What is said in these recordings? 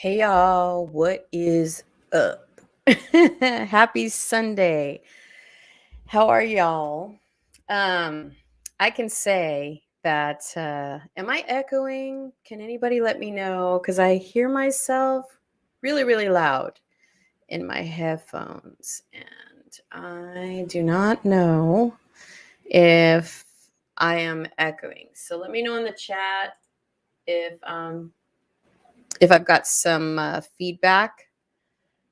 Hey y'all, what is up? Happy Sunday. How are y'all? Um, I can say that am I echoing? Can anybody let me know? Because I hear myself really, really loud in my headphones, and I do not know if I am echoing. So let me know in the chat if I've got some feedback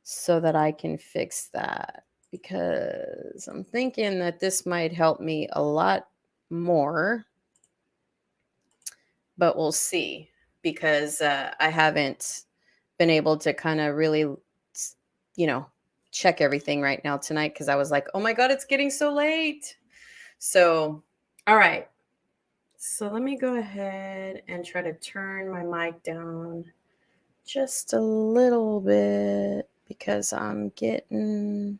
so that I can fix that, because I'm thinking that this might help me a lot more, but we'll see, because I haven't been able to kind of really, you know, check everything right now tonight, because I was like, oh my God, it's getting so late. So, all right. So let me go ahead and try to turn my mic down just a little bit, because I'm getting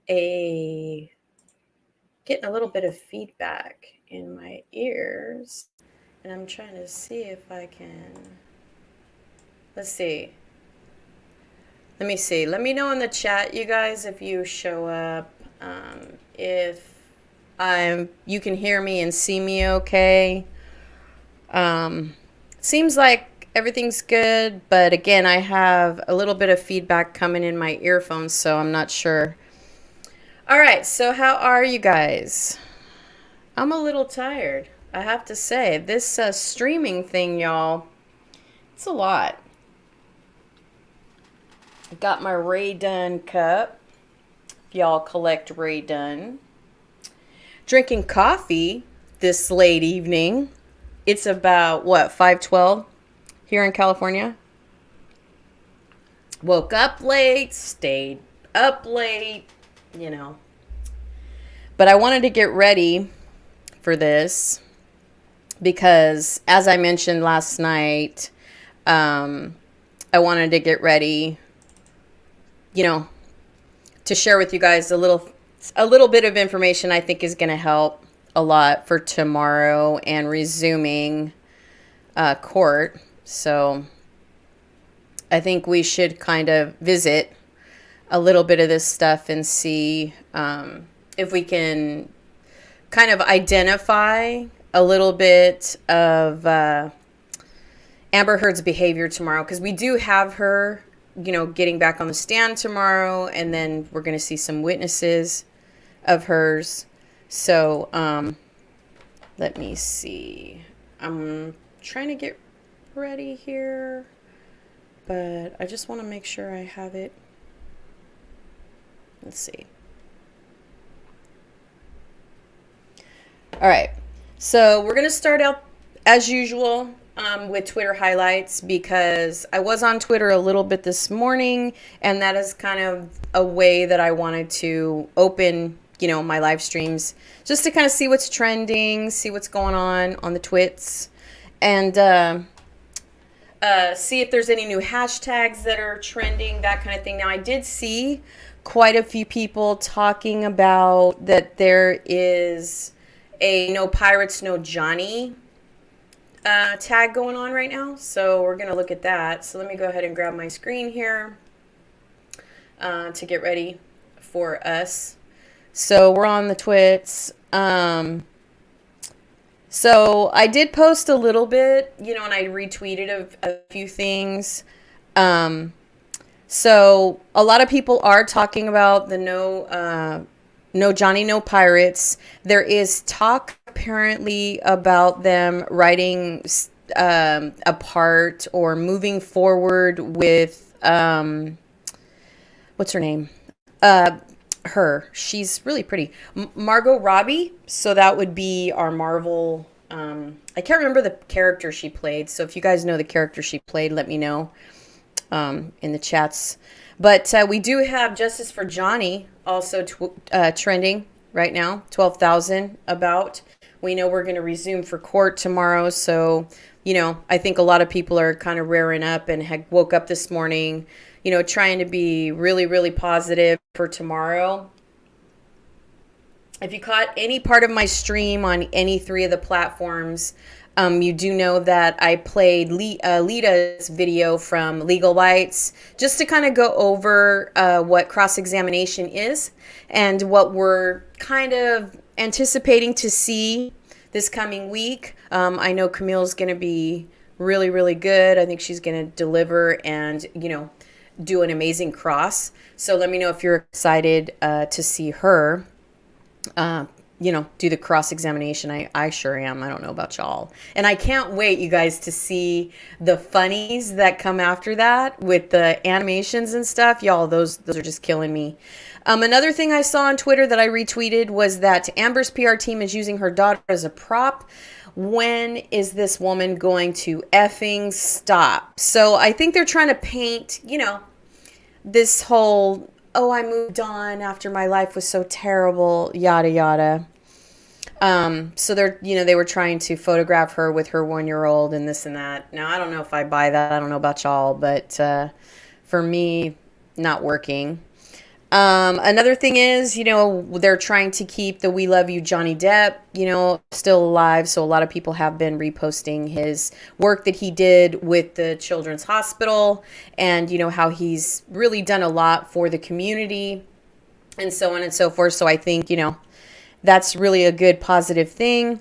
a little bit of feedback in my ears, and I'm trying to see if I can. Let's see. Let me see. Let me know in the chat, you guys, if you show up, if you can hear me and see me okay. Seems like everything's good, but again, I have a little bit of feedback coming in my earphones, so I'm not sure. All right, so how are you guys? I'm a little tired, I have to say. This streaming thing, y'all, it's a lot. I got my Ray Dunn cup. If y'all collect Ray Dunn. Drinking coffee this late evening. It's about, what, 5:12 here in California. Woke up late, stayed up late, you know. But I wanted to get ready for this because, as I mentioned last night, I wanted to get ready, to share with you guys a little bit of information I think is going to help a lot for tomorrow and resuming court. So I think we should kind of visit a little bit of this stuff and see if we can kind of identify a little bit of Amber Heard's behavior tomorrow, because we do have her, getting back on the stand tomorrow, and then we're going to see some witnesses of hers. So let me see. I'm trying to get ready here, but I just want to make sure I have it. Let's see. All right. So we're going to start out as usual with Twitter highlights, because I was on Twitter a little bit this morning, and that is kind of a way that I wanted to open, my live streams, just to kind of see what's trending, see what's going on the twits, and see if there's any new hashtags that are trending, that kind of thing. Now, I did see quite a few people talking about that there is a No Pirates, No Johnny tag going on right now. So we're going to look at that. So let me go ahead and grab my screen here to get ready for us. So we're on the twits. So I did post a little bit, and I retweeted a few things. So a lot of people are talking about the No Johnny, No Pirates. There is talk apparently about them writing apart or moving forward with what's her name? She's really pretty, Margot Robbie. So that would be our Marvel. I can't remember the character she played. So if you guys know the character she played, let me know in the chats. But we do have Justice for Johnny also trending right now, 12,000 about. We know we're going to resume for court tomorrow. So, I think a lot of people are kind of rearing up and had woke up this morning, trying to be really, really positive for tomorrow. If you caught any part of my stream on any three of the platforms, You do know that I played Lita's video from Legal Bites just to kind of go over what cross-examination is and what we're kind of anticipating to see this coming week. I know Camille's going to be really, really good. I think she's going to deliver and, you know, do an amazing cross. So let me know if you're excited to see her you know, do the cross-examination. I sure am. I don't know about y'all. And I can't wait, you guys, to see the funnies that come after that with the animations and stuff. Y'all, those are just killing me. Another thing I saw on Twitter that I retweeted was that Amber's PR team is using her daughter as a prop. When is this woman going to effing stop? So I think they're trying to paint, you know, this whole, oh, I moved on after my life was so terrible, yada, yada. So they're, you know, they were trying to photograph her with her 1-year-old and this and that. Now, I don't know if I buy that. I don't know about y'all, but for me, not working. Another thing is, you know, they're trying to keep the We Love You Johnny Depp, you know, still alive. So a lot of people have been reposting his work that he did with the Children's Hospital and, you know, how he's really done a lot for the community and so on and so forth. So I think, you know, that's really a good positive thing.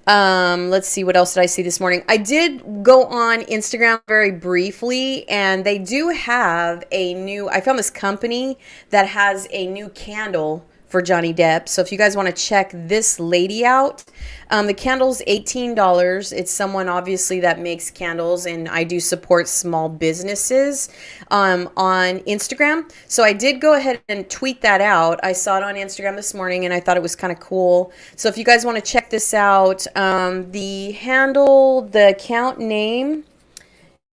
Let's see, what else did I see this morning? I did go on Instagram very briefly, and they do have I found this company that has a new candle for Johnny Depp. So if you guys want to check this lady out, the candle's $18. It's someone obviously that makes candles, and I do support small businesses on Instagram. So I did go ahead and tweet that out. I saw it on Instagram this morning, and I thought it was kind of cool. So if you guys want to check this out, the handle, the account name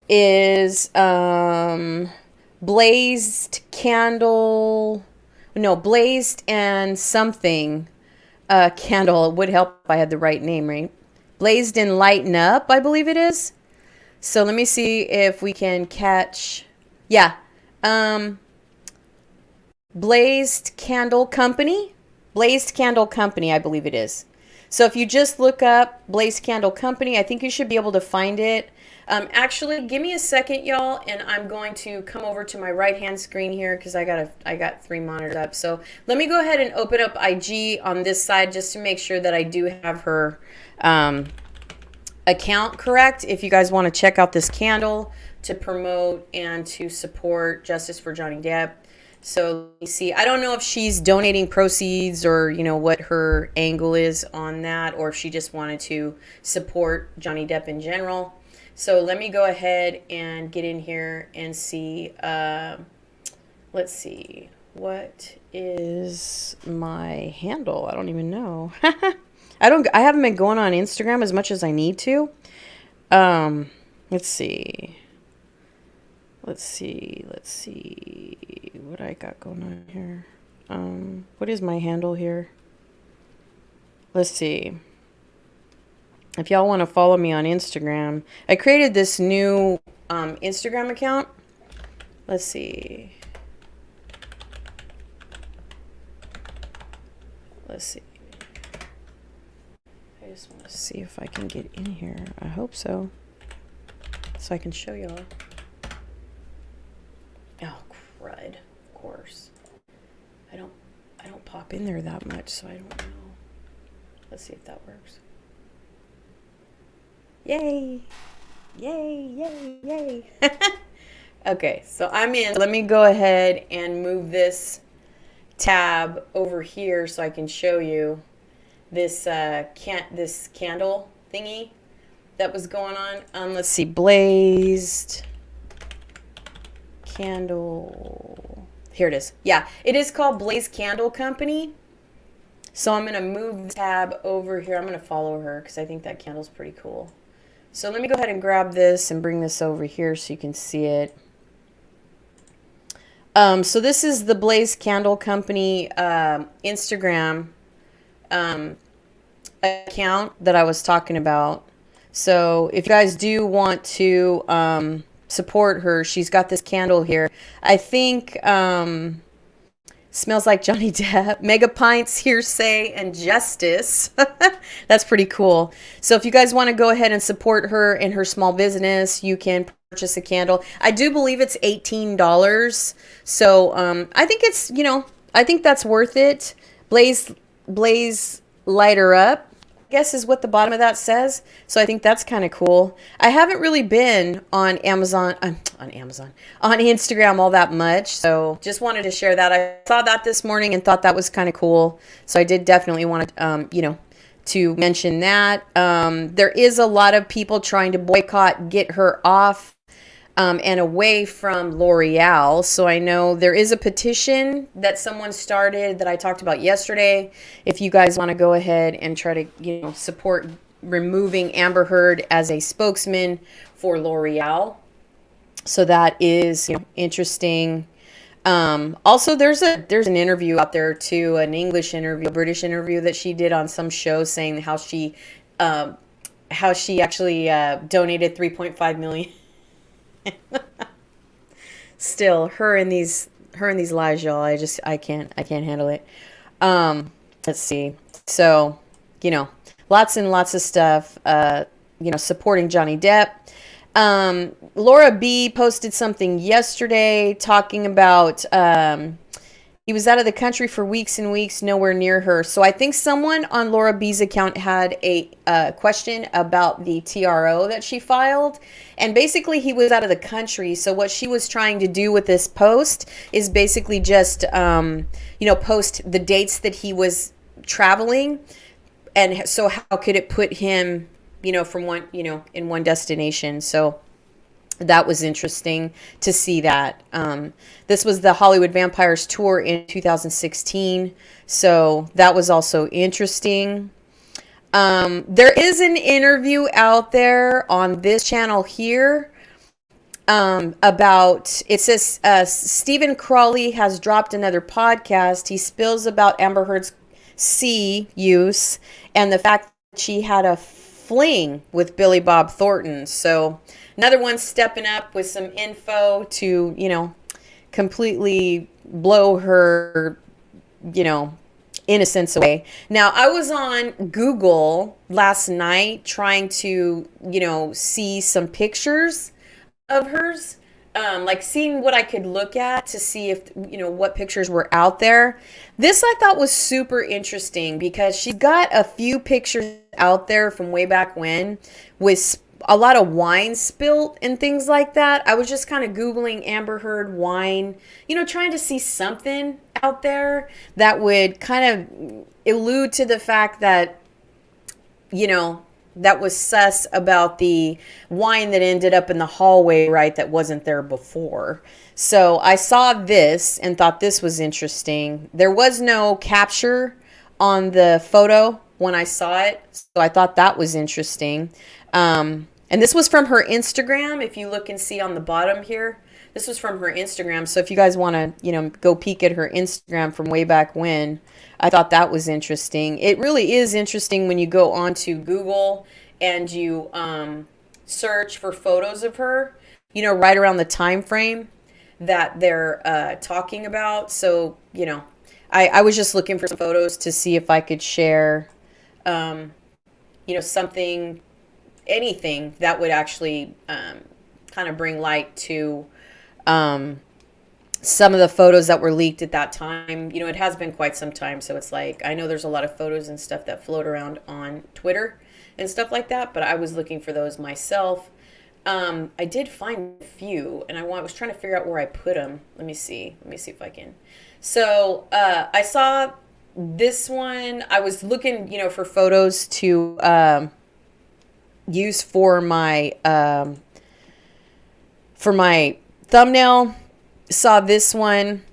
is Blazed Candle. No, Blazed and something candle. It would help if I had the right name, right? Blazed and Lighten Up, I believe it is. So let me see if we can catch. Yeah. Blazed Candle Company. Blazed Candle Company, I believe it is. So if you just look up Blazed Candle Company, I think you should be able to find it. Actually, give me a second, y'all, and I'm going to come over to my right-hand screen here because I got 3 monitors up. So let me go ahead and open up IG on this side just to make sure that I do have her account correct. If you guys want to check out this candle to promote and to support justice for Johnny Depp. So let me see. I don't know if she's donating proceeds or, you know, what her angle is on that, or if she just wanted to support Johnny Depp in general. So let me go ahead and get in here and see. Let's see. What is my handle? I don't even know. I haven't been going on Instagram as much as I need to. Let's see. Let's see. What I got going on here. What is my handle here? Let's see. If y'all want to follow me on Instagram, I created this new Instagram account. Let's see. Let's see. I just want to see if I can get in here. I hope so. So I can show y'all. Oh, crud. Of course. I don't pop in there that much, so I don't know. Let's see if that works. Yay. Yay. Okay, so I'm in. Let me go ahead and move this tab over here so I can show you this this candle thingy that was going on. Let's see, Blazed Candle. Here it is. Yeah, it is called Blazed Candle Company. So I'm going to move the tab over here. I'm going to follow her because I think that candle's pretty cool. So let me go ahead and grab this and bring this over here so you can see it. So this is the Blaze Candle Company Instagram account that I was talking about. So if you guys do want to support her, she's got this candle here. I think Smells like Johnny Depp. Mega Pints, Hearsay, and Justice. That's pretty cool. So if you guys want to go ahead and support her in her small business, you can purchase a candle. I do believe it's $18. So I think it's, I think that's worth it. Blaze Lighter Up, I guess is what the bottom of that says. So I think that's kind of cool. I haven't really been on on Instagram all that much. So just wanted to share that. I saw that this morning and thought that was kind of cool. So I did definitely want to, to mention that. There is a lot of people trying to boycott, get her off and away from L'Oreal. So I know there is a petition that someone started that I talked about yesterday. If you guys want to go ahead and try to, support removing Amber Heard as a spokesman for L'Oreal. So that is, interesting. Also, there's an interview out there too, an English interview, a British interview that she did on some show saying how she actually donated 3.5 million. Still, her and these lies, y'all. I can't handle it. Let's see. So, lots and lots of stuff. Supporting Johnny Depp. Laura B posted something yesterday talking about he was out of the country for weeks and weeks, nowhere near her. So I think someone on Laura B's account had a question about the TRO that she filed. And basically he was out of the country. So what she was trying to do with this post is basically just, post the dates that he was traveling. And so how could it put him, from one, in one destination. So that was interesting to see that. This was the Hollywood Vampires tour in 2016. So that was also interesting. There is an interview out there on this channel here about, it says, Stephen Crawley has dropped another podcast. He spills about Amber Heard's C use and the fact that she had a fling with Billy Bob Thornton. So another one stepping up with some info to, completely blow her, innocence away. Now, I was on Google last night trying to, see some pictures of hers, like seeing what I could look at to see if, what pictures were out there. This I thought was super interesting because she's got a few pictures out there from way back when with a lot of wine spilt and things like that. I was just kind of Googling Amber Heard wine, trying to see something out there that would kind of allude to the fact that, that was sus about the wine that ended up in the hallway, right, that wasn't there before. So I saw this and thought this was interesting. There was no capture on the photo when I saw it, so I thought that was interesting. And this was from her Instagram. If you look and see on the bottom here, this was from her Instagram. So if you guys want to, go peek at her Instagram from way back when, I thought that was interesting. It really is interesting when you go onto Google and you search for photos of her, right around the time frame that they're talking about. So, I was just looking for some photos to see if I could share, something, anything that would actually kind of bring light to some of the photos that were leaked at that time. It has been quite some time, so it's like I know there's a lot of photos and stuff that float around on Twitter and stuff like that, but I was looking for those myself. I did find a few, and I was trying to figure out where I put them. Let me see if I can. So I saw this one. I was looking, for photos to use for my thumbnail. Saw this one.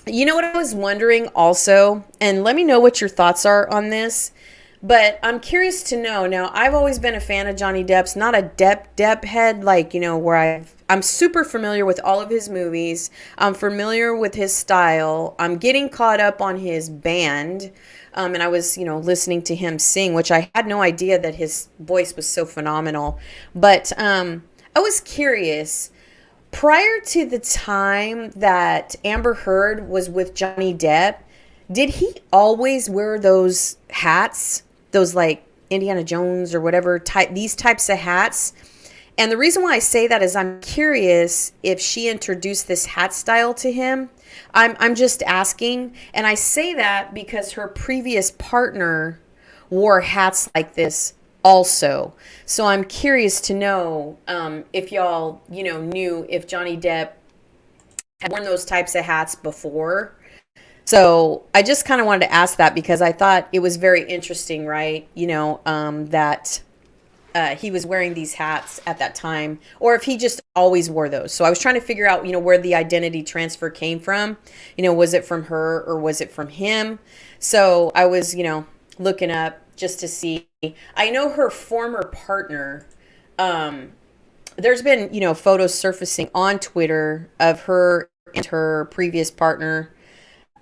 What I was wondering also, and let me know what your thoughts are on this, but I'm curious to know. Now, I've always been a fan of Johnny Depp's, not a Depp head, like, where I'm super familiar with all of his movies. I'm familiar with his style. I'm getting caught up on his band. And I was, listening to him sing, which I had no idea that his voice was so phenomenal. But I was curious. prior to the time that Amber Heard was with Johnny Depp, did he always wear those hats? Those like Indiana Jones or whatever type, these types of hats? And the reason why I say that is I'm curious if she introduced this hat style to him. I'm just asking. And I say that because her previous partner wore hats like this also. So I'm curious to know if y'all, knew if Johnny Depp had worn those types of hats before. So I just kind of wanted to ask that because I thought it was very interesting, right? That he was wearing these hats at that time, or if he just always wore those. So I was trying to figure out, where the identity transfer came from. Was it from her or was it from him? So I was, looking up just to see. I know her former partner, there's been, photos surfacing on Twitter of her and her previous partner.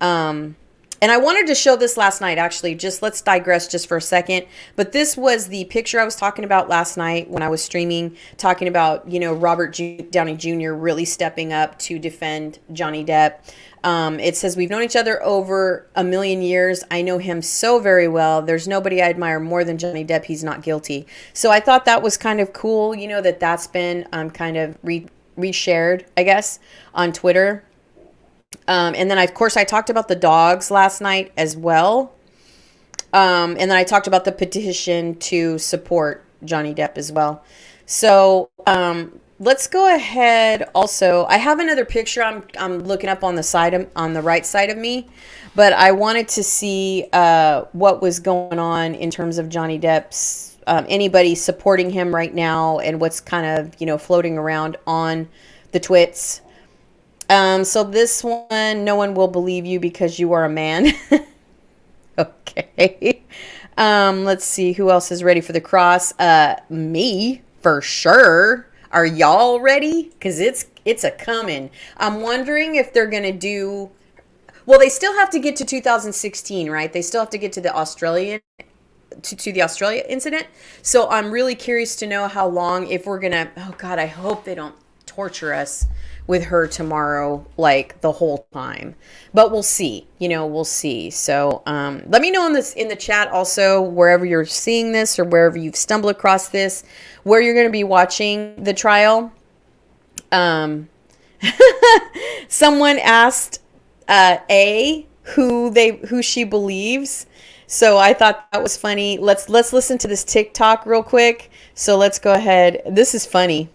And I wanted to show this last night, actually. Just let's digress just for a second. But this was the picture I was talking about last night when I was streaming, talking about, Robert Downey Jr. really stepping up to defend Johnny Depp. It says, we've known each other over 1 million years. I know him so very well. There's nobody I admire more than Johnny Depp. He's not guilty. So I thought that was kind of cool, that's been kind of reshared, I guess, on Twitter. And then, of course, I talked about the dogs last night as well. And then I talked about the petition to support Johnny Depp as well. So let's go ahead. Also, I have another picture I'm looking up on the side on the right side of me, but I wanted to see what was going on in terms of Johnny Depp's anybody supporting him right now and what's kind of floating around on the twits. So this one, no one will believe you because you are a man. Okay. Let's see who else is ready for the cross. Me for sure. Are y'all ready? Cause it's a coming. I'm wondering if they're going to do, well, they still have to get to 2016, right? They still have to get to the Australia incident. So I'm really curious to know how long, if we're going to, oh God, I hope they don't torture us with her tomorrow, like the whole time, but we'll see, we'll see. So, let me know in the chat also, wherever you're seeing this or wherever you've stumbled across this, where you're going to be watching the trial. Someone asked, who she believes. So I thought that was funny. Let's listen to this TikTok real quick. So let's go ahead. This is funny.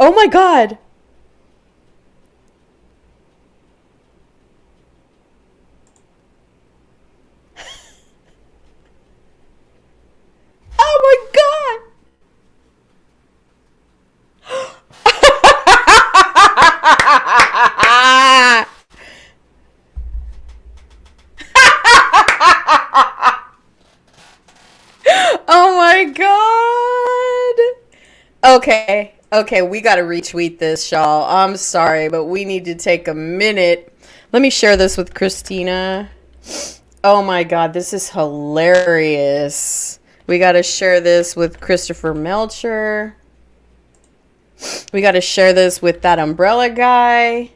Oh my God. Oh my God. Oh my God. Okay, we got to retweet this, y'all. I'm sorry, but we need to take a minute. Let me share this with Christina. Oh my God, this is hilarious. We got to share this with Christopher Melcher. We got to share this with that umbrella guy.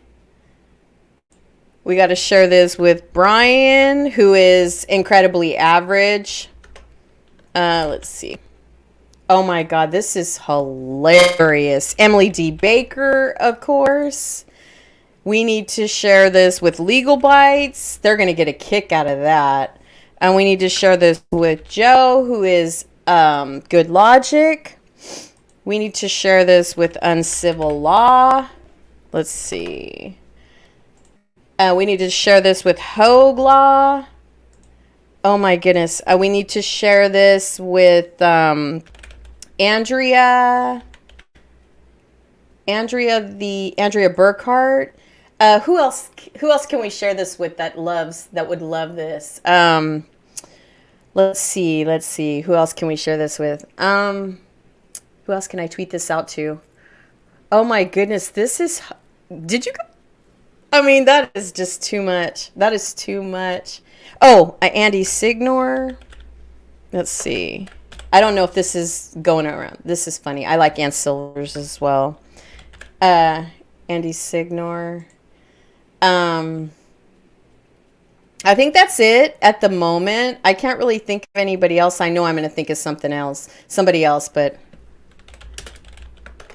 We got to share this with Brian, who is incredibly average. Let's see. Oh my God, this is hilarious. Emily D. Baker, of course. We need to share this with Legal Bites. They're going to get a kick out of that. And we need to share this with Joe, who is Good Logic. We need to share this with Uncivil Law. Let's see. We need to share this with Hogue Law. Oh my goodness. We need to share this with Andrea Burkhart. Who else can we share this with that would love this? Let's see. Who else can we share this with? Who else can I tweet this out to? Oh my goodness, did you I mean, that is just too much. That is too much. Oh, Andy Signor. Let's see. I don't know if this is going around. This is funny. I like Ann Silvers as well. Andy Signor. I think that's it at the moment. I can't really think of anybody else. I know I'm going to think of somebody else, but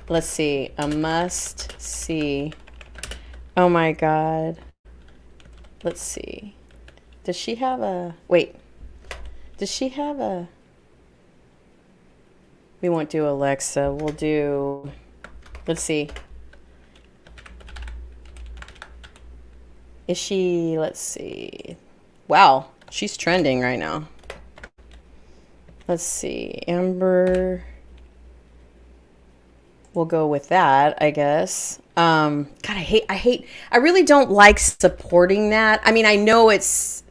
let's see. A must see. Oh my God. Let's see. Does she have a... Wait. Does she have a... We won't do Alexa. We'll do... Let's see. Is she... Let's see. Wow. She's trending right now. Let's see. Amber... We'll go with that, I guess. God, I really don't like supporting that. I mean, I know it's,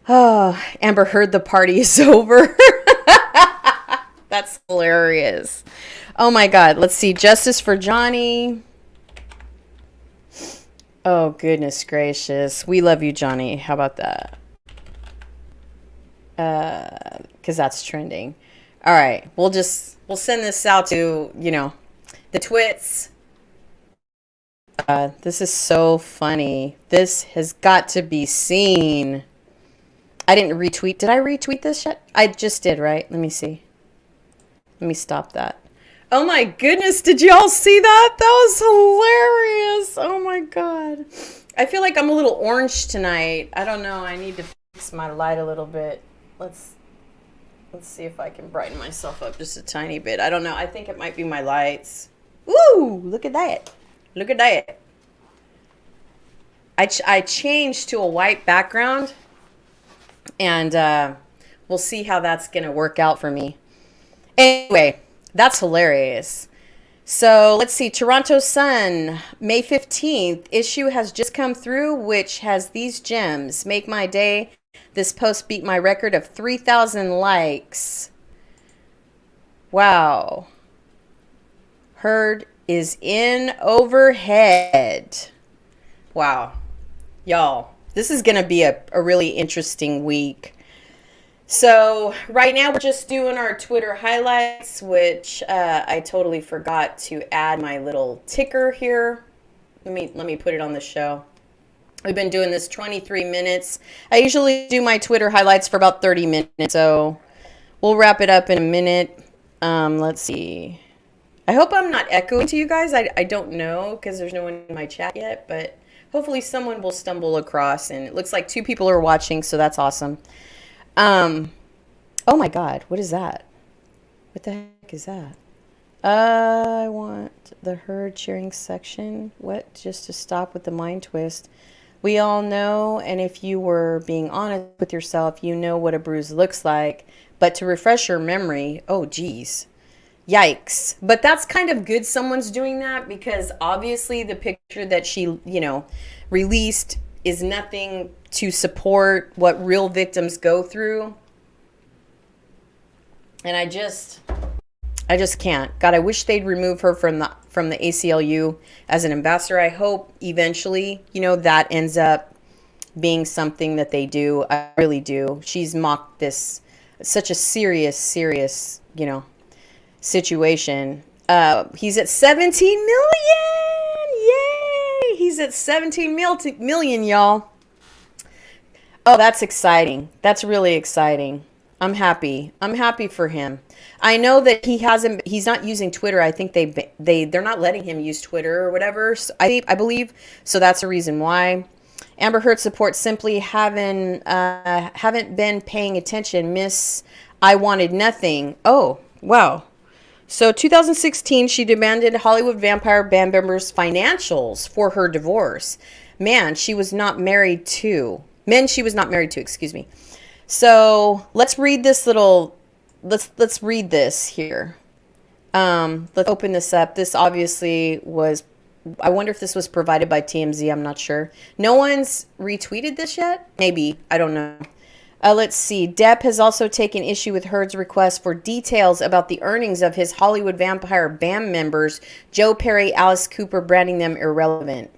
Amber Heard, the party is over. That's hilarious. Oh my God. Let's see. Justice for Johnny. Oh, goodness gracious. We love you, Johnny. How about that? Because that's trending. All right. We'll send this out to, the twits. This is so funny. This has got to be seen. I didn't retweet. Did I retweet this yet? I just did, right? Let me see. Let me stop that. Oh my goodness. Did y'all see that? That was hilarious. Oh my God. I feel like I'm a little orange tonight. I don't know. I need to fix my light a little bit. Let's see if I can brighten myself up just a tiny bit. I don't know. I think it might be my lights. Woo! Look at that. Look at that. I changed to a white background. And we'll see how that's going to work out for me. Anyway, that's hilarious. So let's see. Toronto Sun, May 15th. Issue has just come through, which has these gems. Make my day. This post beat my record of 3,000 likes. Wow. Heard is in overhead. Wow. Y'all, this is going to be a really interesting week. So right now we're just doing our Twitter highlights, which I totally forgot to add my little ticker here. Let me put it on the show. We've been doing this 23 minutes. I usually do my Twitter highlights for about 30 minutes, so we'll wrap it up in a minute. Let's see. I hope I'm not echoing to you guys. I don't know because there's no one in my chat yet, but hopefully someone will stumble across, and it looks like 2 people are watching, so that's awesome. Oh my God, what is that? What the heck is that? I want the herd cheering section. What? Just to stop with the mind twist. We all know, and if you were being honest with yourself, you know what a bruise looks like. But to refresh your memory, oh geez, yikes. But that's kind of good someone's doing that, because obviously the picture that she, released is nothing to support what real victims go through. And I just can't. God, I wish they'd remove her from the ACLU as an ambassador. I hope eventually, that ends up being something that they do. I really do. She's mocked this, such a serious, situation. He's at 17 million. Yay! He's at 17 million, y'all. Oh, that's exciting. That's really exciting. I'm happy. I'm happy for him. I know that he's not using Twitter. I think they're not letting him use Twitter or whatever. So I believe so. That's the reason why. Amber Heard support simply haven't been paying attention. Miss, I wanted nothing. Oh, wow. So 2016, she demanded Hollywood vampire band members' financials for her divorce. Man, she was not married to. Men she was not married to, excuse me. So let's read this little, let's read this here. Let's open this up. This obviously was, I wonder if this was provided by TMZ. I'm not sure. No one's retweeted this yet? Maybe. I don't know. Let's see. Depp has also taken issue with Heard's request for details about the earnings of his Hollywood vampire band members, Joe Perry, Alice Cooper, branding them irrelevant.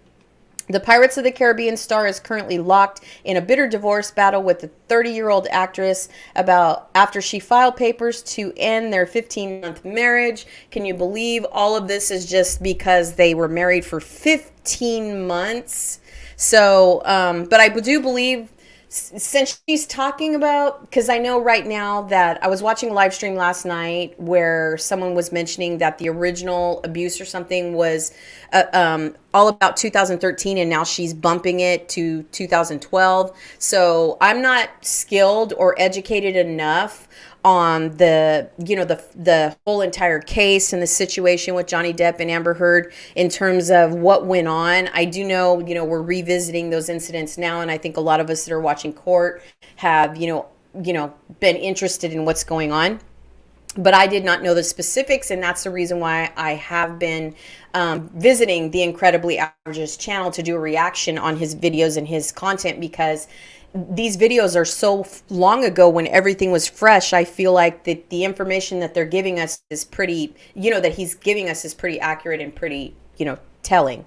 The Pirates of the Caribbean star is currently locked in a bitter divorce battle with the 30-year-old actress after she filed papers to end their 15-month marriage. Can you believe all of this is just because they were married for 15 months? So, but I do believe, since she's talking about, because I know right now that I was watching a live stream last night where someone was mentioning that the original abuse or something was all about 2013, and now she's bumping it to 2012. So I'm not skilled or educated enough on the whole entire case and the situation with Johnny Depp and Amber Heard in terms of what went on. I do know, we're revisiting those incidents now, and I think a lot of us that are watching court have, been interested in what's going on. But I did not know the specifics, and that's the reason why I have been visiting the Incredibly Average's channel to do a reaction on his videos and his content, because these videos are so long ago when everything was fresh. I feel like that the information that they're giving us is pretty, that he's giving us is pretty accurate and pretty, telling.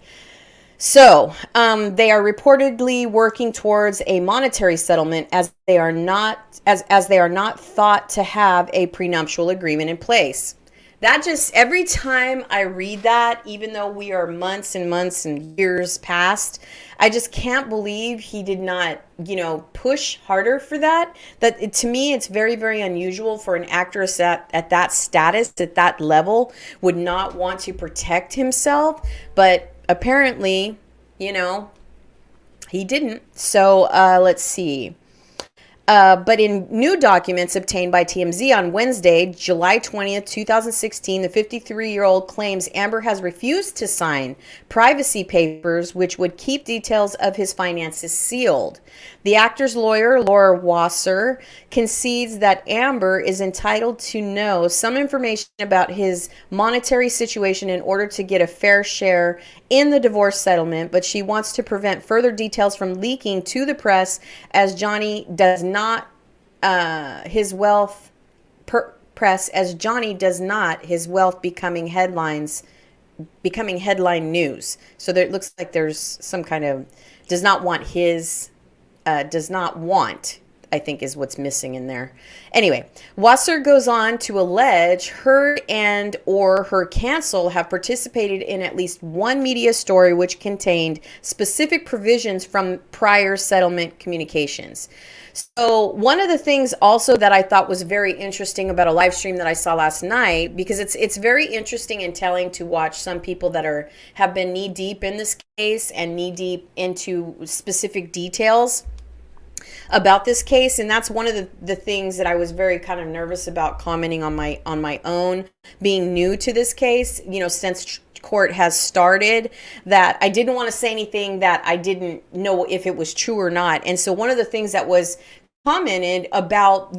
So they are reportedly working towards a monetary settlement as they are not thought to have a prenuptial agreement in place. That just, every time I read that, even though we are months and months and years past, I just can't believe he did not, push harder for that. To me, it's very, very unusual for an actress at that status, at that level, would not want to protect himself. But apparently, he didn't. So let's see. But in new documents obtained by TMZ on Wednesday, July 20th, 2016, the 53-year-old claims Amber has refused to sign privacy papers which would keep details of his finances sealed. The actor's lawyer, Laura Wasser, concedes that Amber is entitled to know some information about his monetary situation in order to get a fair share in the divorce settlement, but she wants to prevent further details from leaking to the press as Johnny does not his wealth his wealth becoming headline news. So there, it looks like there's some kind of does not want, I think is what's missing in there. Anyway, Wasser goes on to allege Heard and or her cancel have participated in at least one media story which contained specific provisions from prior settlement communications. So one of the things also that I thought was very interesting about a live stream that I saw last night, because it's very interesting and telling to watch some people that have been knee deep in this case and knee deep into specific details about this case. And that's one of the things that I was very kind of nervous about commenting on my own, being new to this case, since court has started, that I didn't want to say anything that I didn't know if it was true or not. And so one of the things that was commented about,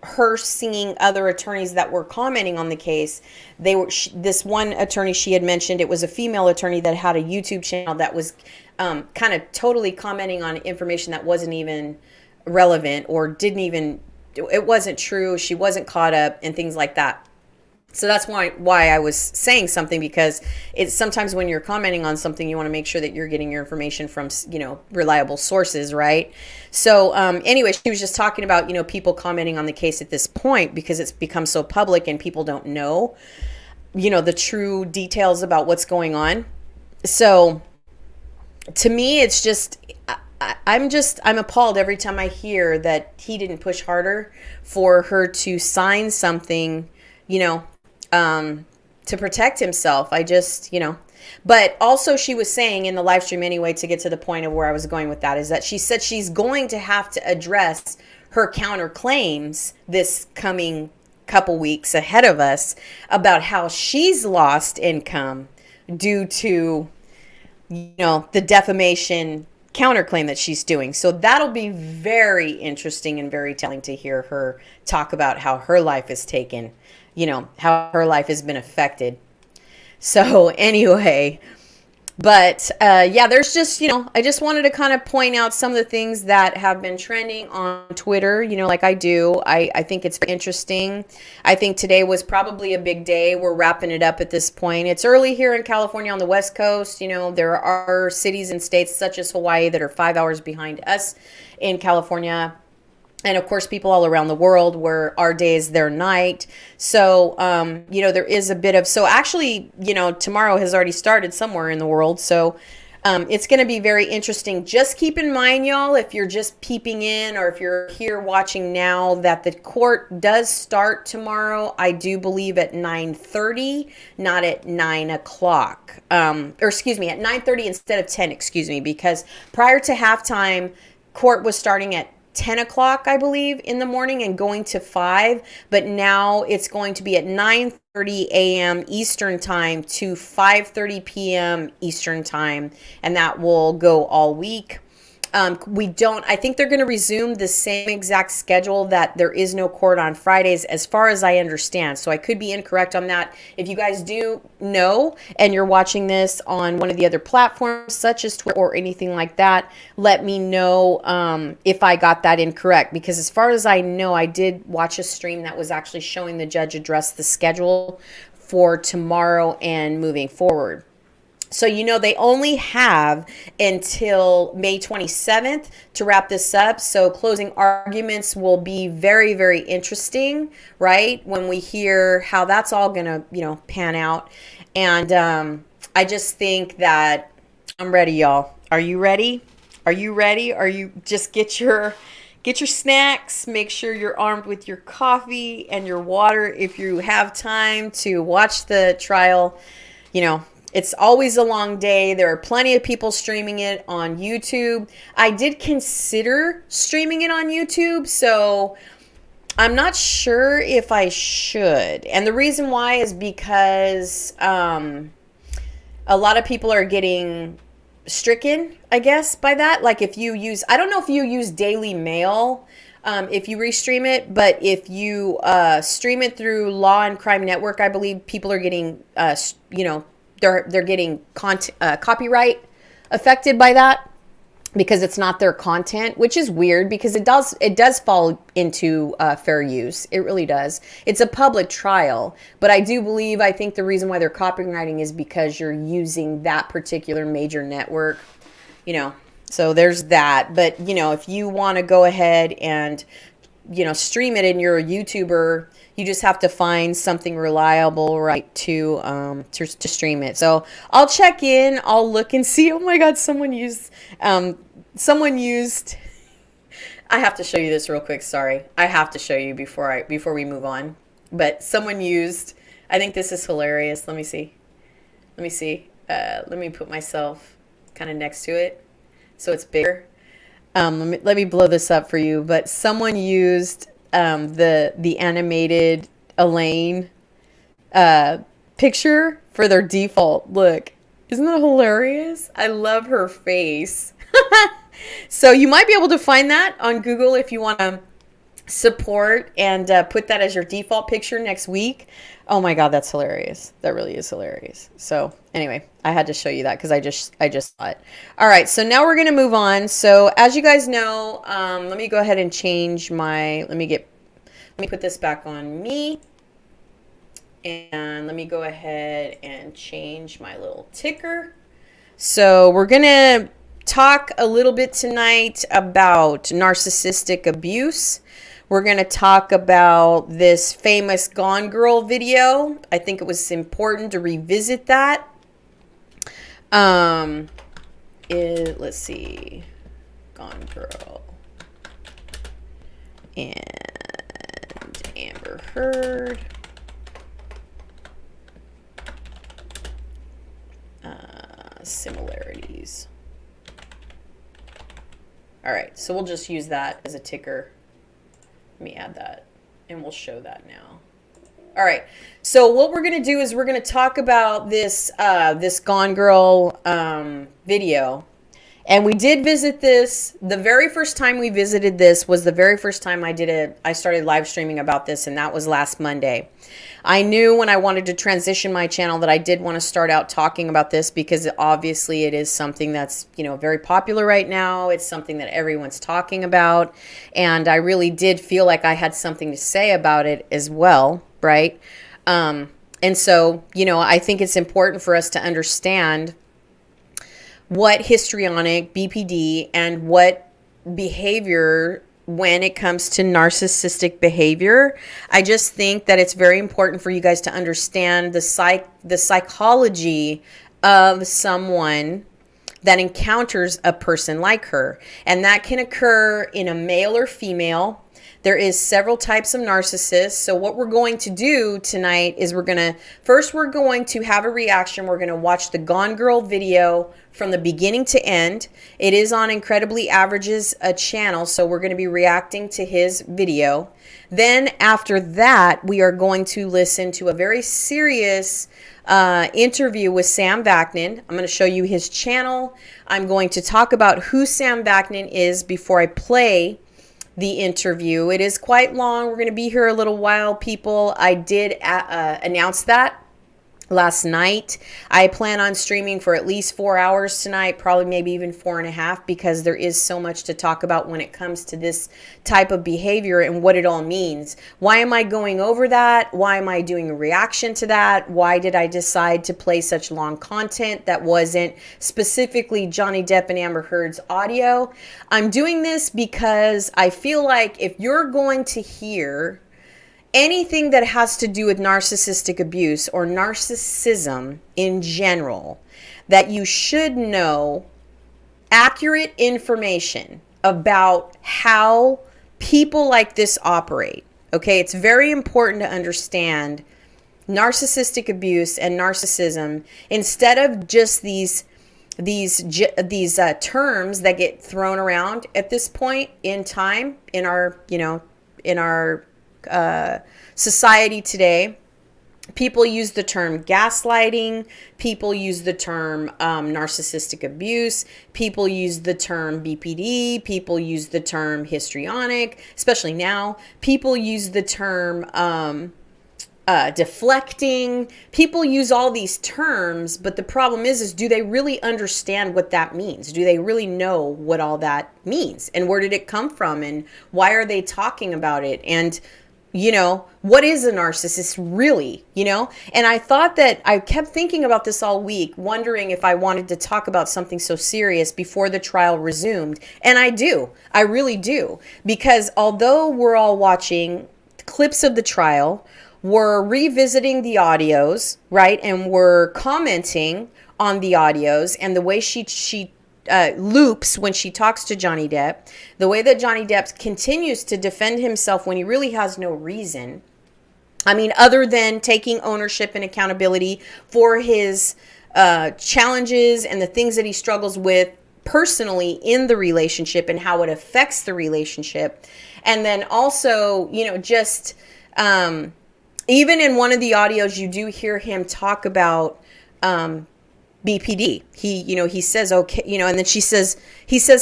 her seeing other attorneys that were commenting on the case, this one attorney she had mentioned, it was a female attorney that had a YouTube channel that was kind of totally commenting on information that wasn't even relevant or it wasn't true. She wasn't caught up and things like that. So that's why I was saying something, because it's sometimes when you're commenting on something, you want to make sure that you're getting your information from, reliable sources, right? So anyway, she was just talking about, people commenting on the case at this point because it's become so public and people don't know, the true details about what's going on. So to me, it's just, I'm appalled every time I hear that he didn't push harder for her to sign something, you know, to protect himself. I just, you know, but also she was saying in the live stream anyway, to get to the point of where I was going with that, is that she said she's going to have to address her counterclaims this coming couple weeks ahead of us about how she's lost income due to, you know, the defamation counterclaim that she's doing. So that'll be very interesting and very telling to hear her talk about how her life is taken, you know, how her life has been affected. So anyway, but yeah, there's just, you know, I just wanted to kind of point out some of the things that have been trending on Twitter, you know, like I do. I think it's interesting. I think today was probably a big day. We're wrapping it up at this point. It's early here in California on the West Coast. You know, there are cities and states such as Hawaii that are 5 hours behind us in California. And of course, people all around the world where our day is their night. So, you know, there is a bit of, so actually, you know, tomorrow has already started somewhere in the world. So it's going to be very interesting. Just keep in mind, y'all, if you're just peeping in or if you're here watching now, that the court does start tomorrow. I do believe at 9:30, not at 9 o'clock. Or excuse me, at 9:30 instead of 10, excuse me, because prior to halftime, court was starting at 10 o'clock, I believe, in the morning and going to 5. But now it's going to be at 9:30 a.m. Eastern time to 5:30 p.m. Eastern time. And that will go all week. I think they're going to resume the same exact schedule, that there is no court on Fridays as far as I understand. So I could be incorrect on that. If you guys do know and you're watching this on one of the other platforms such as Twitter or anything like that, let me know if I got that incorrect. Because as far as I know, I did watch a stream that was actually showing the judge address the schedule for tomorrow and moving forward. So, you know, they only have until May 27th to wrap this up. So closing arguments will be very, very interesting, right? When we hear how that's all going to, you know, pan out. And I just think that I'm ready, y'all. Are you ready? Are you ready? Are you just get your snacks, make sure you're armed with your coffee and your water if you have time to watch the trial. You know, it's always a long day. There are plenty of people streaming it on YouTube. I did consider streaming it on YouTube, so I'm not sure if I should. And the reason why is because a lot of people are getting stricken, I guess, by that. Like if you use, I don't know if you use Daily Mail, if you restream it, but if you stream it through Law and Crime Network, I believe people are getting, you know, they're getting copyright affected by that because it's not their content, which is weird because it does fall into fair use. It really does. It's a public trial, but I think the reason why they're copywriting is because you're using that particular major network, you know. So there's that. But, you know, if you want to go ahead and, you know, stream it and you're a YouTuber, you just have to find something reliable, right, to stream it. So I'll check in. I'll look and see. Oh my God, someone used. I have to show you this real quick. Sorry, I have to show you before we move on. But someone used. I think this is hilarious. Let me see. Let me put myself kind of next to it so it's bigger. Let me blow this up for you. But someone used the animated Elaine picture for their default look. Isn't that hilarious? I love her face. So you might be able to find that on Google if you want to support and put that as your default picture next week. Oh my God, that's hilarious. That really is hilarious. So anyway, I had to show you that because I just saw it. All right, so now we're gonna move on. So as you guys know, let me go ahead and change my. Let me put this back on me, and let me go ahead and change my little ticker. So we're gonna talk a little bit tonight about narcissistic abuse. We're going to talk about this famous Gone Girl video. I think it was important to revisit that. Let's see. Gone Girl and Amber Heard. Similarities. All right, so we'll just use that as a ticker. Let me add that, and we'll show that now. All right, so what we're going to do is we're going to talk about this this Gone Girl video. And we did visit this. The very first time we visited this was the very first time I started live streaming about this, and that was last Monday. I knew when I wanted to transition my channel that I did want to start out talking about this because obviously it is something that's, you know, very popular right now. It's something that everyone's talking about, and I really did feel like I had something to say about it as well, right? And so, you know, I think it's important for us to understand what histrionic, BPD, and what behavior when it comes to narcissistic behavior. I just think that it's very important for you guys to understand the psychology of someone that encounters a person like her. And that can occur in a male or female. There is several types of narcissists. So what we're going to do tonight is we're going to have a reaction. We're going to watch the Gone Girl video from the beginning to end. It is on Incredibly Average's channel, so we're going to be reacting to his video. Then after that, we are going to listen to a very serious interview with Sam Vaknin. I'm going to show you his channel. I'm going to talk about who Sam Vaknin is before I play the interview. It is quite long. We're going to be here a little while, people. I did announce that last night. I plan on streaming for at least 4 hours tonight, probably maybe even 4.5, because there is so much to talk about when it comes to this type of behavior and what it all means. Why am I going over that? Why am I doing a reaction to that? Why did I decide to play such long content that wasn't specifically Johnny Depp and Amber Heard's audio? I'm doing this because I feel like if you're going to hear anything that has to do with narcissistic abuse or narcissism in general, that you should know accurate information about how people like this operate. Okay, it's very important to understand narcissistic abuse and narcissism instead of just these terms that get thrown around at this point in time in our, you know, in our society today. People use the term gaslighting. People use the term narcissistic abuse. People use the term BPD. People use the term histrionic, especially now. People use the term deflecting. People use all these terms, but the problem is do they really understand what that means? Do they really know what all that means? And where did it come from? And why are they talking about it? And you know, what is a narcissist really, you know? And I thought that I kept thinking about this all week, wondering if I wanted to talk about something so serious before the trial resumed. And I do. I really do. Because although we're all watching clips of the trial, we're revisiting the audios, right? And we're commenting on the audios and the way she loops when she talks to Johnny Depp, the way that Johnny Depp continues to defend himself when he really has no reason. I mean, other than taking ownership and accountability for his challenges and the things that he struggles with personally in the relationship and how it affects the relationship. And then also, you know, just even in one of the audios, you do hear him talk about BPD. He says, okay, you know, and then he says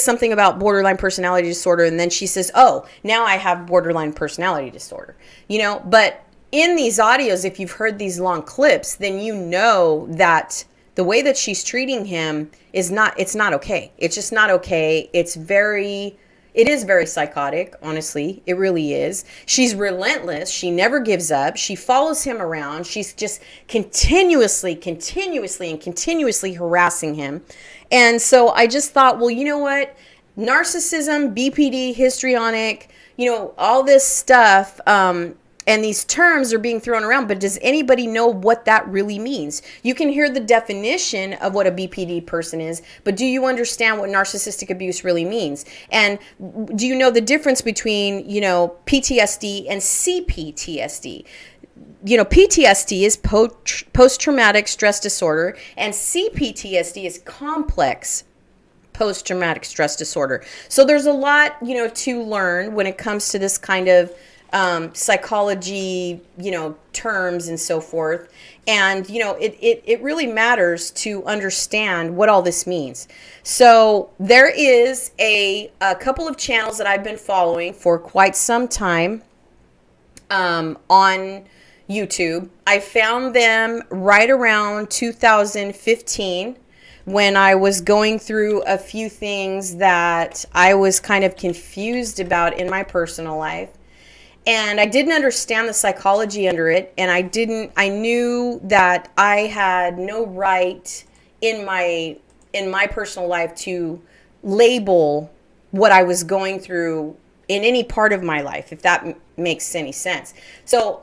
something about borderline personality disorder. And then she says, oh, now I have borderline personality disorder, you know, but in these audios, if you've heard these long clips, then you know that the way that she's treating him it's not okay. It's just not okay. It is very psychotic, honestly. It really is. She's relentless. She never gives up. She follows him around. She's just continuously harassing him. And so I just thought, well, you know what? Narcissism, BPD, histrionic, you know, all this stuff, and And these terms are being thrown around, but does anybody know what that really means? You can hear the definition of what a BPD person is, but do you understand what narcissistic abuse really means? And do you know the difference between, you know, PTSD and CPTSD? You know, PTSD is post-traumatic stress disorder, and CPTSD is complex post-traumatic stress disorder. So there's a lot, you know, to learn when it comes to this kind of psychology, you know, terms and so forth. And, you know, it really matters to understand what all this means. So there is a couple of channels that I've been following for quite some time on YouTube. I found them right around 2015 when I was going through a few things that I was kind of confused about in my personal life. And I didn't understand the psychology under it. And I knew that I had no right in my personal life to label what I was going through in any part of my life, if that makes any sense. So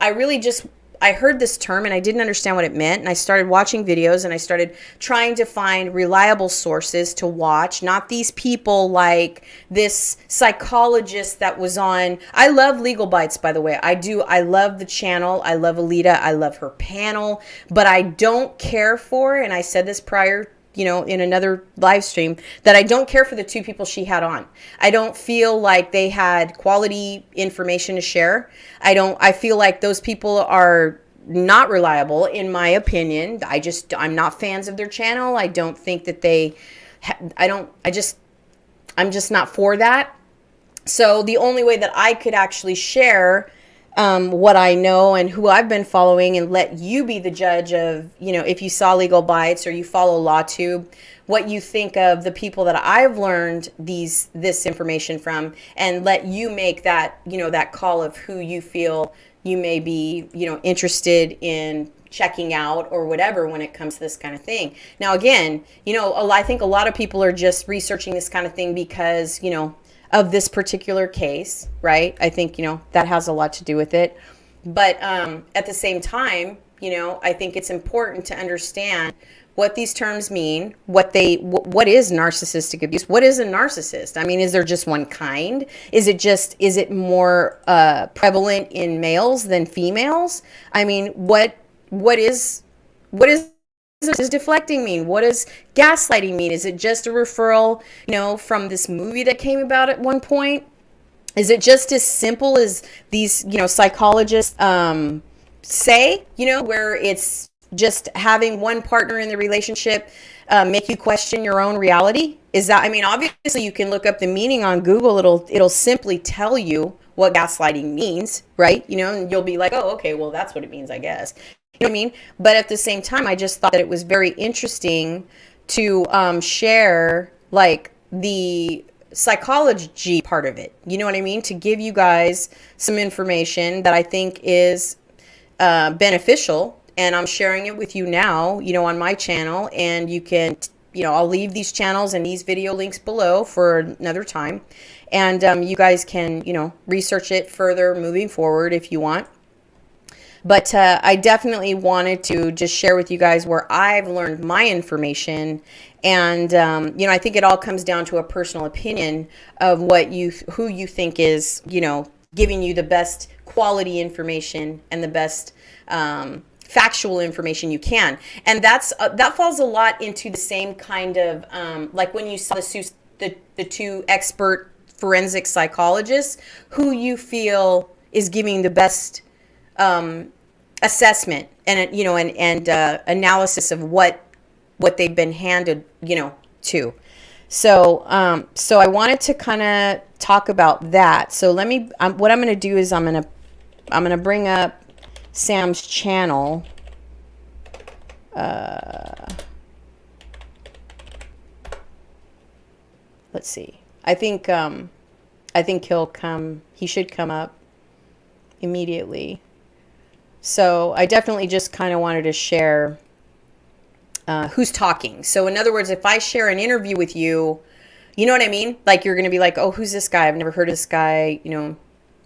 I heard this term and I didn't understand what it meant. And I started watching videos and I started trying to find reliable sources to watch, not these people like this psychologist that was on. I love Legal Bites, by the way. I do. I love the channel. I love Alita. I love her panel, but I don't care for, and I said this prior, you know, in another live stream, that I don't care for the two people she had on. I don't feel like they had quality information to share. I feel like those people are not reliable, in my opinion. I'm not fans of their channel. I don't think that I'm just not for that. So the only way that I could actually share what I know and who I've been following, and let you be the judge of, you know, if you saw Legal Bites or you follow LawTube, what you think of the people that I've learned this information from, and let you make that, you know, that call of who you feel you may be, you know, interested in checking out or whatever when it comes to this kind of thing. Now, again, you know, I think a lot of people are just researching this kind of thing because, you know, of this particular case, right? I think, you know, that has a lot to do with it. But at the same time, you know, I think it's important to understand what these terms mean, what is narcissistic abuse? What is a narcissist? I mean, is there just one kind? Is it more prevalent in males than females? I mean, what does deflecting mean? What does gaslighting mean? Is it just a referral, you know, from this movie that came about at one point? Is it just as simple as these, you know, psychologists say, you know, where it's just having one partner in the relationship make you question your own reality? Is that, I mean, obviously you can look up the meaning on Google. It'll simply tell you what gaslighting means, right? You know, and you'll be like, oh, okay, well, that's what it means, I guess. You know what I mean? But at the same time, I just thought that it was very interesting to share like the psychology part of it. You know what I mean? To give you guys some information that I think is beneficial. And I'm sharing it with you now, you know, on my channel. And you can, you know, I'll leave these channels and these video links below for another time. And you guys can, you know, research it further moving forward if you want. But I definitely wanted to just share with you guys where I've learned my information. And, you know, I think it all comes down to a personal opinion of who you think is, you know, giving you the best quality information and the best factual information you can. And that falls a lot into the same kind of, like when you saw the two expert forensic psychologists, who you feel is giving the best assessment and, you know, and analysis of what they've been handed, you know, to. So I wanted to kind of talk about that. So let me, what I'm going to do is I'm going to bring up Sam's channel. Let's see. I think he should come up immediately. So I definitely just kind of wanted to share who's talking. So in other words, if I share an interview with you, you know what I mean? Like you're going to be like, oh, who's this guy? I've never heard of this guy. You know,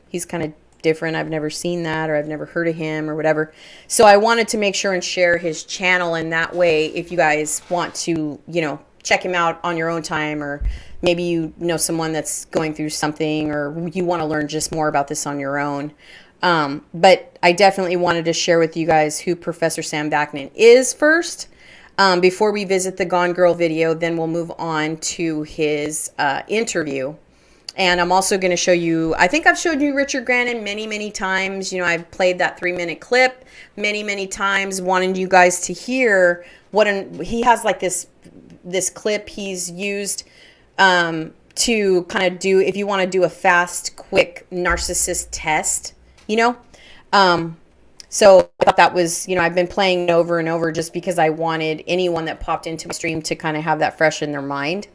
he's kind of different. I've never seen that, or I've never heard of him or whatever. So I wanted to make sure and share his channel. And that way, if you guys want to, check him out on your own time, or maybe you know someone that's going through something, or you want to learn just more about this on your own. But I definitely wanted to share with you guys who Professor Sam Vaknin is first. Before we visit the Gone Girl video, then we'll move on to his interview. And I'm also going to show you, I think I've showed you Richard Grannon many, many times. I've played that 3-minute clip many, many times, wanting you guys to hear he has like this clip he's used to kind of do, if you want to do a fast, quick narcissist test, So I thought that was, I've been playing it over and over just because I wanted anyone that popped into my stream to kind of have that fresh in their mind.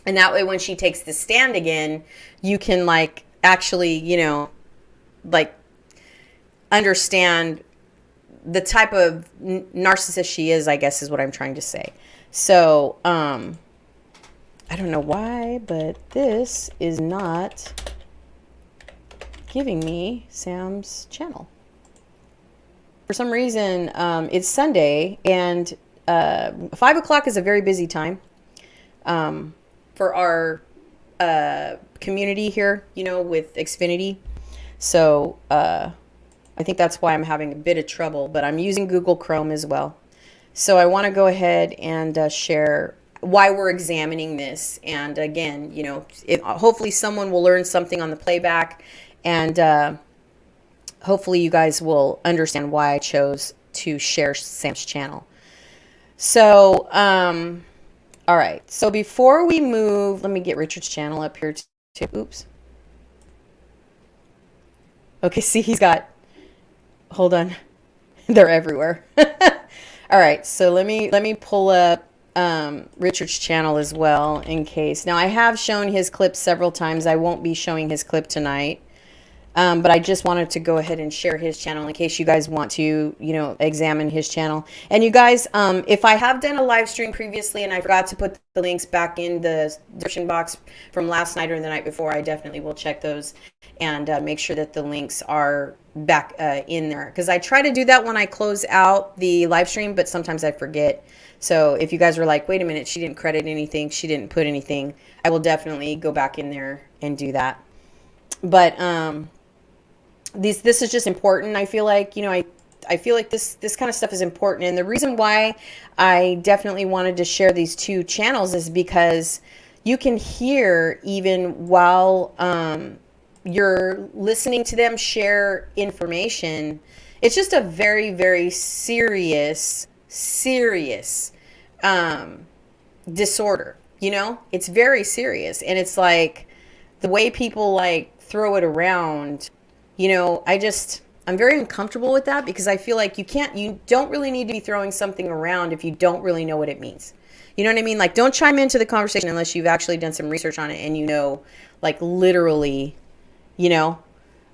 And that way, when she takes the stand again, you can actually, understand the type of narcissist she is, I guess is what I'm trying to say. So, I don't know why, but this is not giving me Sam's channel. For some reason, it's Sunday, and 5 o'clock is a very busy time for our community here, with Xfinity. So I think that's why I'm having a bit of trouble, but I'm using Google Chrome as well. So I want to go ahead and share why we're examining this. And again, hopefully someone will learn something on the playback, and hopefully you guys will understand why I chose to share Sam's channel. So, all right. So before we move, let me get Richard's channel up here too. Oops. Okay, see, he's got, hold on. They're everywhere. All right, so let me pull up Richard's channel as well in case. Now, I have shown his clip several times. I won't be showing his clip tonight. But I just wanted to go ahead and share his channel in case you guys want to, examine his channel. And you guys, if I have done a live stream previously and I forgot to put the links back in the description box from last night or the night before, I definitely will check those and make sure that the links are back in there. Because I try to do that when I close out the live stream, but sometimes I forget. So if you guys were like, wait a minute, she didn't credit anything, she didn't put anything, I will definitely go back in there and do that. But this is just important. I feel like, I feel like this kind of stuff is important. And the reason why I definitely wanted to share these two channels is because you can hear, even while you're listening to them share information, it's just a very, very serious disorder. It's very serious. And it's like the way people throw it around, I'm very uncomfortable with that, because I feel like you don't really need to be throwing something around if you don't really know what it means. You know what I mean? Don't chime into the conversation unless you've actually done some research on it and literally,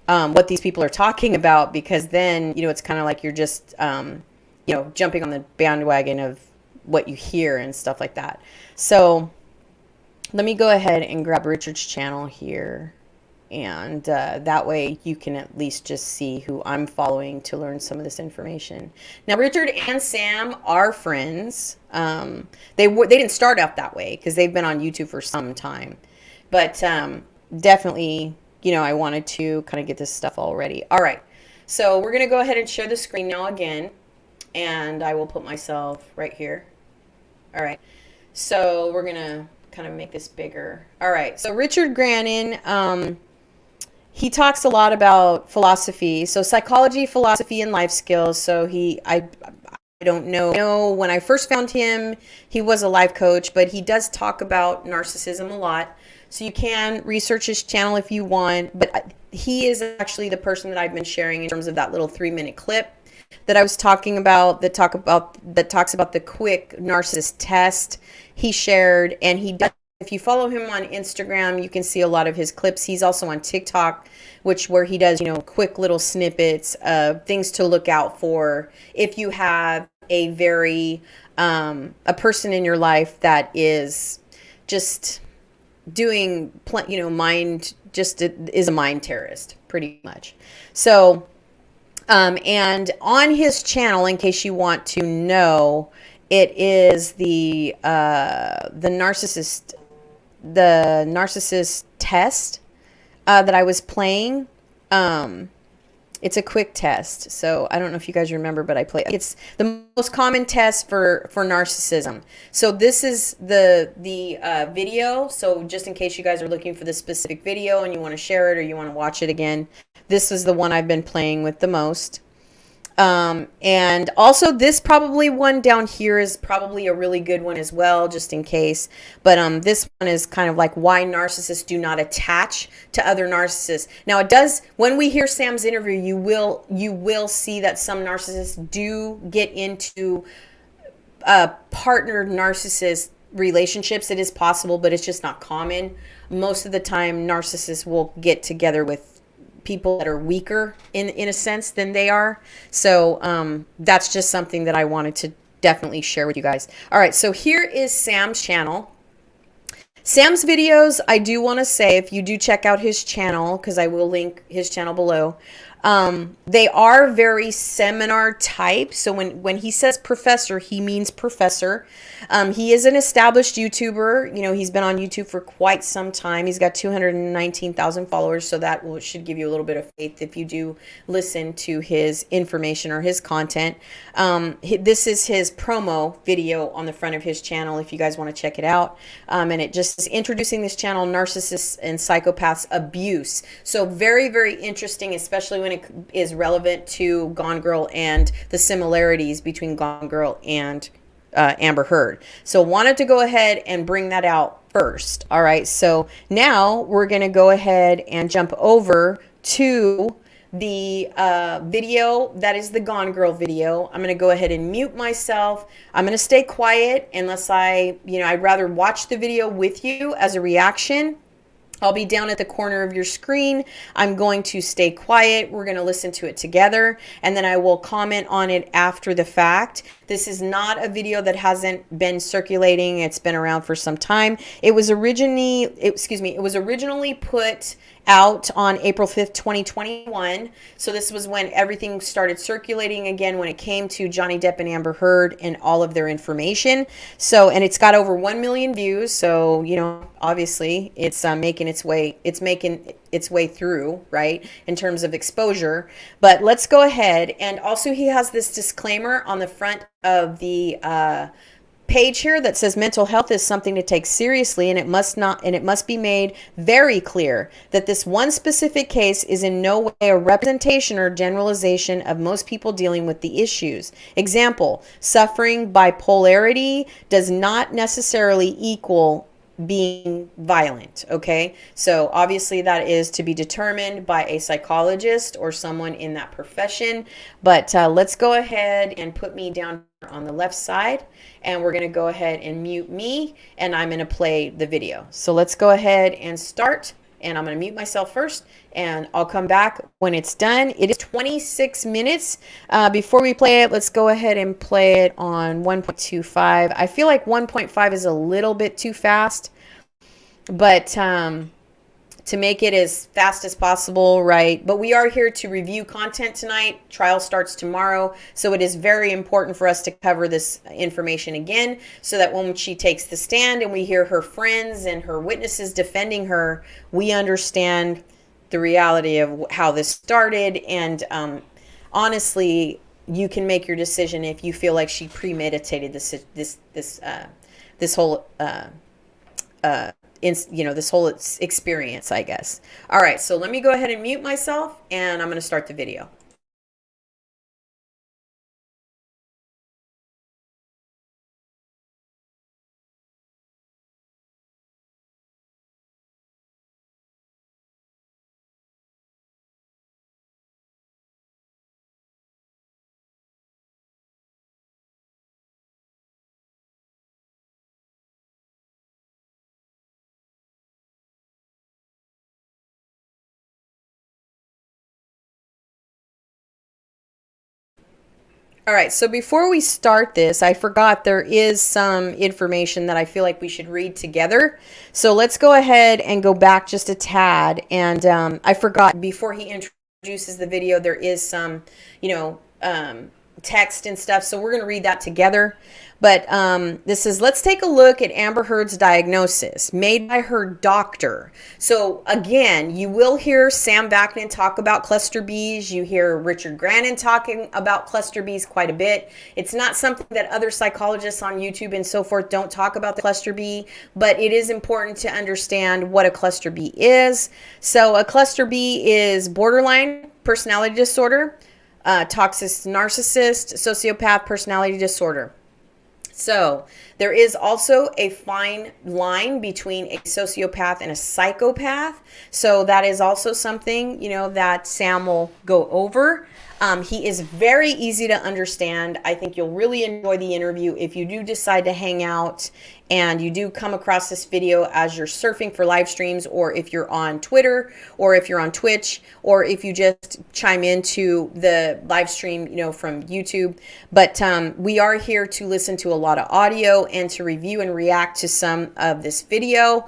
what these people are talking about, because then, it's kind of like you're just, jumping on the bandwagon of what you hear and stuff like that. So let me go ahead and grab Richard's channel here. And that way you can at least just see who I'm following to learn some of this information. Now, Richard and Sam are friends. They didn't start out that way because they've been on YouTube for some time. But definitely, I wanted to kind of get this stuff all ready. All right. So we're going to go ahead and share the screen now again. And I will put myself right here. All right. So we're going to kind of make this bigger. All right. So Richard Grannon, he talks a lot about philosophy, so psychology, philosophy, and life skills. So I don't know. When I first found him, he was a life coach, but he does talk about narcissism a lot. So you can research his channel if you want. But he is actually the person that I've been sharing in terms of that little 3-minute clip that I was talking about, that talks about the quick narcissist test he shared. And he does. If you follow him on Instagram, you can see a lot of his clips. He's also on TikTok, where he does, quick little snippets of things to look out for if you have a very, a person in your life that is just doing, is a mind terrorist, pretty much. So, and on his channel, in case you want to know, it is the narcissist test that I was playing. It's a quick test, so I don't know if you guys remember, but I play. It's the most common test for narcissism. So this is the video. So just in case you guys are looking for the specific video and you want to share it or you want to watch it again, this is the one I've been playing with the most. And also this probably one down here is probably a really good one as well, just in case. But this one is kind of like why narcissists do not attach to other narcissists. Now it does, when we hear Sam's interview, you will see that some narcissists do get into partnered narcissist relationships. It is possible, but it's just not common. Most of the time narcissists will get together with people that are weaker in a sense than they are. So that's just something that I wanted to definitely share with you guys. All right, so here is Sam's channel. Sam's videos, I do want to say, if you do check out his channel, because I will link his channel below, they are very seminar type. So when he says professor, he means professor. He is an established YouTuber. You know, he's been on YouTube for quite some time. He's got 219,000 followers. So that should give you a little bit of faith if you do listen to his information or his content. This is his promo video on the front of his channel if you guys want to check it out. And it just is introducing this channel, Narcissists and Psychopaths Abuse. So very, very interesting, especially when it is relevant to Gone Girl and the similarities between Gone Girl and Amber Heard. So wanted to go ahead and bring that out first. All right, so now we're going to go ahead and jump over to the video that is the Gone Girl video. I'm going to go ahead and mute myself. I'm going to stay quiet unless I'd rather watch the video with you as a reaction. I'll be down at the corner of your screen. I'm going to stay quiet. We're going to listen to it together, and then I will comment on it after the fact. This is not a video that hasn't been circulating. It's been around for some time. It was originally put out on April 5th, 2021. So this was when everything started circulating again when it came to Johnny Depp and Amber Heard and all of their information. So, and it's got over 1 million views. So, you know, obviously it's making its way through, right, in terms of exposure. But let's go ahead. And also he has this disclaimer on the front of the page here that says mental health is something to take seriously, and it must be made very clear that this one specific case is in no way a representation or generalization of most people dealing with the issues. Example, suffering bipolarity does not necessarily equal being violent. Okay, so obviously that is to be determined by a psychologist or someone in that profession. But let's go ahead and put me down on the left side, and we're going to go ahead and mute me, and I'm going to play the video. So let's go ahead and start, and I'm going to mute myself first, and I'll come back when it's done. It is 26 minutes. Before we play it, let's go ahead and play it on 1.25. I feel like 1.5 is a little bit too fast, but to make it as fast as possible, right? But we are here to review content tonight. Trial starts tomorrow, so it is very important for us to cover this information again, so that when she takes the stand and we hear her friends and her witnesses defending her, we understand the reality of how this started. And honestly, you can make your decision if you feel like she premeditated this whole this whole experience, I guess. All right, so let me go ahead and mute myself, and I'm going to start the video. All right, so before we start this, I forgot there is some information that I feel like we should read together. So let's go ahead and go back just a tad. And I forgot, before he introduces the video, there is some, text and stuff. So we're going to read that together. But this is, let's take a look at Amber Heard's diagnosis made by her doctor. So again, you will hear Sam Vaknin talk about cluster Bs. You hear Richard Grannon talking about cluster Bs quite a bit. It's not something that other psychologists on YouTube and so forth don't talk about, the cluster B, but it is important to understand what a cluster B is. So a cluster B is borderline personality disorder, toxic narcissist, sociopath personality disorder. So there is also a fine line between a sociopath and a psychopath. So that is also something, that Sam will go over. He is very easy to understand. I think you'll really enjoy the interview if you do decide to hang out and you do come across this video as you're surfing for live streams, or if you're on Twitter, or if you're on Twitch, or if you just chime into the live stream, from YouTube. But we are here to listen to a lot of audio and to review and react to some of this video.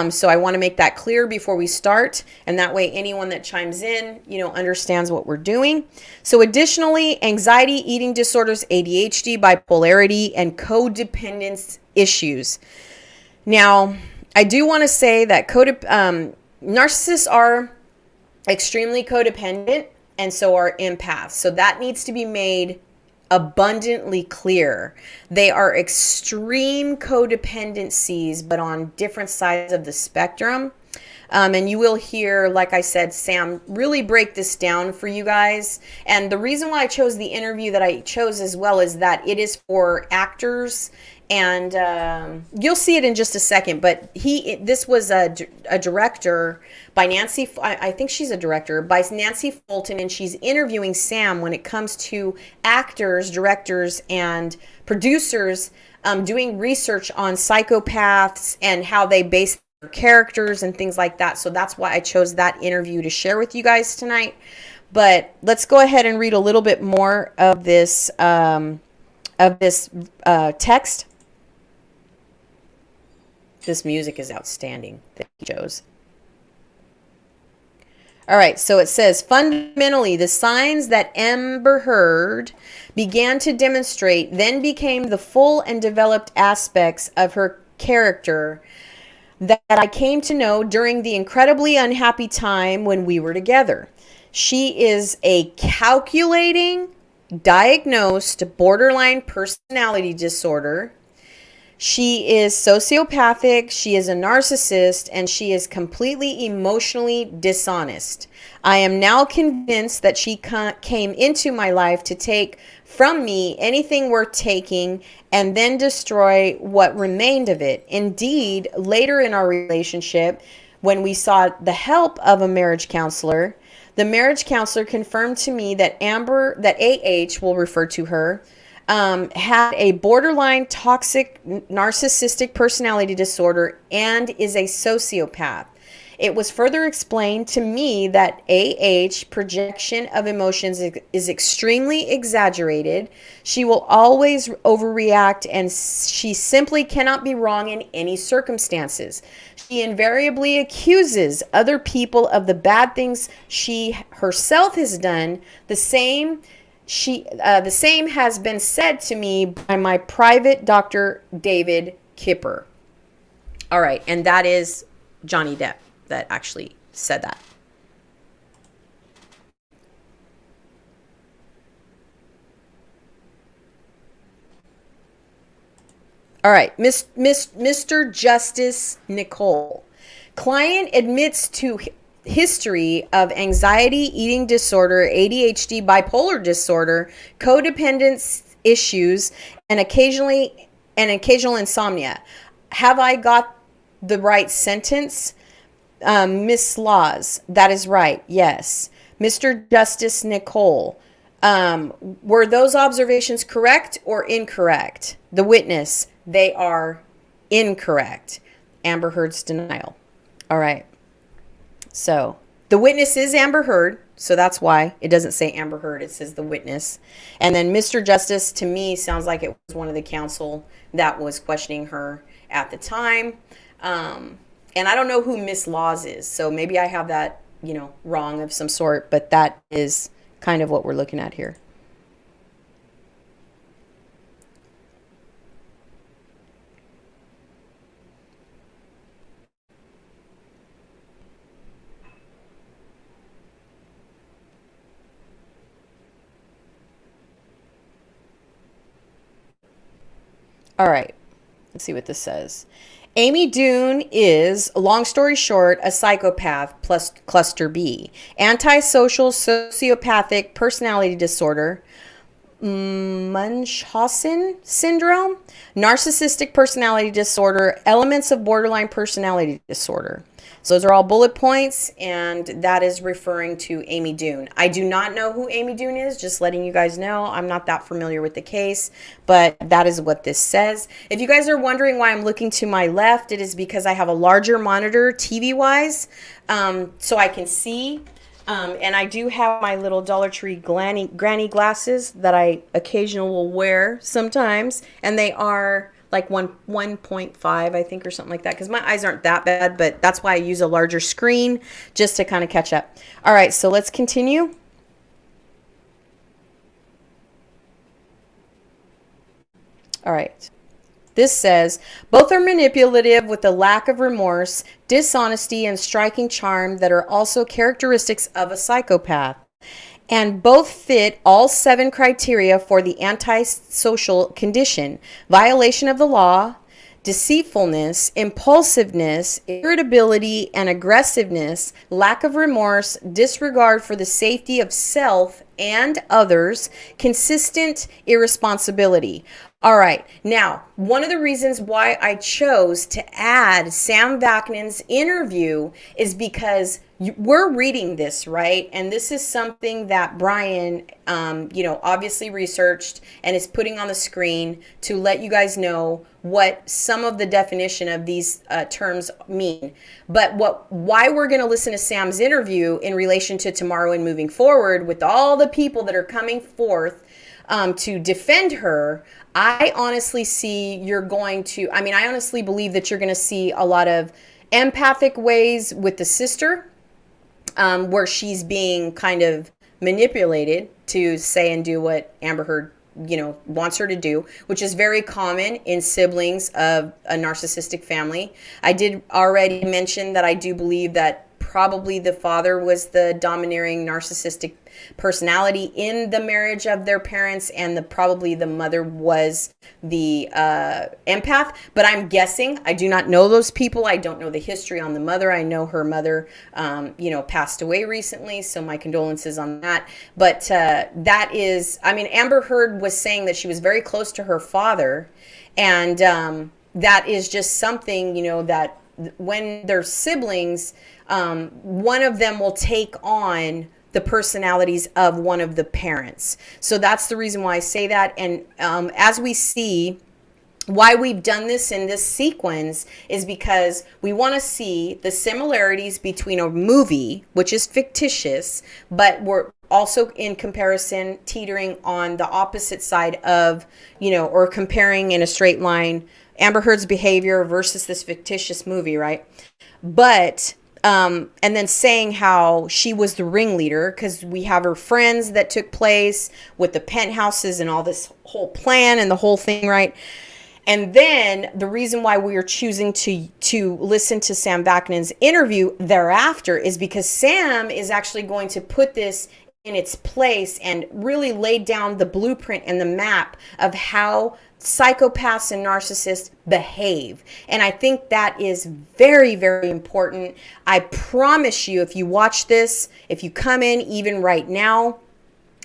So I want to make that clear before we start, and that way anyone that chimes in, understands what we're doing. So additionally, anxiety, eating disorders, ADHD, bipolarity, and codependence issues. Now, I do want to say that narcissists are extremely codependent, and so are empaths. So that needs to be made abundantly clear. They are extreme codependencies, but on different sides of the spectrum. And you will hear, like I said, Sam really break this down for you guys. And the reason why I chose the interview that I chose as well is that it is for actors. And you'll see it in just a second. But this was a director by Nancy. I think she's a director by Nancy Fulton. And she's interviewing Sam when it comes to actors, directors, and producers doing research on psychopaths and how they base characters and things like that. So that's why I chose that interview to share with you guys tonight. But let's go ahead and read a little bit more of this text. This music is outstanding that he chose. All right, so it says, fundamentally, the signs that Amber Heard began to demonstrate then became the full and developed aspects of her character that I came to know during the incredibly unhappy time when we were together. She is a calculating, diagnosed borderline personality disorder. She is sociopathic, she is a narcissist, and she is completely emotionally dishonest. I am now convinced that she came into my life to take from me anything worth taking and then destroy what remained of it. Indeed, later in our relationship, when we sought the help of a marriage counselor, the marriage counselor confirmed to me that AH, will refer to her, had a borderline toxic narcissistic personality disorder and is a sociopath. It was further explained to me that projection of emotions is extremely exaggerated. She will always overreact, and she simply cannot be wrong in any circumstances. She invariably accuses other people of the bad things she herself has done. The same has been said to me by my private Dr. David Kipper. All right, and that is Johnny Depp that actually said that. All right, Mr. Justice Nicole. Client admits to history of anxiety, eating disorder, ADHD, bipolar disorder, codependence issues, and occasional insomnia. Have I got the right sentence? Miss Laws, that is right. Yes. Mr. Justice Nicole, were those observations correct or incorrect? The witness, they are incorrect. Amber Heard's denial. All right. So The witness is Amber Heard, so that's why it doesn't say Amber Heard, it says the witness. And then Mr. Justice, to me, sounds like it was one of the counsel that was questioning her at the time. And I don't know who Miss Laws is, so maybe I have that, wrong of some sort, but that is kind of what we're looking at here. All right, let's see what this says. Amy Doon is, long story short, a psychopath plus cluster B, antisocial sociopathic personality disorder, Munchausen syndrome, narcissistic personality disorder, elements of borderline personality disorder. So those are all bullet points, and that is referring to Amy Doon. I do not know who Amy Doon is, just letting you guys know. I'm not that familiar with the case, but that is what this says. If you guys are wondering why I'm looking to my left, it is because I have a larger monitor TV-wise, so I can see. And I do have my little Dollar Tree granny glasses that I occasionally will wear sometimes, and they are like 1.5, I think, or something like that, because my eyes aren't that bad, but that's why I use a larger screen just to kind of catch up. All right, so let's continue. All right. This says, both are manipulative with a lack of remorse, dishonesty, and striking charm that are also characteristics of a psychopath. And both fit all 7 criteria for the antisocial condition: violation of the law, deceitfulness, impulsiveness, irritability and aggressiveness, lack of remorse, disregard for the safety of self and others, consistent irresponsibility. All right, now, one of the reasons why I chose to add Sam Vaknin's interview is because we're reading this, right? And this is something that Brian, obviously researched and is putting on the screen to let you guys know what some of the definition of these terms mean. But why we're going to listen to Sam's interview in relation to tomorrow and moving forward with all the people that are coming forth to defend her, I honestly believe that you're going to see a lot of empathic ways with the sister, where she's being kind of manipulated to say and do what Amber Heard, wants her to do, which is very common in siblings of a narcissistic family. I did already mention that I do believe that probably the father was the domineering narcissistic personality in the marriage of their parents, and probably the mother was the empath. But I'm guessing. I do not know those people. I don't know the history on the mother. I know her mother, passed away recently, so my condolences on that. But that is, Amber Heard was saying that she was very close to her father, and that is just something, that when they're siblings, one of them will take on the personalities of one of the parents. So that's the reason why I say that. And as we see, why we've done this in this sequence is because we want to see the similarities between a movie, which is fictitious, but we're also in comparison teetering on the opposite side of, or comparing in a straight line Amber Heard's behavior versus this fictitious movie, right? But and then saying how she was the ringleader, because we have her friends that took place with the penthouses and all this whole plan and the whole thing, right? And then the reason why we are choosing to listen to Sam Vaknin's interview thereafter is because Sam is actually going to put this in its place and really lay down the blueprint and the map of how psychopaths and narcissists behave. And I think that is very, very important. I promise you, if you watch this, if you come in even right now,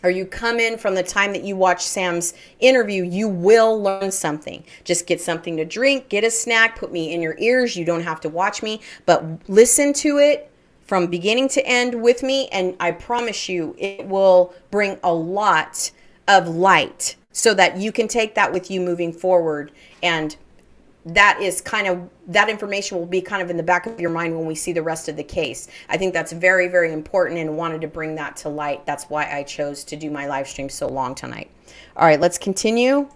or you come in from the time that you watch Sam's interview, you will learn something. Just get something to drink, get a snack, put me in your ears. You don't have to watch me, but listen to it from beginning to end with me, and I promise you it will bring a lot of light so that you can take that with you moving forward and that is kind of, that information will be kind of in the back of your mind when we see the rest of the case. I think that's very, very important and wanted to bring that to light. That's why I chose to do my live stream so long tonight. All right, let's continue.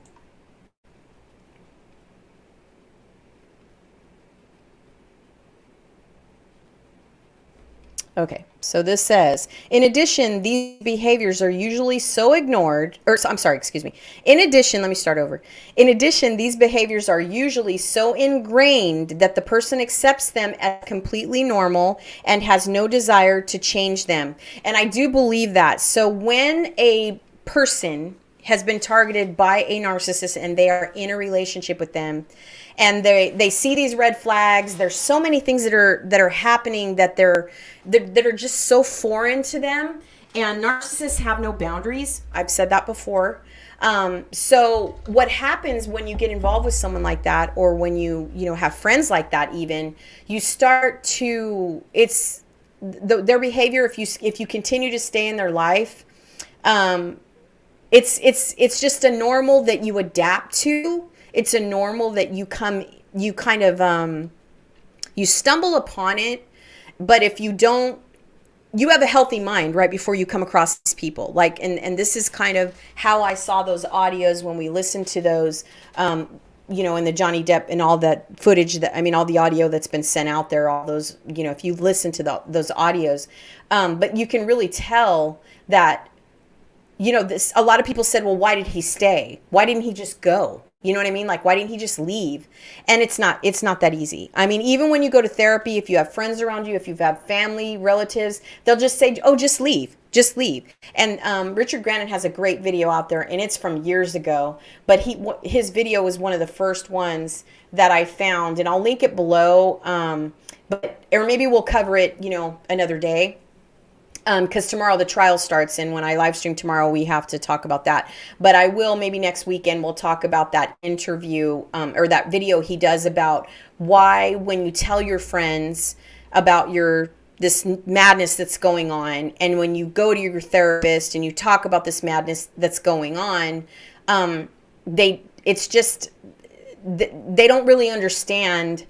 Okay, so this says, in addition, these behaviors are usually so ignored, or I'm sorry, excuse me. In addition, let me start over. In addition, these behaviors are usually so ingrained that the person accepts them as completely normal and has no desire to change them. And I do believe that. So when a person has been targeted by a narcissist and they are in a relationship with them, and they see these red flags, there's so many things that are happening that are just so foreign to them. And narcissists have no boundaries. I've said that before. So what happens when you get involved with someone like that, or when you have friends like that, even, you start to, it's their behavior. If you continue to stay in their life, it's just a normal that you adapt to. It's a normal that you stumble upon it. But if you don't, you have a healthy mind right before you come across these people. Like, and this is kind of how I saw those audios when we listened to those, and the Johnny Depp and all that footage all the audio that's been sent out there, all those, if you listen to those audios, but you can really tell that, a lot of people said, well, why did he stay? Why didn't he just go? You know what I mean? Like, why didn't he just leave? And it's not that easy. I mean, even when you go to therapy, if you have friends around you, if you have family, relatives, they'll just say, oh, just leave. Just leave. And Richard Grannon has a great video out there, and it's from years ago. But his video was one of the first ones that I found, and I'll link it below. Or maybe we'll cover it, another day. Because tomorrow the trial starts, and when I live stream tomorrow, we have to talk about that. But I will, maybe next weekend, we'll talk about that interview or that video he does about why, when you tell your friends about this madness that's going on, and when you go to your therapist and you talk about this madness that's going on, they don't really understand.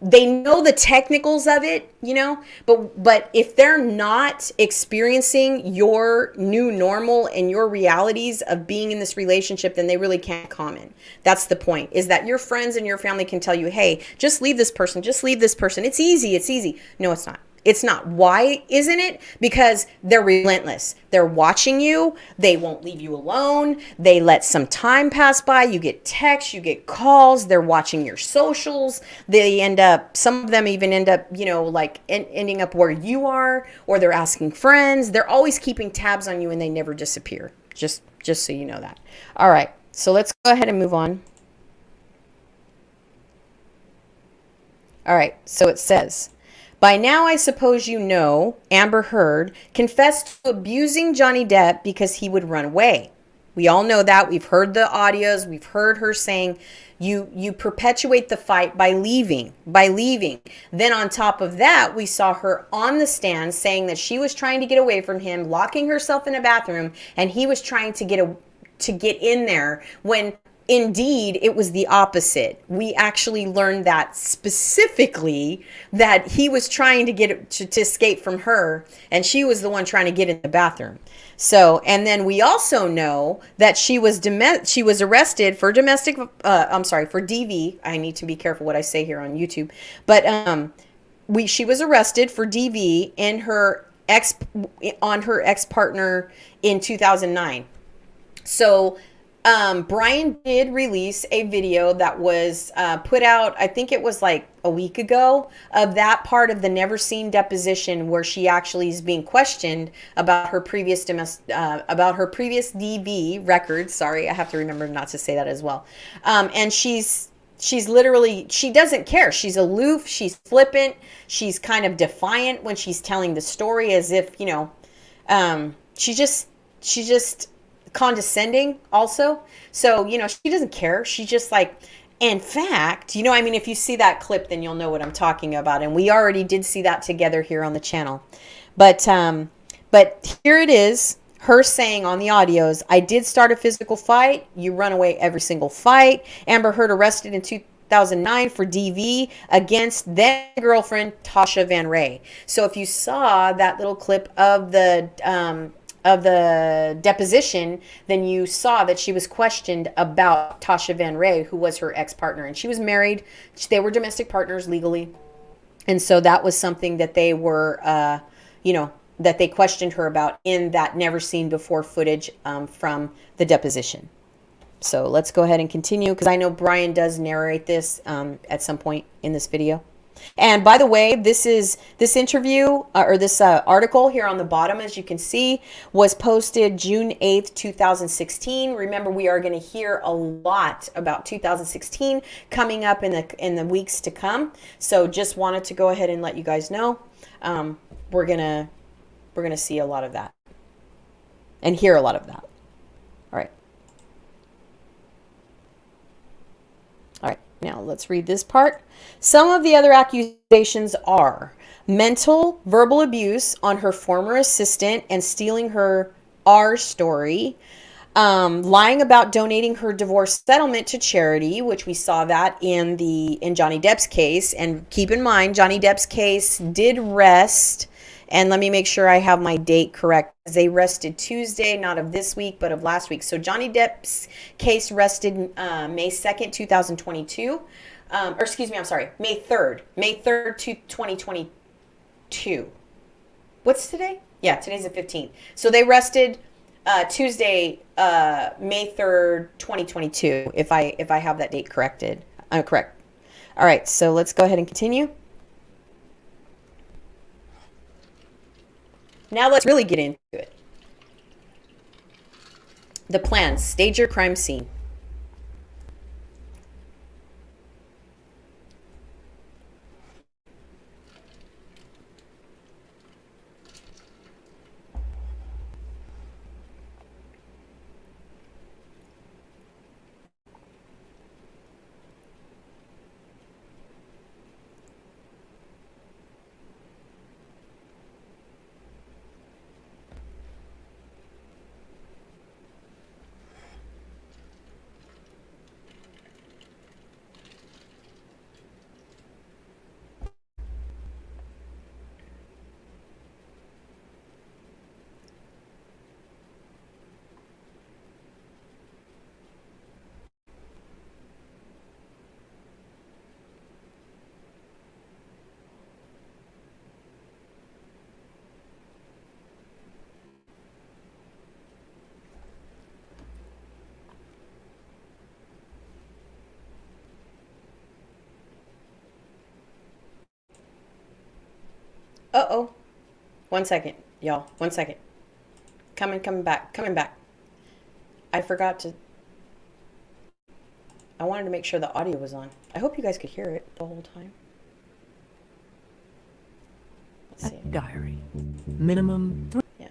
They know the technicals of it, but if they're not experiencing your new normal and your realities of being in this relationship, then they really can't comment. That's the point, is that your friends and your family can tell you, hey, just leave this person. Just leave this person. It's easy. It's easy. No, it's not. It's not. Why isn't it? Because they're relentless. They're watching you. They won't leave you alone. They let some time pass by. You get texts, you get calls. They're watching your socials. Some of them even end up, ending up where you are, or they're asking friends. They're always keeping tabs on you, and they never disappear. Just so you know that. All right. So let's go ahead and move on. All right. So it says, by now, I suppose you know, Amber Heard confessed to abusing Johnny Depp because he would run away. We all know that. We've heard the audios. We've heard her saying, you perpetuate the fight by leaving. Then on top of that, we saw her on the stand saying that she was trying to get away from him, locking herself in a bathroom, and he was trying to get in there, when indeed, it was the opposite. We actually learned that specifically, that he was trying to escape from her, and she was the one trying to get in the bathroom. So, and then we also know that she was arrested for for DV. I need to be careful what I say here on YouTube. But she was arrested for DV on her ex-partner in 2009. So Brian did release a video that was put out, I think it was like a week ago, of that part of the Never Seen deposition where she actually is being questioned about her previous DV records. Sorry, I have to remember not to say that as well. And she's literally, she doesn't care. She's aloof. She's flippant. She's kind of defiant when she's telling the story, as if, she's just condescending also. So, she doesn't care. She's just like, in fact, if you see that clip, then you'll know what I'm talking about. And we already did see that together here on the channel. But here it is. her saying on the audios, I did start a physical fight. You run away every single fight. Amber Heard arrested in 2009 for DV against then girlfriend Tasha Van Ray. So if you saw that little clip of the deposition, then you saw that she was questioned about Tasha Van Ray, who was her ex-partner, and she was married. They were domestic partners legally, and so that was something that they were, you know, that they questioned her about in that never seen before footage from the deposition. So let's go ahead and continue, because I know Brian does narrate this at some point in this video. And by the way, this interview or this article here on the bottom, as you can see, was posted June 8th, 2016. Remember, we are going to hear a lot about 2016 coming up in the weeks to come. So just wanted to go ahead and let you guys know we're gonna see a lot of that and hear a lot of that. All right. All right. Now let's read this part. Some of the other accusations are mental, verbal abuse on her former assistant and stealing her R story, lying about donating her divorce settlement to charity, which we saw that in Johnny Depp's case. And keep in mind, Johnny Depp's case did rest. And let me make sure I have my date correct. They rested Tuesday, not of this week, but of last week. So Johnny Depp's case rested May 2nd, 2022. Or excuse me, I'm sorry, May 3rd. May 3rd, 2022. What's today? Yeah, today's the 15th. So they rested Tuesday, May 3rd, 2022, if I have that date corrected. Correct. All right, so let's go ahead and continue. Now let's really get into it. The plan: stage your crime scene. Uh-oh. 1 second, y'all. 1 second. Coming back. I forgot to... I wanted to make sure the audio was on. I hope you guys could hear it the whole time. Let's see. Diary. Minimum 3. Yeah.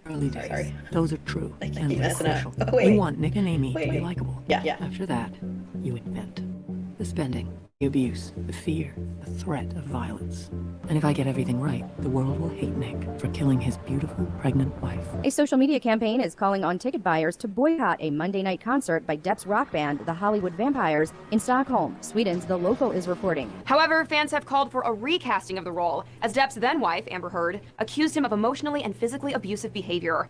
Early days. Sorry. Those are true. I And keep they're messing up. crucial. Oh, wait. You want Nick and Amy to be Wait. likable. Yeah. After that, you invent. The spending, the abuse, the fear, the threat of violence. And if I get everything right, the world will hate Nick for killing his beautiful, pregnant wife. A social media campaign is calling on ticket buyers to boycott a Monday night concert by Depp's rock band, the Hollywood Vampires, in Stockholm, Sweden, The Local is reporting. However, fans have called for a recasting of the role, as Depp's then-wife, Amber Heard, accused him of emotionally and physically abusive behavior.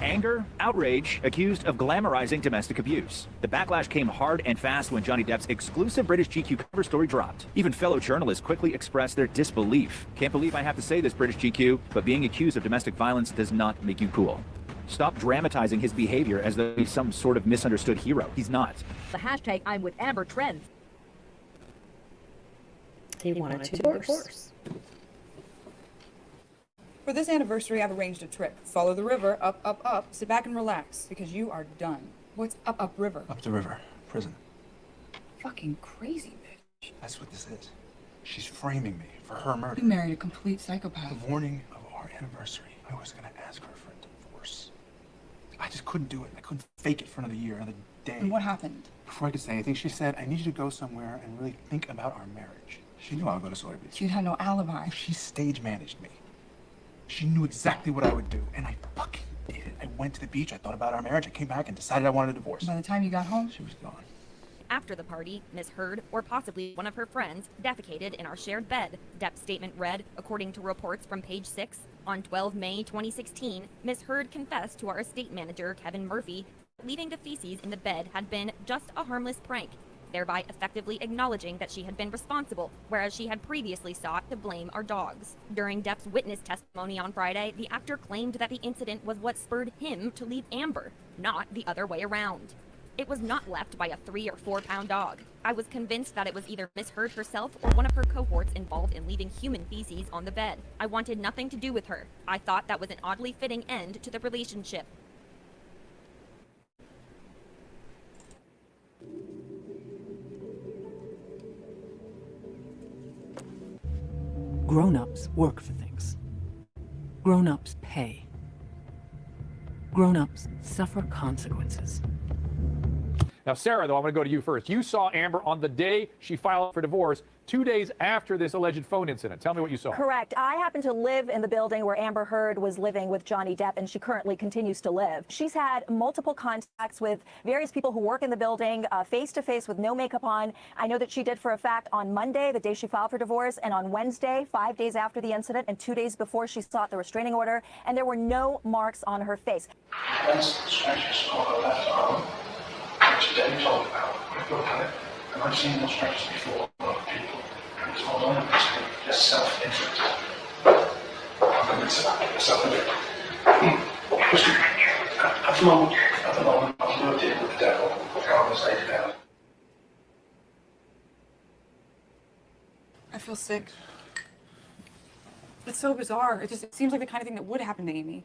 Anger, outrage, accused of glamorizing domestic abuse. The backlash came hard and fast when Johnny Depp's exclusive British GQ cover story dropped. Even fellow journalists quickly expressed their disbelief. Can't believe I have to say this, British GQ, but being accused of domestic violence does not make you cool. Stop dramatizing his behavior as though he's some sort of misunderstood hero. He's not. The hashtag I'm with Amber trends. He wanted to divorce. For this anniversary, I've arranged a trip. Follow the river, up, up, up. Sit back and relax, because you are done. What's up, up, river? Up the river. Prison. Fucking crazy, bitch. That's what this is. She's framing me for her murder. You married a complete psychopath. The morning of our anniversary, I was gonna ask her for a divorce. I just couldn't do it. I couldn't fake it for another year, another day. And what happened? Before I could say anything, she said, I need you to go somewhere and really think about our marriage. She knew I would go to Soy Beach. You had no alibi. She stage managed me. She knew exactly what I would do, and I fucking did it. I went to the beach, I thought about our marriage, I came back and decided I wanted a divorce. By the time you got home, She was gone. After the party, Miss Heard, or possibly one of her friends, defecated in our shared bed. Depp's statement read, according to reports from page 6, on 12 May 2016, Miss Heard confessed to our estate manager, Kevin Murphy, that leaving the feces in the bed had been just a harmless prank, thereby effectively acknowledging that she had been responsible, whereas she had previously sought to blame our dogs. During Depp's witness testimony on Friday, the actor claimed that the incident was what spurred him to leave Amber, not the other way around. It was not left by a 3 or 4 pound dog. I was convinced that it was either Miss Heard herself or one of her cohorts involved in leaving human feces on the bed. I wanted nothing to do with her. I thought that was an oddly fitting end to the relationship. Grown-ups work for things. Grown-ups pay. Grown-ups suffer consequences. Now, Sarah, though, I'm going to go to you first. You saw Amber on the day she filed for divorce, 2 days after this alleged phone incident. Tell me what you saw. Correct. I happen to live in the building where Amber Heard was living with Johnny Depp, and she currently continues to live. She's had multiple contacts with various people who work in the building, face-to-face with no makeup on. I know that she did for a fact on Monday, the day she filed for divorce, and on Wednesday, 5 days after the incident, and 2 days before she sought the restraining order, and there were no marks on her face. Which Debbie told about. I've looked at it, and I've seen those scratches before on other people, and it's not only just self-inflicted. I'm convinced of that, self-inflicted. At the moment, I've no deal with the devil, God has laid it out. I feel sick. It's so bizarre. It seems like the kind of thing that would happen to Amy.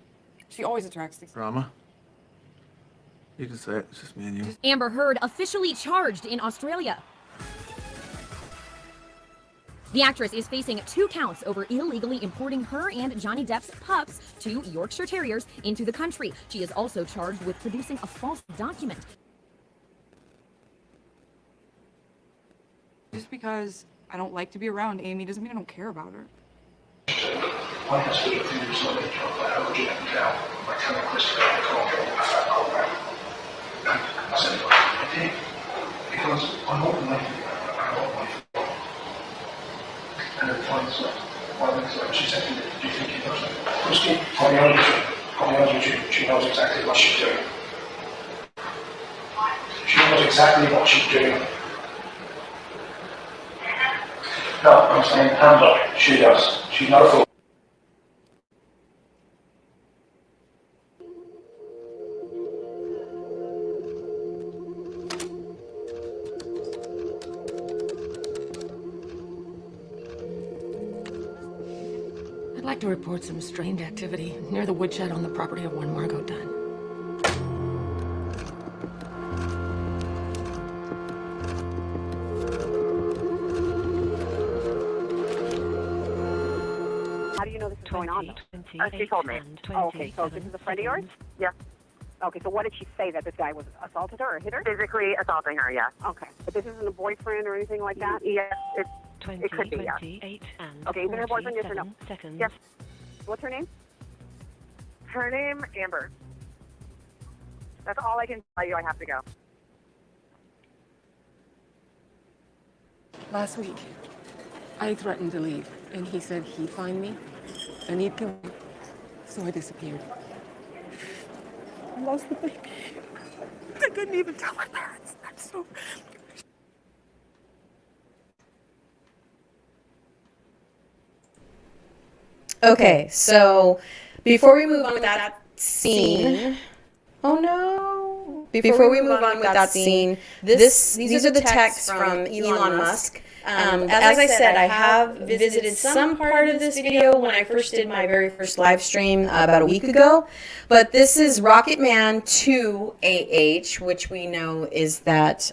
She always attracts these. Drama? You can say it, it's just me and you. Amber Heard officially charged in Australia. The actress is facing 2 counts over illegally importing her and Johnny Depp's pups, 2 Yorkshire Terriers, into the country. She is also charged with producing a false document. Just because I don't like to be around Amy doesn't mean I don't care about her. I have to do things like a job that I would get down by telling Chris that I can't go off that program. I said, I did, because I'm not like you, I'm not my fault. And then finds like, she said, do you think he does it? Christy, on the other YouTube, she knows exactly what she's doing. She knows exactly what she's doing. No, I'm saying, hand up, she does. She's not a fool. I'd like to report some strange activity near the woodshed on the property of one Margot Dunn. How do you know this is going on, though? She told me. Oh, okay, so this is a friend of yours? Yes. Okay, so what did she say, that this guy was assaulted her or hit her? Physically assaulting her, yeah. Okay, but this isn't a boyfriend or anything like that? Yes, it could be, yeah. Okay, is it her boyfriend, yes or no? Yes. What's her name? Her name, Amber. That's all I can tell you. I have to go. Last week, I threatened to leave, and he said he'd find me, and he'd kill me. So I disappeared. I lost the baby. I couldn't even tell my parents. I'm so... Okay, so before we move on with that scene, oh no! Before we move on with that scene, these are the texts from Elon Musk. As I said, I have visited some part of this video when I first did my very first live stream about a week ago, but this is Rocket Man 2AH, which we know is that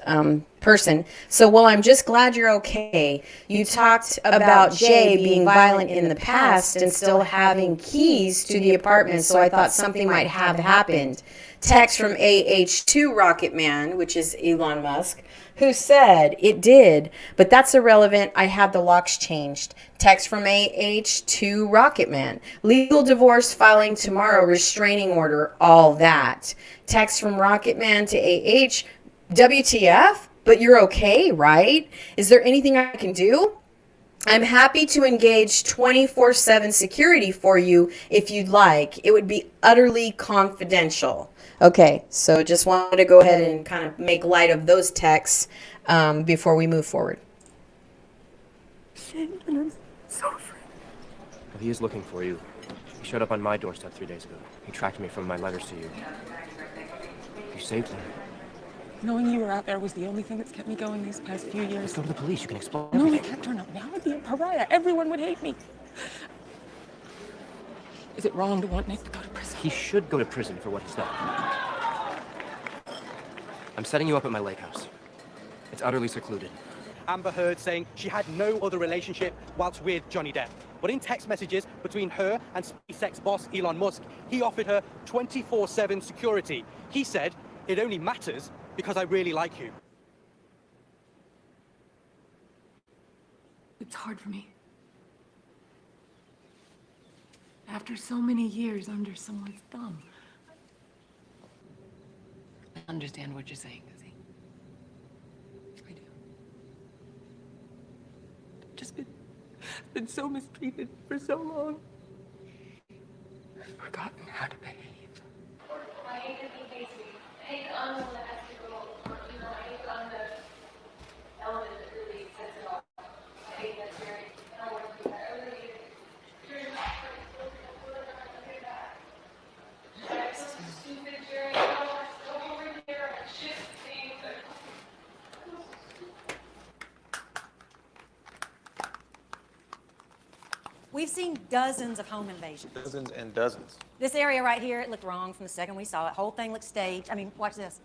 person. So, well, I'm just glad you're okay. You talked about Jay being violent in the past and still having keys to the apartment, so I thought something might have happened. Text from AH2 Rocket Man, which is Elon Musk. who said it did, but that's irrelevant. I had the locks changed. Text from AH to Rocketman. Legal divorce filing tomorrow, restraining order, all that. Text from Rocketman to AH. WTF? But you're okay, right? Is there anything I can do? I'm happy to engage 24/7 security for you if you'd like. It would be utterly confidential. Okay, so just wanted to go ahead and kind of make light of those texts before we move forward. Shit, and I'm so afraid. Well, he is looking for you. He showed up on my doorstep 3 days ago. He tracked me from my letters to you. You saved him. Knowing you were out there was the only thing that's kept me going these past few years. Let's go to the police. You can explain No, I everything. can't turn up now. I'd be a pariah. Everyone would hate me. Is it wrong to want Nick to go to prison? He should go to prison for what he's done. I'm setting you up at my lake house. It's utterly secluded. Amber Heard saying she had no other relationship whilst with Johnny Depp. But in text messages between her and SpaceX boss Elon Musk, he offered her 24/7 security. He said, "It only matters because I really like you." It's hard for me. After so many years under someone's thumb. I understand what you're saying, Lizzie. I do. I've just been so mistreated for so long. I've forgotten how to behave. I hate to be hasty. I hate the unknown that has to go, I hate the unknown element that really sets it off. I hate that experience. I don't want to do that. I really hate it. You're not do that. I'm so stupid, Jerry. I don't want to go over here and shift things. We've seen dozens of home invasions. Dozens and dozens. This area right here, it looked wrong from the second we saw it. Whole thing looked staged. I mean, watch this.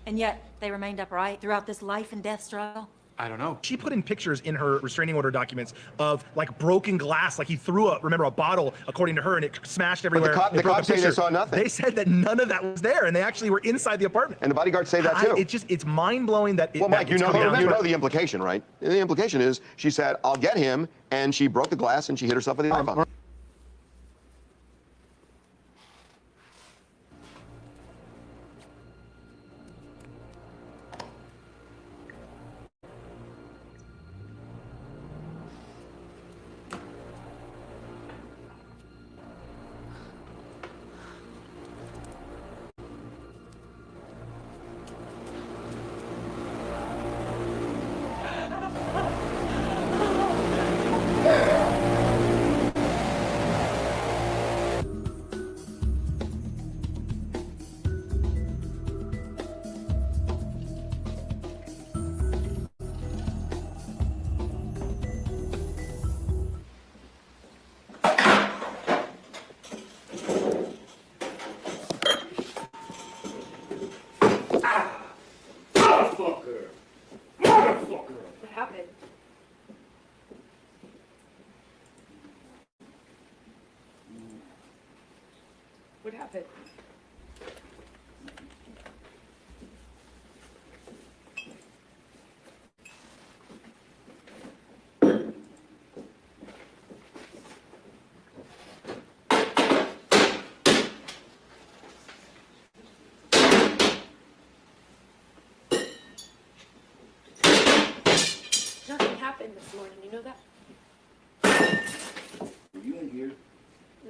And yet, they remained upright throughout this life and death struggle. I don't know. She put in pictures in her restraining order documents of like broken glass, like he threw a bottle, according to her, and it smashed everywhere. But the cops say they saw nothing. They said that none of that was there, and they actually were inside the apartment. And the bodyguards say that too. It's mind blowing that. Well, Mike, you know the implication, right? The implication is she said, "I'll get him," and she broke the glass and she hit herself with the iPhone. What happened? Nothing happened this morning, you know that? Were you in here?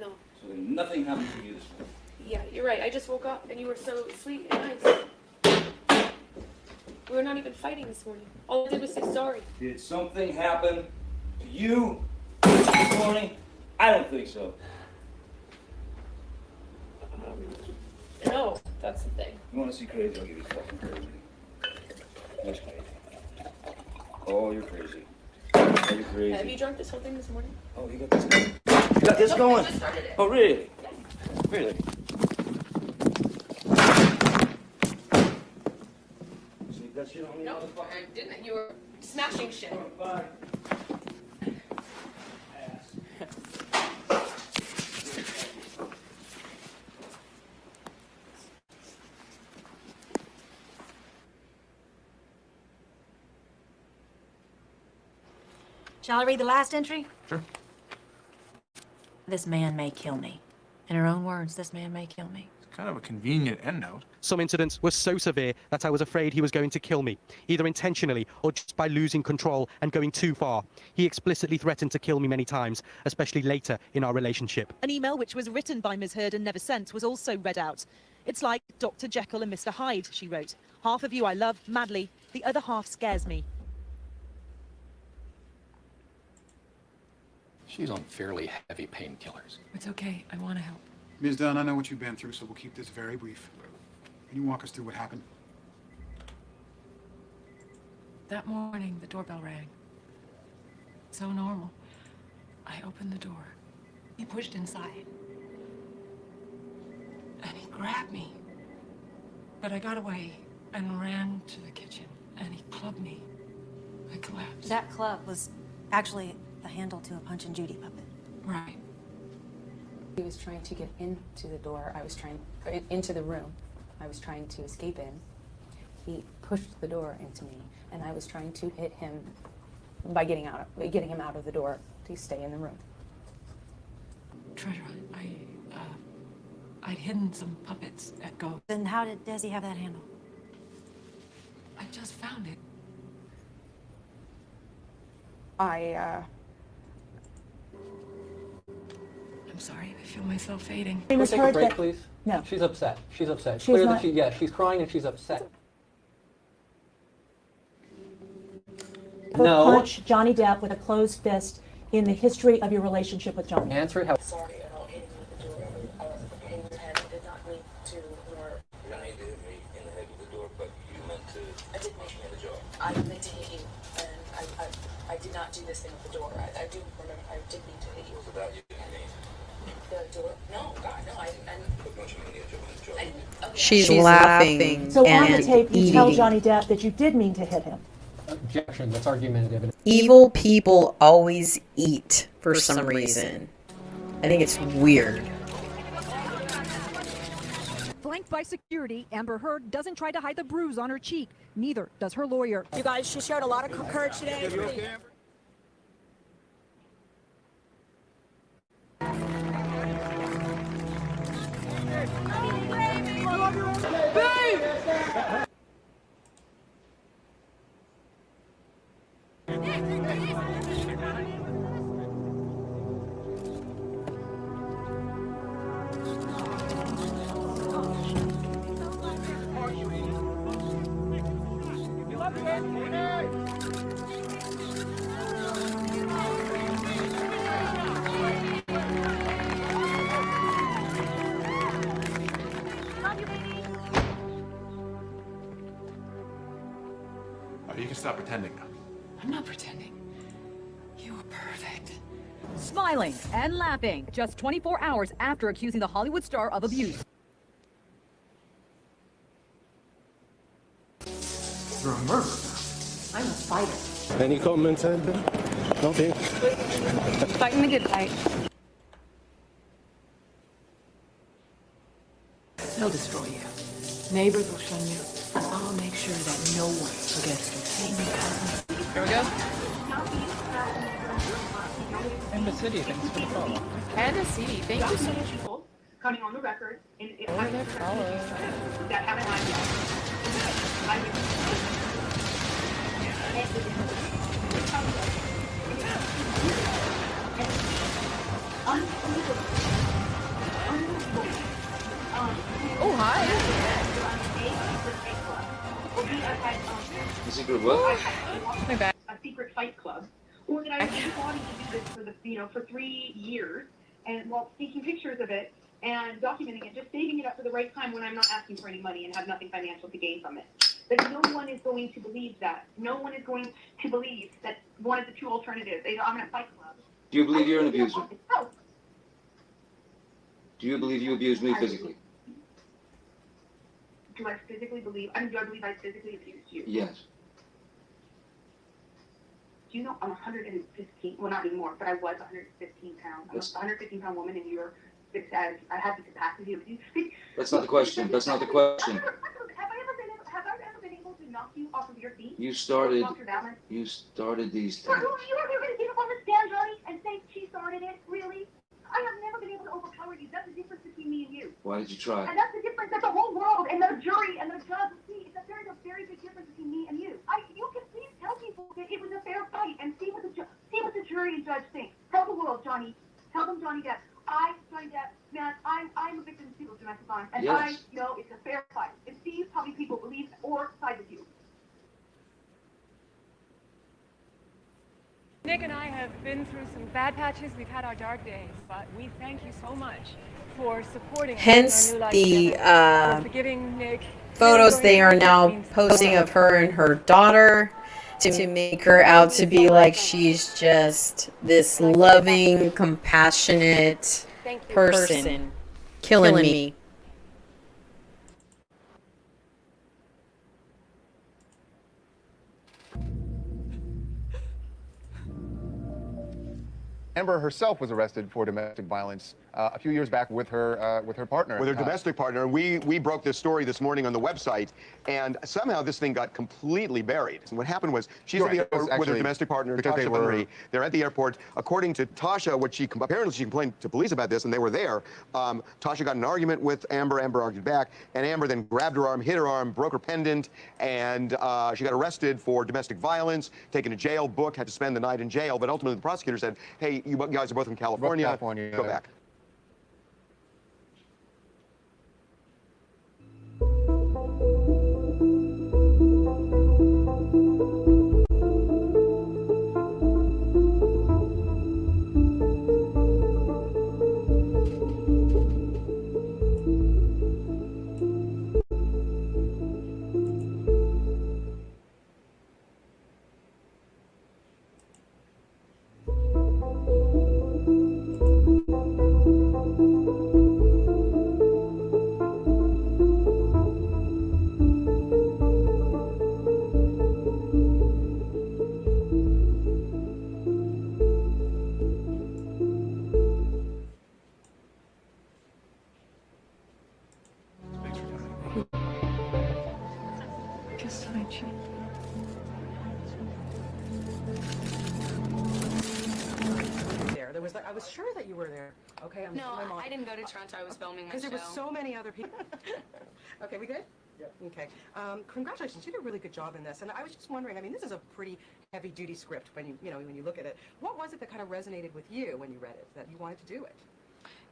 No. So then nothing happened to you this morning. Yeah, you're right. I just woke up and you were so sweet and nice. We were not even fighting this morning. All I did was say sorry. Did something happen to you this morning? I don't think so. No, that's the thing. You want to see crazy? I'll give you fucking crazy. That's crazy. Oh, you're crazy. Oh, you're crazy. Have you drunk this whole thing this morning? Oh, you got this going. You got this going? I just started it. Oh, really? Really? Sneak that shit on me? No, I didn't. You were smashing shit. Oh, bye. Shall I read the last entry? Sure. This man may kill me. In her own words, this man may kill me. Kind of a convenient endnote. Some incidents were so severe that I was afraid he was going to kill me, either intentionally or just by losing control and going too far. He explicitly threatened to kill me many times, especially later in our relationship. An email which was written by Ms. Heard and never sent was also read out. It's like Dr. Jekyll and Mr. Hyde, she wrote. Half of you I love madly, the other half scares me. She's on fairly heavy painkillers. It's okay. I want to help. Ms. Dunn, I know what you've been through, so we'll keep this very brief. Can you walk us through what happened? That morning, the doorbell rang. So normal. I opened the door. He pushed inside. And he grabbed me. But I got away and ran to the kitchen. And he clubbed me. I collapsed. That club was actually the handle to a Punch and Judy puppet. Right. He was trying to get into the door. I was trying into the room. I was trying to escape in. He pushed the door into me, and I was trying to hit him by getting him out of the door to stay in the room. Treasure, I'd hidden some puppets at Go. Then how did Desi have that handle? I just found it. I'm sorry, I feel myself fading. Can we take a break, please? No. She's upset. She's upset. It's clear that she's crying and she's upset. No. Punch Johnny Depp with a closed fist in the history of your relationship with Johnny. Answer it how. Sorry, I don't hit the door. He did not mean to, nor. Johnny did hit me in the head with the door, but you meant to. I did punch me in the jaw. I meant to hit you, and I did not do this thing with the door. I do remember. I did mean to hit you. It was about you hitting me. The door? No, God, no, I She's laughing. So on the and tape, you eating. tell Johnny Depp that you did mean to hit him. Objection. That's argumentative. Evil people always eat for some reason. I think it's weird. Flanked by security, Amber Heard doesn't try to hide the bruise on her cheek. Neither does her lawyer. You guys, she showed a lot of courage today. You can stop pretending now. I'm not pretending. You were perfect. Smiling and laughing just 24 hours after accusing the Hollywood star of abuse. You're a murderer. I'm a fighter. Any comments, Amber? Nothing. Fighting the good fight. They'll destroy you. Neighbors will shun you. And I'll make sure that no one forgets to hate me. Here we go. And the city, thanks for the follow. And the city, thank you so much. Coming on the record, and it Oh, they're following. that haven't Oh, hi. The secret what? My bad. A secret fight club organized wanting to do this for for 3 years, and while taking pictures of it and documenting it, just saving it up for the right time when I'm not asking for any money and have nothing financial to gain from it. But no one is going to believe that. No one is going to believe that one of the two alternatives. Either I'm in a fight club. Do you believe you're an abuser? Do you believe you abused me physically? Do I physically believe? I mean, do I believe I physically abused you? Yes. Do you know I'm 115? Well, not anymore, but I was 115 pounds. I'm a 115-pound woman, and you're. I have the capacity of you. That's not the question. That's not the question. Have I ever been able to knock you off of your feet? You started. Knock your balance? You started these Or things. who are you ever going to give up started it, really? I have never been able to overpower you. That's the difference between me and you. Why did you try? And that's the difference that the whole world and the jury and the judge see. It's there's a very big difference between me and you. You can please tell people that it was a fair fight and see what the jury and judge think. Tell the world, Johnny. Tell them Johnny Depp. Johnny Depp, man, I'm a victim of people's domestic violence, and Yes. I know it's a fair fight. And see how many people believe or side with you. Nick and I have been through some bad patches. We've had our dark days, but we thank you so much for supporting us in Hence our new life the together, for forgiving Nick. photos they are now posting of her and her daughter to make her out to be like she's just this loving, compassionate person killing me. Amber herself was arrested for domestic violence a few years back with her partner. With her domestic partner. We broke this story this morning on the website, and somehow this thing got completely buried. And what happened was she's at the airport with her domestic partner, Tasha Marie. They're at the airport. According to Tasha, apparently she complained to police about this, and they were there. Tasha got an argument with Amber. Amber argued back, and Amber then grabbed her arm, hit her arm, broke her pendant, and she got arrested for domestic violence, taken to jail, booked, had to spend the night in jail. But ultimately, the prosecutor said, "Hey, you guys are both from California. Go back." Just my cheek. There was, I was sure that you were there. Okay, No, I didn't go to Toronto. I was filming my show. Because there were so many other people. Okay, we good? Yeah. Okay. Congratulations, you did a really good job in this. And I was just wondering, I mean, this is a pretty heavy-duty script when you look at it. What was it that kind of resonated with you when you read it, that you wanted to do it?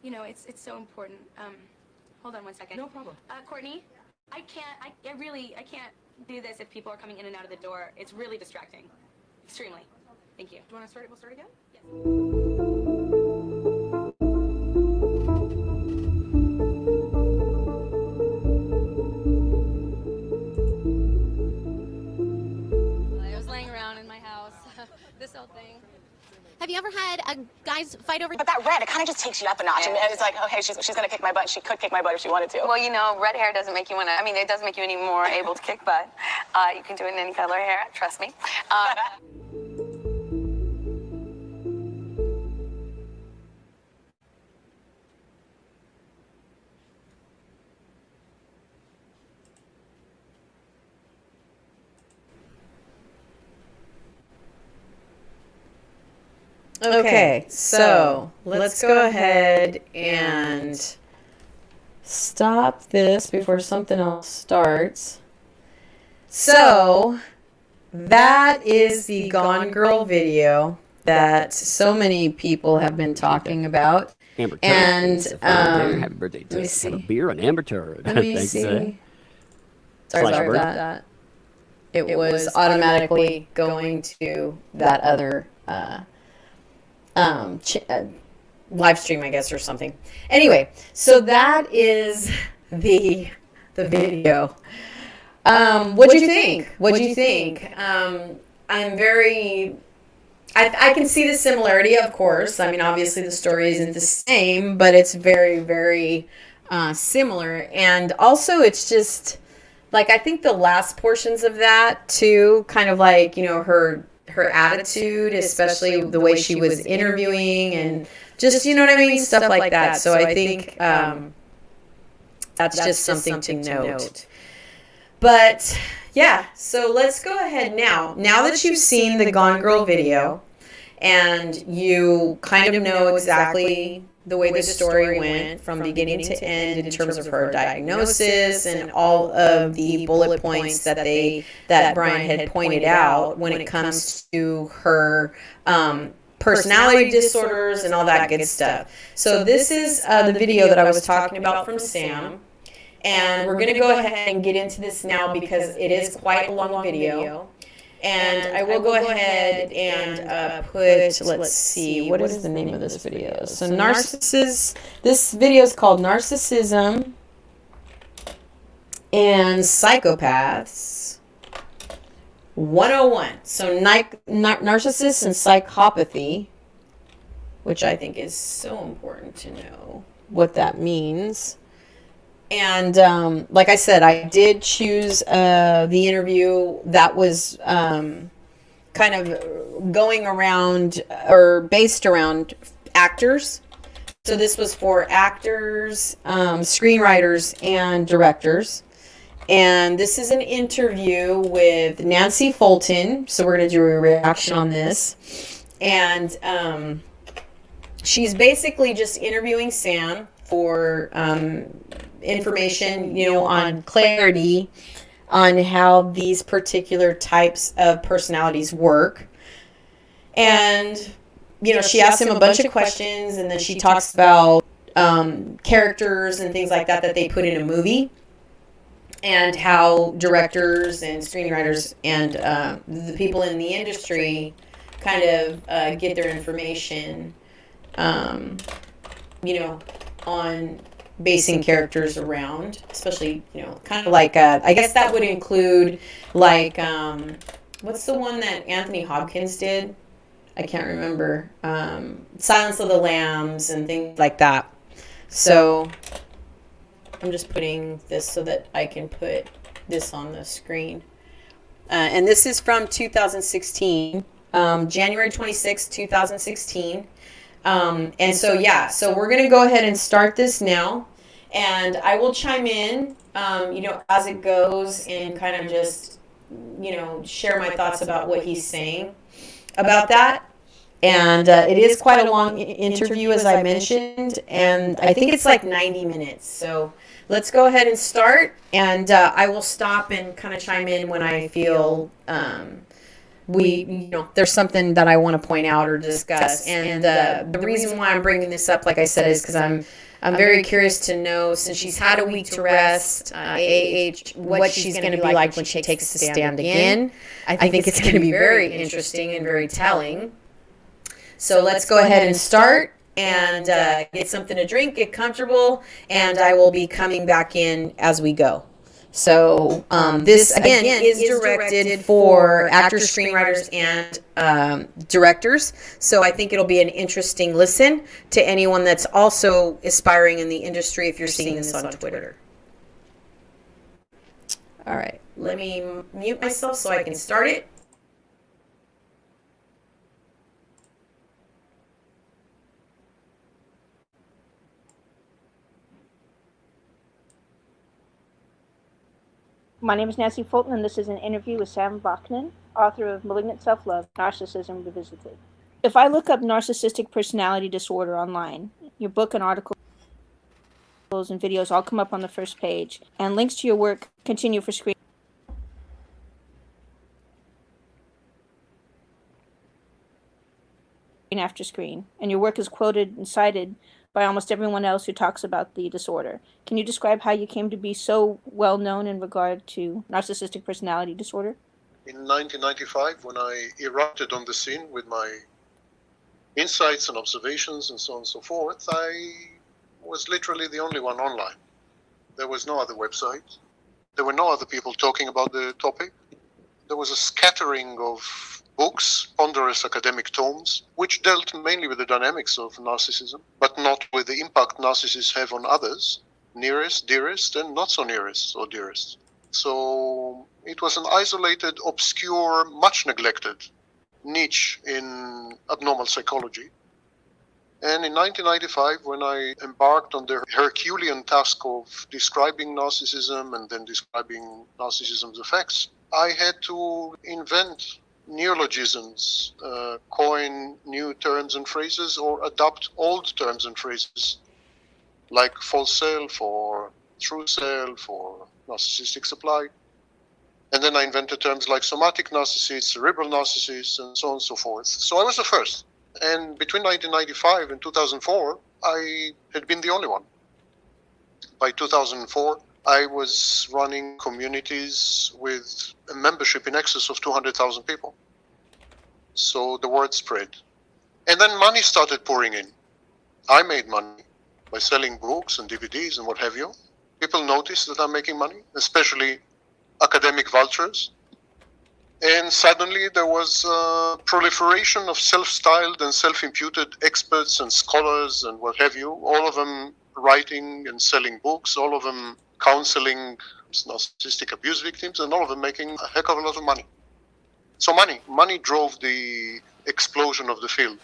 You know, it's so important. Hold on one second. No problem. Courtney, I can't do this if people are coming in and out of the door. It's really distracting. Extremely. Thank you. Do you want to start it? We'll start again? I was laying around in my house, this whole thing. Have you ever had a guys fight over? But that red, it kind of just takes you up a notch. I mean, it's like, okay, she's going to kick my butt. She could kick my butt if she wanted to. Well, you know, red hair doesn't make you want to, I mean, it does make you any more able to kick butt. You can do it in any color hair, trust me. Okay, so let's go ahead and stop this before something else starts. So that is the Gone Girl video that so many people have been talking about. Amber Turd. And happy birthday let me to see. have a beer on Amber Turd. Let me Thanks, see. Sorry about that. It was automatically going to that other live stream, I guess, or something. Anyway, so that is the video. What'd you think? What'd you think? I'm very... I can see the similarity, of course. I mean, obviously the story isn't the same, but it's very, very similar. And also, it's just, like, I think the last portions of that, too, kind of like, you know, her attitude, especially the way she was interviewing and just, you know what I mean? Stuff like that. So I think that's just something to note. But yeah, so let's go ahead now. Now that you've seen the Gone Girl video and you kind of know exactly the way the story went from beginning to end in terms of her diagnosis and all of the bullet points that Brian had pointed out when it comes to her personality disorders and all that good stuff. So this is the video that I was talking about from Sam. And we're going to go ahead and get into this now because it is quite a long video. And I will go ahead and put, let's see, what is the name of this video? So this video is called Narcissism and Psychopaths 101. So narcissists and psychopathy, which I think is so important to know what that means. And like I said, I did choose the interview that was kind of going around or based around actors. So this was for actors, screenwriters, and directors. And this is an interview with Nancy Fulton. So we're going to do a reaction on this. And she's basically just interviewing Sam for information, on clarity on how these particular types of personalities work. And, she asks him a bunch of questions, and then she talks about characters and things like that they put in a movie, and how directors and screenwriters and the people in the industry kind of get their information, on basing characters around, especially, kind of like, I guess that would include, like, what's the one that Anthony Hopkins did? I can't remember. Silence of the Lambs and things like that. So I'm just putting this so that I can put this on the screen. And this is from 2016, January 26, 2016. And so, yeah, so we're going to go ahead and start this now. And I will chime in, as it goes and kind of just, share my thoughts about what he's saying about that. And it is quite a long interview, as I mentioned, and I think it's like 90 minutes. So let's go ahead and start, and I will stop and kind of chime in when I feel there's something that I want to point out or discuss. And the reason why I'm bringing this up, like I said, is because I'm very curious to know, since she's had a week to rest, what she's going to be like when she takes the stand again. I think it's going to be very interesting and very telling. So let's go ahead and start and get something to drink, get comfortable, and I will be coming back in as we go. So this, again, is directed for actors, screenwriters, and directors. So I think it'll be an interesting listen to anyone that's also aspiring in the industry if you're seeing this on Twitter. All right, let me mute myself so I can start it. My name is Nancy Fulton, and this is an interview with Sam Bachman, author of Malignant Self-Love, Narcissism Revisited. If I look up narcissistic personality disorder online, your book and articles and videos all come up on the first page, and links to your work continue for screen after screen, and your work is quoted and cited by almost everyone else who talks about the disorder. Can you describe how you came to be so well known in regard to narcissistic personality disorder? In 1995, when I erupted on the scene with my insights and observations and so on and so forth, I was literally the only one online. There was no other website. There were no other people talking about the topic. There was a scattering of books, ponderous academic tomes, which dealt mainly with the dynamics of narcissism, but not with the impact narcissists have on others, nearest, dearest, and not so nearest or dearest. So it was an isolated, obscure, much neglected niche in abnormal psychology. And in 1995, when I embarked on the Herculean task of describing narcissism and then describing narcissism's effects, I had to invent neologisms, coin new terms and phrases, or adopt old terms and phrases, like false self or true self or narcissistic supply. And then I invented terms like somatic narcissists, cerebral narcissists, and so on and so forth. So I was the first. And between 1995 and 2004, I had been the only one. By 2004, I was running communities with a membership in excess of 200,000 people. So the word spread. And then money started pouring in. I made money by selling books and DVDs and what have you. People noticed that I'm making money, especially academic vultures. And suddenly there was a proliferation of self-styled and self-imputed experts and scholars and what have you, all of them writing and selling books, all of them counseling narcissistic abuse victims, and all of them making a heck of a lot of money. So money drove the explosion of the field.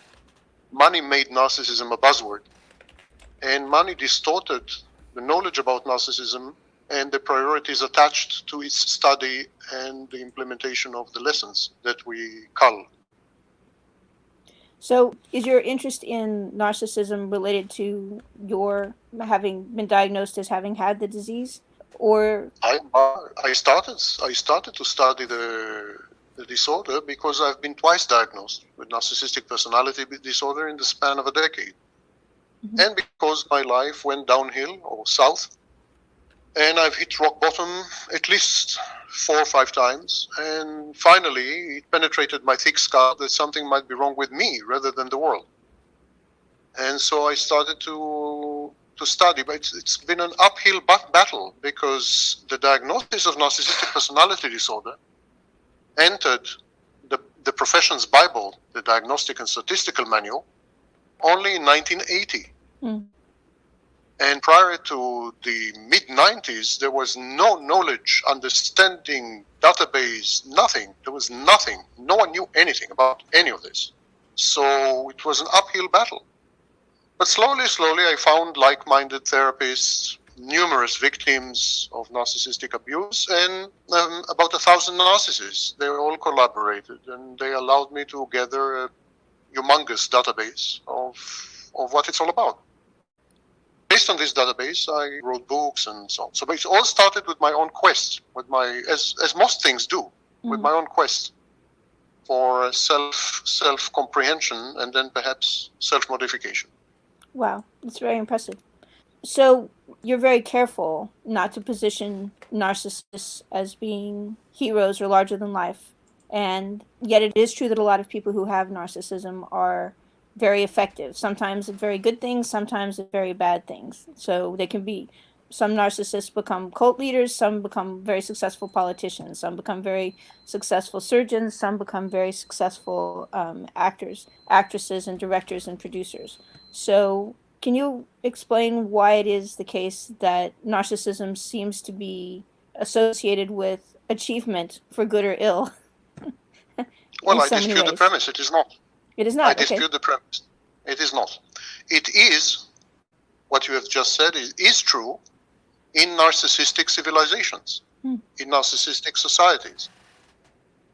Money made narcissism a buzzword. And money distorted the knowledge about narcissism and the priorities attached to its study and the implementation of the lessons that we cull. So is your interest in narcissism related to your having been diagnosed as having had the disease? Or I started to study the disorder because I've been twice diagnosed with narcissistic personality disorder in the span of a decade. Mm-hmm. And because my life went downhill or south, and I've hit rock bottom at least 4 or 5 times, and finally it penetrated my thick skull that something might be wrong with me rather than the world. And so I started to study, but it's been an uphill battle because the diagnosis of narcissistic personality disorder entered the profession's Bible, the Diagnostic and Statistical Manual, only in 1980. Mm. And prior to the mid-90s, there was no knowledge, understanding, database, nothing. There was nothing. No one knew anything about any of this. So it was an uphill battle. But slowly, I found like-minded therapists, numerous victims of narcissistic abuse, and about 1,000 narcissists. They all collaborated, and they allowed me to gather a humongous database of what it's all about. Based on this database, I wrote books and so on. So it all started with my own quest, with as most things do, with my own quest for self-comprehension and then perhaps self-modification. Wow, that's very impressive. So you're very careful not to position narcissists as being heroes or larger than life. And yet it is true that a lot of people who have narcissism are very effective. Sometimes it's very good things, sometimes it's very bad things. So they can be, some narcissists become cult leaders, some become very successful politicians, some become very successful surgeons, some become very successful actors, actresses, and directors and producers. So can you explain why it is the case that narcissism seems to be associated with achievement for good or ill? Well, I dispute the premise. It is not. It is not. I dispute the premise. It is not. It is, what you have just said is true in narcissistic civilizations, in narcissistic societies.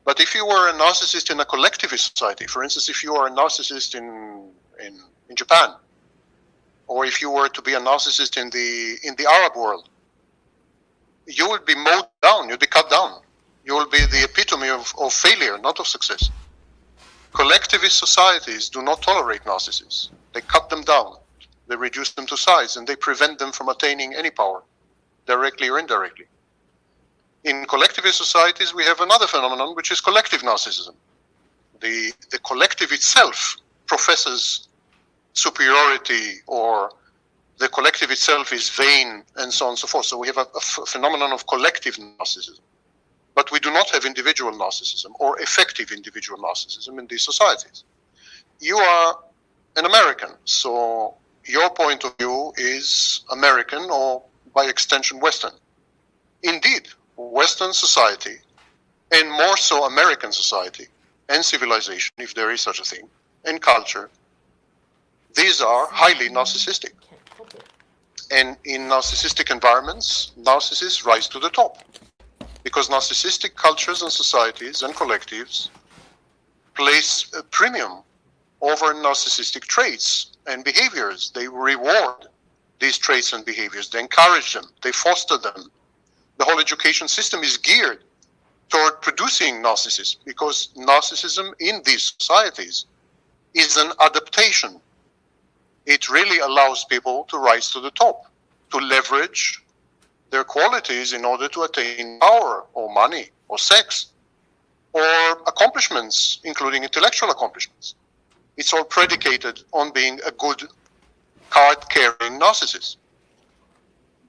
But if you were a narcissist in a collectivist society, for instance, if you are a narcissist in Japan, or if you were to be a narcissist in the Arab world, you will be mowed down, you'll be cut down. You will be the epitome of failure, not of success. Collectivist societies do not tolerate narcissists. They cut them down, they reduce them to size, and they prevent them from attaining any power, directly or indirectly. In collectivist societies, we have another phenomenon, which is collective narcissism. The collective itself professes superiority, or the collective itself is vain, and so on and so forth. So we have a phenomenon of collective narcissism. But we do not have individual narcissism or effective individual narcissism in these societies. You are an American, so your point of view is American, or by extension Western. Indeed, Western society, and more so American society and civilization, if there is such a thing, and culture, these are highly narcissistic. And in narcissistic environments, narcissists rise to the top. Because narcissistic cultures and societies and collectives place a premium over narcissistic traits and behaviors. They reward these traits and behaviors. They encourage them. They foster them. The whole education system is geared toward producing narcissists, because narcissism in these societies is an adaptation. It really allows people to rise to the top, to leverage their qualities in order to attain power or money or sex or accomplishments, including intellectual accomplishments. It's all predicated on being a good card-carrying narcissist.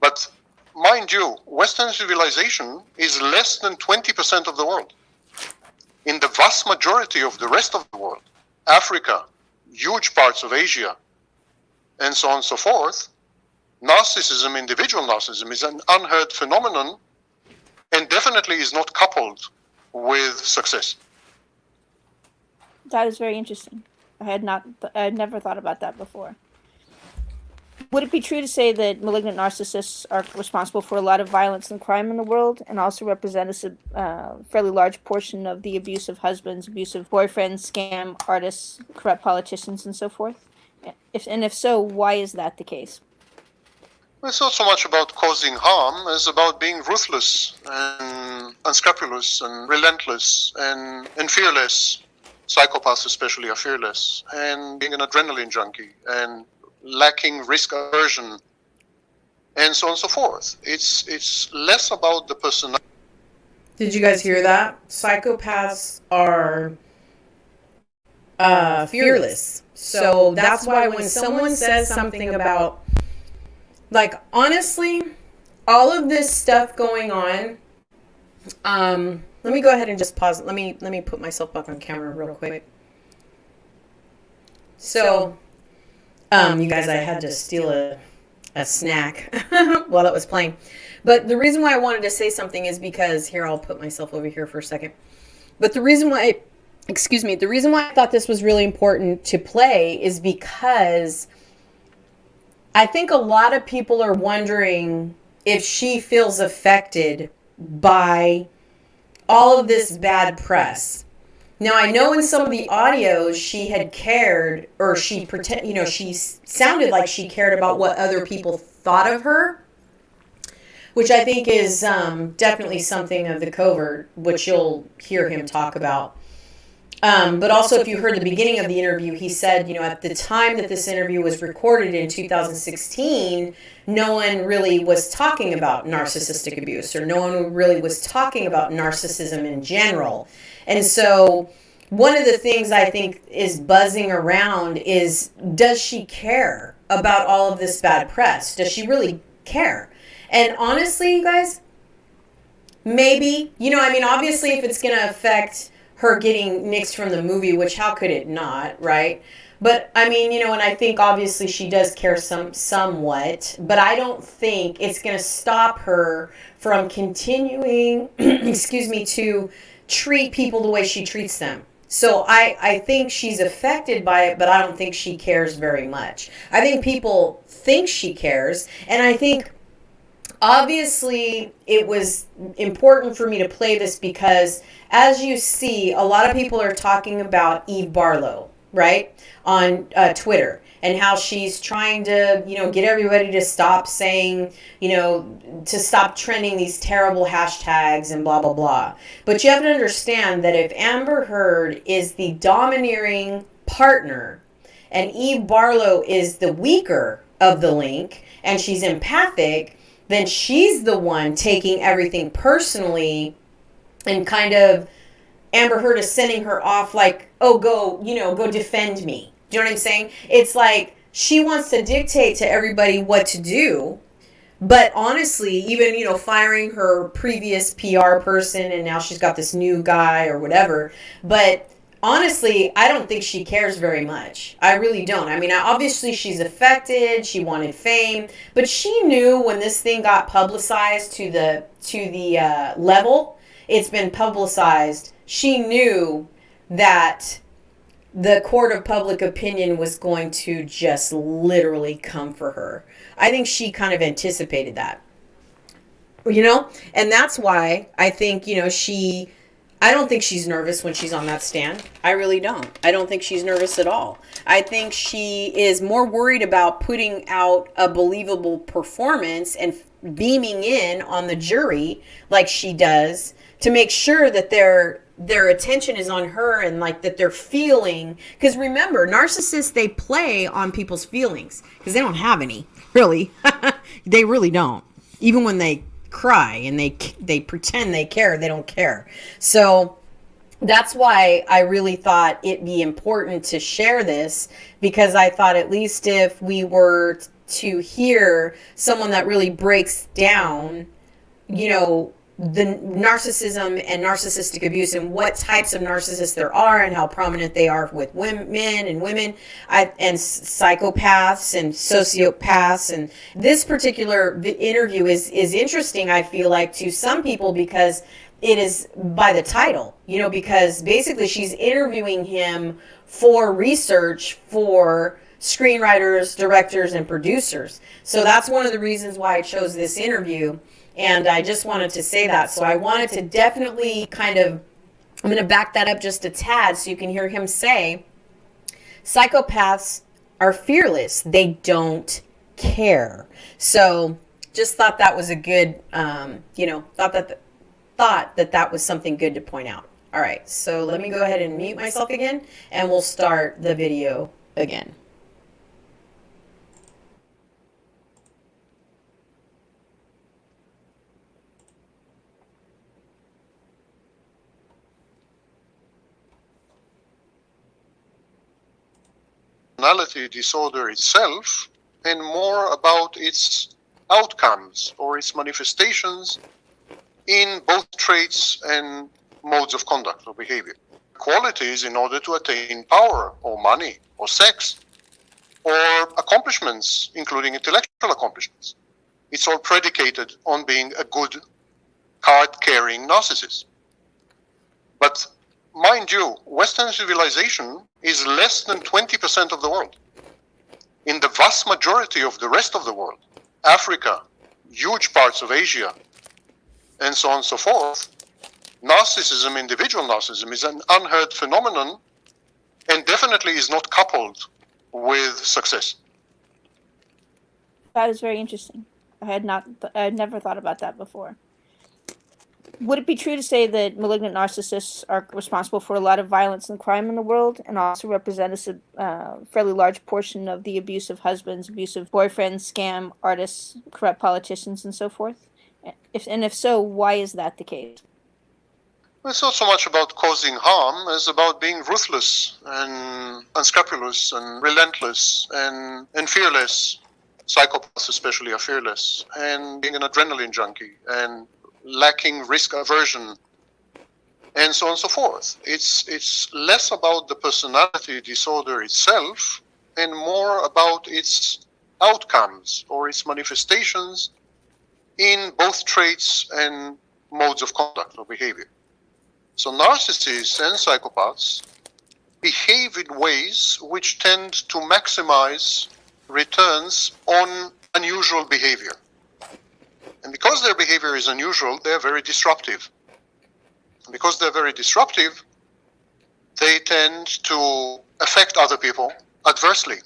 But mind you, Western civilization is less than 20% of the world. In the vast majority of the rest of the world, Africa, huge parts of Asia, and so on and so forth, narcissism, individual narcissism, is an unheard phenomenon and definitely is not coupled with success. That is very interesting. I had never thought about that before. Would it be true to say that malignant narcissists are responsible for a lot of violence and crime in the world, and also represent a fairly large portion of the abuse of husbands, abusive boyfriends, scam artists, corrupt politicians, and so forth? If so, why is that the case? It's not so much about causing harm as about being ruthless and unscrupulous and relentless and fearless. Psychopaths especially are fearless, and being an adrenaline junkie and lacking risk aversion and so on and so forth. It's less about the personality. Did you guys hear that? Psychopaths are fearless. So that's why when someone says something about, like, honestly, all of this stuff going on, let me go ahead and just pause. Let me put myself back on camera real quick. So, you guys, I had to steal a snack while it was playing. But the reason why I wanted to say something is because, here, I'll put myself over here for a second. But the reason why, the reason why I thought this was really important to play is because I think a lot of people are wondering if she feels affected by all of this bad press. Now, I know in some of the audios she had cared, or she sounded like she cared about what other people thought of her, which I think is definitely something of the covert, which you'll hear him talk about. But also, if you heard the beginning of the interview, he said, at the time that this interview was recorded in 2016, no one really was talking about narcissistic abuse, or no one really was talking about narcissism in general. And so one of the things I think is buzzing around is, does she care about all of this bad press? Does she really care? And honestly, you guys, maybe, obviously if it's going to affect her getting nixed from the movie, which how could it not, right? But and I think obviously she does care somewhat, but I don't think it's going to stop her from continuing, to treat people the way she treats them. So I think she's affected by it, but I don't think she cares very much. I think people think she cares, and I think obviously it was important for me to play this because, as you see, a lot of people are talking about Eve Barlow, right, on Twitter, and how she's trying to, get everybody to stop saying, to stop trending these terrible hashtags and blah, blah, blah. But you have to understand that if Amber Heard is the domineering partner and Eve Barlow is the weaker of the link and she's empathic, then she's the one taking everything personally, and kind of Amber Heard is sending her off like, oh, go defend me. Do you know what I'm saying? It's like she wants to dictate to everybody what to do. But honestly, even, firing her previous PR person, and now she's got this new guy or whatever. But honestly, I don't think she cares very much. I really don't. Obviously she's affected. She wanted fame, but she knew when this thing got publicized to the level it's been publicized. She knew that the court of public opinion was going to just literally come for her. I think she kind of anticipated that, and that's why I think, I don't think she's nervous when she's on that stand. I really don't. I don't think she's nervous at all. I think she is more worried about putting out a believable performance and beaming in on the jury like she does to make sure that their attention is on her and like that they're feeling. Because remember, narcissists, they play on people's feelings because they don't have any, really. They really don't. Even when they cry and they pretend they care, they don't care. So that's why I really thought it'd be important to share this, because I thought at least if we were to hear someone that really breaks down, you know, the narcissism and narcissistic abuse and what types of narcissists there are and how prominent they are with men and women and psychopaths and sociopaths. And this particular interview is interesting, I feel like, to some people because it is by the title, you know, because basically she's interviewing him for research for screenwriters, directors, and producers. So that's one of the reasons why I chose this interview. And I just wanted to say that. So I wanted to definitely kind of, I'm going to back that up just a tad so you can hear him say, psychopaths are fearless. They don't care. So just thought that was a good, you know, thought that was something good to point out. All right. So let me go ahead and mute myself again and we'll start the video again. Personality disorder itself and more about its outcomes or its manifestations in both traits and modes of conduct or behavior. Qualities in order to attain power or money or sex or accomplishments, including intellectual accomplishments. It's all predicated on being a good card-carrying narcissist. But mind you, Western civilization is less than 20% of the world. In the vast majority of the rest of the world, Africa, huge parts of Asia, and so on and so forth, narcissism, individual narcissism, is an unheard phenomenon and definitely is not coupled with success. That is very interesting. I had never thought about that before. Would it be true to say that malignant narcissists are responsible for a lot of violence and crime in the world and also represent a fairly large portion of the abuse of husbands, abusive boyfriends, scam artists, corrupt politicians, and so forth? If so, why is that the case? It's not so much about causing harm as about being ruthless and unscrupulous and relentless and fearless. Psychopaths especially are fearless, and being an adrenaline junkie and lacking risk aversion, and so on and so forth. It's less about the personality disorder itself and more about its outcomes or its manifestations in both traits and modes of conduct or behavior. So narcissists and psychopaths behave in ways which tend to maximize returns on unusual behavior. And because their behavior is unusual, they're very disruptive. And because they're very disruptive, they tend to affect other people adversely.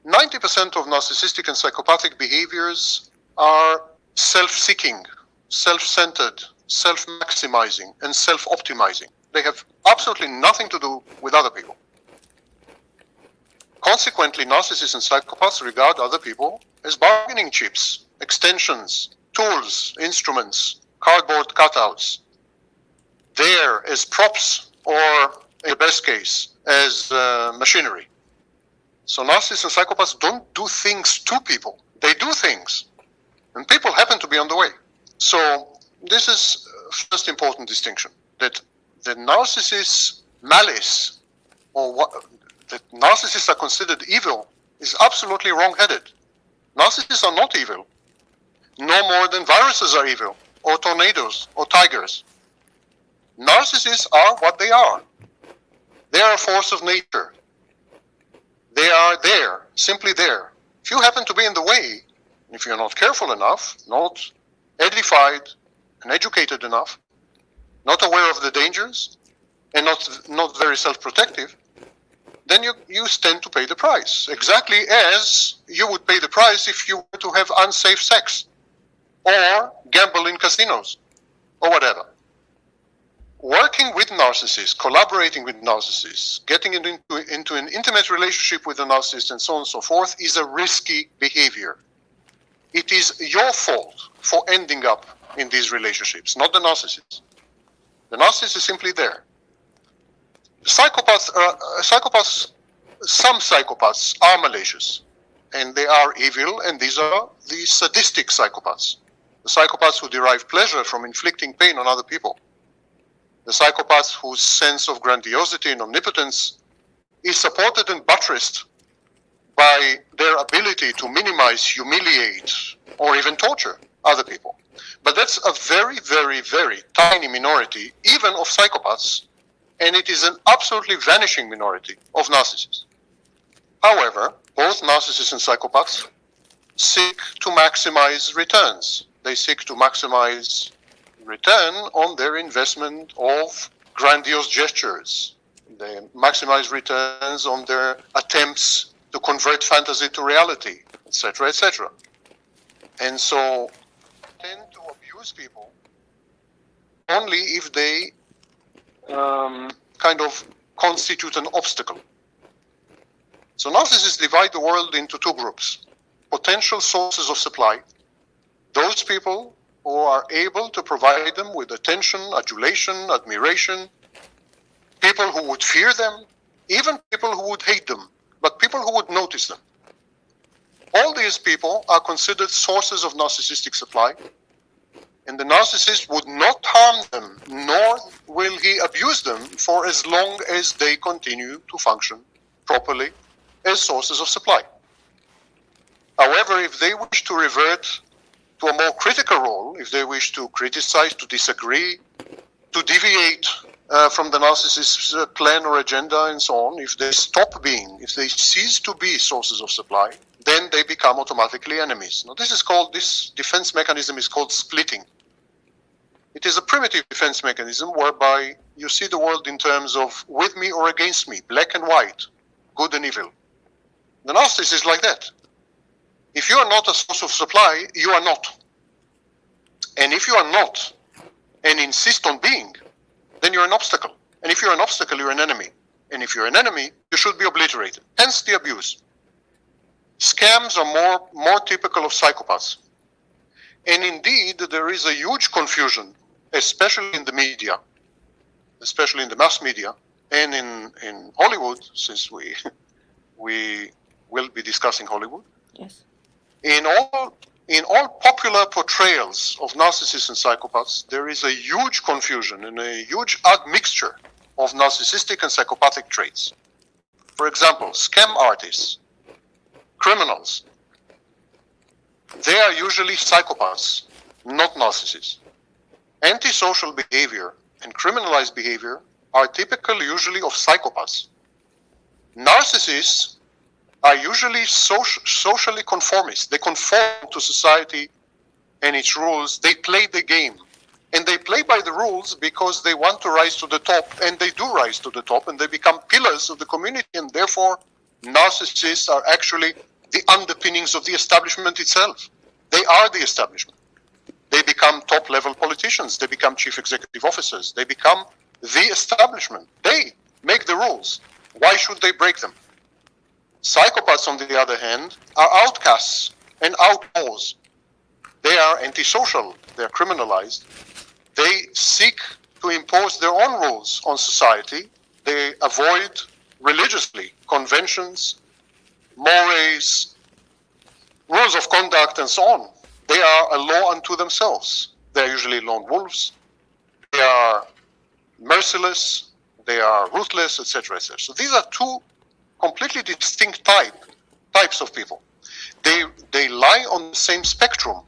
90% of narcissistic and psychopathic behaviors are self-seeking, self-centered, self-maximizing, and self-optimizing. They have absolutely nothing to do with other people. Consequently, narcissists and psychopaths regard other people as bargaining chips, extensions, tools, instruments, cardboard cutouts, there as props or, in the best case, as machinery. So narcissists and psychopaths don't do things to people. They do things, and people happen to be on the way. So this is first important distinction, that the narcissist's malice, or what that narcissists are considered evil, is absolutely wrong-headed. Narcissists are not evil, no more than viruses are evil, or tornadoes, or tigers. Narcissists are what they are. They are a force of nature. They are there, simply there. If you happen to be in the way, if you're not careful enough, not edified and educated enough, not aware of the dangers, and not very self-protective, then you stand to pay the price. Exactly as you would pay the price if you were to have unsafe sex or gamble in casinos or whatever. Working with narcissists, collaborating with narcissists, getting into an intimate relationship with a narcissist and so on and so forth is a risky behavior. It is your fault for ending up in these relationships, not the narcissist. The narcissist is simply there. Psychopaths, some psychopaths are malicious, and they are evil, and these are the sadistic psychopaths. The psychopaths who derive pleasure from inflicting pain on other people. The psychopaths whose sense of grandiosity and omnipotence is supported and buttressed by their ability to minimize, humiliate, or even torture other people. But that's a very, very, very tiny minority, even of psychopaths, and it is an absolutely vanishing minority of narcissists. However, both narcissists and psychopaths seek to maximize returns. They seek to maximize return on their investment of grandiose gestures. They maximize returns on their attempts to convert fantasy to reality, etc., etc. And so tend to abuse people only if they kind of constitute an obstacle. So narcissists divide the world into two groups: potential sources of supply, those people who are able to provide them with attention, adulation, admiration, people who would fear them, even people who would hate them, but people who would notice them. All these people are considered sources of narcissistic supply, and the narcissist would not harm them, nor will he abuse them for as long as they continue to function properly as sources of supply. However, if they wish to revert to a more critical role, if they wish to criticize, to disagree, to deviate from the narcissist's plan or agenda and so on, if they stop being, if they cease to be sources of supply, then they become automatically enemies. Now this defense mechanism is called splitting. It is a primitive defense mechanism whereby you see the world in terms of with me or against me, black and white, good and evil. The narcissist is like that. If you are not a source of supply, you are not. And if you are not, and insist on being, then you're an obstacle. And if you're an obstacle, you're an enemy. And if you're an enemy, you should be obliterated. Hence the abuse. Scams are more typical of psychopaths. And indeed, there is a huge confusion, especially in the media, especially in the mass media, and in Hollywood, since we will be discussing Hollywood. Yes. In all popular portrayals of narcissists and psychopaths, there is a huge confusion and a huge admixture of narcissistic and psychopathic traits. For example, scam artists, criminals, they are usually psychopaths, not narcissists. Antisocial behavior and criminalized behavior are typical usually of psychopaths. Narcissists are usually socially conformist. They conform to society and its rules. They play the game. And they play by the rules because they want to rise to the top, and they do rise to the top, and they become pillars of the community, and therefore narcissists are actually the underpinnings of the establishment itself. They are the establishment. They become top-level politicians. They become chief executive officers. They become the establishment. They make the rules. Why should they break them? Psychopaths, on the other hand, are outcasts and outlaws. They are antisocial. They are criminalized. They seek to impose their own rules on society. They avoid religiously conventions, mores, rules of conduct, and so on. They are a law unto themselves. They are usually lone wolves. They are merciless. They are ruthless, etc., etc. So these are two completely distinct types of people. They lie on the same spectrum.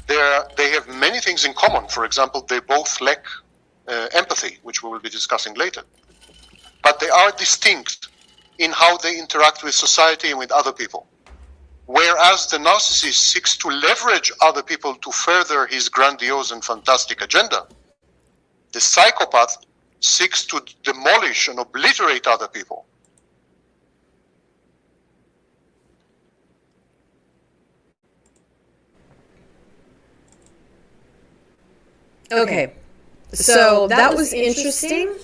They have many things in common. For example, they both lack empathy, which we will be discussing later. But they are distinct in how they interact with society and with other people. Whereas the narcissist seeks to leverage other people to further his grandiose and fantastic agenda, The psychopath seeks to demolish and obliterate other people. Okay, so that was interesting.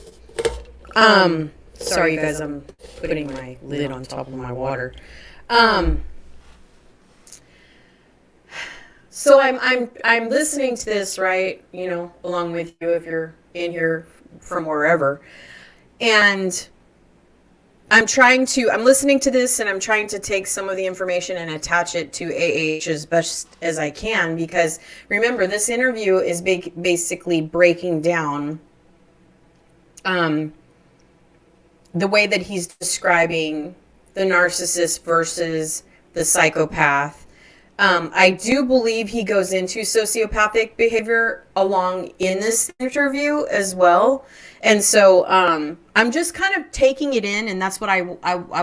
Sorry, you guys, I'm putting my lid on top of my water. So I'm listening to this, right? You know, along with you if you're in here from wherever, and I'm listening to this and I'm trying to take some of the information and attach it to AH as best as I can, because remember, this interview is basically breaking down the way that he's describing the narcissist versus the psychopath. I do believe he goes into sociopathic behavior along in this interview as well. And so I'm just kind of taking it in, and that's what I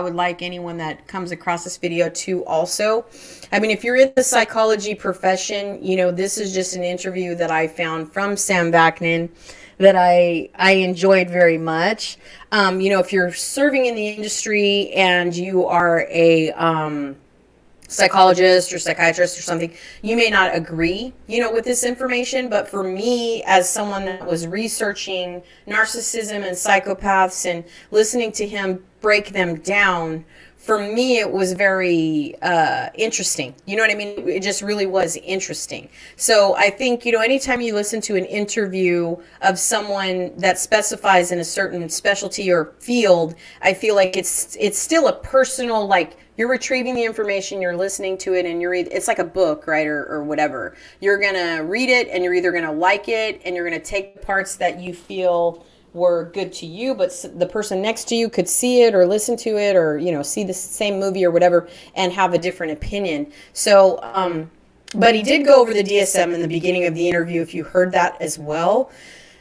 would like anyone that comes across this video to also. I mean, if you're in the psychology profession, you know, this is just an interview that I found from Sam Vaknin that I enjoyed very much. You know, if you're serving in the industry and you are a psychologist or psychiatrist or something, you may not agree, you know, with this information. But for me, as someone that was researching narcissism and psychopaths and listening to him break them down, for me, it was very interesting. You know what I mean? It just really was interesting. So I think, you know, anytime you listen to an interview of someone that specifies in a certain specialty or field, I feel like it's still a personal, like, you're retrieving the information, you're listening to it, and it's like a book, right, or whatever. You're going to read it, and you're either going to like it, and you're going to take parts that you feel were good to you, but the person next to you could see it or listen to it or, you know, see the same movie or whatever and have a different opinion. So, but he did go over the DSM in the beginning of the interview, if you heard that as well.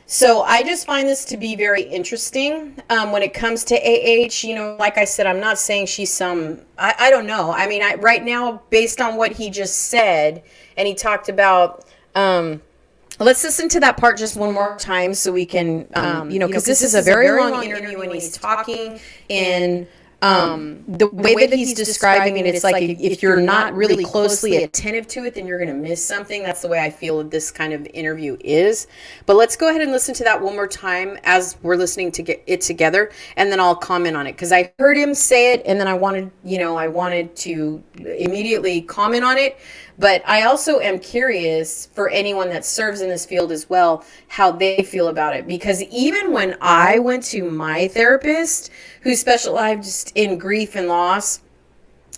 So I just find this to be very interesting when it comes to AH. You know, like I said, I'm not saying she's some, I don't know. I mean, right now, based on what he just said, and he talked about, let's listen to that part just one more time so we can, you know, because this is a very long interview and he's talking in the way that he's describing it. It's like if you're not really closely attentive to it, then you're going to miss something. That's the way I feel this kind of interview is. But let's go ahead and listen to that one more time as we're listening to get it together, and then I'll comment on it, because I heard him say it and then I wanted to immediately comment on it. But I also am curious for anyone that serves in this field as well, how they feel about it. Because even when I went to my therapist, who specialized in grief and loss,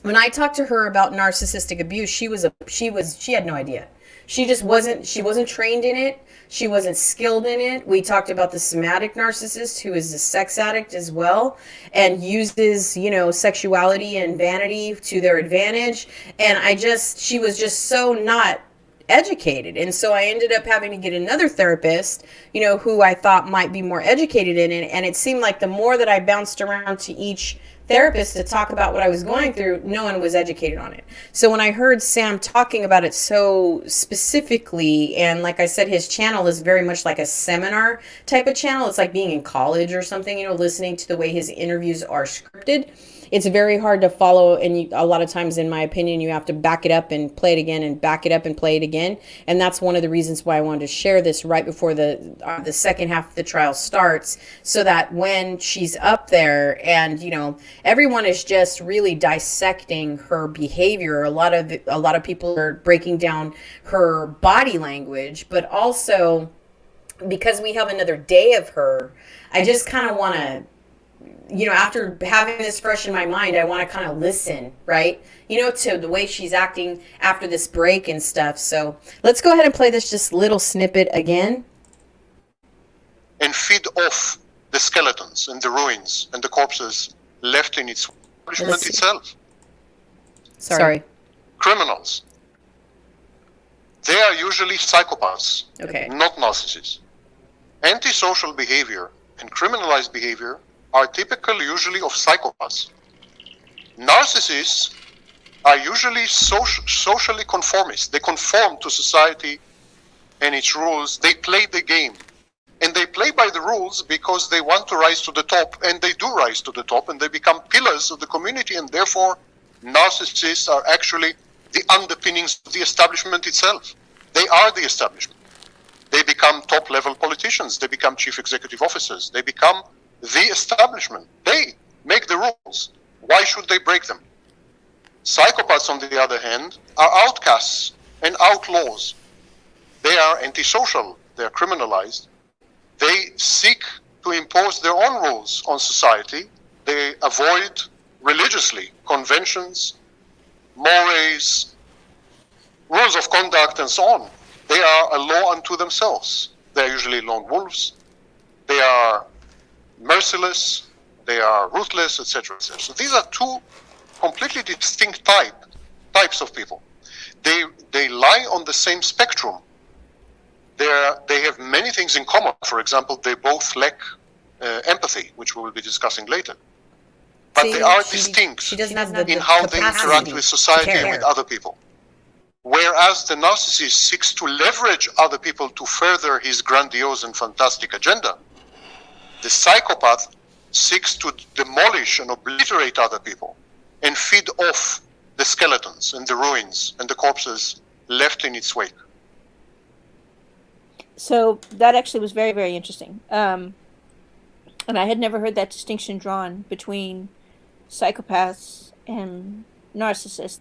when I talked to her about narcissistic abuse, she had no idea. She wasn't trained in it. She wasn't skilled in it. We talked about the somatic narcissist, who is a sex addict as well and uses, you know, sexuality and vanity to their advantage. And she was just so not educated. And so I ended up having to get another therapist, you know, who I thought might be more educated in it. And it seemed like the more that I bounced around to each therapist to talk about what I was going through, no one was educated on it. So when I heard Sam talking about it so specifically, and like I said, his channel is very much like a seminar type of channel. It's like being in college or something, you know, listening to the way his interviews are scripted. It's very hard to follow, and a lot of times, in my opinion, you have to back it up and play it again and back it up and play it again. And that's one of the reasons why I wanted to share this right before the second half of the trial starts, so that when she's up there and, you know, everyone is just really dissecting her behavior. A lot of people are breaking down her body language, but also because we have another day of her, I just kind of want to, you know, after having this fresh in my mind, I want to kind of listen, right? You know, to the way she's acting after this break and stuff. So let's go ahead and play this just little snippet again. And feed off the skeletons and the ruins and the corpses left in its establishment itself. Sorry. Criminals. They are usually psychopaths, okay, not narcissists. Antisocial behavior and criminalized behavior are typical usually of psychopaths. Narcissists are usually socially conformist. They conform to society and its rules. They play the game. And they play by the rules because they want to rise to the top, and they do rise to the top, and they become pillars of the community, and therefore narcissists are actually the underpinnings of the establishment itself. They are the establishment. They become top-level politicians. They become chief executive officers. They become the establishment. They make the rules. Why should they break them? Psychopaths, on the other hand, are outcasts and outlaws. They are antisocial. They are criminalized. They seek to impose their own rules on society. They avoid religiously conventions, mores, rules of conduct, and so on. They are a law unto themselves. They are usually lone wolves. They are merciless. They are ruthless, etc., etc. So these are two completely distinct types of people. They lie on the same spectrum. They have many things in common. For example, they both lack empathy, which we will be discussing later. But they are distinct in how they interact with society and with other people. Whereas the narcissist seeks to leverage other people to further his grandiose and fantastic agenda, the psychopath seeks to demolish and obliterate other people and feed off the skeletons and the ruins and the corpses left in its wake. So that actually was very, very interesting. And I had never heard that distinction drawn between psychopaths and narcissists.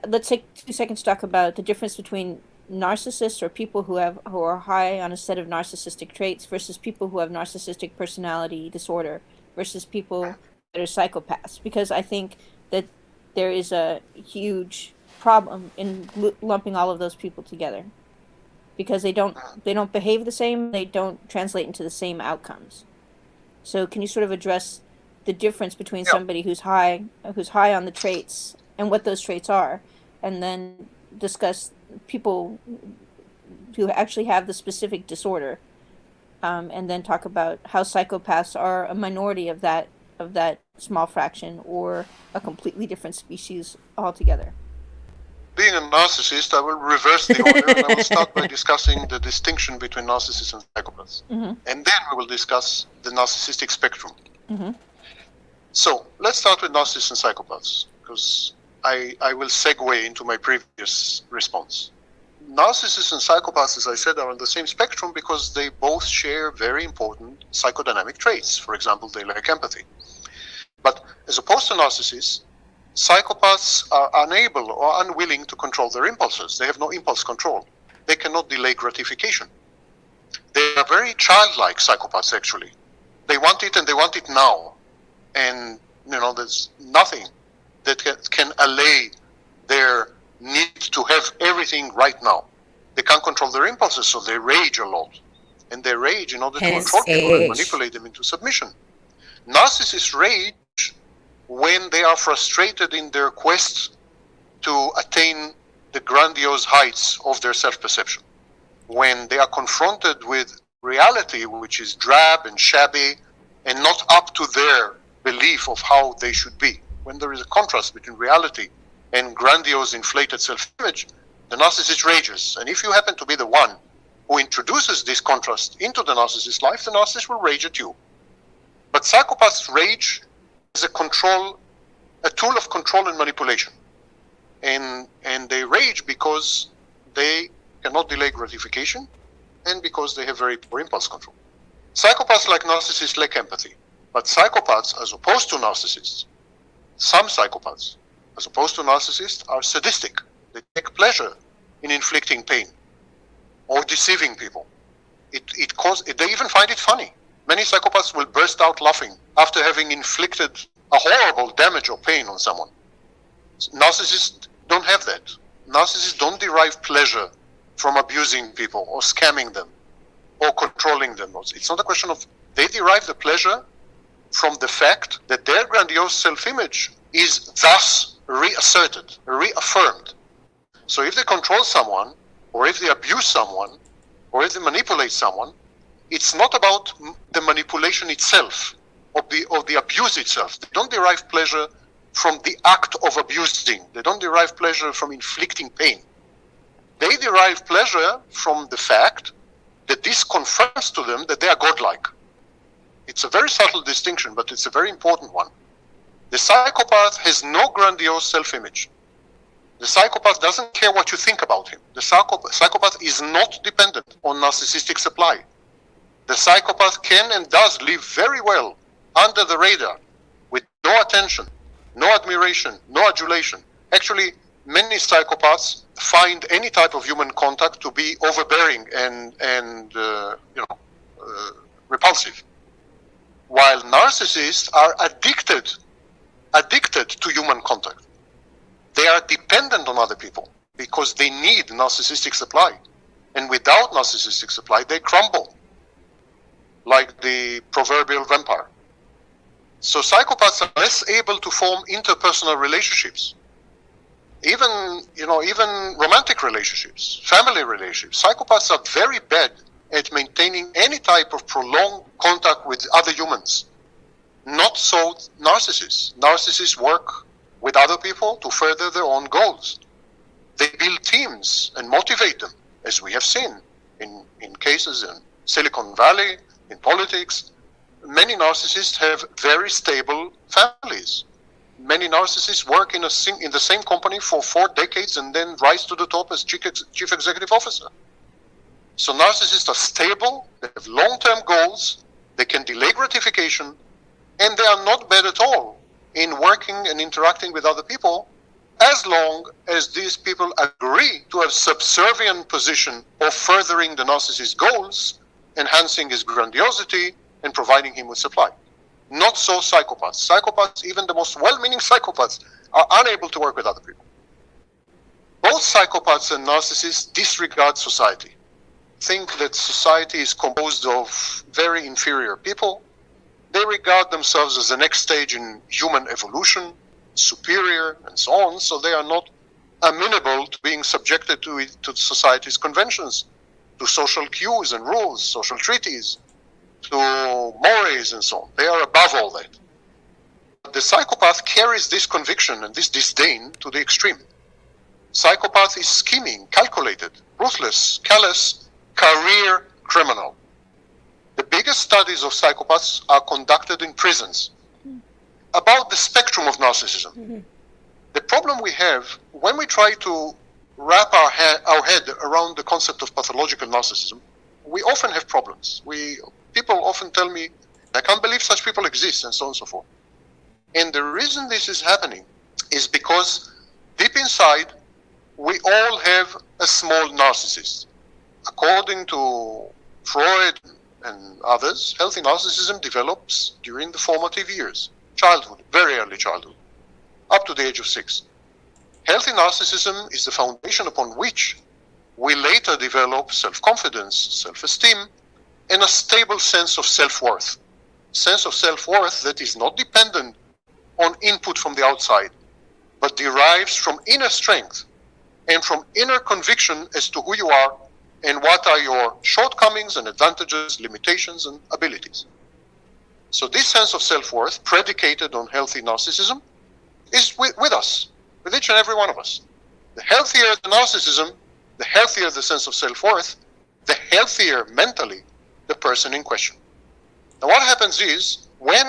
Let's take 2 seconds to talk about the difference between narcissists, or people who are high on a set of narcissistic traits, versus people who have narcissistic personality disorder, versus people that are psychopaths. Because I think that there is a huge problem in lumping all of those people together, because they don't behave the same, they don't translate into the same outcomes. So can you sort of address the difference between somebody who's high on the traits and what those traits are, and then discuss people who actually have the specific disorder, and then talk about how psychopaths are a minority of that small fraction, or a completely different species altogether? Being a narcissist, I will reverse the order, and I will start by discussing the distinction between narcissists and psychopaths. Mm-hmm. And then we will discuss the narcissistic spectrum. Mm-hmm. So let's start with narcissists and psychopaths, because I will segue into my previous response. Narcissists and psychopaths, as I said, are on the same spectrum because they both share very important psychodynamic traits. For example, they lack empathy. But as opposed to narcissists, psychopaths are unable or unwilling to control their impulses. They have no impulse control. They cannot delay gratification. They are very childlike, psychopaths, actually. They want it, and they want it now. And, there's nothing that can allay their need to have everything right now. They can't control their impulses, so they rage a lot. And they rage in order to control people and manipulate them into submission. Narcissists rage when they are frustrated in their quest to attain the grandiose heights of their self-perception. When they are confronted with reality, which is drab and shabby and not up to their belief of how they should be. When there is a contrast between reality and grandiose, inflated self-image, the narcissist rages. And if you happen to be the one who introduces this contrast into the narcissist's life, the narcissist will rage at you. But psychopaths rage as a tool of control and manipulation. And they rage because they cannot delay gratification and because they have very poor impulse control. Psychopaths, like narcissists, lack empathy. But psychopaths, as opposed to narcissists, some psychopaths, as opposed to narcissists, are sadistic. They take pleasure in inflicting pain or deceiving people. They even find it funny. Many psychopaths will burst out laughing after having inflicted a horrible damage or pain on someone. Narcissists don't have that. Narcissists don't derive pleasure from abusing people or scamming them or controlling them. It's not a question of... They derive the pleasure from the fact that their grandiose self-image is thus reasserted, reaffirmed. So if they control someone, or if they abuse someone, or if they manipulate someone, it's not about the manipulation itself, or the abuse itself. They don't derive pleasure from the act of abusing. They don't derive pleasure from inflicting pain. They derive pleasure from the fact that this confirms to them that they are godlike. It's a very subtle distinction, but it's a very important one. The psychopath has no grandiose self-image. The psychopath doesn't care what you think about him. The psychopath is not dependent on narcissistic supply. The psychopath can and does live very well under the radar with no attention, no admiration, no adulation. Actually, many psychopaths find any type of human contact to be overbearing and repulsive, while narcissists are addicted to human contact. They are dependent on other people because they need narcissistic supply, and without narcissistic supply, they crumble like the proverbial vampire. So psychopaths are less able to form interpersonal relationships. Even romantic relationships, family relationships. Psychopaths are very bad at maintaining any type of prolonged contact with other humans. Not so narcissists. Narcissists work with other people to further their own goals. They build teams and motivate them, as we have seen in cases in Silicon Valley, in politics. Many narcissists have very stable families. Many narcissists work in the same company for 4 decades and then rise to the top as chief executive officer. So narcissists are stable, they have long-term goals, they can delay gratification, and they are not bad at all in working and interacting with other people, as long as these people agree to a subservient position of furthering the narcissist's goals, enhancing his grandiosity, and providing him with supply. Not so psychopaths. Psychopaths, even the most well-meaning psychopaths, are unable to work with other people. Both psychopaths and narcissists disregard society. Think that society is composed of very inferior people. They regard themselves as the next stage in human evolution, superior, and so on, so they are not amenable to being subjected to society's conventions, to social cues and rules, social treaties, to mores and so on. They are above all that. The psychopath carries this conviction and this disdain to the extreme. Psychopath is scheming, calculated, ruthless, callous, career criminal. The biggest studies of psychopaths are conducted in prisons about the spectrum of narcissism. The problem we have when we try to wrap our head around the concept of pathological narcissism, we often have problems. People often tell me, I can't believe such people exist, and so on and so forth. And the reason this is happening is because deep inside, we all have a small narcissist. According to Freud and others, healthy narcissism develops during the formative years, childhood, very early childhood, up to the age of 6. Healthy narcissism is the foundation upon which we later develop self-confidence, self-esteem, and a stable sense of self-worth. Sense of self-worth that is not dependent on input from the outside, but derives from inner strength and from inner conviction as to who you are and what are your shortcomings and advantages, limitations, and abilities. So this sense of self-worth, predicated on healthy narcissism, is with us, with each and every one of us. The healthier the narcissism, the healthier the sense of self-worth, the healthier mentally the person in question. Now what happens is, when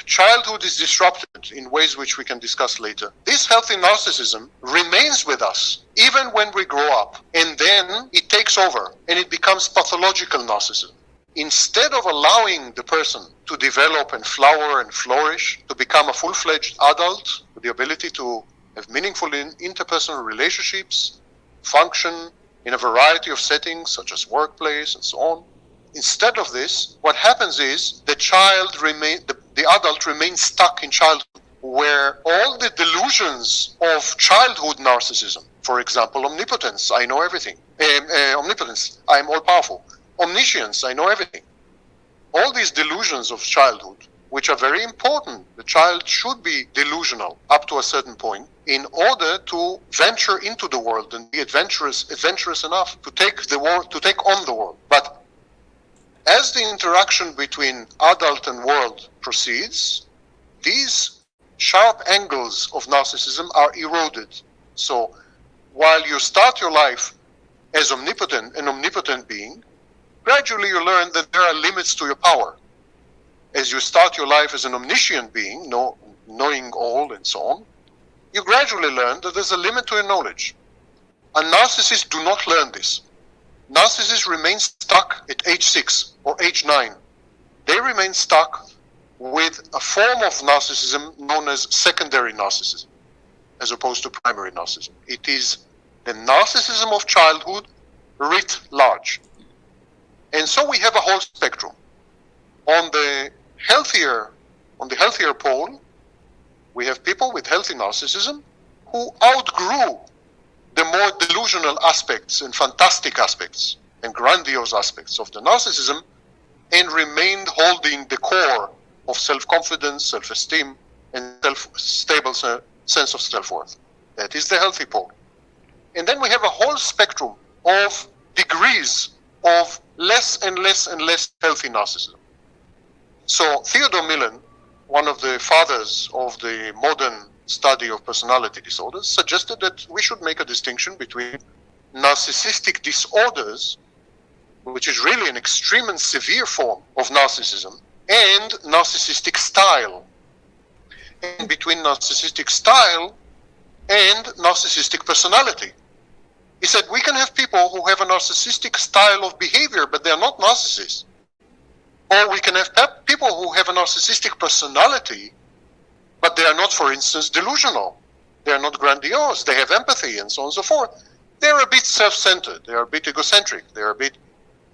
childhood is disrupted in ways which we can discuss later, this healthy narcissism remains with us even when we grow up, and then it takes over and it becomes pathological narcissism. Instead of allowing the person to develop and flower and flourish, to become a full-fledged adult with the ability to have meaningful interpersonal relationships, function in a variety of settings such as workplace and so on, instead of this, what happens is the adult remains stuck in childhood, where all the delusions of childhood narcissism, for example, omnipotence, I know everything, omnipotence, I am all-powerful, omniscience, I know everything. All these delusions of childhood, which are very important, the child should be delusional up to a certain point in order to venture into the world and be adventurous enough to take on the world. But as the interaction between adult and world proceeds, these sharp angles of narcissism are eroded. So while you start your life as an omnipotent being, gradually you learn that there are limits to your power. As you start your life as an omniscient being, knowing all and so on, you gradually learn that there's a limit to your knowledge. And narcissists do not learn this. Narcissists remain stuck at age 6 or age 9. They remain stuck with a form of narcissism known as secondary narcissism, as opposed to primary narcissism. It is the narcissism of childhood writ large. And so we have a whole spectrum. On the healthier pole, we have people with healthy narcissism who outgrew the more delusional aspects and fantastic aspects and grandiose aspects of the narcissism and remained holding the core of self-confidence, self-esteem, and stable sense of self-worth. That is the healthy pole. And then we have a whole spectrum of degrees of less and less and less healthy narcissism. So Theodore Millen, one of the fathers of the modern study of personality disorders, suggested that we should make a distinction between narcissistic disorders, which is really an extreme and severe form of narcissism, and narcissistic style, and between narcissistic style and narcissistic personality. He said we can have people who have a narcissistic style of behavior, but they are not narcissists. Or we can have people who have a narcissistic personality, but they are not, for instance, delusional. They are not grandiose. They have empathy and so on and so forth. They are a bit self-centered. They are a bit egocentric. They are a bit,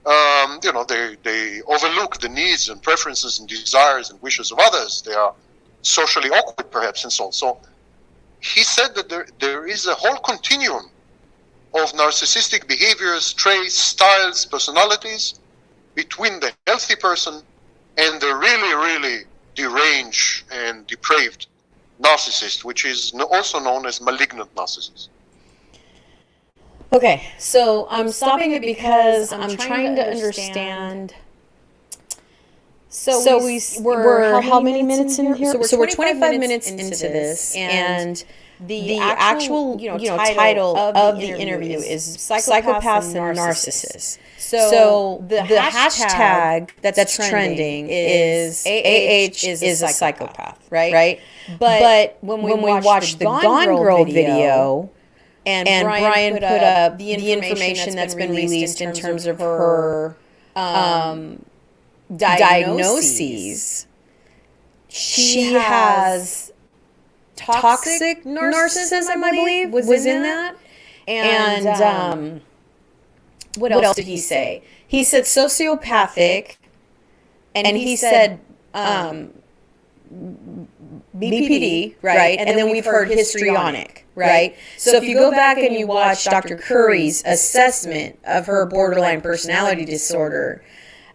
they overlook the needs and preferences and desires and wishes of others. They are socially awkward, perhaps, and so on. So he said that there is a whole continuum of narcissistic behaviors, traits, styles, personalities between the healthy person and the really, really deranged and depraved narcissist, which is also known as malignant narcissist. Okay, so I'm stopping it because I'm trying to understand. So we're how many minutes in here? So we're 25 minutes into this, and the actual title of the interview is Psychopaths and Narcissists. So the hashtag that's trending is AH is a psychopath, right? But when we watched the Gone Girl video, and Brian put up the information that's been released in terms of her diagnoses, she has toxic narcissism, I believe, was in that. And what else did he say? He said sociopathic, and he said BPD, right? And then we've heard histrionic, right? So if you go back and you watch Dr. Curry's assessment of her borderline personality disorder,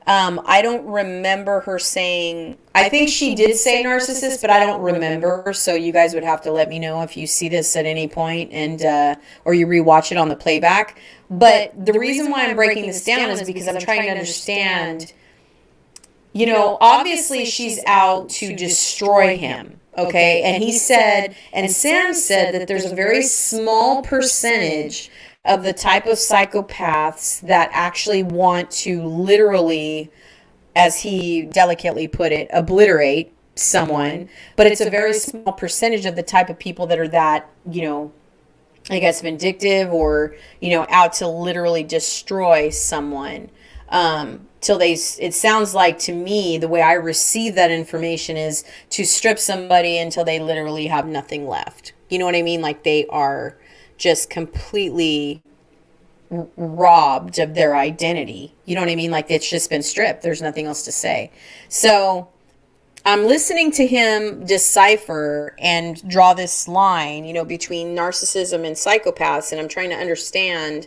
I don't remember her saying, I think she did say narcissist, but I don't remember. So you guys would have to let me know if you see this at any point and or you rewatch it on the playback. But the reason why I'm breaking this down is because I'm trying to understand, obviously she's out to destroy him. Okay. And he said, and Sam said that there's a very small percentage of the type of psychopaths that actually want to literally, as he delicately put it, obliterate someone. But it's a very small percentage of the type of people that are that, I guess vindictive or, out to literally destroy someone. It sounds like to me, the way I receive that information is to strip somebody until they literally have nothing left. You know what I mean? Like they are just completely robbed of their identity. You know what I mean? Like it's just been stripped. There's nothing else to say. So I'm listening to him decipher and draw this line, between narcissism and psychopaths. And I'm trying to understand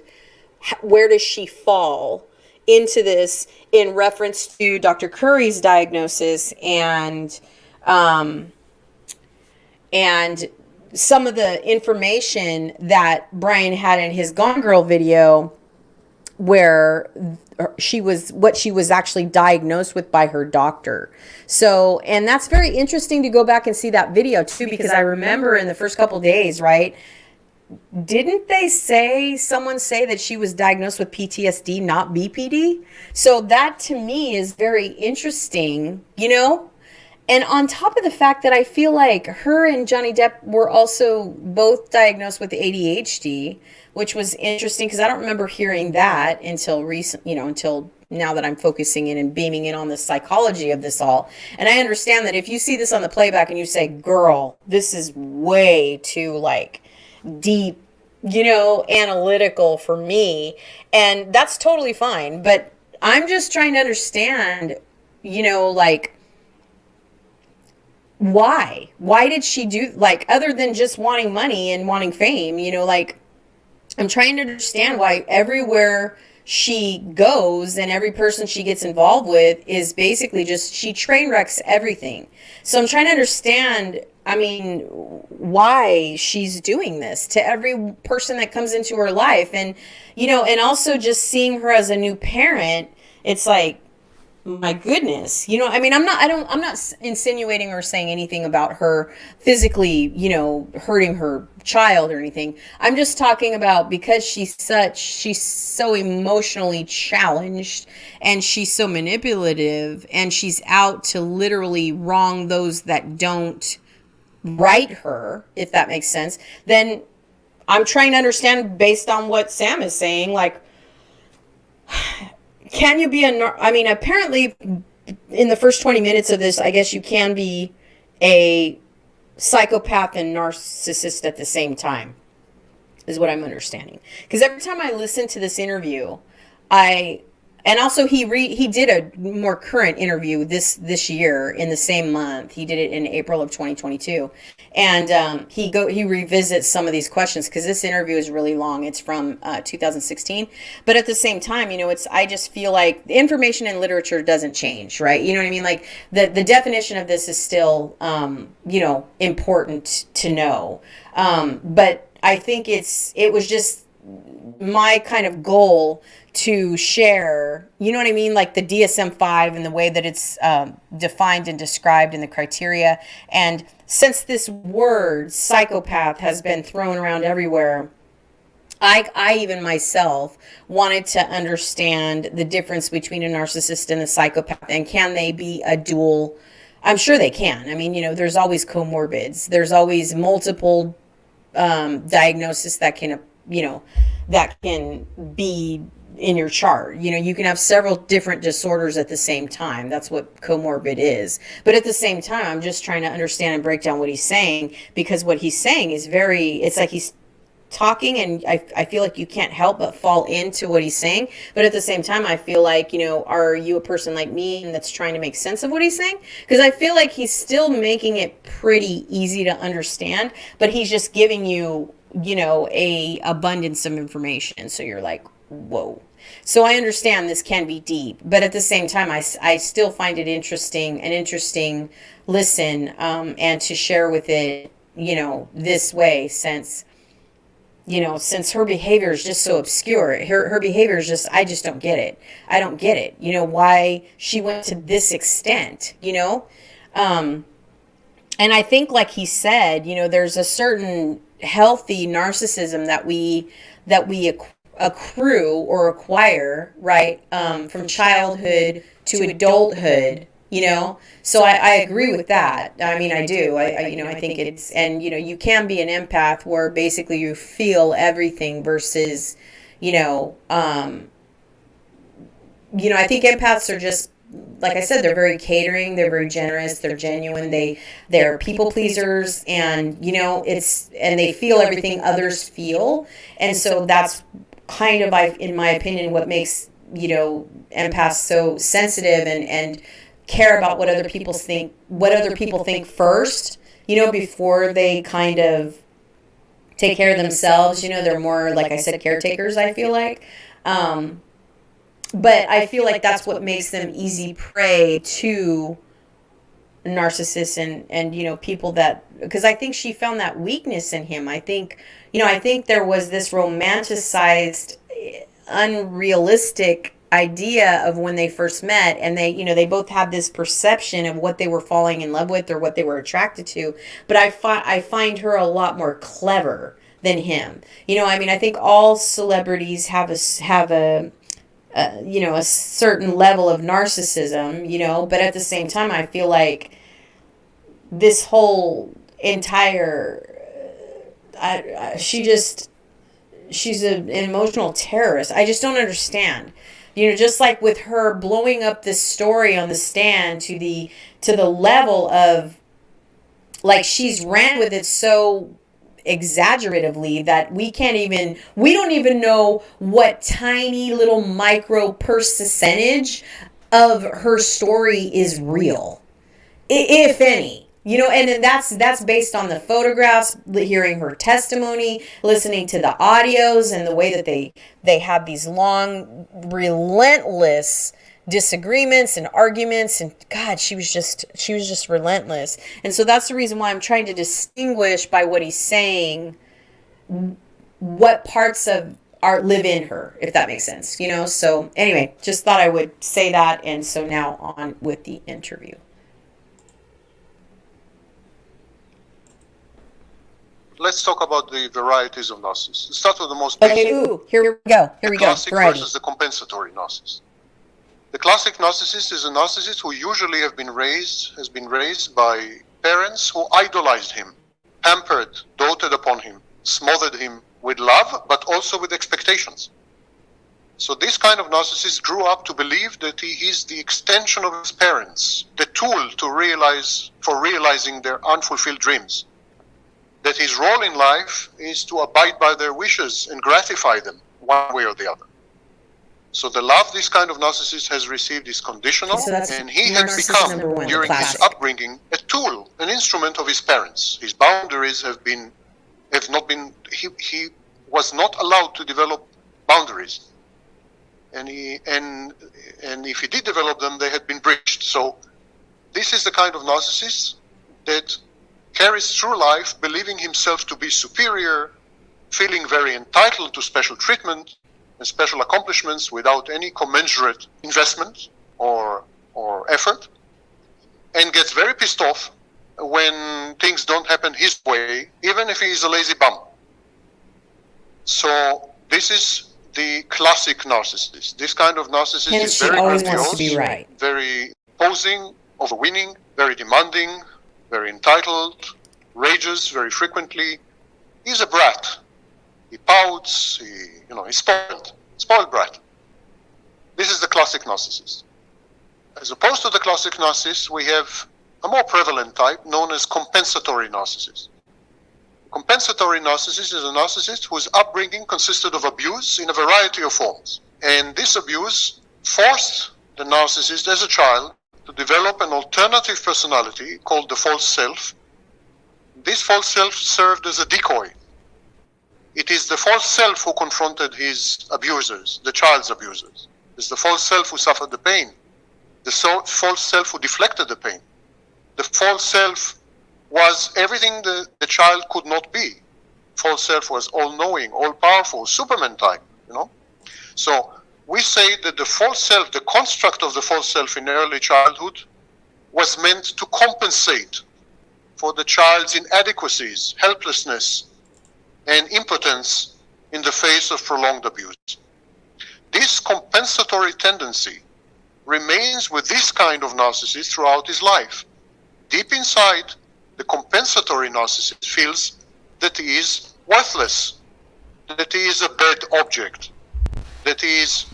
where does she fall into this in reference to Dr. Curry's diagnosis and some of the information that Brian had in his Gone Girl video where what she was actually diagnosed with by her doctor. So, and that's very interesting to go back and see that video too, because I remember in the first couple of days, right, didn't someone say that she was diagnosed with PTSD, not BPD? So that to me is very interesting, you know? And on top of the fact that I feel like her and Johnny Depp were also both diagnosed with ADHD, which was interesting because I don't remember hearing that until recent, you know, until now that I'm focusing in and beaming in on the psychology of this all. And I understand that if you see this on the playback and you say, girl, this is way too like deep, you know, analytical for me, and that's totally fine. But I'm just trying to understand, you know, like, why did she do, like, other than just wanting money and wanting fame, you know, like, I'm trying to understand why everywhere she goes and every person she gets involved with is basically just, she train wrecks everything. So I'm trying to understand, I mean, why she's doing this to every person that comes into her life. And, you know, and also just seeing her as a new parent, it's like, my goodness, you know, I mean, I'm not insinuating or saying anything about her physically, you know, hurting her child or anything. I'm just talking about because she's so emotionally challenged and she's so manipulative and she's out to literally wrong those that don't right her, if that makes sense. Then I'm trying to understand based on what Sam is saying, like, can you be I mean, apparently in the first 20 minutes of this, I guess you can be a psychopath and narcissist at the same time, is what I'm understanding. Because every time I listen to this interview, and also he did a more current interview this year in the same month. He did it in April of 2022, and he revisits some of these questions because this interview is really long. It's from 2016, but at the same time, you know, I just feel like the information in literature doesn't change, right? You know what I mean? Like the definition of this is still you know, important to know, but I think it was just my kind of goal to share, you know what I mean, like the DSM-5 and the way that it's defined and described in the criteria. And since this word psychopath has been thrown around everywhere, I even myself wanted to understand the difference between a narcissist and a psychopath, and can they be a dual? I'm sure they can. I mean, you know, there's always comorbids. There's always multiple diagnosis that can, you know, that can be in your chart. You know, you can have several different disorders at the same time. That's what comorbid is. But at the same time, I'm just trying to understand and break down what he's saying, because what he's saying is it's like he's talking and I feel like you can't help but fall into what he's saying. But at the same time, I feel like, you know, are you a person like me that's trying to make sense of what he's saying? Because I feel like he's still making it pretty easy to understand, but he's just giving you, you know, a abundance of information. So you're like, whoa. So I understand this can be deep, but at the same time, I still find it an interesting listen, and to share with it, you know, this way, since, you know, since her behavior is just so obscure. Her behavior is just, I just don't get it. I don't get it. You know, why she went to this extent, you know? And I think, like he said, you know, there's a certain healthy narcissism that we accrue or acquire, right, from childhood to adulthood, you know. So I agree with that. I mean, I do. You know, I think it's, and you know, you can be an empath where basically you feel everything versus, you know, I think empaths are just, like I said, they're very catering, they're very generous, they're genuine, they're people pleasers, and you know, and they feel everything others feel. And so that's kind of, in my opinion, what makes, you know, empaths so sensitive and care about what other people think first, you know, before they kind of take care of themselves. You know, they're more, like I said, caretakers, I feel like. But I feel like that's what makes them easy prey to narcissists and you know, people that, because I think she found that weakness in him. I think there was this romanticized, unrealistic idea of when they first met, and they both had this perception of what they were falling in love with or what they were attracted to. But I find her a lot more clever than him. You know, I mean, I think all celebrities have a you know, a certain level of narcissism, you know, but at the same time, I feel like this whole entire, she's an emotional terrorist. I just don't understand. You know, just like with her blowing up this story on the stand to the level of, like, she's ran with it so exaggeratively that we don't even know what tiny little micro percentage of her story is real, if any. You know, and then that's based on the photographs, hearing her testimony, listening to the audios, and the way that they have these long, relentless disagreements and arguments. And God, she was just relentless. And so that's the reason why I'm trying to distinguish by what he's saying what parts of art live in her, if that makes sense. You know, so anyway, just thought I would say that. And so now on with the interview. Let's talk about the varieties of narcissists. Let's start with the most basic. Okay, here we go. The classic versus the compensatory narcissist. The classic narcissist is a narcissist who usually has been raised by parents who idolized him, pampered, doted upon him, smothered him with love, but also with expectations. So this kind of narcissist grew up to believe that he is the extension of his parents, the tool for realizing their unfulfilled dreams. That his role in life is to abide by their wishes and gratify them one way or the other. So the love this kind of narcissist has received is conditional, and he has become, during his upbringing, a tool, an instrument of his parents. His boundaries he was not allowed to develop boundaries. And if he did develop them, they had been breached. So this is the kind of narcissist that carries through life believing himself to be superior, feeling very entitled to special treatment and special accomplishments without any commensurate investment or effort, and gets very pissed off when things don't happen his way, even if he is a lazy bum. So this is the classic narcissist. This kind of narcissist is very grandiose, very posing, overweening, very demanding, very entitled, rages very frequently. He's a brat. He pouts. He's spoiled brat. This is the classic narcissist. As opposed to the classic narcissist, we have a more prevalent type known as compensatory narcissist. Compensatory narcissist is a narcissist whose upbringing consisted of abuse in a variety of forms. And this abuse forced the narcissist as a child to develop an alternative personality called the false self. This false self served as a decoy. It is the false self who confronted his abusers, the child's abusers. It's the false self who suffered the pain. The false self who deflected the pain. The false self was everything the child could not be. False self was all-knowing, all-powerful, Superman type, So we say that the false self, the construct of the false self in early childhood, was meant to compensate for the child's inadequacies, helplessness, and impotence in the face of prolonged abuse. This compensatory tendency remains with this kind of narcissist throughout his life. Deep inside, the compensatory narcissist feels that he is worthless, that he is a bad object, that he is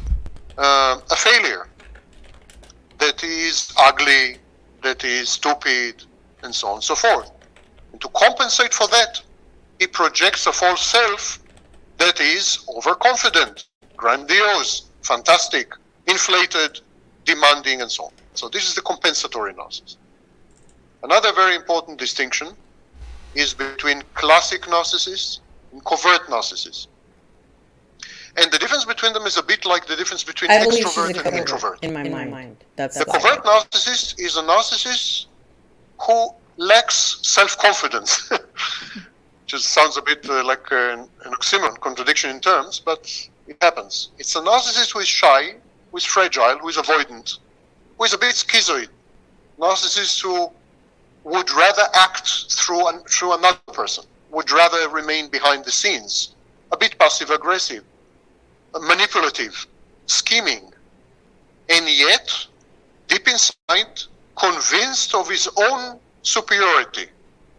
a failure, that he is ugly, that he is stupid, and so on and so forth. And to compensate for that, he projects a false self that is overconfident, grandiose, fantastic, inflated, demanding, and so on. So this is the compensatory narcissist. Another very important distinction is between classic narcissists and covert narcissists. And the difference between them is a bit like the difference between extrovert and introvert. In my mind. The covert narcissist is a narcissist who lacks self-confidence. Which sounds a bit like an oxymoron, contradiction in terms, but it happens. It's a narcissist who is shy, who is fragile, who is avoidant, who is a bit schizoid. Narcissist who would rather act through another person. would rather remain behind the scenes, a bit passive-aggressive, manipulative, scheming, and yet, deep inside, convinced of his own superiority,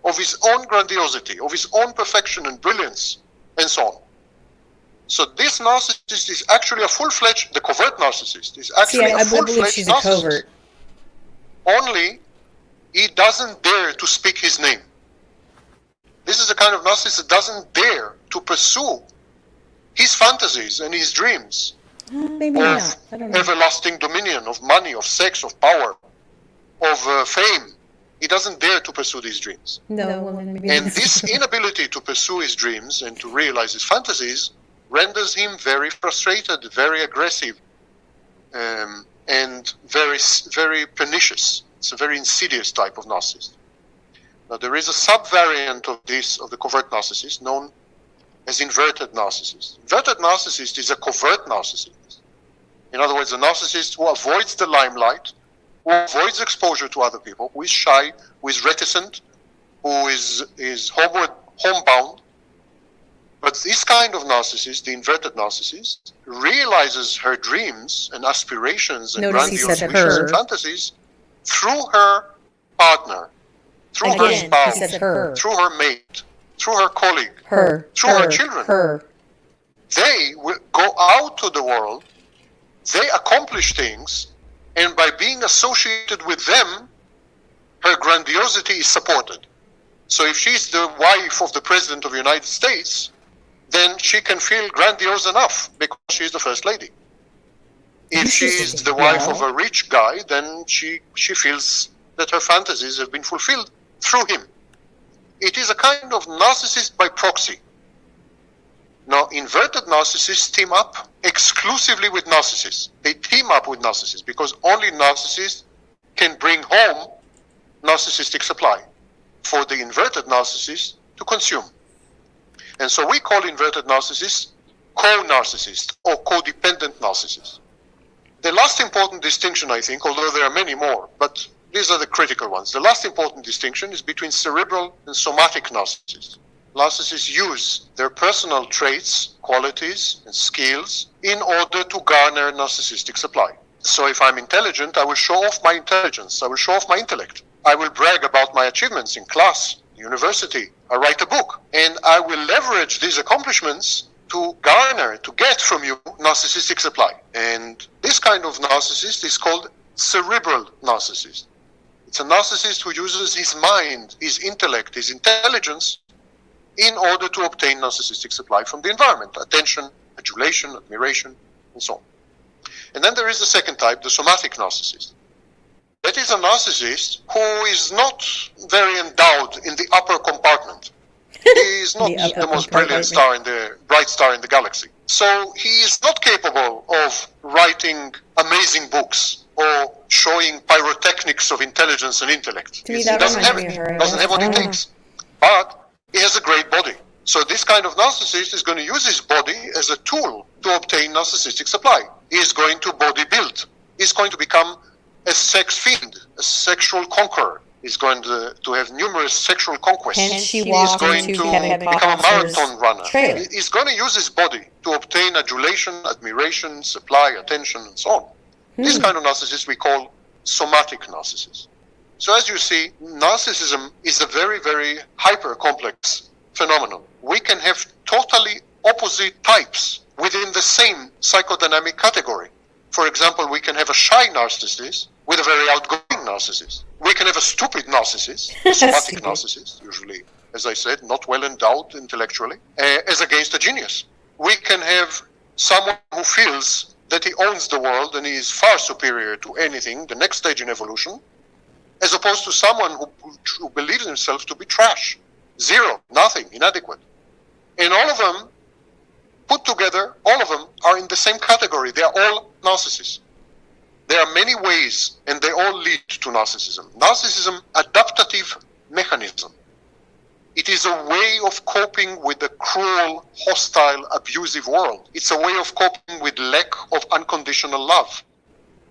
of his own grandiosity, of his own perfection and brilliance, and so on. So this narcissist is actually a full-fledged, the covert narcissist is actually a full-fledged narcissist. Only he doesn't dare to speak his name. This is the kind of narcissist that doesn't dare to pursue his fantasies and his dreams of everlasting dominion, of money, of sex, of power, of fame. He doesn't dare to pursue these dreams. And this inability to pursue his dreams and to realize his fantasies renders him very frustrated, very aggressive, and very pernicious. It's a very insidious type of narcissist. Now, there is a subvariant of this, of the covert narcissist, known as inverted narcissist. Inverted narcissist is a covert narcissist. In other words, a narcissist who avoids the limelight, who avoids exposure to other people, who is shy, who is reticent, who is homebound. But this kind of narcissist, the inverted narcissist, realizes her dreams and aspirations and grandiose wishes and fantasies through her partner, through her spouse, through her mate, through her colleague, through her children. They will go out to the world, they accomplish things, and by being associated with them, her grandiosity is supported. So if she's the wife of the President of the United States, then she can feel grandiose enough because she's the First Lady. If she's the wife of a rich guy, then she feels that her fantasies have been fulfilled through him. It is a kind of narcissist by proxy. Now, inverted narcissists team up exclusively with narcissists. They team up with narcissists because only narcissists can bring home narcissistic supply for the inverted narcissist to consume. And so we call inverted narcissists co-narcissists or codependent narcissists. The last important distinction, I think, although there are many more, but these are the critical ones. The last important distinction is between cerebral and somatic narcissists. Narcissists use their personal traits, qualities, and skills in order to garner narcissistic supply. So if I'm intelligent, I will show off my intelligence. I will show off my intellect. I will brag about my achievements in class, university. I write a book. And I will leverage these accomplishments to garner, to get from you narcissistic supply. And this kind of narcissist is called cerebral narcissist. It's a narcissist who uses his mind, his intellect, his intelligence in order to obtain narcissistic supply from the environment, attention, adulation, admiration, and so on. And then there is the second type, the somatic narcissist. That is a narcissist who is not very endowed in the upper compartment. He is not the most brilliant star in the bright star in the galaxy. So he is not capable of writing amazing books or showing pyrotechnics of intelligence and intellect. He doesn't have it. Doesn't have what it takes. But he has a great body. So this kind of narcissist is going to use his body as a tool to obtain narcissistic supply. He is going to body build. He's going to become a sex fiend, a sexual conqueror. He's going to have numerous sexual conquests. He's going to become a marathon runner. He's going to use his body to obtain adulation, admiration, supply, attention, and so on. This kind of narcissist we call somatic narcissist. So as you see, narcissism is a very, very hyper-complex phenomenon. We can have totally opposite types within the same psychodynamic category. For example, we can have a shy narcissist with a very outgoing narcissist. We can have a stupid narcissist, a somatic narcissist, usually, as I said, not well endowed intellectually, as against a genius. We can have someone who feels that he owns the world and he is far superior to anything, the next stage in evolution, as opposed to someone who believes himself to be trash, zero, nothing, inadequate. And all of them, put together, all of them are in the same category. They are all narcissists. There are many ways, and they all lead to narcissism. Narcissism, adaptive mechanism. It is a way of coping with the cruel, hostile, abusive world. It's a way of coping with lack of unconditional love.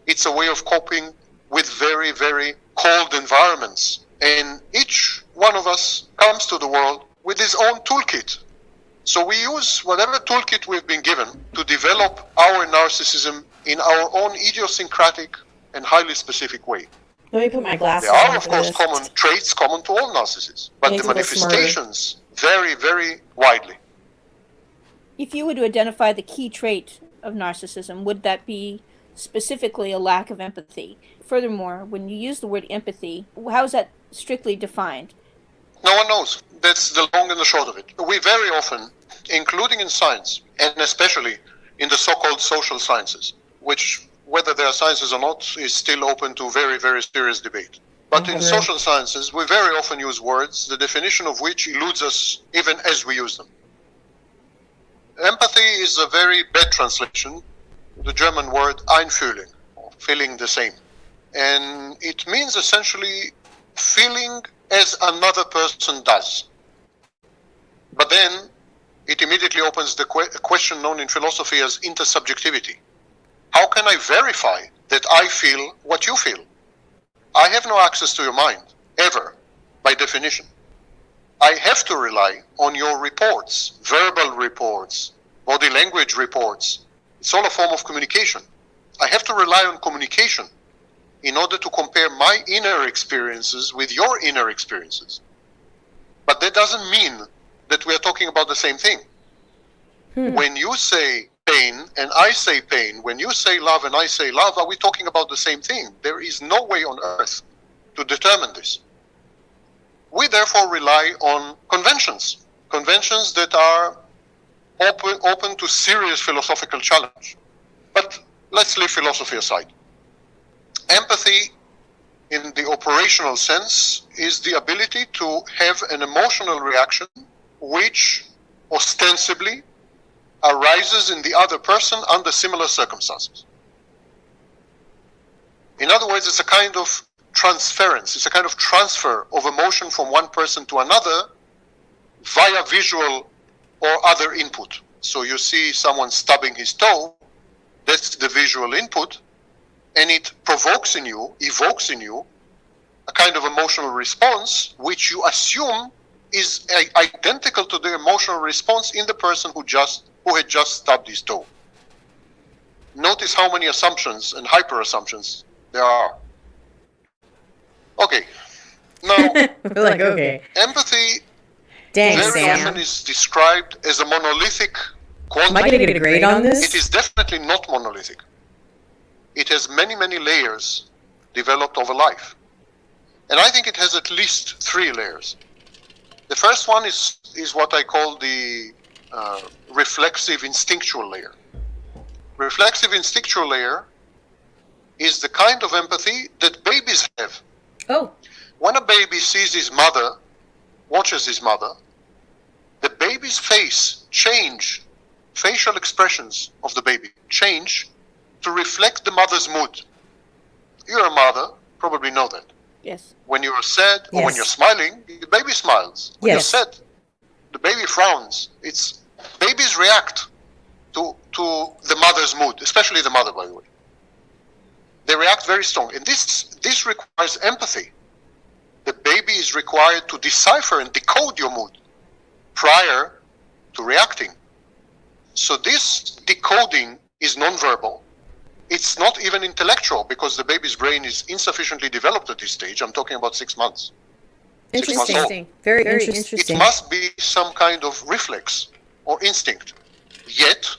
It's a way of coping with very, very cold environments. And each one of us comes to the world with his own toolkit. So we use whatever toolkit we've been given to develop our narcissism in our own idiosyncratic and highly specific way. Let me put my glasses There on. are, of course, common traits common to all narcissists, but the manifestations vary very widely. If you were to identify the key trait of narcissism, would that be specifically a lack of empathy? Furthermore, when you use the word empathy, how is that strictly defined? No one knows. That's the long and the short of it. We very often, including in science, and especially in the so-called social sciences, which, whether they are sciences or not, is still open to very, very serious debate. But in social sciences, we very often use words, the definition of which eludes us even as we use them. Empathy is a very bad translation, the German word einfühlen, or feeling the same. And it means essentially feeling as another person does. But then it immediately opens the question known in philosophy as intersubjectivity. How can I verify that I feel what you feel? I have no access to your mind, ever, by definition. I have to rely on your reports, verbal reports, body language reports. It's all a form of communication. I have to rely on communication in order to compare my inner experiences with your inner experiences. But that doesn't mean that we are talking about the same thing. When you say pain and I say pain, when you say love and I say love, are we talking about the same thing? There is no way on earth to determine this. We therefore rely on conventions, conventions that are open to serious philosophical challenge. But let's leave philosophy aside. Empathy, in the operational sense, is the ability to have an emotional reaction which ostensibly arises in the other person under similar circumstances. In other words, it's a kind of transference, it's a kind of transfer of emotion from one person to another via visual or other input. So you see someone stubbing his toe, that's the visual input, and it provokes in you, evokes in you, a kind of emotional response which you assume is identical to the emotional response in the person who had just stubbed his toe. Notice how many assumptions and hyper-assumptions there are. Okay. Now, like, okay. Empathy Dang, very Sam. often is described as a monolithic quality. Am I going to get a grade on this? It is definitely not monolithic. It has many, many layers developed over life. And I think it has at least 3 layers. The first one is what I call the reflexive instinctual layer. Reflexive instinctual layer is the kind of empathy that babies have. Oh. When a baby sees his mother, watches his mother, the baby's face change, facial expressions of the baby change to reflect the mother's mood. You're a mother, probably know that. Yes. When you're sad or when you're smiling, the baby smiles. When you're sad, the baby frowns. Babies react to the mother's mood, especially the mother, by the way. They react very strong, and this requires empathy. The baby is required to decipher and decode your mood prior to reacting. So this decoding is nonverbal. It's not even intellectual because the baby's brain is insufficiently developed at this stage. I'm talking about 6 months. 6 months old. Very interesting. It must be some kind of reflex or instinct. Yet,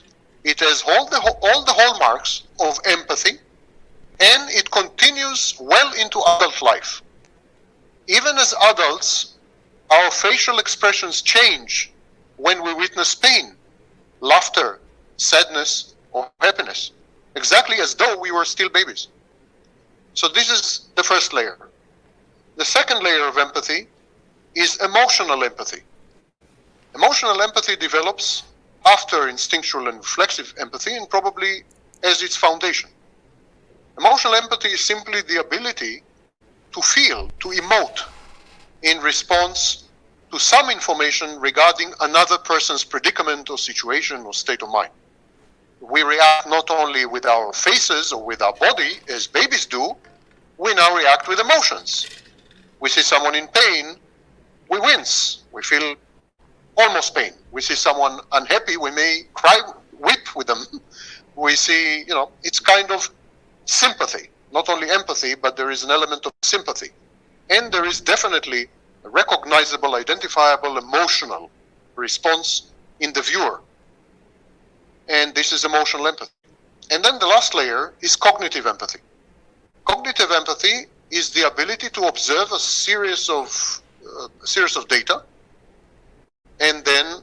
it has all the hallmarks of empathy, and it continues well into adult life. Even as adults, our facial expressions change when we witness pain, laughter, sadness, or happiness, exactly as though we were still babies. So this is the first layer. The second layer of empathy is emotional empathy. Emotional empathy develops after instinctual and reflexive empathy, and probably as its foundation. Emotional empathy is simply the ability to feel, to emote in response to some information regarding another person's predicament or situation or state of mind. We react not only with our faces or with our body, as babies do, we now react with emotions. We see someone in pain, we wince, we feel almost pain. We see someone unhappy, we may cry, weep with them. We see, it's kind of sympathy, not only empathy, but there is an element of sympathy. And there is definitely a recognizable, identifiable, emotional response in the viewer. And this is emotional empathy. And then the last layer is cognitive empathy. Cognitive empathy is the ability to observe a series of data and then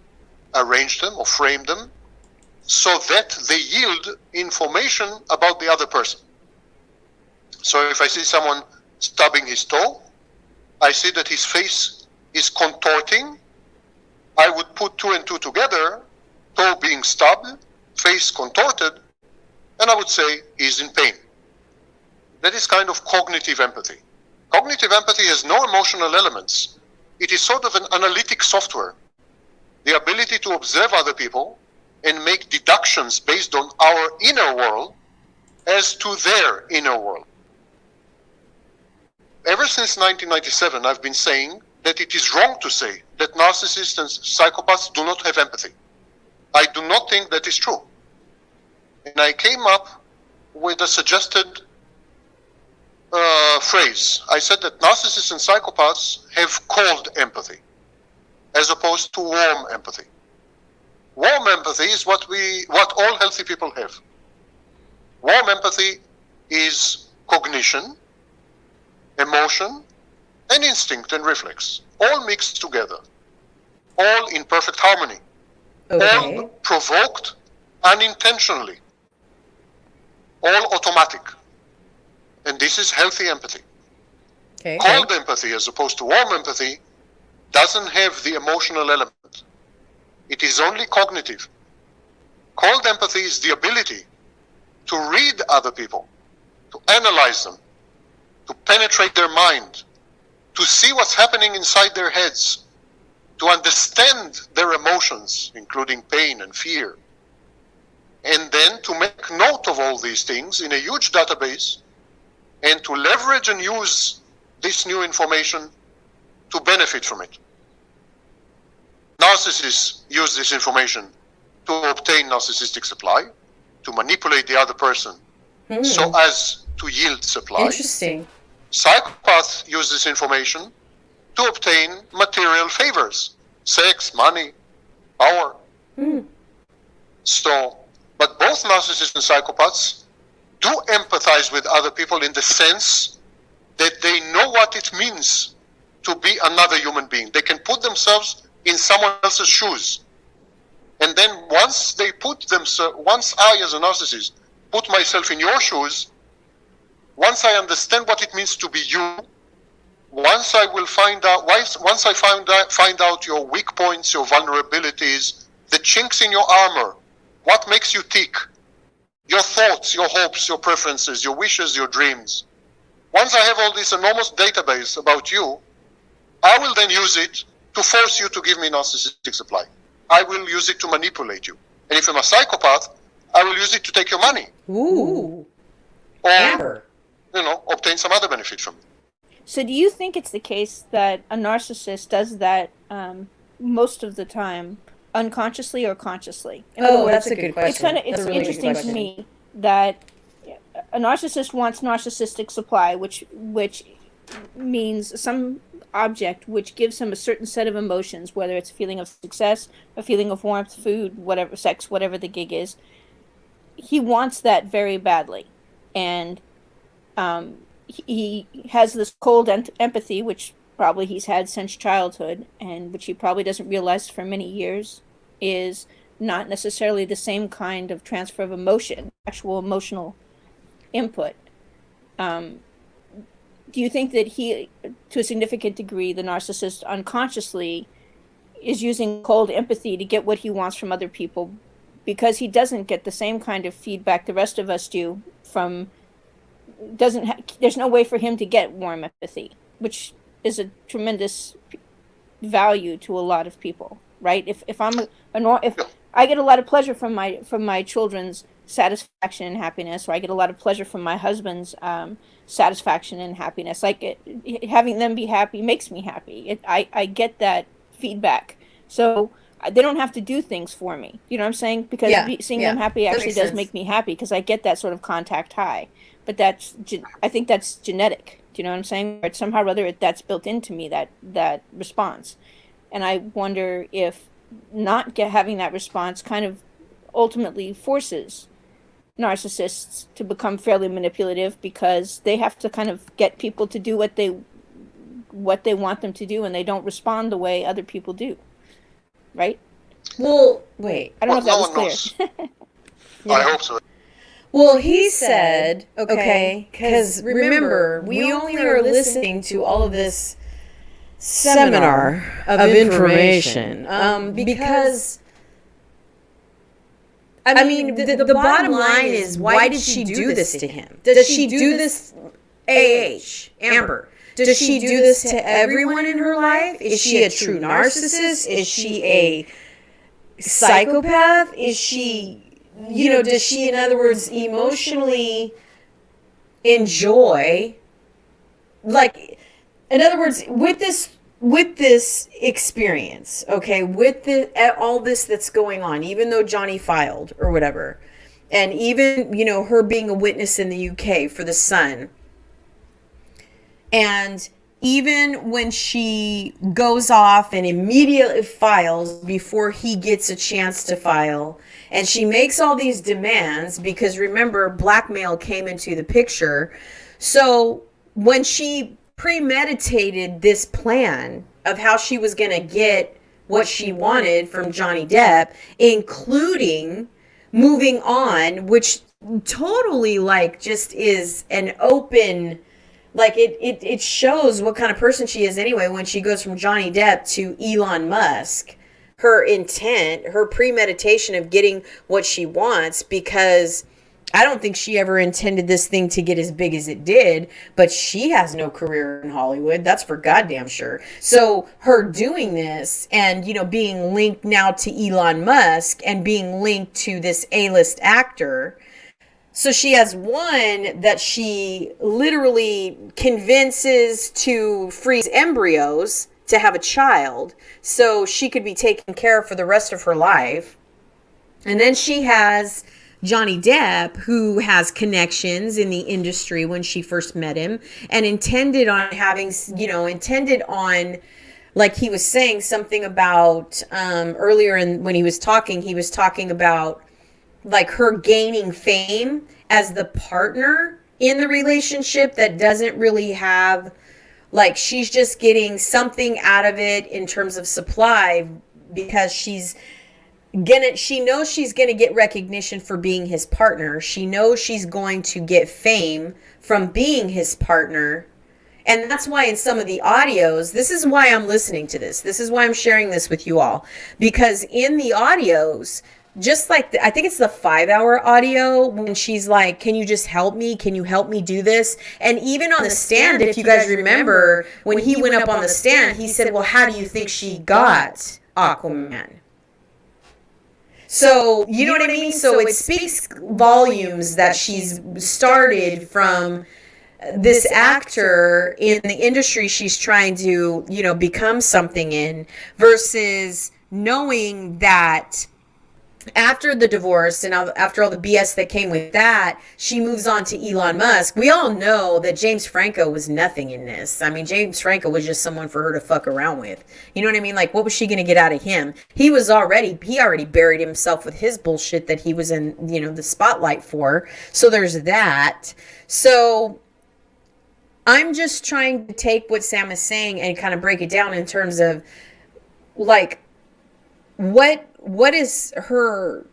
arrange them or frame them so that they yield information about the other person. So if I see someone stubbing his toe, I see that his face is contorting. I would put two and two together, toe being stubbed, face contorted, and I would say he's in pain. That is kind of cognitive empathy. Cognitive empathy has no emotional elements. It is sort of an analytic software. The ability to observe other people and make deductions based on our inner world as to their inner world. Ever since 1997, I've been saying that it is wrong to say that narcissists and psychopaths do not have empathy. I do not think that is true. And I came up with a suggested phrase. I said that narcissists and psychopaths have cold empathy, as opposed to warm empathy. Warm empathy is what all healthy people have. Warm empathy is cognition, emotion, and instinct and reflex, all mixed together, all in perfect harmony, all provoked unintentionally, all automatic. And this is healthy empathy. Cold empathy, as opposed to warm empathy, doesn't have the emotional element. It is only cognitive. Cold empathy is the ability to read other people, to analyze them, to penetrate their mind, to see what's happening inside their heads, to understand their emotions, including pain and fear, and then to make note of all these things in a huge database and to leverage and use this new information to benefit from it. Narcissists use this information to obtain narcissistic supply, to manipulate the other person so as to yield supply. Interesting. Psychopaths use this information to obtain material favors, sex, money, power. So, but both narcissists and psychopaths do empathize with other people in the sense that they know what it means to be another human being. They can put themselves in someone else's shoes. And then once they put themselves, once I as a narcissist put myself in your shoes, once I understand what it means to be you, once I will find out, once I find out your weak points, your vulnerabilities, the chinks in your armor, what makes you tick, your thoughts, your hopes, your preferences, your wishes, your dreams. Once I have all this enormous database about you, I will then use it to force you to give me narcissistic supply. I will use it to manipulate you. And if I'm a psychopath, I will use it to take your money. Ooh. Or, obtain some other benefit from it. So do you think it's the case that a narcissist does that most of the time, unconsciously or consciously? That's a good question. It's kind of really interesting to me that a narcissist wants narcissistic supply, which means some object which gives him a certain set of emotions, whether it's a feeling of success, a feeling of warmth, food, whatever, sex, whatever the gig is. He wants that very badly, and he has this cold empathy, which probably he's had since childhood, and which he probably doesn't realize for many years is not necessarily the same kind of transfer of emotion, actual emotional input. Do you think that he, to a significant degree, the narcissist unconsciously is using cold empathy to get what he wants from other people because he doesn't get the same kind of feedback the rest of us do from, there's no way for him to get warm empathy, which is a tremendous value to a lot of people, right? If I get a lot of pleasure from my children's satisfaction and happiness, or I get a lot of pleasure from my husband's satisfaction and happiness. Like having them be happy makes me happy. I get that feedback So they don't have to do things for me. You know what I'm saying? Because seeing them happy actually does make me happy, because I get that sort of contact high. But I think that's genetic. Do you know what I'm saying? Or somehow or other that's built into me, that response. And I wonder if not having that response kind of ultimately forces narcissists to become fairly manipulative, because they have to kind of get people to do what they want them to do, and they don't respond the way other people do. Right? Well, wait. I don't know if that was clear. I hope so. Well, he said, okay, because remember, we only are listening to all of this seminar of information. Because, I mean, the bottom line is, why did she do this to him? Does she do this, Amber? Does she do this to everyone in her life? Is she a true narcissist? Is she a psychopath? Is she, does she, in other words, emotionally enjoy, like, in other words, with this experience, okay, with all this that's going on, even though Johnny filed or whatever, and even, her being a witness in the UK for the son, and even when she goes off and immediately files before he gets a chance to file, and she makes all these demands, because remember, blackmail came into the picture. So when she premeditated this plan of how she was going to get what she wanted from Johnny Depp, including moving on, which totally just is an open, it shows what kind of person she is anyway when she goes from Johnny Depp to Elon Musk. Her intent, her premeditation of getting what she wants, because I don't think she ever intended this thing to get as big as it did, but she has no career in Hollywood. That's for goddamn sure. So her doing this and, being linked now to Elon Musk and being linked to this A-list actor. So she has one that she literally convinces to freeze embryos to have a child so she could be taken care of for the rest of her life. And then she has Johnny Depp, who has connections in the industry when she first met him, and intended on having, like he was saying something about earlier when he was talking about like her gaining fame as the partner in the relationship that doesn't really have, like, she's just getting something out of it in terms of supply, because she knows she's gonna get recognition for being his partner. She knows she's going to get fame from being his partner. And that's why in some of the audios, this is why I'm listening to this. This is why I'm sharing this with you all. Because in the audios, just like, I think it's the 5-hour audio when she's like, can you just help me? Can you help me do this? And even on the stand, if you guys remember, when he went up on the stand, he said, well, how do you think she got Aquaman? So, you know what I mean? So it speaks volumes that she's started from this actor in the industry she's trying to, become something in, versus knowing that after the divorce and after all the BS that came with that, she moves on to Elon Musk. We all know that James Franco was nothing in this. I mean, James Franco was just someone for her to fuck around with. You know what I mean? Like, what was she going to get out of him? He already buried himself with his bullshit that he was in, the spotlight for. So there's that. So I'm just trying to take what Sam is saying and kind of break it down in terms of, like, what is her,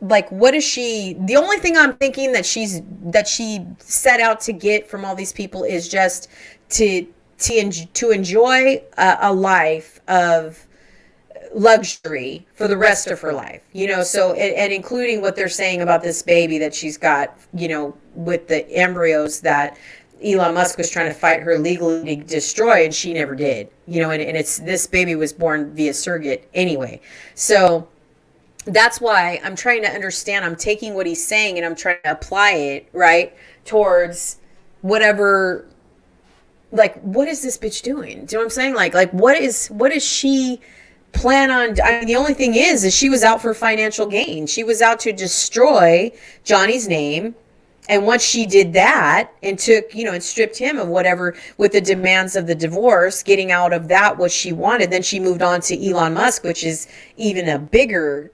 like, what is she, the only thing I'm thinking that she set out to get from all these people is just to enjoy a life of luxury for the rest of her life, so, and including what they're saying about this baby that she's got, with the embryos that Elon Musk was trying to fight her legally to destroy, and she never did, and it's, this baby was born via surrogate anyway. So that's why I'm trying to understand. I'm taking what he's saying and I'm trying to apply it, right, towards whatever, like, what is this bitch doing? Do you know what I'm saying? Like what is she plan on, I mean, the only thing is she was out for financial gain. She was out to destroy Johnny's name. And once she did that and took, you know, and stripped him of whatever with the demands of the divorce, getting out of that what she wanted, then she moved on to Elon Musk, which is even a bigger,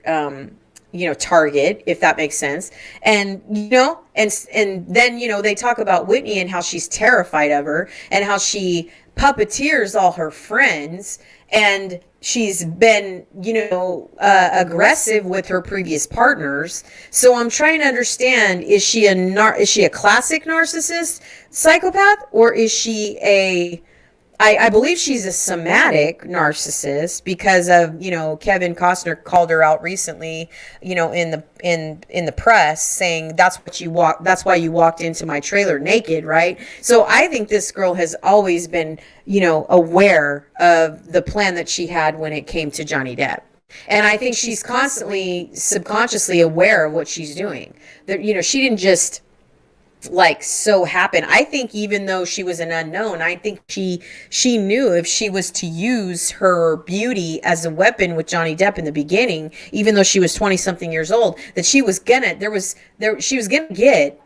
you know, target, if that makes sense. And, you know, and then, you know, they talk about Whitney and how she's terrified of her and how she puppeteers all her friends. And she's been, you know, aggressive with her previous partners. So I'm trying to understand, is she a classic narcissist psychopath, or is she a, I believe she's a somatic narcissist because of, you know, Kevin Costner called her out recently, you know, in the press, saying that's why you walked into my trailer naked, right? So I think this girl has always been, you know, aware of the plan that she had when it came to Johnny Depp. And I think she's constantly subconsciously aware of what she's doing. That, you know, she didn't just like so happen. I think even though she was an unknown, I think she knew if she was to use her beauty as a weapon with Johnny Depp in the beginning, even though she was 20 something years old, that she was gonna get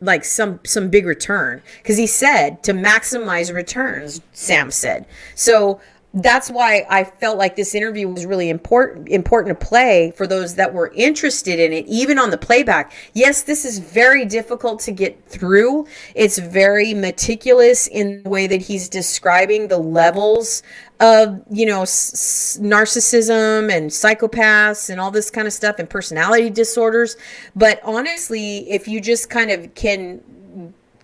like some big return, because he said to maximize returns, Sam said. So that's why I felt like this interview was really important to play for those that were interested in it, even on the playback. Yes, this is very difficult to get through. It's very meticulous in the way that he's describing the levels of, you know, narcissism and psychopaths and all this kind of stuff and personality disorders. But honestly, if you just kind of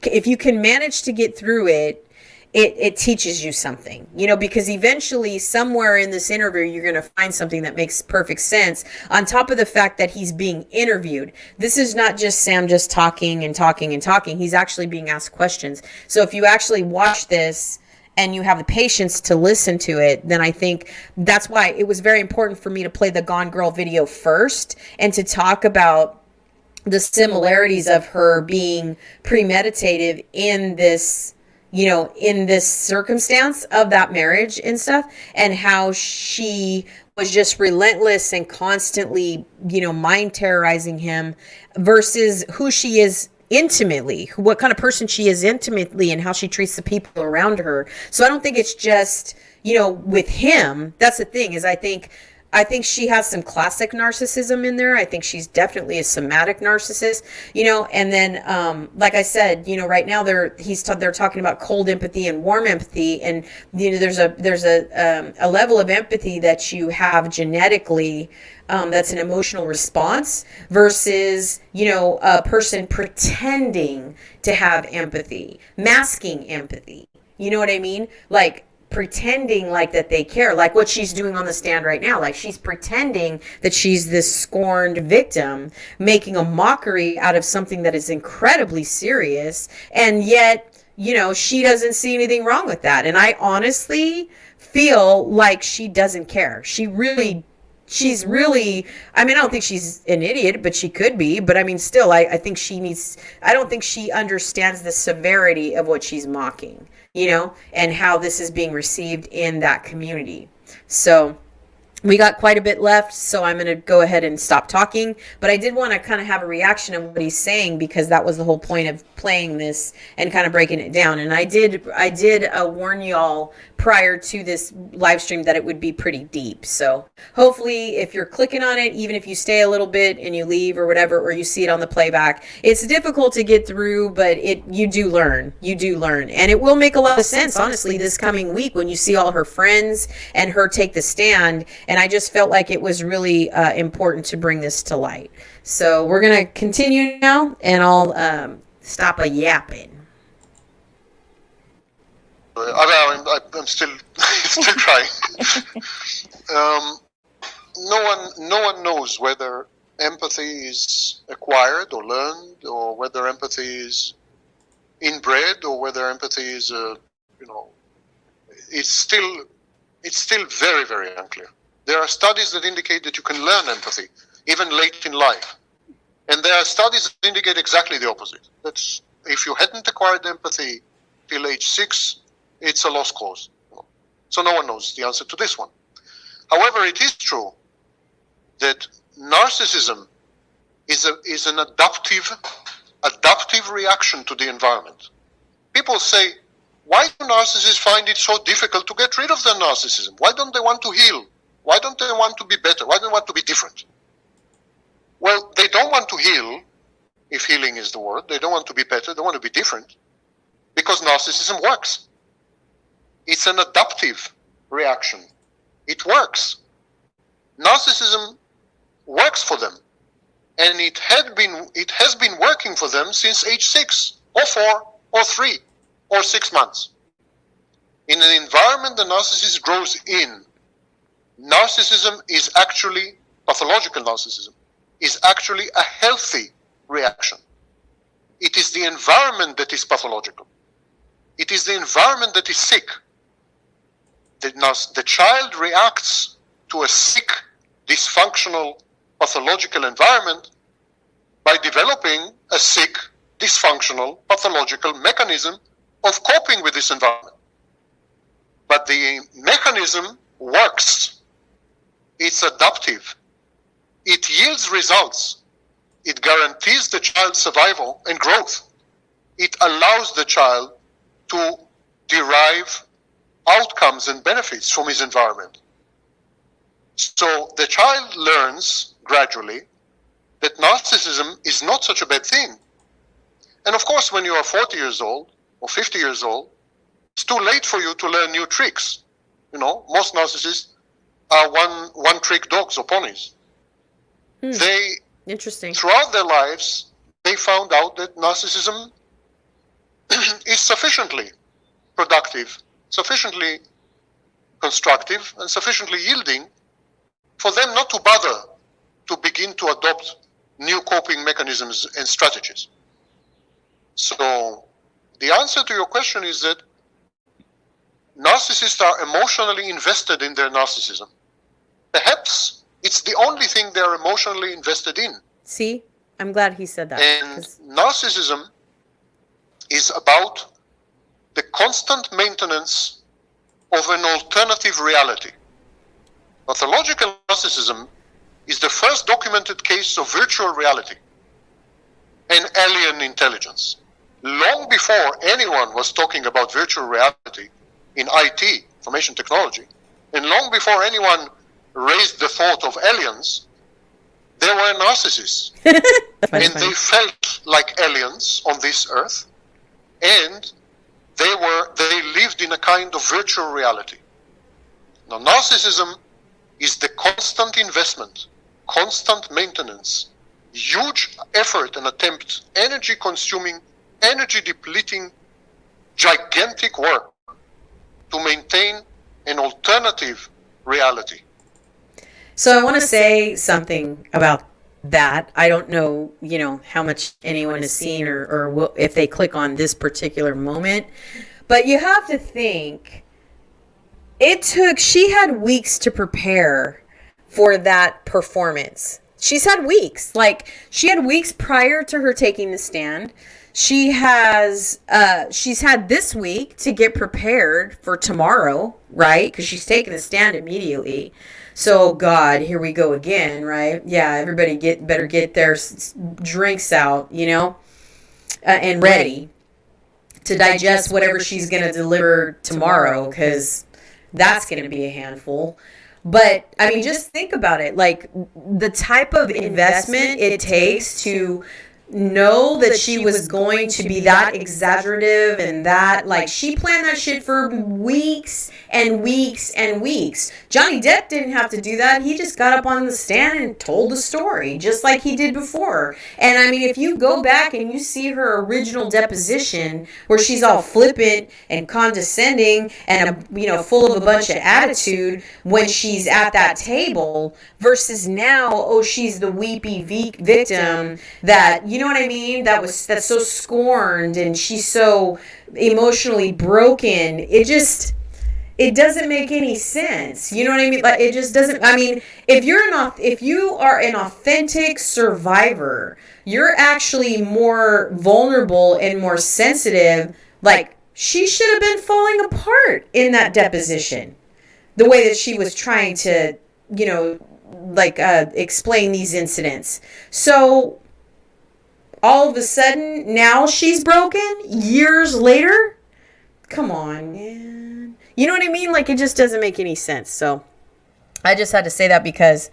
if you can manage to get through it, it teaches you something, you know, because eventually somewhere in this interview, you're going to find something that makes perfect sense, on top of the fact that he's being interviewed. This is not just Sam just talking and talking and talking. He's actually being asked questions. So if you actually watch this and you have the patience to listen to it, then I think that's why it was very important for me to play the Gone Girl video first and to talk about the similarities of her being premeditative in this, you know, in this circumstance of that marriage and stuff, and how she was just relentless and constantly, you know, mind terrorizing him, versus who she is intimately, what kind of person she is intimately, and how she treats the people around her. So I don't think it's just, you know, with him. That's the thing, is I think she has some classic narcissism in there. I think she's definitely a somatic narcissist, you know. And then, like I said, you know, right now they're talking about cold empathy and warm empathy, and you know, there's a level of empathy that you have genetically, that's an emotional response, versus, you know, a person pretending to have empathy, masking empathy. You know what I mean? Like, pretending like that they care, like what she's doing on the stand right now. Like, she's pretending that she's this scorned victim, making a mockery out of something that is incredibly serious, and yet, you know, she doesn't see anything wrong with that. And I honestly feel like she doesn't care. She's really, I mean, I don't think she's an idiot, but she could be. But I mean, still, I think I don't think she understands the severity of what she's mocking, you know, and how this is being received in that community. So we got quite a bit left, so I'm going to go ahead and stop talking. But I did want to kind of have a reaction of what he's saying, because that was the whole point of playing this and kind of breaking it down. And I did warn y'all prior to this live stream that it would be pretty deep. So hopefully, if you're clicking on it, even if you stay a little bit and you leave or whatever, or you see it on the playback, it's difficult to get through, but you do learn. And it will make a lot of sense, honestly, this coming week when you see all her friends and her take the stand. And I just felt like it was really important to bring this to light. So we're going to continue now, and I'll stop a yapping. I'm still trying. No one knows whether empathy is acquired or learned, or whether empathy is inbred, or whether empathy is it's still very, very unclear. There are studies that indicate that you can learn empathy even late in life, and there are studies that indicate exactly the opposite. That's if you hadn't acquired empathy till age 6, it's a lost cause. So no one knows the answer to this one. However, it is true that narcissism is an adaptive reaction to the environment. People say, why do narcissists find it so difficult to get rid of their narcissism? Why don't they want to heal? Why don't they want to be better? Why don't they want to be different? Well, they don't want to heal, if healing is the word. They don't want to be better. They want to be different because narcissism works. It's an adaptive reaction. It works. Narcissism works for them. And it has been working for them since age 6 or 4 or 3 or 6 months. In an environment the narcissist grows in, narcissism is actually, pathological narcissism, is actually a healthy reaction. It is the environment that is pathological. It is the environment that is sick. The child reacts to a sick, dysfunctional, pathological environment by developing a sick, dysfunctional, pathological mechanism of coping with this environment. But the mechanism works. It's adaptive. It yields results. It guarantees the child's survival and growth. It allows the child to derive outcomes and benefits from his environment. So the child learns gradually that narcissism is not such a bad thing. And of course, when you are 40 years old or 50 years old, it's too late for you to learn new tricks. You know, most narcissists are one-trick dogs or ponies. They, interesting. Throughout their lives, they found out that narcissism is sufficiently productive, sufficiently constructive, and sufficiently yielding for them not to bother to begin to adopt new coping mechanisms and strategies. So the answer to your question is that narcissists are emotionally invested in their narcissism. Perhaps it's the only thing they're emotionally invested in. See, I'm glad he said that. And narcissism is about the constant maintenance of an alternative reality. Pathological narcissism is the first documented case of virtual reality and alien intelligence. Long before anyone was talking about virtual reality in IT, information technology, and long before anyone raised the thought of aliens, there were narcissists. And they felt like aliens on this earth, and they lived in a kind of virtual reality. Now, narcissism is the constant investment, constant maintenance, huge effort and attempt, energy consuming, energy depleting, gigantic work to maintain an alternative reality. So I want to say something about that. I don't know, how much anyone has seen or if they click on this particular moment, but you have to think she had weeks to prepare for that performance. She's had weeks. Like, she had weeks prior to her taking the stand. She's had this week to get prepared for tomorrow, right? Because she's taking the stand immediately. So, God, here we go again, right? Yeah, everybody better get their drinks out, and ready to digest whatever she's going to deliver tomorrow, because that's going to be a handful. But, I mean, just think about it. Like, the type of investment it takes to know that she was going to be that exaggerative and that, like, she planned that shit for weeks and weeks and weeks. Johnny Depp didn't have to do that. He just got up on the stand and told the story just like he did before. And I mean, if you go back and you see her original deposition where she's all flippant and condescending and full of a bunch of attitude when she's at that table, versus now, she's the weepy victim that, you know what I mean? That's so scorned, and she's so emotionally broken. It doesn't make any sense. You know what I mean? Like, it just doesn't. I mean, if you are an authentic survivor, you're actually more vulnerable and more sensitive. Like, she should have been falling apart in that deposition. the way that she was trying to, you know, like explain these incidents. So all of a sudden now she's broken years later. Come on, man. You know what I mean? Like, it just doesn't make any sense. So I just had to say that because,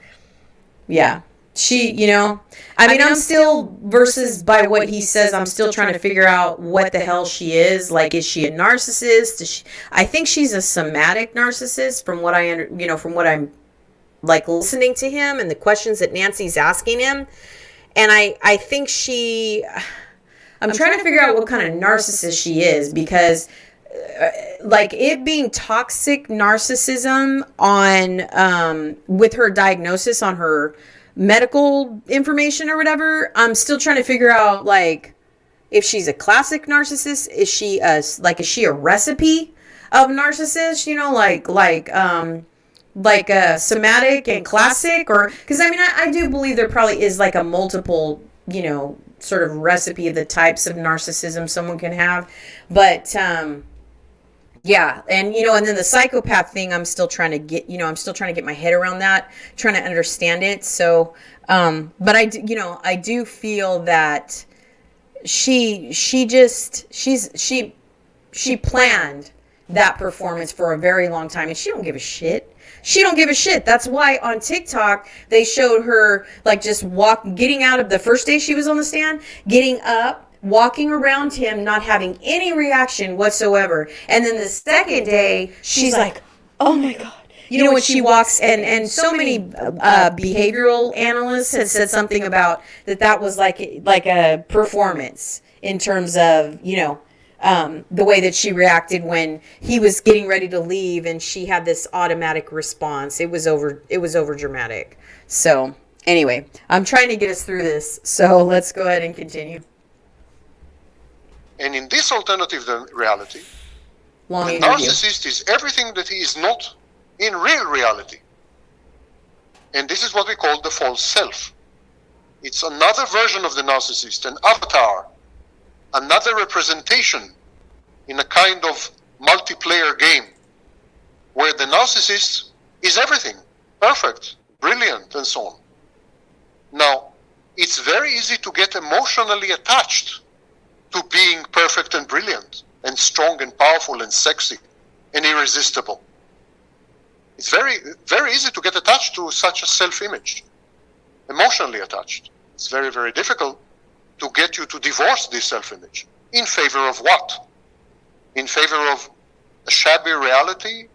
yeah, she, you know, I mean, I'm still, versus by what he says, I'm still trying to figure out what the hell she is. Like, is she a narcissist? Is she, I think she's a somatic narcissist from what from what I'm like listening to him and the questions that Nancy's asking him. And I think I'm trying to figure out what kind of narcissist she is, because like it being toxic narcissism on with her diagnosis on her medical information or whatever, I'm still trying to figure out like if she's a classic narcissist. Is she a recipe of narcissist, you know, like a somatic and classic? Or because I mean I do believe there probably is like a multiple, you know, sort of recipe of the types of narcissism someone can have. But yeah, and you know, and then the psychopath thing, I'm still trying to get my head around that, trying to understand it. So but I do feel that she planned that performance for a very long time, and she don't give a shit. She don't give a shit. That's why on TikTok they showed her like just getting out of the first day she was on the stand, getting up, walking around him, not having any reaction whatsoever. And then the second day, she's like, oh my God. You know, when she walks, and so many behavioral analysts had said something about that was like a performance in terms of, you know, the way that she reacted when he was getting ready to leave and she had this automatic response. It was over dramatic. So anyway, I'm trying to get us through this. So let's go ahead and continue. And in this alternative reality, the narcissist is everything that he is not in real reality. And this is what we call the false self. It's another version of the narcissist, an avatar, another representation in a kind of multiplayer game where the narcissist is everything, perfect, brilliant, and so on. Now, it's very easy to get emotionally attached to being perfect and brilliant and strong and powerful and sexy and irresistible. It's very, very easy to get attached to such a self-image, emotionally attached. It's very, very difficult to get you to divorce this self-image. In favor of what? In favor of a shabby reality,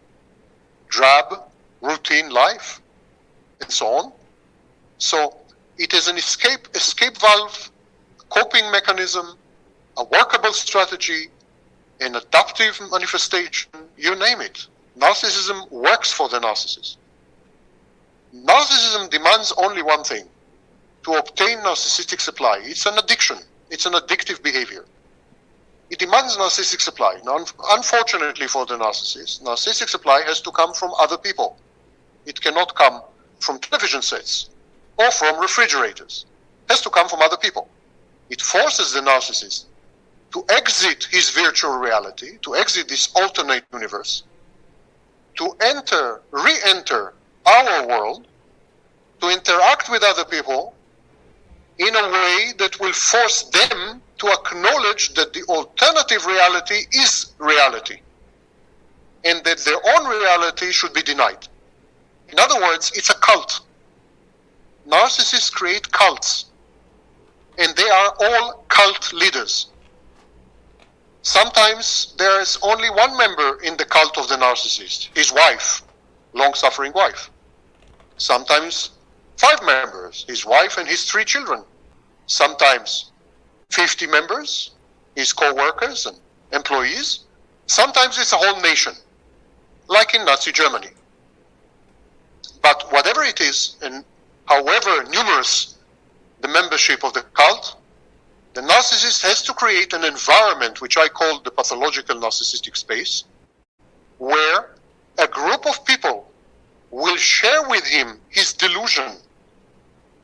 drab, routine life, and so on. So it is an escape valve, coping mechanism, a workable strategy, an adaptive manifestation, you name it. Narcissism works for the narcissist. Narcissism demands only one thing: to obtain narcissistic supply. It's an addiction. It's an addictive behavior. It demands narcissistic supply. Now, unfortunately for the narcissist, narcissistic supply has to come from other people. It cannot come from television sets or from refrigerators. It has to come from other people. It forces the narcissist to exit his virtual reality, to exit this alternate universe, to re-enter our world, to interact with other people in a way that will force them to acknowledge that the alternative reality is reality, and that their own reality should be denied. In other words, it's a cult. Narcissists create cults, and they are all cult leaders. Sometimes there is only one member in the cult of the narcissist, his wife, long-suffering wife. Sometimes 5 members, his wife and his 3 children. Sometimes 50 members, his co-workers and employees. Sometimes it's a whole nation, like in Nazi Germany. But whatever it is, and however numerous the membership of the cult, the narcissist has to create an environment which I call the pathological narcissistic space, where a group of people will share with him his delusion,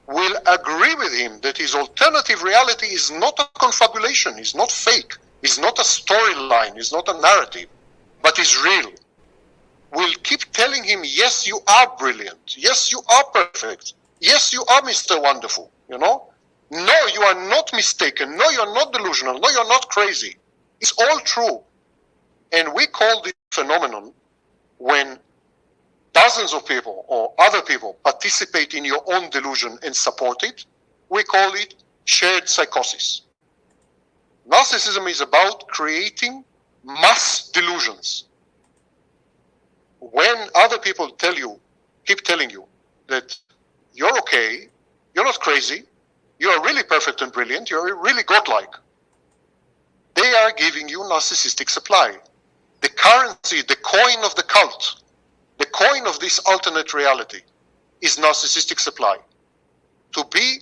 will agree with him that his alternative reality is not a confabulation, is not fake, is not a storyline, is not a narrative, but is real. will keep telling him, yes, you are brilliant. Yes, you are perfect. Yes, you are Mr. Wonderful, you know? No, you are not mistaken. No, you're not delusional. No, you're not crazy. It's all true. And we call this phenomenon when dozens of people or other people participate in your own delusion and support it, we call it shared psychosis. Narcissism is about creating mass delusions. When other people keep telling you that you're okay, you're not crazy, you are really perfect and brilliant, you're really godlike, they are giving you narcissistic supply. The currency, the coin of the cult, the coin of this alternate reality is narcissistic supply. To be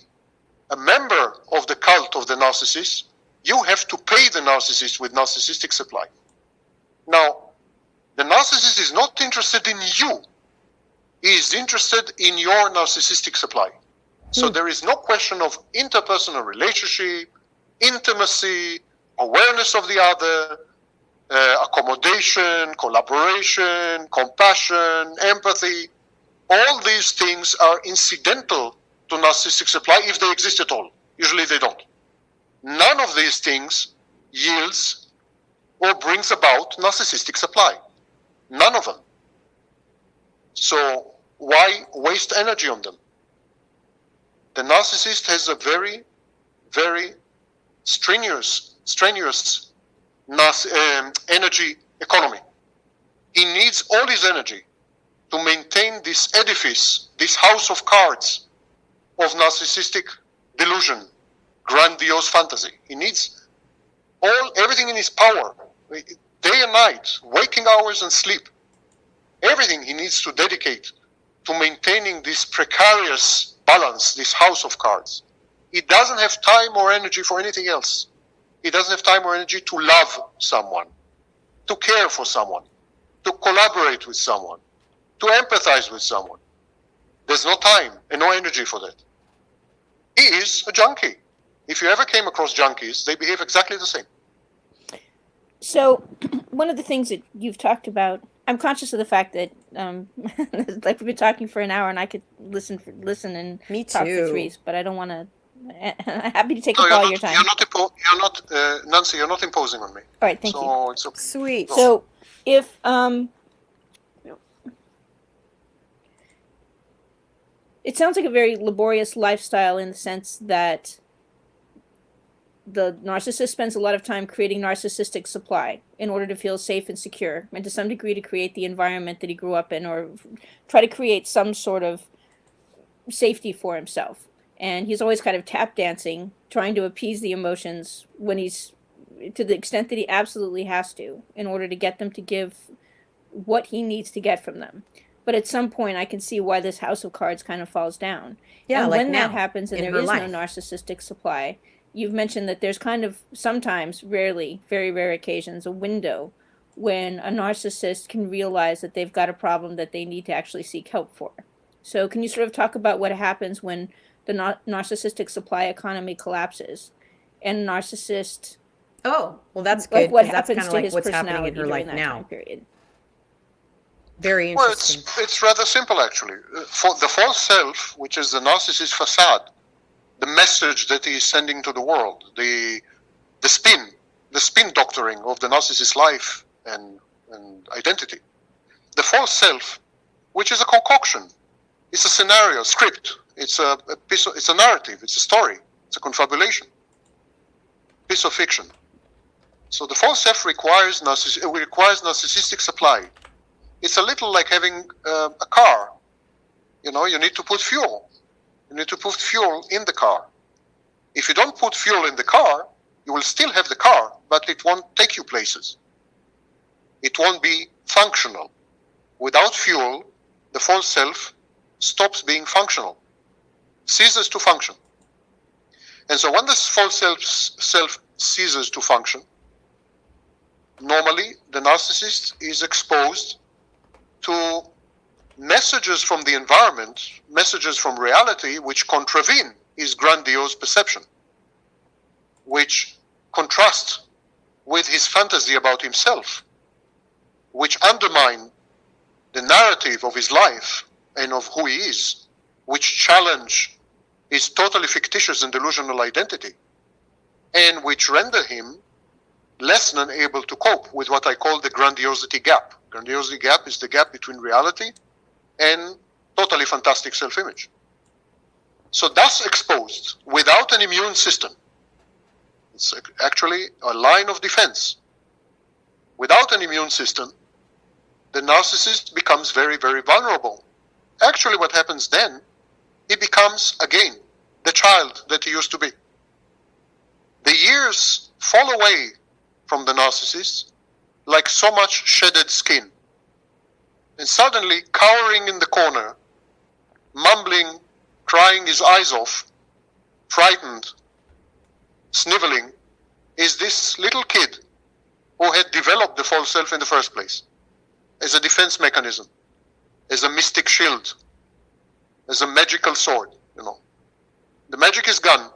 a member of the cult of the narcissist, you have to pay the narcissist with narcissistic supply. Now, the narcissist is not interested in you. He is interested in your narcissistic supply. So there is no question of interpersonal relationship, intimacy, awareness of the other, accommodation, collaboration, compassion, empathy. All these things are incidental to narcissistic supply if they exist at all. Usually they don't. None of these things yields or brings about narcissistic supply. None of them. So why waste energy on them? The narcissist has a very, very strenuous energy economy. He needs all his energy to maintain this edifice, this house of cards of narcissistic delusion, grandiose fantasy. He needs everything in his power, day and night, waking hours and sleep. Everything he needs to dedicate to maintaining this precarious balance, this house of cards. He doesn't have time or energy for anything else. He doesn't have time or energy to love someone, to care for someone, to collaborate with someone, to empathize with someone. There's no time and no energy for that. He is a junkie. If you ever came across junkies, they behave exactly the same. So, one of the things that you've talked about, I'm conscious of the fact that, like we've been talking for an hour, and I could listen and talk for 3, but I don't want to. I'm happy to take up all your time. You're not, Nancy. You're not imposing on me. All right, thank you. It's okay. Sweet. So, if it sounds like a very laborious lifestyle in the sense that the narcissist spends a lot of time creating narcissistic supply in order to feel safe and secure, and to some degree to create the environment that he grew up in, or try to create some sort of safety for himself. And he's always kind of tap dancing, trying to appease the emotions when he's, to the extent that he absolutely has to, in order to get them to give what he needs to get from them. But at some point, I can see why this house of cards kind of falls down. Yeah, and like when now, that happens and in there her is life. no narcissistic supply, you've mentioned that there's kind of sometimes, rarely, very rare occasions, a window when a narcissist can realize that they've got a problem that they need to actually seek help for. So can you sort of talk about what happens when the narcissistic supply economy collapses and narcissist... Oh, well, that's good. Like what That's happens kind of to like his what's happening in personality her during life that now. time period? Very Well, interesting. it's rather simple, actually. For the false self, which is the narcissist facade, the message that he is sending to the world, the spin doctoring of the narcissist's life and identity. The false self, which is a concoction, it's a scenario, script, it's a piece of, it's a narrative, it's a story, it's a confabulation, piece of fiction. So the false self requires narcissistic supply. It's a little like having a car. You know, you need to put fuel. You need to put fuel in the car. If you don't put fuel in the car, you will still have the car, but it won't take you places. It won't be functional. Without fuel, the false self stops being functional, ceases to function. And so when this false self ceases to function, normally the narcissist is exposed to messages from the environment, messages from reality, which contravene his grandiose perception, which contrast with his fantasy about himself, which undermine the narrative of his life and of who he is, which challenge his totally fictitious and delusional identity, and which render him less than able to cope with what I call the grandiosity gap. Grandiosity gap is the gap between reality and totally fantastic self-image. So thus exposed, without an immune system, it's actually a line of defense. Without an immune system, the narcissist becomes very, very vulnerable. Actually, what happens then, he becomes, again, the child that he used to be. The years fall away from the narcissist like so much shedded skin. And suddenly, cowering in the corner, mumbling, crying his eyes off, frightened, sniveling, is this little kid who had developed the false self in the first place as a defense mechanism, as a mystic shield, as a magical sword, you know. The magic is gone,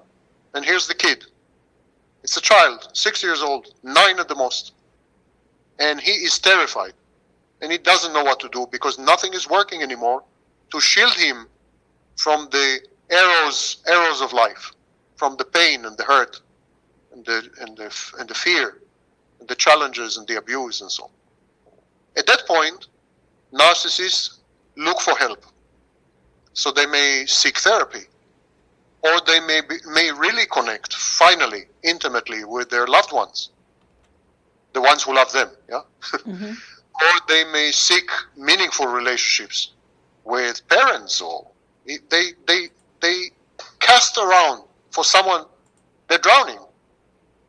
and here's the kid. It's a child, 6 years old, 9 at the most. And he is terrified. And he doesn't know what to do because nothing is working anymore to shield him from the arrows of life, from the pain and the hurt and the fear and the challenges and the abuse and so on. At that point, narcissists look for help. So they may seek therapy, or they may really connect, finally, intimately with their loved ones, the ones who love them, yeah? Mm-hmm. Or they may seek meaningful relationships with parents, or they cast around for someone, they're drowning.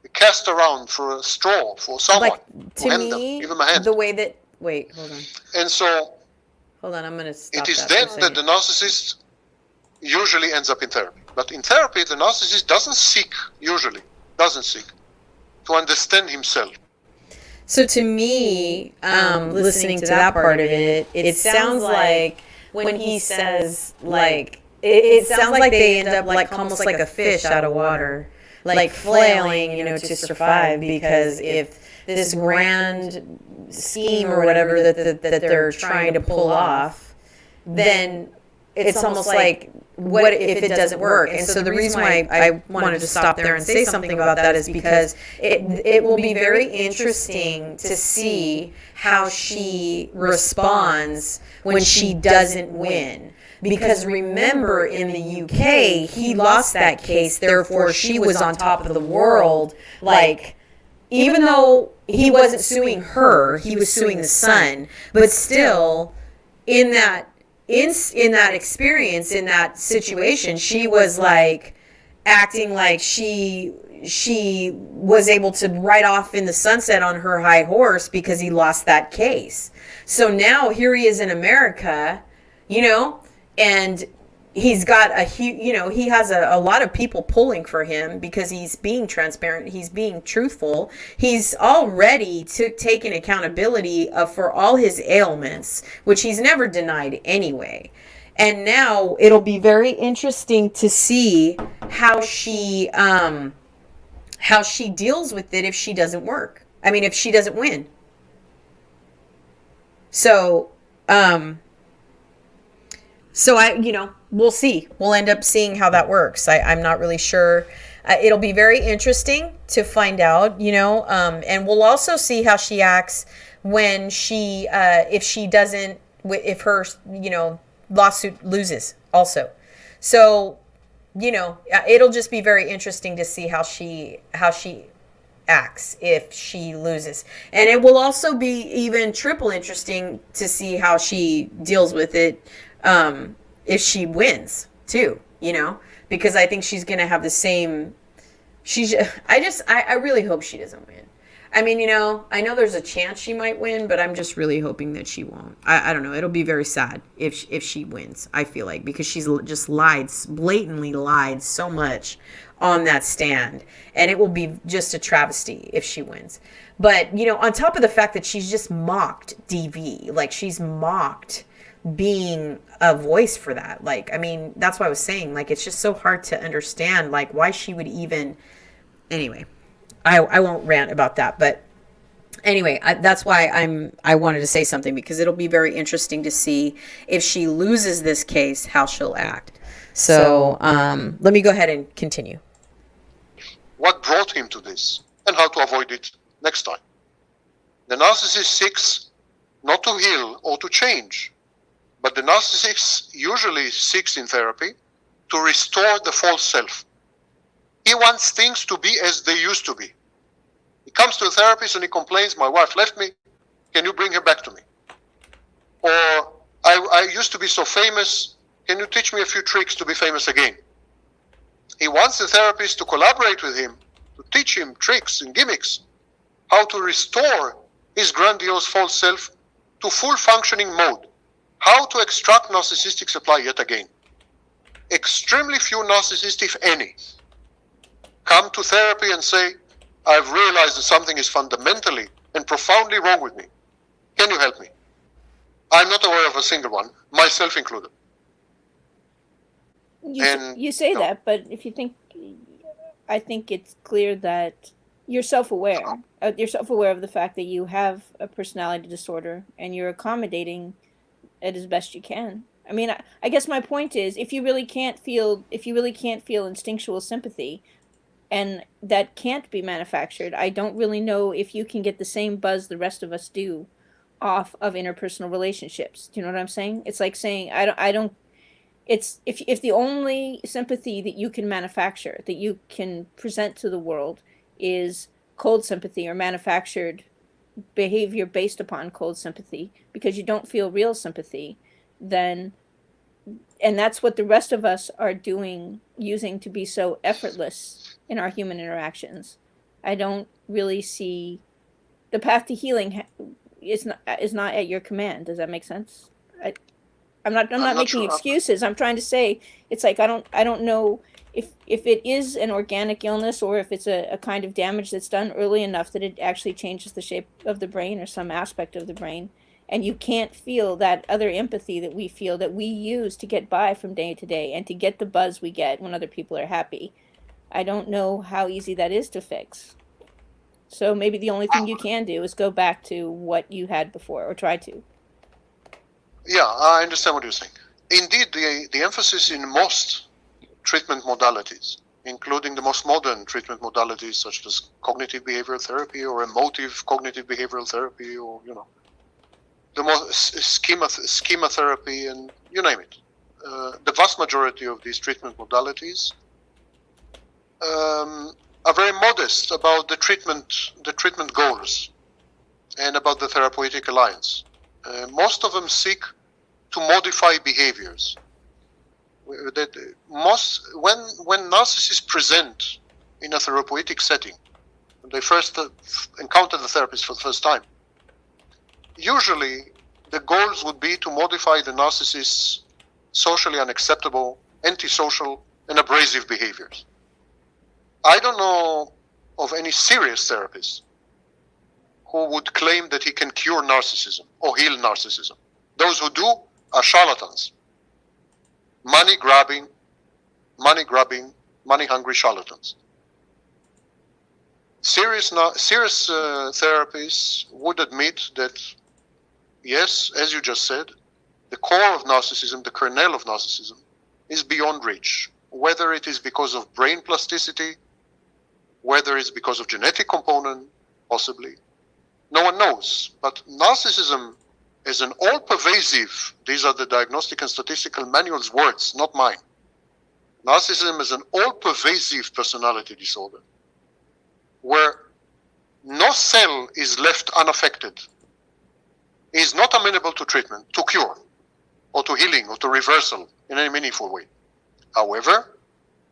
They cast around for a straw, for someone. Like, to me, give them a hand. the way that, wait, hold on. And so, hold on, I'm going to stop it is that then for a that the narcissist usually ends up in therapy. But in therapy, the narcissist doesn't seek to understand himself. So to me, listening to that part of it, it sounds like when he says, like, it sounds like they end up like almost like a fish out of water, like flailing, you know, to survive, because if this grand scheme or whatever that they're trying to pull off, then it's almost like, what if it doesn't work? And so the reason why I wanted to stop there and say something about that is because it will be very interesting to see how she responds when she doesn't win. Because remember, in the UK, he lost that case, therefore she was on top of the world. Like, even though he wasn't suing her, he was suing the son, but still, in that experience, in that situation, she was like acting like she was able to ride off in the sunset on her high horse because he lost that case. So now here he is in America, you know, and he's got he has a lot of people pulling for him because he's being transparent, he's being truthful, he's already taken accountability for all his ailments, which he's never denied anyway. And now it'll be very interesting to see how she deals with it if she doesn't work. I mean, if she doesn't win. So we'll see. We'll end up seeing how that works. I'm not really sure. It'll be very interesting to find out, and we'll also see how she acts when if her, lawsuit loses also. So, it'll just be very interesting to see how she acts if she loses. And it will also be even triple interesting to see how she deals with it if she wins too, because I think she's going to have the same, I really hope she doesn't win. I mean, I know there's a chance she might win, but I'm just really hoping that she won't. I don't know. It'll be very sad if she wins, I feel like, because she's just blatantly lied so much on that stand, and it will be just a travesty if she wins. But, on top of the fact that she's just mocked DV, like she's mocked being a voice for that. Like, I mean, that's why I was saying, like, it's just so hard to understand, like, why she would even, anyway, I won't rant about that, but Anyway, that's why I wanted to say something, because it'll be very interesting to see if she loses this case, how she'll act. So let me go ahead and continue. What brought him to this, and how to avoid it next time. The narcissist seeks not to heal or to change, but the narcissist usually seeks in therapy to restore the false self. He wants things to be as they used to be. He comes to a therapist and he complains, my wife left me, can you bring her back to me? Or, I used to be so famous, can you teach me a few tricks to be famous again? He wants the therapist to collaborate with him, to teach him tricks and gimmicks, how to restore his grandiose false self to full functioning mode, how to extract narcissistic supply yet again. Extremely few narcissists, if any, come to therapy and say, I've realized that something is fundamentally and profoundly wrong with me. Can you help me? I'm not aware of a single one, myself included. You say that, but if you think, I think it's clear that you're self-aware. You're self-aware of the fact that you have a personality disorder, and you're accommodating it as best you can. I mean, I guess my point is, if you really can't feel instinctual sympathy, and that can't be manufactured, I don't really know if you can get the same buzz the rest of us do off of interpersonal relationships. Do you know what I'm saying? It's like saying, I don't. It's if the only sympathy that you can manufacture, that you can present to the world, is cold sympathy or manufactured behavior based upon cold sympathy, because you don't feel real sympathy, then, and that's what the rest of us are doing, using to be so effortless in our human interactions. I don't really see the path to healing is not at your command. Does that make sense? I'm not making excuses. I'm trying to say, it's like I don't know if it is an organic illness, or if it's a kind of damage that's done early enough that it actually changes the shape of the brain or some aspect of the brain, and you can't feel that other empathy that we feel, that we use to get by from day to day and to get the buzz we get when other people are happy. I don't know how easy that is to fix. So maybe the only thing you can do is go back to what you had before, or try to. Yeah, I understand what you're saying. Indeed, the emphasis in most treatment modalities, including the most modern treatment modalities such as cognitive behavioral therapy or emotive cognitive behavioral therapy, or, you know, the most schema therapy, and you name it. The vast majority of these treatment modalities are very modest about the treatment goals and about the therapeutic alliance. Most of them seek to modify behaviors. When narcissists present in a therapeutic setting, when they first encounter the therapist for the first time, usually the goals would be to modify the narcissist's socially unacceptable, antisocial, and abrasive behaviors. I don't know of any serious therapist who would claim that he can cure narcissism or heal narcissism. Those who do are charlatans. Money-grabbing, money-hungry charlatans. Serious therapists would admit that, yes, as you just said, the core of narcissism, the kernel of narcissism, is beyond reach. Whether it is because of brain plasticity, whether it's because of genetic component, possibly. No one knows. But narcissism is an all-pervasive, these are the Diagnostic and Statistical Manual's words, not mine. Narcissism is an all-pervasive personality disorder, where no cell is left unaffected, is not amenable to treatment, to cure, or to healing, or to reversal in any meaningful way. However,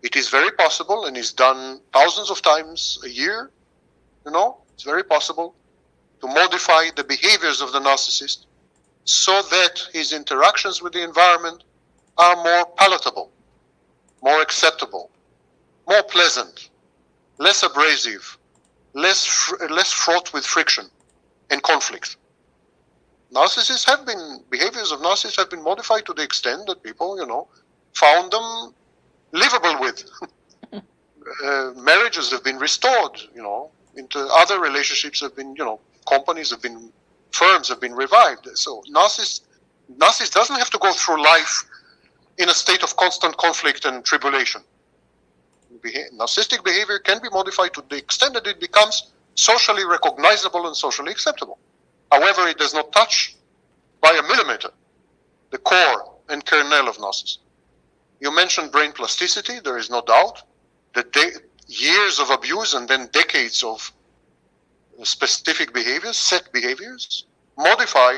it is very possible, and is done thousands of times a year, you know, it's very possible to modify the behaviors of the narcissist so that his interactions with the environment are more palatable, more acceptable, more pleasant, less abrasive, less fraught with friction and conflict. Behaviors of narcissists have been modified to the extent that people, you know, found them livable with. Marriages have been restored, you know, into other relationships have been, you know, firms have been revived. So narcissist doesn't have to go through life in a state of constant conflict and tribulation. Narcissistic behavior can be modified to the extent that it becomes socially recognizable and socially acceptable. However, it does not touch by a millimeter the core and kernel of narcissism. You mentioned brain plasticity. There is no doubt that years of abuse and then decades of specific behaviors, set behaviors, modify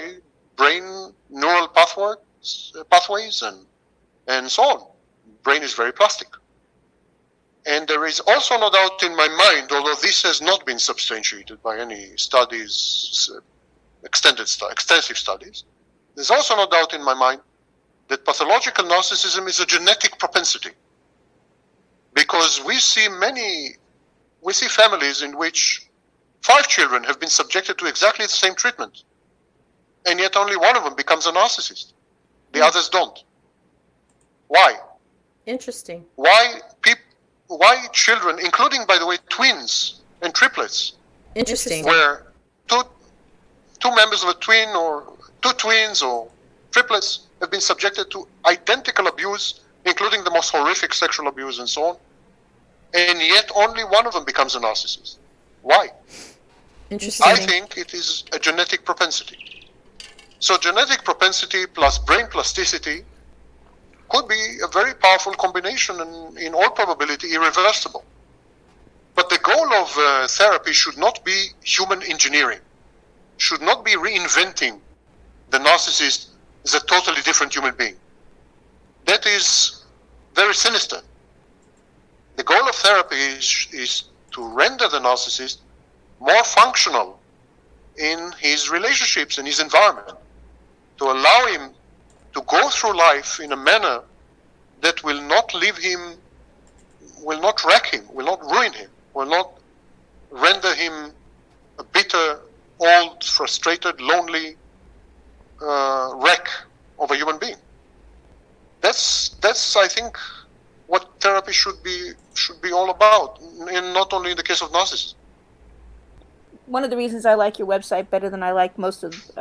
brain neural pathways and so on. Brain is very plastic. And there is also no doubt in my mind, although this has not been substantiated by any studies, extensive studies, there's also no doubt in my mind that pathological narcissism is a genetic propensity. Because we see families in which 5 children have been subjected to exactly the same treatment, and yet only one of them becomes a narcissist. The others don't. Why? Interesting. Why children, including, by the way, twins and triplets, Interesting. where two members of a twin or 2 twins or triplets have been subjected to identical abuse, including the most horrific sexual abuse and so on, and yet only one of them becomes a narcissist. Why? Interesting. I think it is a genetic propensity. So genetic propensity plus brain plasticity could be a very powerful combination and in all probability irreversible. But the goal of therapy should not be human engineering, should not be reinventing the narcissist as a totally different human being. That is very sinister. The goal of therapy is to render the narcissist more functional in his relationships and his environment, to allow him to go through life in a manner that will not leave him, will not wreck him, will not ruin him, will not render him a bitter, old, frustrated, lonely wreck of a human being. That's I think what therapy should be all about, and not only in the case of narcissists. One of the reasons I like your website better than I like most of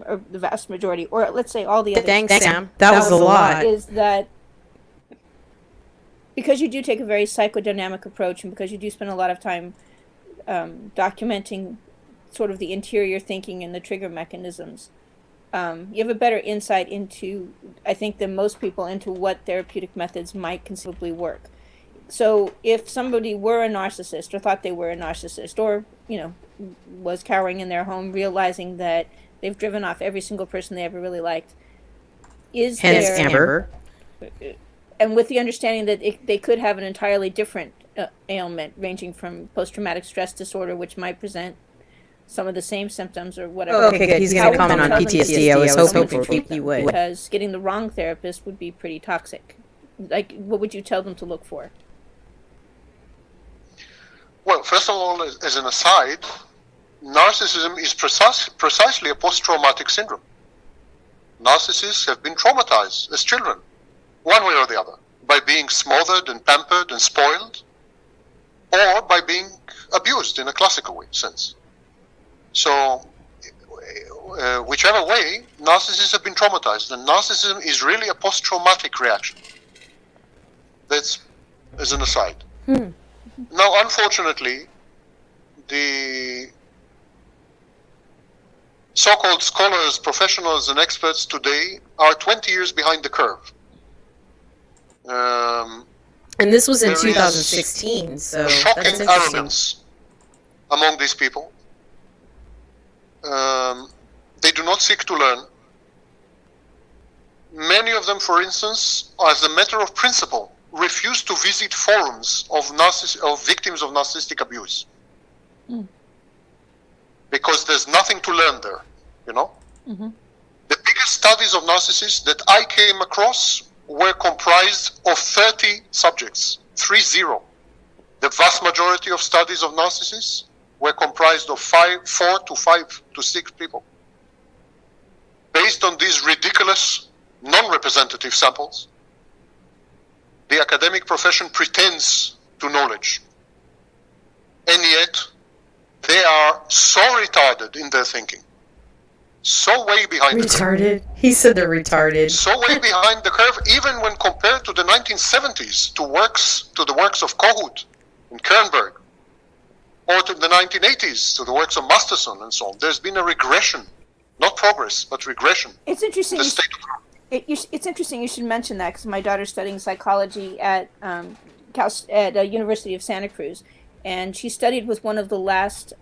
or the vast majority, or let's say all the other. Thanks, Sam. That was a lot. Is that because you do take a very psychodynamic approach, and because you do spend a lot of time documenting sort of the interior thinking and the trigger mechanisms, you have a better insight into, I think, than most people, into what therapeutic methods might conceivably work. So if somebody were a narcissist, or thought they were a narcissist, or, was cowering in their home, realizing that they've driven off every single person they ever really liked, is Hence there... Amber. And with the understanding that they could have an entirely different ailment, ranging from post-traumatic stress disorder, which might present some of the same symptoms or whatever. Okay, good. He's going to comment on PTSD. I was hoping he would. Because getting the wrong therapist would be pretty toxic. Like, what would you tell them to look for? Well, first of all, as an aside, narcissism is precisely a post-traumatic syndrome. Narcissists have been traumatized as children, one way or the other, by being smothered and pampered and spoiled, or by being abused in a classical sense. So, whichever way, narcissists have been traumatized, and narcissism is really a post-traumatic reaction. That's as an aside. Now, unfortunately, the so-called scholars, professionals, and experts today are 20 years behind the curve. And this was in 2016, so shocking that's interesting. arrogance among these people. They do not seek to learn. Many of them, for instance, as a matter of principle, refuse to visit forums of victims of narcissistic abuse. Because there's nothing to learn there, The biggest studies of narcissists that I came across were comprised of 30 subjects, 30. The vast majority of studies of narcissists were comprised of 4 to 5 to 6 people. Based on these ridiculous, non-representative samples, the academic profession pretends to knowledge. And yet, they are so retarded in their thinking, so way behind Retarded? He said they're retarded. so way behind the curve, even when compared to the 1970s, to the works of Kohut and Kernberg, or to the 1980s, to the works of Masterson and so on. There's been a regression, not progress, but regression. It's interesting. The state of It's interesting you should mention that because my daughter's studying psychology at University of Santa Cruz, and she studied with one of the last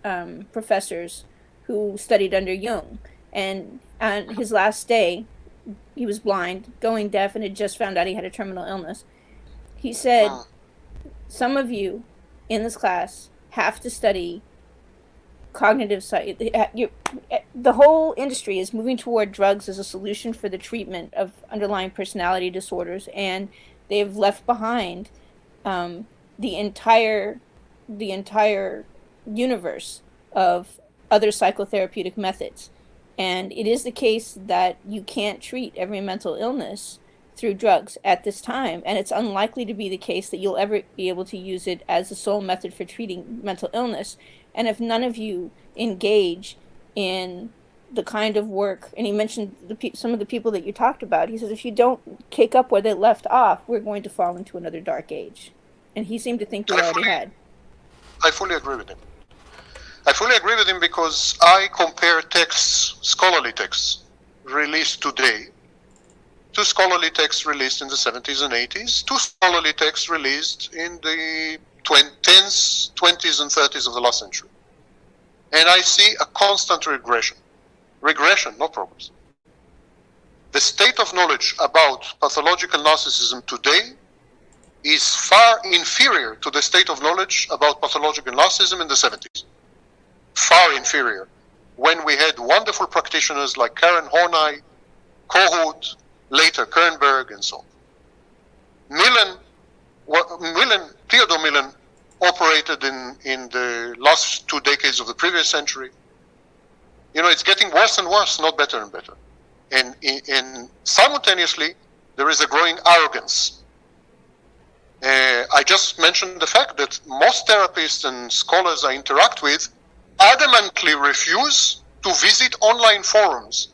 professors who studied under Jung. And on his last day, he was blind, going deaf, and had just found out he had a terminal illness. He said, some of you in this class have to study cognitive science. The whole industry is moving toward drugs as a solution for the treatment of underlying personality disorders, and they've left behind the entire universe of other psychotherapeutic methods. And it is the case that you can't treat every mental illness through drugs at this time, and it's unlikely to be the case that you'll ever be able to use it as the sole method for treating mental illness. And if none of you engage in the kind of work, and he mentioned some of the people that you talked about, he says if you don't take up where they left off, we're going to fall into another dark age. And he seemed to think we already had. I fully agree with him. I fully agree with him because I compare texts, scholarly texts, released today, to scholarly texts released in the 70s and 80s, to scholarly texts released in the 10s, 20s, and 30s of the last century. And I see a constant regression. Regression, not progress. The state of knowledge about pathological narcissism today is far inferior to the state of knowledge about pathological narcissism in the 70s. Far inferior. When we had wonderful practitioners like Karen Horney, Kohut, later Kernberg, and so on. Theodore Millen operated in the last 2 decades of the previous century. You know, it's getting worse and worse, not better and better. And simultaneously, there is a growing arrogance. I just mentioned the fact that most therapists and scholars I interact with adamantly refuse to visit online forums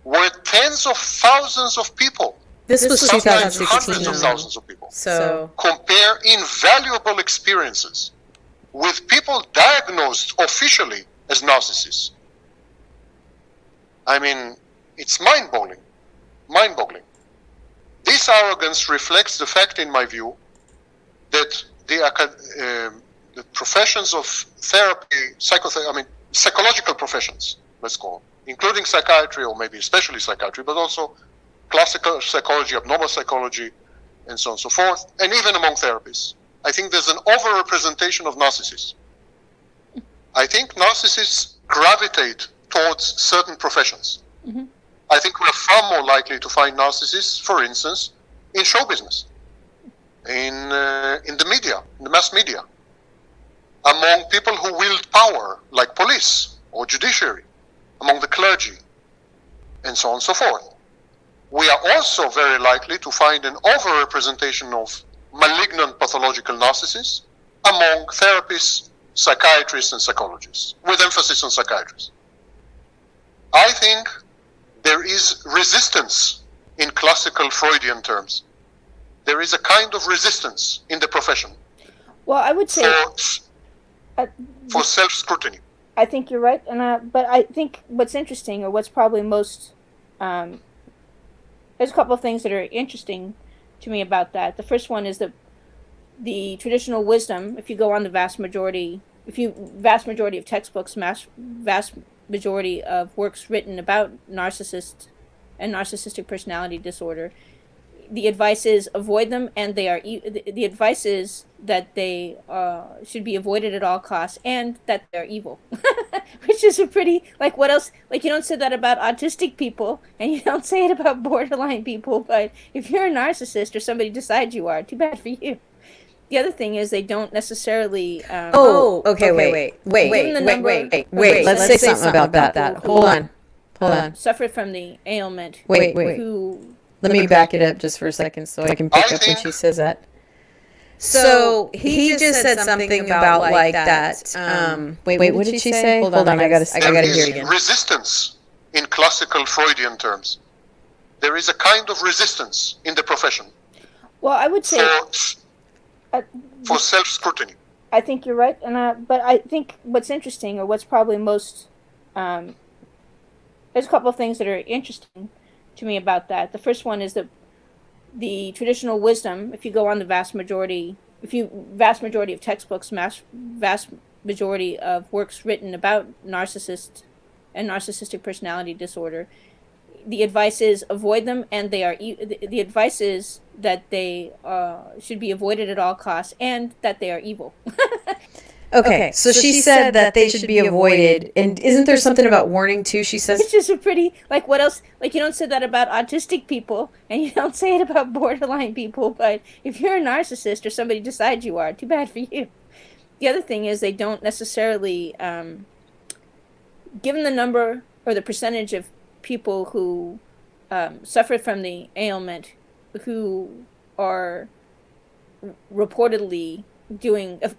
where tens of thousands of people, This was sometimes 2016. hundreds of thousands of people, So compare invaluable experiences with people diagnosed officially as narcissists. I mean, it's mind-boggling. Mind-boggling. This arrogance reflects the fact, in my view, that the professions of therapy, psychological professions, let's call them, including psychiatry, or maybe especially psychiatry, but also classical psychology, abnormal psychology, and so on and so forth, and even among therapists. I think there's an overrepresentation of narcissists. I think narcissists gravitate towards certain professions. Mm-hmm. I think we're far more likely to find narcissists, for instance, in show business, in the media, in the mass media, among people who wield power, like police or judiciary, among the clergy, and so on and so forth. We are also very likely to find an overrepresentation of malignant pathological narcissists among therapists, psychiatrists, and psychologists, with emphasis on psychiatrists. I think there is resistance in classical Freudian terms. There is a kind of resistance in the profession. Well, I would say for self-scrutiny. I think you're right, and but I think what's interesting, or what's probably most, there's a couple of things that are interesting to me about that. The first one is that the traditional wisdom, if you go on the vast majority of textbooks, vast majority of works written about narcissists and narcissistic personality disorder, the advice is avoid them, and the advice is that they should be avoided at all costs, and that they're evil, which is a pretty, like, what else? Like, you don't say that about autistic people, and you don't say it about borderline people, but if you're a narcissist or somebody decides you are, too bad for you. The other thing is they don't necessarily. Okay, wait. Let's say something about that. Hold on. Suffered from the ailment. Wait. Who? Let me back it up just for a second so I can pick up when she says that. So he just said something about like that. Wait, what did she say? Hold on, I gotta hear it again. Resistance in classical Freudian terms. There is a kind of resistance in the profession. Well, I would say for self-scrutiny. I think you're right, and but I think what's interesting, or what's probably most, there's a couple of things that are interesting to me about that. The first one is that the traditional wisdom, if you go on the vast majority of textbooks, vast majority of works written about narcissists and narcissistic personality disorder, the advice is avoid them, and they are the advice is that they should be avoided at all costs, and that they are evil. Okay, so she said that they should be avoided, and isn't there something about warning too? She says it's just a pretty, like, what else? Like, you don't say that about autistic people, and you don't say it about borderline people, but if you're a narcissist or somebody decides you are, too bad for you. The other thing is they don't necessarily, given the number or the percentage of people who suffer from the ailment, who are reportedly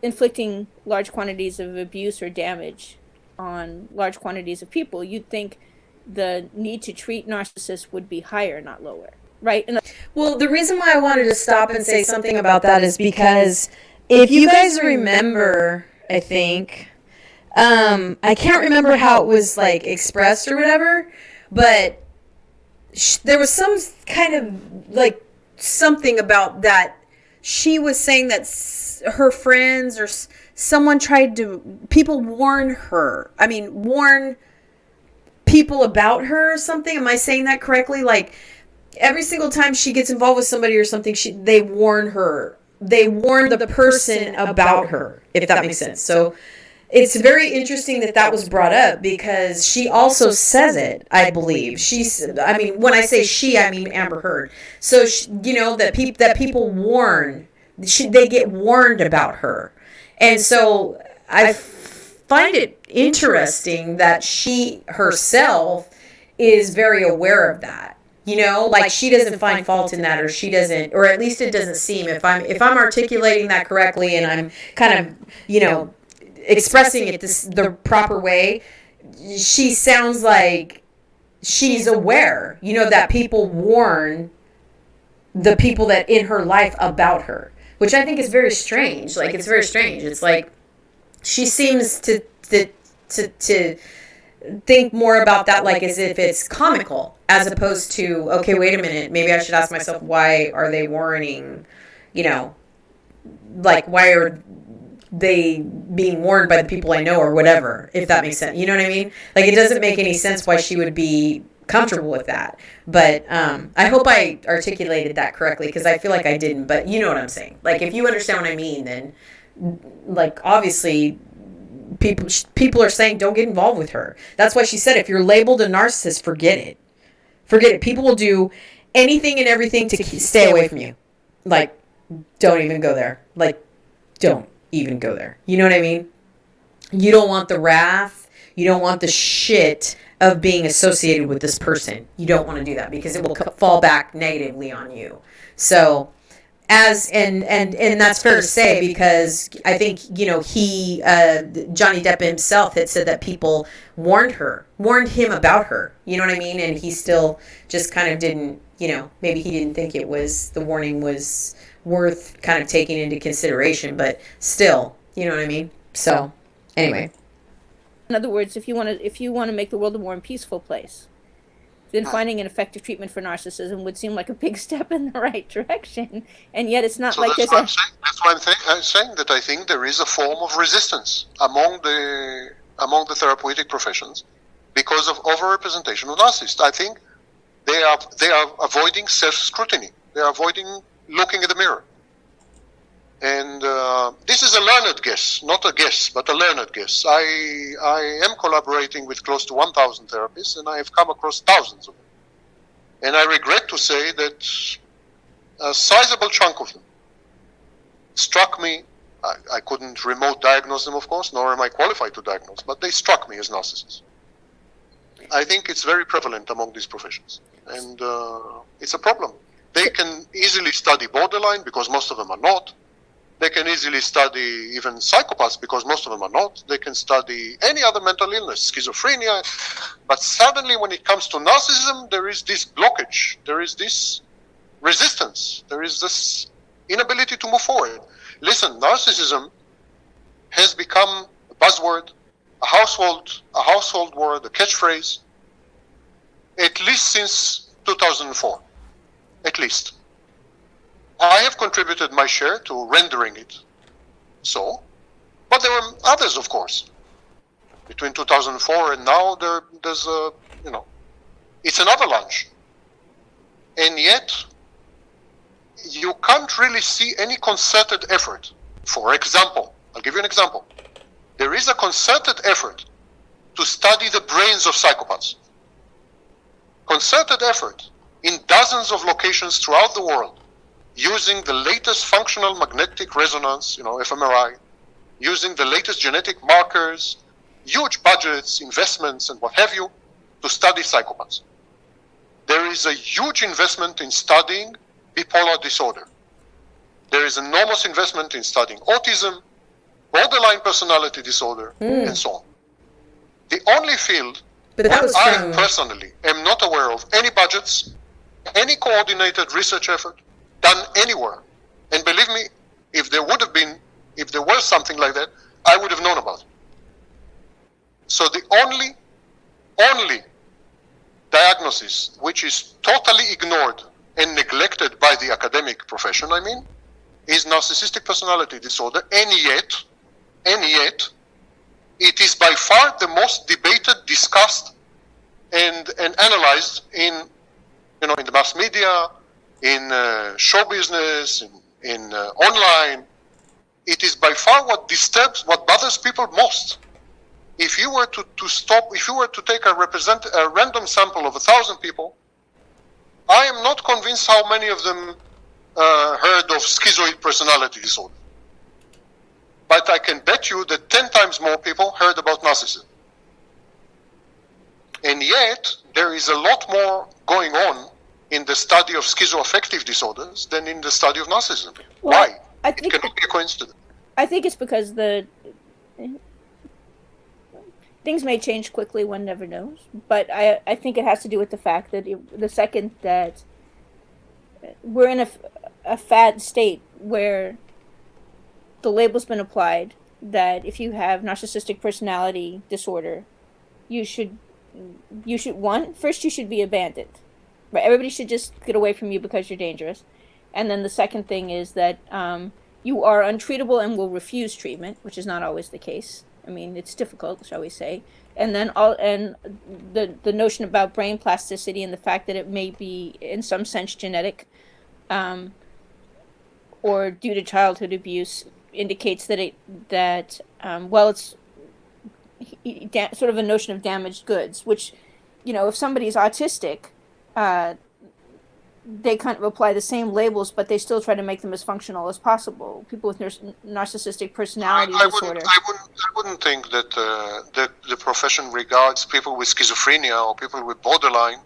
inflicting large quantities of abuse or damage on large quantities of people, you'd think the need to treat narcissists would be higher, not lower, right? Well, the reason why I wanted to stop and say something about that is because if you guys remember, I think, I can't remember how it was like expressed or whatever, but there was some kind of like something about that. She was saying that her friends or someone people warn people about her or something. Am I saying that correctly? Like every single time she gets involved with somebody or something, they warn her. They warn the person about her, if that makes sense. So it's very interesting that was brought up because she also says it, I believe. When I say she, I mean Amber Heard. So, that people warn, they get warned about her. And so I find it interesting that she herself is very aware of that. Like she doesn't find fault in that, or she doesn't, or at least it doesn't seem, if I'm articulating that correctly and I'm kind of, expressing it the proper way, she sounds like she's aware, that people warn the people that in her life about her, which I think is very strange. Like, it's very strange. It's like she seems to think more about that, like as if it's comical, as opposed to, okay, wait a minute, maybe I should ask myself, why are they warning, like, why are they being warned by the people I know or whatever, if that makes sense. You know what I mean? Like, it doesn't make any sense why she would be comfortable with that. But I hope I articulated that correctly, because I feel like I didn't. But you know what I'm saying. Like, if you understand what I mean, then, like, obviously people are saying don't get involved with her. That's why she said, if you're labeled a narcissist, forget it. Forget it. People will do anything and everything to stay away from you. Like, don't even go there. Like, don't even go there. You know what I mean? You don't want the wrath. You don't want the shit of being associated with this person. You don't want to do that, because it will fall back negatively on you. So, and that's fair to say, because I think, Johnny Depp himself had said that people warned him about her. You know what I mean? And he still just kind of didn't, maybe he didn't think the warning was worth kind of taking into consideration, but still, you know what I mean? So, anyway. In other words, if you want to make the world a more peaceful place, then finding an effective treatment for narcissism would seem like a big step in the right direction. And yet it's not, so like there's that's why I'm saying that I think there is a form of resistance among the therapeutic professions because of overrepresentation of narcissists. I think they are avoiding self-scrutiny. They are avoiding looking at the mirror. And this is a learned guess, not a guess, but a learned guess. I am collaborating with close to 1,000 therapists, and I have come across thousands of them. And I regret to say that a sizable chunk of them struck me. I couldn't remote diagnose them, of course, nor am I qualified to diagnose, but they struck me as narcissists. I think it's very prevalent among these professions, and it's a problem. They can easily study borderline, because most of them are not. They can easily study even psychopaths, because most of them are not. They can study any other mental illness, schizophrenia. But suddenly when it comes to narcissism, there is this blockage. There is this resistance. There is this inability to move forward. Listen, narcissism has become a buzzword, a household word, a catchphrase, at least since 2004, at least. I have contributed my share to rendering it so, but there were others, of course. Between 2004 and now, there's a, it's an avalanche. And yet, you can't really see any concerted effort. For example, I'll give you an example. There is a concerted effort to study the brains of psychopaths. Concerted effort in dozens of locations throughout the world, using the latest functional magnetic resonance, fMRI, using the latest genetic markers, huge budgets, investments, and what have you, to study psychopaths. There is a huge investment in studying bipolar disorder. There is enormous investment in studying autism, borderline personality disorder, and so on. The only field where I personally am not aware of any budgets, any coordinated research effort done anywhere. And believe me, if there was something like that, I would have known about it. So the only diagnosis which is totally ignored and neglected by the academic profession, is narcissistic personality disorder, and yet, it is by far the most debated, discussed, and analyzed in the mass media, in show business, in online. It is by far what bothers people most. If you were to take a random sample of 1,000 people, I am not convinced how many of them heard of schizoid personality disorder. But I can bet you that 10 times more people heard about narcissism. And yet, there is a lot more going on in the study of schizoaffective disorders than in the study of narcissism. Well, Why? It cannot be a coincidence. I think it's because things may change quickly, one never knows. But I think it has to do with the fact that the second that we're in a fad state where the label's been applied that if you have narcissistic personality disorder, you should first you should be abandoned. Right? Everybody should just get away from you because you're dangerous. And then the second thing is that you are untreatable and will refuse treatment, which is not always the case. It's difficult, shall we say. And then the notion about brain plasticity and the fact that it may be in some sense genetic or due to childhood abuse indicates that it's sort of a notion of damaged goods, which, if somebody's autistic, they kind of apply the same labels, but they still try to make them as functional as possible. People with narcissistic personality disorder. I wouldn't think that the profession regards people with schizophrenia or people with borderline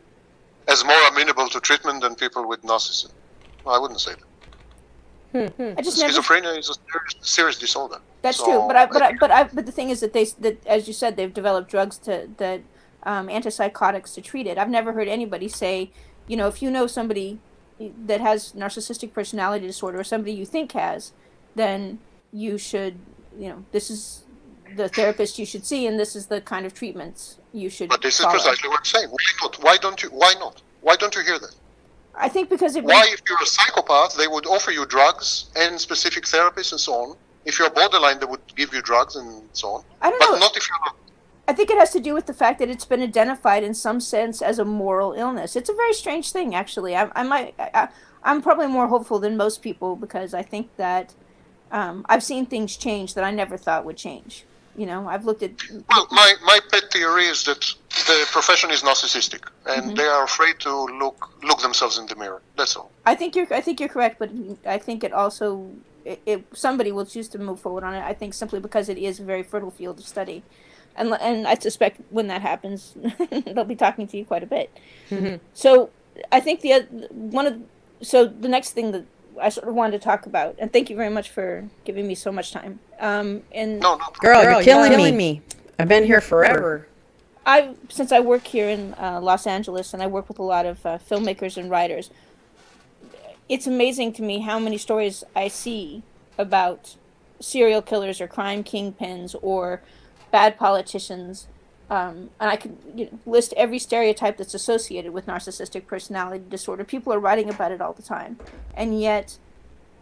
as more amenable to treatment than people with narcissism. I wouldn't say that. Schizophrenia is a serious disorder. That's true, but the thing is that as you said, they've developed drugs antipsychotics to treat it. I've never heard anybody say, if you know somebody that has narcissistic personality disorder or somebody you think has, then you should, this is the therapist you should see, and this is the kind of treatments you should follow. But this is precisely what I'm saying. Why not? Why don't you hear that? I think because why, if you're a psychopath, they would offer you drugs and specific therapies and so on. If you're borderline, they would give you drugs and so on. I don't know. But not if you're not. I think it has to do with the fact that it's been identified in some sense as a moral illness. It's a very strange thing, actually. I'm probably more hopeful than most people because I think that I've seen things change that I never thought would change. I've looked at. Well, my pet theory is that the profession is narcissistic, and they are afraid to look themselves in the mirror. That's all. I think you're correct, but I think it also somebody will choose to move forward on it. I think simply because it is a very fertile field of study. And I suspect when that happens, they'll be talking to you quite a bit. So I think the next thing that I sort of wanted to talk about. And thank you very much for giving me so much time. And Girl, you're killing me. I've been here forever. Since I work here in Los Angeles and I work with a lot of filmmakers and writers, it's amazing to me how many stories I see about serial killers or crime kingpins or bad politicians. And I could list every stereotype that's associated with narcissistic personality disorder. People are writing about it all the time. And yet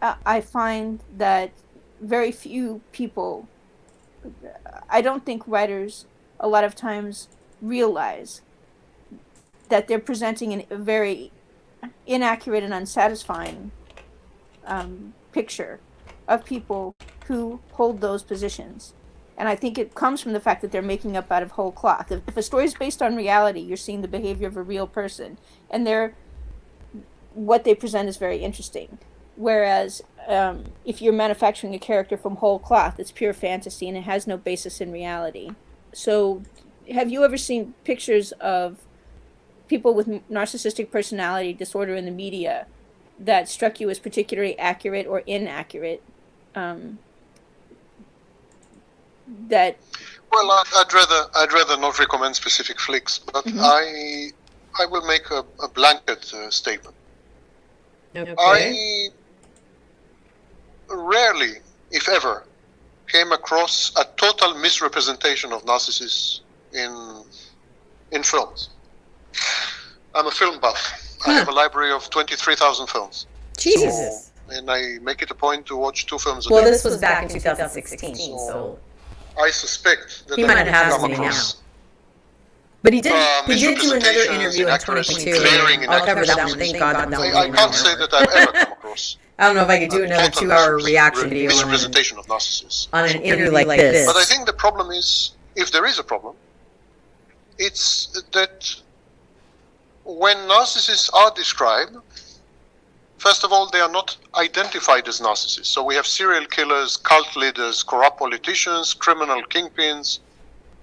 I find that very few people, I don't think writers a lot of times realize that they're presenting a very inaccurate and unsatisfying picture of people who hold those positions. And I think it comes from the fact that they're making up out of whole cloth. If a story is based on reality, you're seeing the behavior of a real person, and what they present is very interesting. Whereas if you're manufacturing a character from whole cloth, it's pure fantasy and it has no basis in reality. So have you ever seen pictures of people with narcissistic personality disorder in the media that struck you as particularly accurate or inaccurate? Well, I'd rather not recommend specific flicks, but I will make a blanket statement. Okay. I rarely, if ever, came across a total misrepresentation of narcissists in films. I'm a film buff. I have a library of 23,000 films. Jesus. And I make it a point to watch 2 films a day. Well, this was back in 2016, so I suspect that he might have had me now. But he did do another interview in 2022. I'll cover that one. Thank God. I can't say that I've ever come across. I don't know if I could do another 2-hour reaction video misrepresentation of narcissists on an interview like this. But I think the problem is, if there is a problem, it's that when narcissists are described, first of all, they are not identified as narcissists. So we have serial killers, cult leaders, corrupt politicians, criminal kingpins,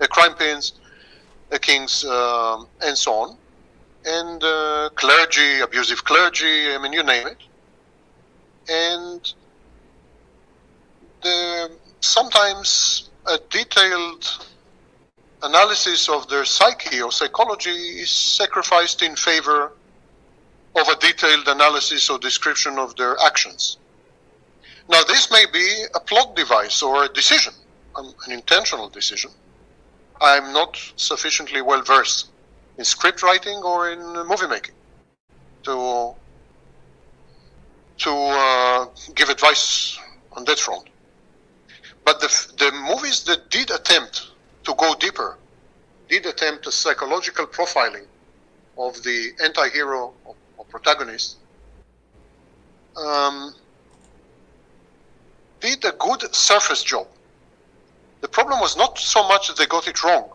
crime pins, kings, and so on, and clergy, abusive clergy. I mean, you name it. And sometimes a detailed analysis of their psyche or psychology is sacrificed in favor of a detailed analysis or description of their actions. Now, this may be a plot device or a decision, an intentional decision. I'm not sufficiently well versed in script writing or in movie making to give advice on that front. But the movies that did attempt to go deeper, did attempt a psychological profiling of the anti-hero or protagonist, did a good surface job. The problem was not so much that they got it wrong,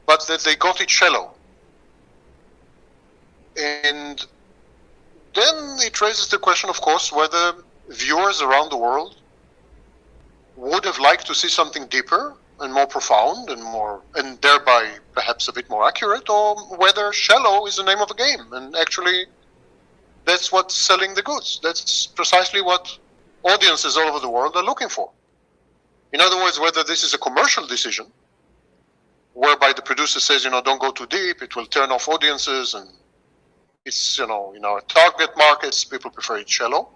but that they got it shallow. And then it raises the question, of course, whether viewers around the world would have liked to see something deeper and more profound and thereby perhaps a bit more accurate, or whether shallow is the name of the game. And actually, that's what's selling the goods. That's precisely what audiences all over the world are looking for. In other words, whether this is a commercial decision, whereby the producer says, don't go too deep, it will turn off audiences, and it's, in our target markets, people prefer it shallow,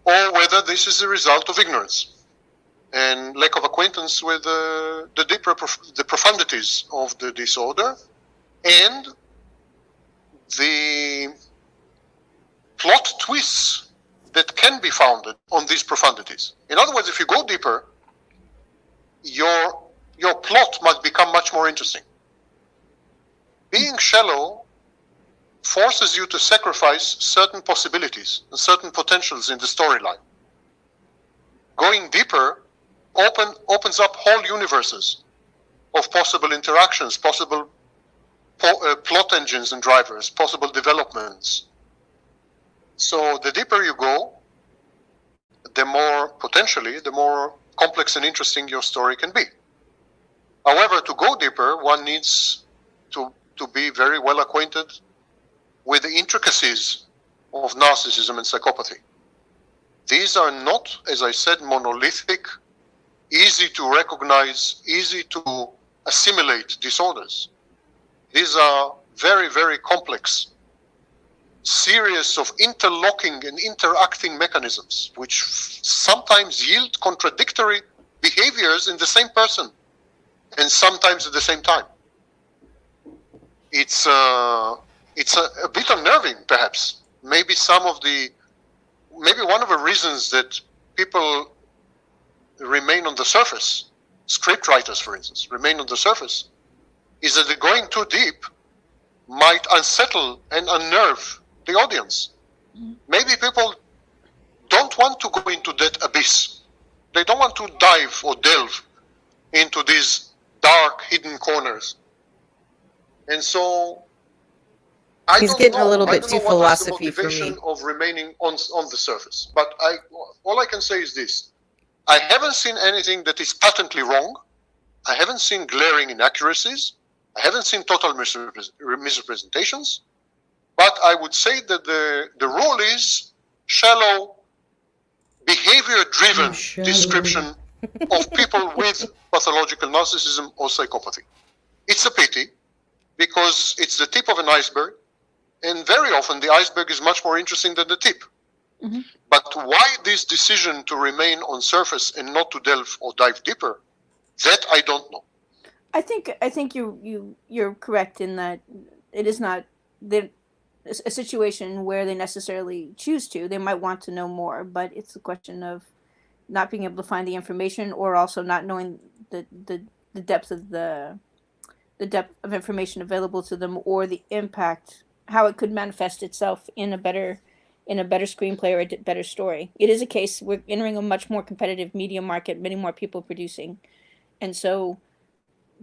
or whether this is a result of ignorance and lack of acquaintance with the profundities of the disorder and the plot twists that can be founded on these profundities. In other words, if you go deeper, your plot might become much more interesting. Being shallow forces you to sacrifice certain possibilities and certain potentials in the storyline. Going deeper opens up whole universes of possible interactions, possible plot engines and drivers, possible developments. So the deeper you go, the more complex and interesting your story can be. However, to go deeper, one needs to be very well acquainted with the intricacies of narcissism and psychopathy. These are not, as I said, monolithic, easy to recognize, easy to assimilate disorders. These are very, very complex series of interlocking and interacting mechanisms which sometimes yield contradictory behaviors in the same person and sometimes at the same time. It's a bit unnerving, perhaps. Maybe one of the reasons that people remain on the surface, script writers, for instance, remain on the surface, is that going too deep might unsettle and unnerve the audience. Maybe people don't want to go into that abyss. They don't want to dive or delve into these dark, hidden corners. And so, He's getting a little bit too philosophy for me. I don't know what is the motivation of remaining on the surface. But all I can say is this. I haven't seen anything that is patently wrong. I haven't seen glaring inaccuracies. I haven't seen total misrepresentations. But I would say that the rule is shallow, behavior-driven description of people with pathological narcissism or psychopathy. It's a pity because it's the tip of an iceberg, and very often the iceberg is much more interesting than the tip. But why this decision to remain on surface and not to delve or dive deeper, that I don't know. I think you're correct in that it is not a situation where they necessarily choose to. They might want to know more, but it's a question of not being able to find the information, or also not knowing the depth of the depth of information available to them, or the impact, how it could manifest itself in a better screenplay or a better story. It is a case, we're entering a much more competitive media market, many more people producing, and so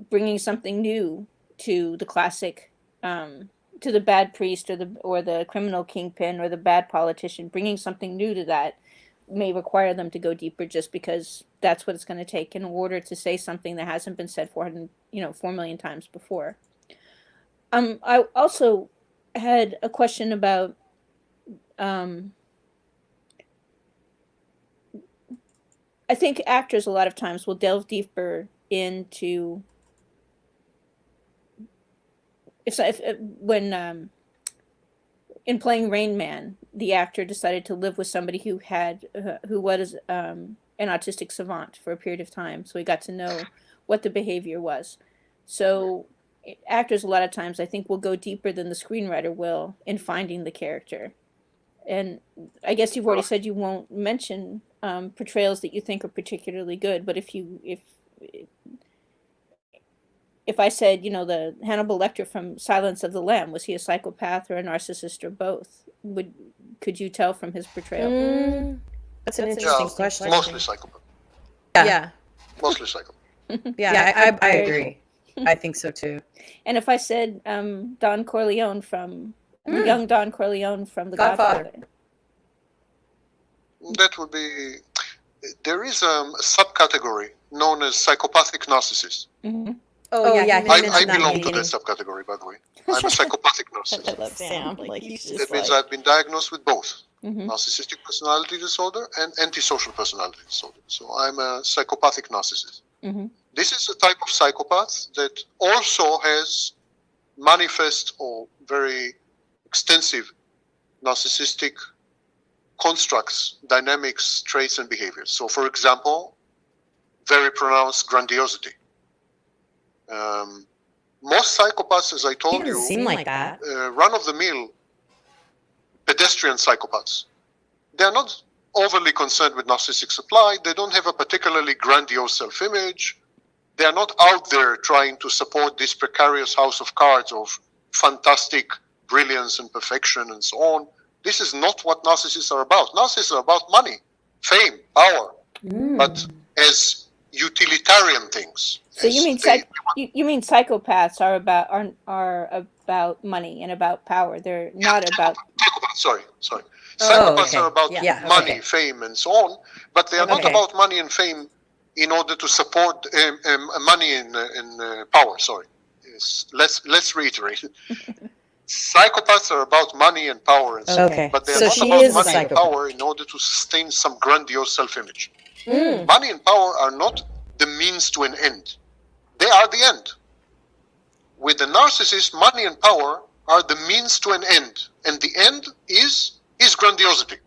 bringing something new to the classic, to the bad priest or the criminal kingpin or the bad politician, bringing something new to that may require them to go deeper, just because that's what it's going to take in order to say something that hasn't been said 4 million times before. I also had a question about I think actors a lot of times will delve deeper into when in playing Rain Man, the actor decided to live with somebody who was an autistic savant for a period of time, so he got to know what the behavior was. So actors a lot of times, I think, will go deeper than the screenwriter will in finding the character. And I guess you've already said you won't mention portrayals that you think are particularly good, but if I said, the Hannibal Lecter from Silence of the Lamb, was he a psychopath or a narcissist or both? Could you tell from his portrayal? That's an interesting question. Mostly psychopath. Yeah. Mostly psychopath. Yeah, I agree. I think so too. And if I said Don Corleone from young Don Corleone from The Godfather. That would be. There is a subcategory known as psychopathic narcissist. Oh yeah, I belong to that subcategory, by the way. I'm a psychopathic narcissist. I love Sam. That means I've been diagnosed with both narcissistic personality disorder and antisocial personality disorder. So I'm a psychopathic narcissist. This is a type of psychopath that also has manifest or very extensive narcissistic constructs, dynamics, traits, and behaviors. So, for example, very pronounced grandiosity. Most psychopaths, as I told you, seem like that. Run-of-the-mill pedestrian psychopaths. They are not overly concerned with narcissistic supply. They don't have a particularly grandiose self-image. They are not out there trying to support this precarious house of cards of fantastic brilliance and perfection and so on. This is not what narcissists are about. Narcissists are about money, fame, power, but as utilitarian things. So you mean psychopaths are about money and about power. They're not about. Sorry. Psychopaths are about money, fame, and so on, but they are not about money and fame in order to support money and power. Sorry. Yes. Let's reiterate. Psychopaths are about money and power and so on, but they're not about money and power in order to sustain some grandiose self-image. Money and power are not the means to an end. They are the end. With the narcissist, money and power are the means to an end, and the end is his grandiosity.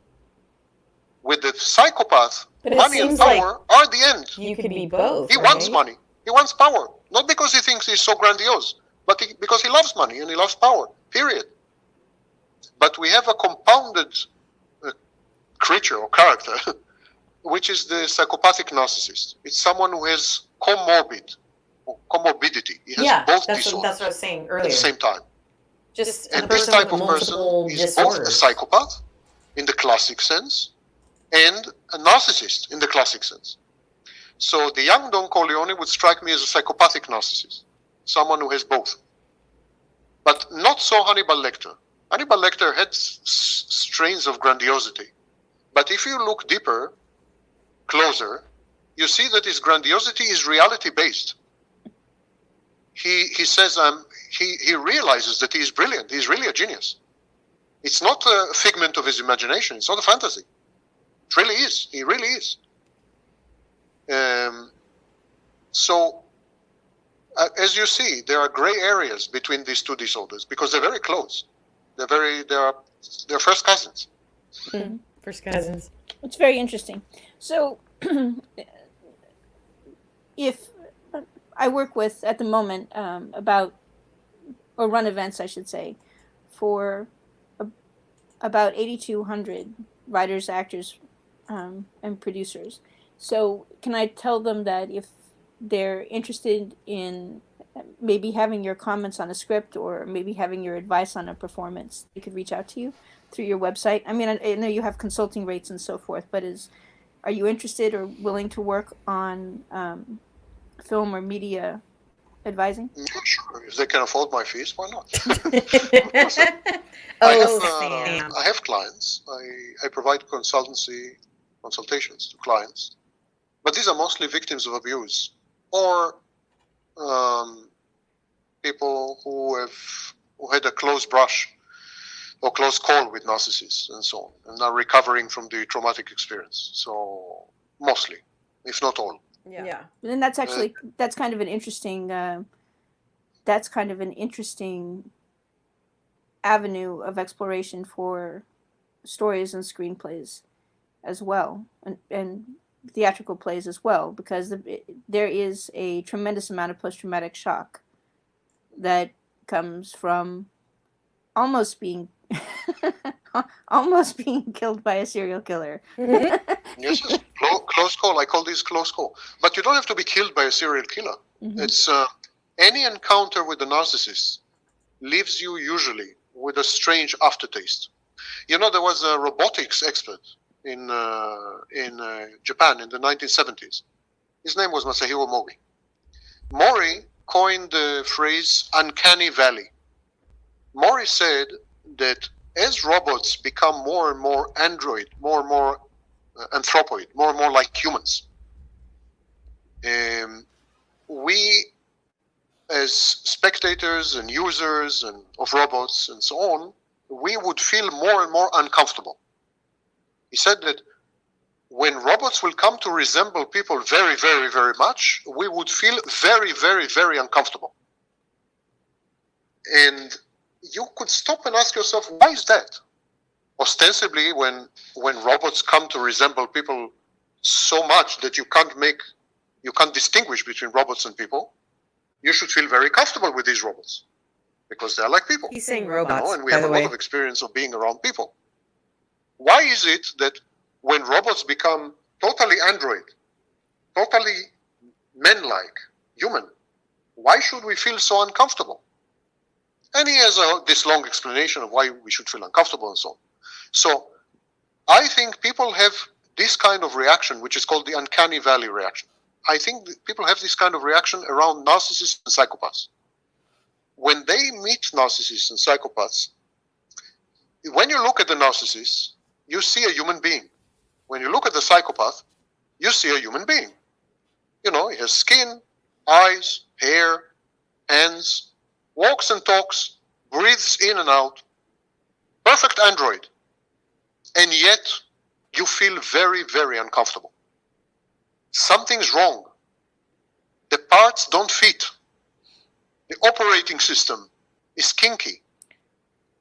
With the psychopath, money and power are the end. You could be both. He wants money. He wants power. Not because he thinks he's so grandiose, but because he loves money and he loves power, period. But we have a compounded creature or character, which is the psychopathic narcissist. It's someone who has comorbidity. He has both disorders that's what I was saying earlier. at the same time. Just and this type of person is both a psychopath in the classic sense and a narcissist in the classic sense. So the young Don Corleone would strike me as a psychopathic narcissist, someone who has both. But not so Hannibal Lecter. Hannibal Lecter had strains of grandiosity. But if you look deeper, closer, you see that his grandiosity is reality-based. He says he realizes that he is brilliant. He's really a genius. It's not a figment of his imagination. It's not a fantasy. It really is. He really is. As you see, there are gray areas between these two disorders because they're very close. They're first cousins. First cousins. It's very interesting. So, if I work with at the moment or run events, I should say, for about 8,200 writers, actors, and producers. So can I tell them that if they're interested in maybe having your comments on a script or maybe having your advice on a performance, they could reach out to you through your website? I mean, I know you have consulting rates and so forth, but are you interested or willing to work on film or media advising? Yeah, sure. If they can afford my fees, why not? I have clients. I provide consultations to clients. But these are mostly victims of abuse or people who had a close brush or close call with narcissists and so on, and are recovering from the traumatic experience. So mostly, if not all. Yeah. And that's actually that's kind of an interesting avenue of exploration for stories and screenplays as well, and theatrical plays as well, because there is a tremendous amount of post-traumatic shock that comes from almost being killed by a serial killer. Yes, close call. I call this close call. But you don't have to be killed by a serial killer. It's any encounter with the narcissist leaves you usually with a strange aftertaste. You know, there was a robotics expert in Japan in the 1970s. His name was Masahiro Mori. Mori coined the phrase uncanny valley. Mori said that as robots become more and more android, more and more anthropoid, more and more like humans, we as spectators and users and of robots and so on, we would feel more and more uncomfortable. He said that when robots will come to resemble people very, very, very much, we would feel very, very, very uncomfortable. And you could stop and ask yourself, why is that? Ostensibly, when robots come to resemble people so much that you can't distinguish between robots and people, you should feel very comfortable with these robots because they're like people. He's saying robots, and we have a lot of experience of being around people. Why is it that when robots become totally android, totally men-like, human, why should we feel so uncomfortable? And he has this long explanation of why we should feel uncomfortable and so on. So I think people have this kind of reaction, which is called the uncanny valley reaction. I think that people have this kind of reaction around narcissists and psychopaths. When they meet narcissists and psychopaths, when you look at the narcissist, you see a human being. When you look at the psychopath, you see a human being. You know, he has skin, eyes, hair, hands, walks and talks, breathes in and out, perfect android, and yet you feel very, very uncomfortable. Something's wrong. The parts don't fit. The operating system is kinky.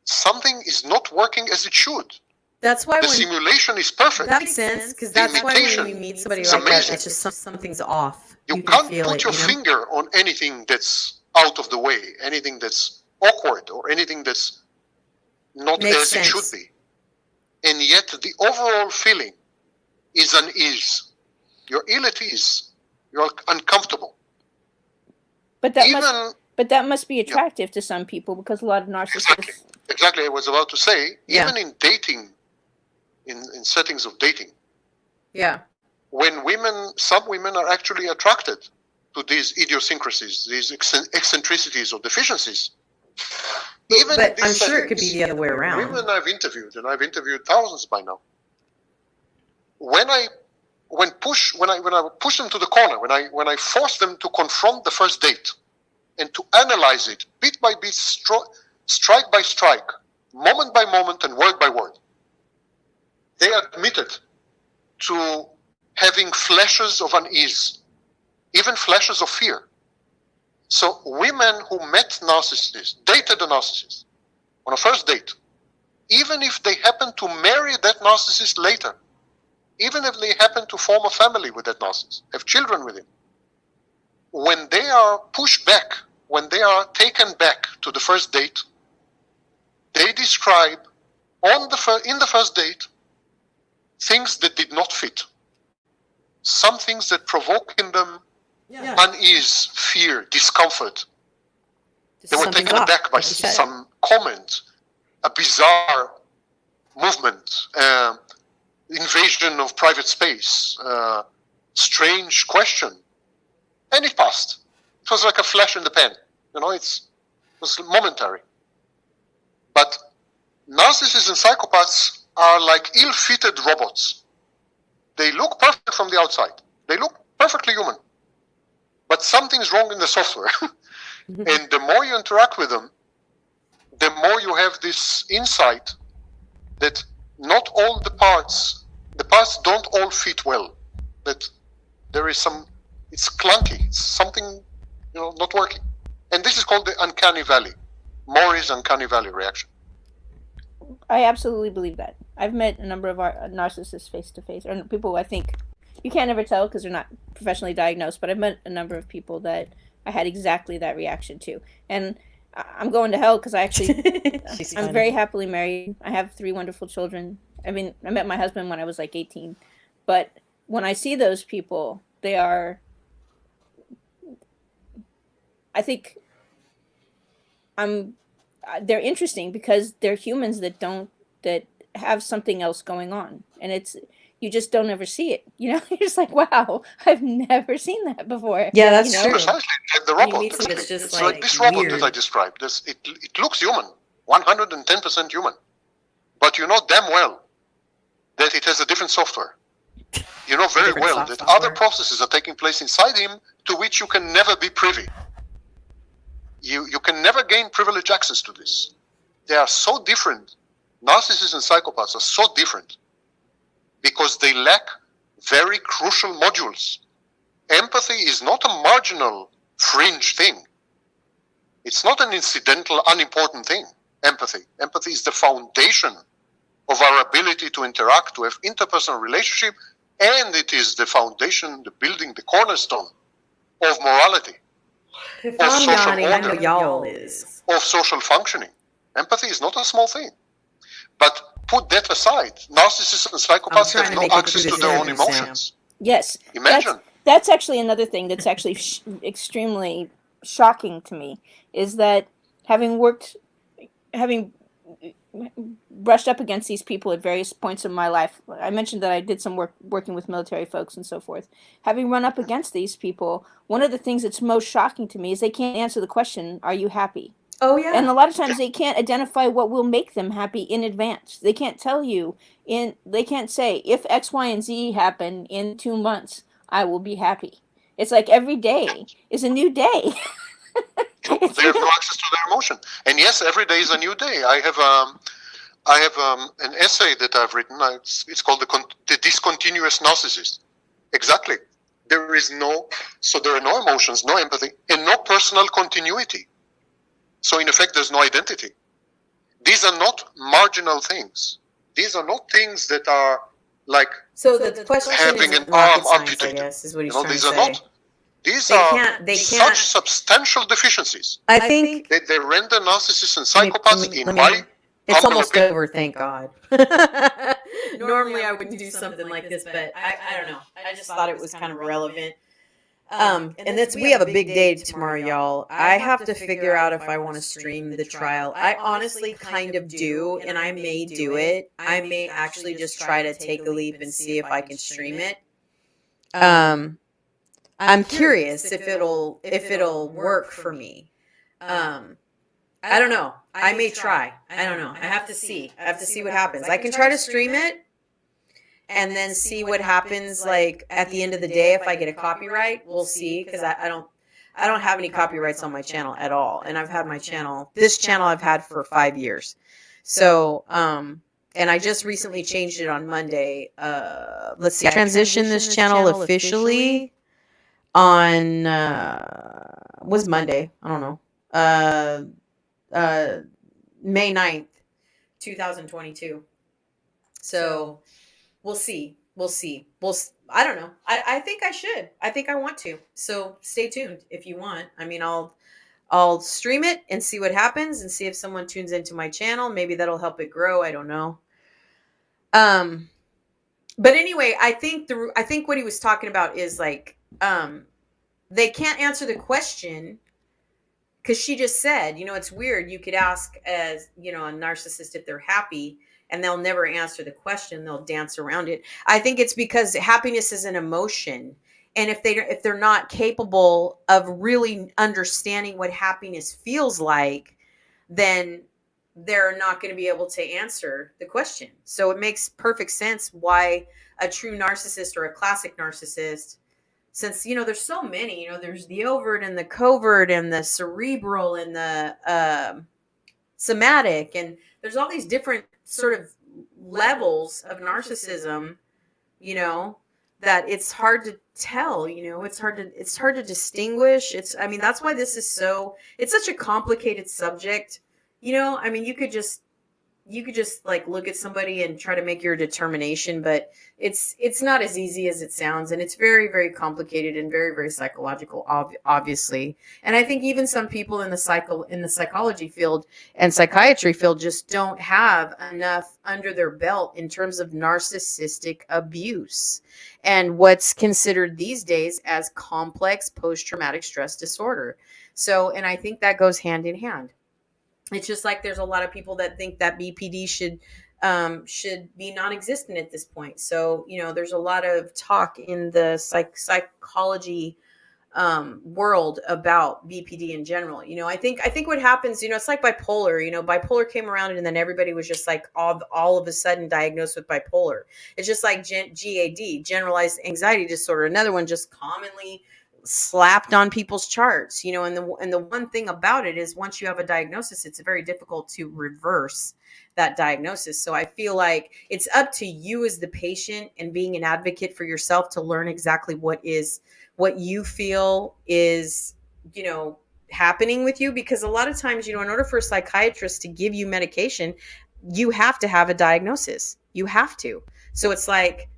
Something is not working as it should. That's why the when, simulation is perfect. That makes sense, because that's why when you meet somebody like that, it's just something's off. You can can't feel put it, your you know? finger on anything that's out of the way, anything that's awkward, or anything that's not Makes as sense. it should be. And yet the overall feeling is unease. You're ill at ease. You're uncomfortable. But that must be attractive to some people, because a lot of narcissists. Exactly, I was about to say, Yeah. even in dating, in settings of dating, Yeah. when some women are actually attracted to these idiosyncrasies, these eccentricities or deficiencies. Even But in these I'm sure it could be settings, the other way around. Women I've interviewed, and I've interviewed thousands by now. When I push them to the corner, when I force them to confront the first date and to analyze it bit by bit, strike by strike, moment by moment, and word by word, they admitted to having flashes of unease, even flashes of fear. So women who met narcissists, dated a narcissist on a first date, even if they happen to marry that narcissist later, even if they happen to form a family with that narcissist, have children with him, when they are pushed back, when they are taken back to the first date, they describe in the first date things that did not fit. Some things that provoke in them unease, fear, discomfort. They were taken aback by some comment, a bizarre movement, invasion of private space, strange question, and it passed. It was like a flash in the pan. It was momentary. But narcissists and psychopaths are like ill-fitted robots. They look perfect from the outside. They look perfectly human. But something's wrong in the software. And the more you interact with them, the more you have this insight that not all the parts don't all fit well. That there is it's clunky. It's something, not working. And this is called the uncanny valley. Maury's uncanny valley reaction. I absolutely believe that. I've met a number of our narcissists face to face, or people I think you can't ever tell because they're not professionally diagnosed, but I've met a number of people that I had exactly that reaction to. And I'm going to hell because I actually, I'm very happily married. I have 3 wonderful children. I mean, I met my husband when I was like 18. But when I see those people, I think they're interesting because they're humans that have something else going on. And you just don't ever see it. You're just like, wow, I've never seen that before. Yeah, that's true. Precisely, like the robot. It's like this robot that I described. It looks human, 110% human. But you know damn well that it has a different software. You know very well that other processes are taking place inside him to which you can never be privy. You can never gain privileged access to this. They are so different. Narcissists and psychopaths are so different because they lack very crucial modules. Empathy is not a marginal, fringe thing. It's not an incidental, unimportant thing, empathy. Empathy is the foundation of our ability to interact, to have interpersonal relationship, and it is the foundation, the building, the cornerstone of morality, If of I'm social yawning, I know order, y'all is. of social functioning. Empathy is not a small thing. But put that aside, narcissists and psychopaths have no access to their own emotions. Yes. Imagine. That's actually another thing that's actually extremely shocking to me, is that having brushed up against these people at various points in my life, I mentioned that I did some work working with military folks and so forth. Having run up against these people, one of the things that's most shocking to me is they can't answer the question, are you happy? Oh, yeah. And a lot of times they can't identify what will make them happy in advance. They can't tell you, they can't say, if X, Y, and Z happen in 2 months, I will be happy. It's like every day is a new day. They They have no access to their emotion. And yes, every day is a new day. I have an essay that I've written. It's called the Discontinuous Narcissist. Exactly. There are no emotions, no empathy, and no personal continuity. So in effect, there's no identity. These are not marginal things. These are not things that are like So the question having is an arm I amputated. guess, is what he's You know, trying these to are say. not. These They are can't- such substantial deficiencies. I think They render narcissists and psychopaths, in my it's humble almost opinion. over, thank God. Normally I wouldn't do something like this, but I don't know. I just thought it was kind of relevant. And we have a big day tomorrow, y'all. I have to figure out if I want to stream the trial. I honestly kind of do, and I may do it. I may actually just try to take a leap and see if I can stream it. I'm curious if it'll work for me. I don't know. I may try. I don't know. I have to see. I have to see what happens. I can try to stream it and then see what happens, like at the end of the day. If I get a copyright, we'll see, because I don't have any copyrights on my channel at all. And I've had this channel I've had for 5 years. So and I just recently changed it on Monday. Let's see, I transitioned this channel officially on was Monday, I don't know, May 9th, 2022. So we'll see. I don't know. I think I should. I think I want to. So stay tuned if you want. I mean, I'll stream it and see what happens and see if someone tunes into my channel. Maybe that'll help it grow. I don't know. But anyway, I think what he was talking about is like, they can't answer the question, because she just said, it's weird. You could ask, as a narcissist, if they're happy, and they'll never answer the question. They'll dance around it. I think it's because happiness is an emotion. And if they're not capable of really understanding what happiness feels like, then they're not going to be able to answer the question. So it makes perfect sense why a true narcissist or a classic narcissist, since, there's so many, there's the overt and the covert and the cerebral and the somatic, and there's all these different sort of levels of narcissism, that it's hard to tell, it's hard to distinguish. That's why this is it's such a complicated subject. You could just like look at somebody and try to make your determination, but it's not as easy as it sounds, and it's very, very complicated and very, very psychological, obviously. And I think even some people in the psychology field and psychiatry field just don't have enough under their belt in terms of narcissistic abuse and what's considered these days as complex post-traumatic stress disorder. So, and I think that goes hand in hand. It's just like there's a lot of people that think that BPD should be non-existent at this point. So, there's a lot of talk in the psychology world about BPD in general. I think what happens, it's like bipolar. Bipolar came around and then everybody was just like all of a sudden diagnosed with bipolar. It's just like GAD, generalized anxiety disorder. Another one just commonly slapped on people's charts, and the one thing about it is once you have a diagnosis, it's very difficult to reverse that diagnosis. So I feel like it's up to you as the patient and being an advocate for yourself to learn exactly what you feel is, happening with you. Because a lot of times, in order for a psychiatrist to give you medication, you have to have a diagnosis. You have to. So it's like,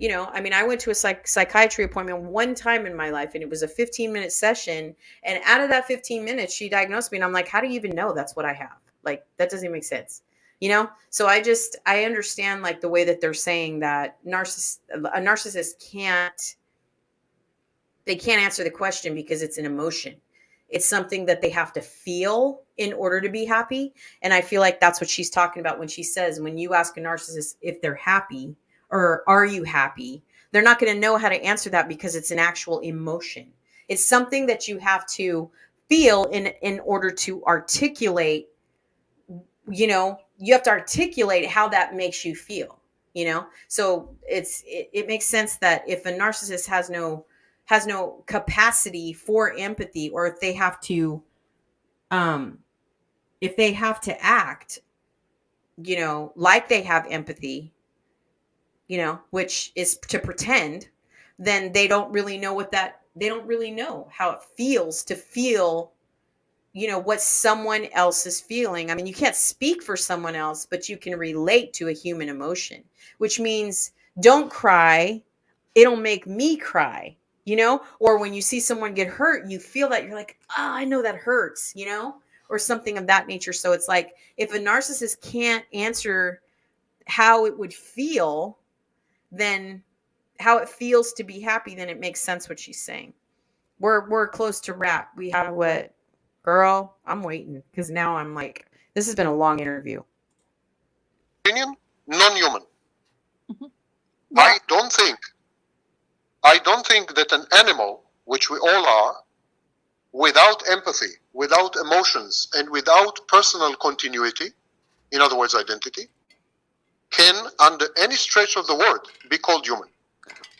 I went to a psychiatry appointment one time in my life, and it was a 15-minute session. And out of that 15 minutes, she diagnosed me. And I'm like, how do you even know that's what I have? Like, that doesn't even make sense. So I understand like the way that they're saying that a narcissist can't answer the question because it's an emotion. It's something that they have to feel in order to be happy. And I feel like that's what she's talking about when she says, when you ask a narcissist if they're happy, or are you happy? They're not going to know how to answer that because it's an actual emotion. It's something that you have to feel in order to articulate, you have to articulate how that makes you feel, So it makes sense that if a narcissist has no capacity for empathy, or if they have to if they have to act, like they have empathy, which is to pretend, then they don't really know they don't really know how it feels to feel, what someone else is feeling. I mean, you can't speak for someone else, but you can relate to a human emotion, which means don't cry. It'll make me cry, or when you see someone get hurt, you feel that you're like, oh, I know that hurts, or something of that nature. So it's like, if a narcissist can't answer how it would feel, then how it feels to be happy, then it makes sense what she's saying. We're close to wrap. We have what? Girl, I'm waiting because now I'm like, this has been a long interview. Opinion, non-human. I don't think that an animal, which we all are, without empathy, without emotions, and without personal continuity, in other words, identity, can, under any stretch of the word, be called human.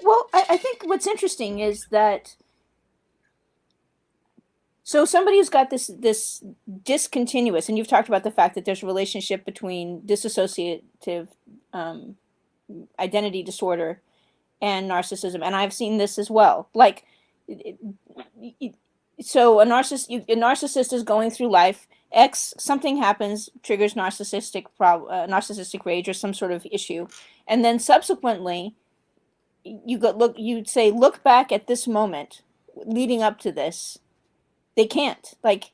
Well, I think what's interesting is that, so somebody who's got this discontinuous, and you've talked about the fact that there's a relationship between dissociative identity disorder and narcissism, and I've seen this as well. Like, so a narcissist is going through life. Something happens, triggers narcissistic rage or some sort of issue, and then subsequently, you'd say, look back at this moment leading up to this. They can't. Like,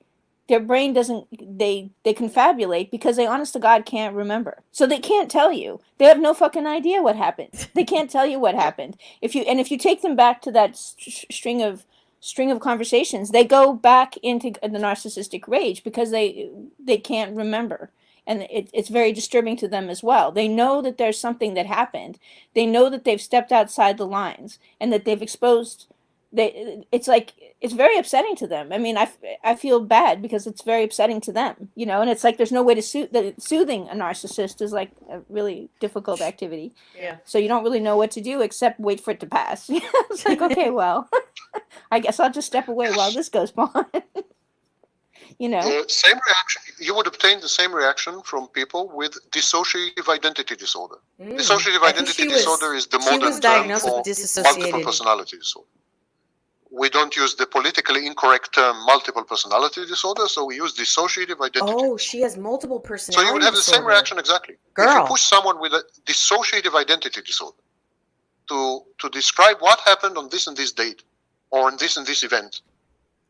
their brain doesn't, they confabulate because they honest to God can't remember. So they can't tell you. They have no fucking idea what happened. They can't tell you what happened. If you take them back to that string of conversations, they go back into the narcissistic rage because they can't remember. And it's very disturbing to them as well. They know that there's something that happened. They know that they've stepped outside the lines and that they've exposed. It's very upsetting to them. I mean, I feel bad because it's very upsetting to them, and it's like there's no way to soothing a narcissist is like a really difficult activity. Yeah. So you don't really know what to do except wait for it to pass. It's like, okay, well, I guess I'll just step away while this goes on. Same reaction. You would obtain the same reaction from people with dissociative identity disorder. Dissociative identity disorder is the modern term for multiple personality disorder. We don't use the politically incorrect term multiple personality disorder, so we use dissociative identity. Oh, she has multiple personality disorder. So you would have the same reaction exactly. Girl. If you push someone with a dissociative identity disorder to describe what happened on this and this date or on this and this event,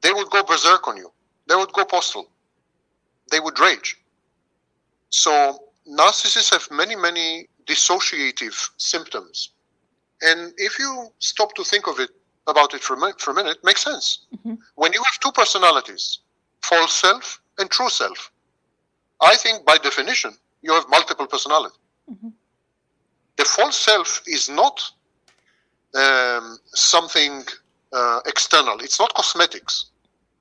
they would go berserk on you. They would go postal. They would rage. So narcissists have many, many dissociative symptoms. And if you stop to think about it for a minute, it makes sense. Mm-hmm. When you have two personalities, false self and true self, I think by definition, you have multiple personality. Mm-hmm. The false self is not something external. It's not cosmetics.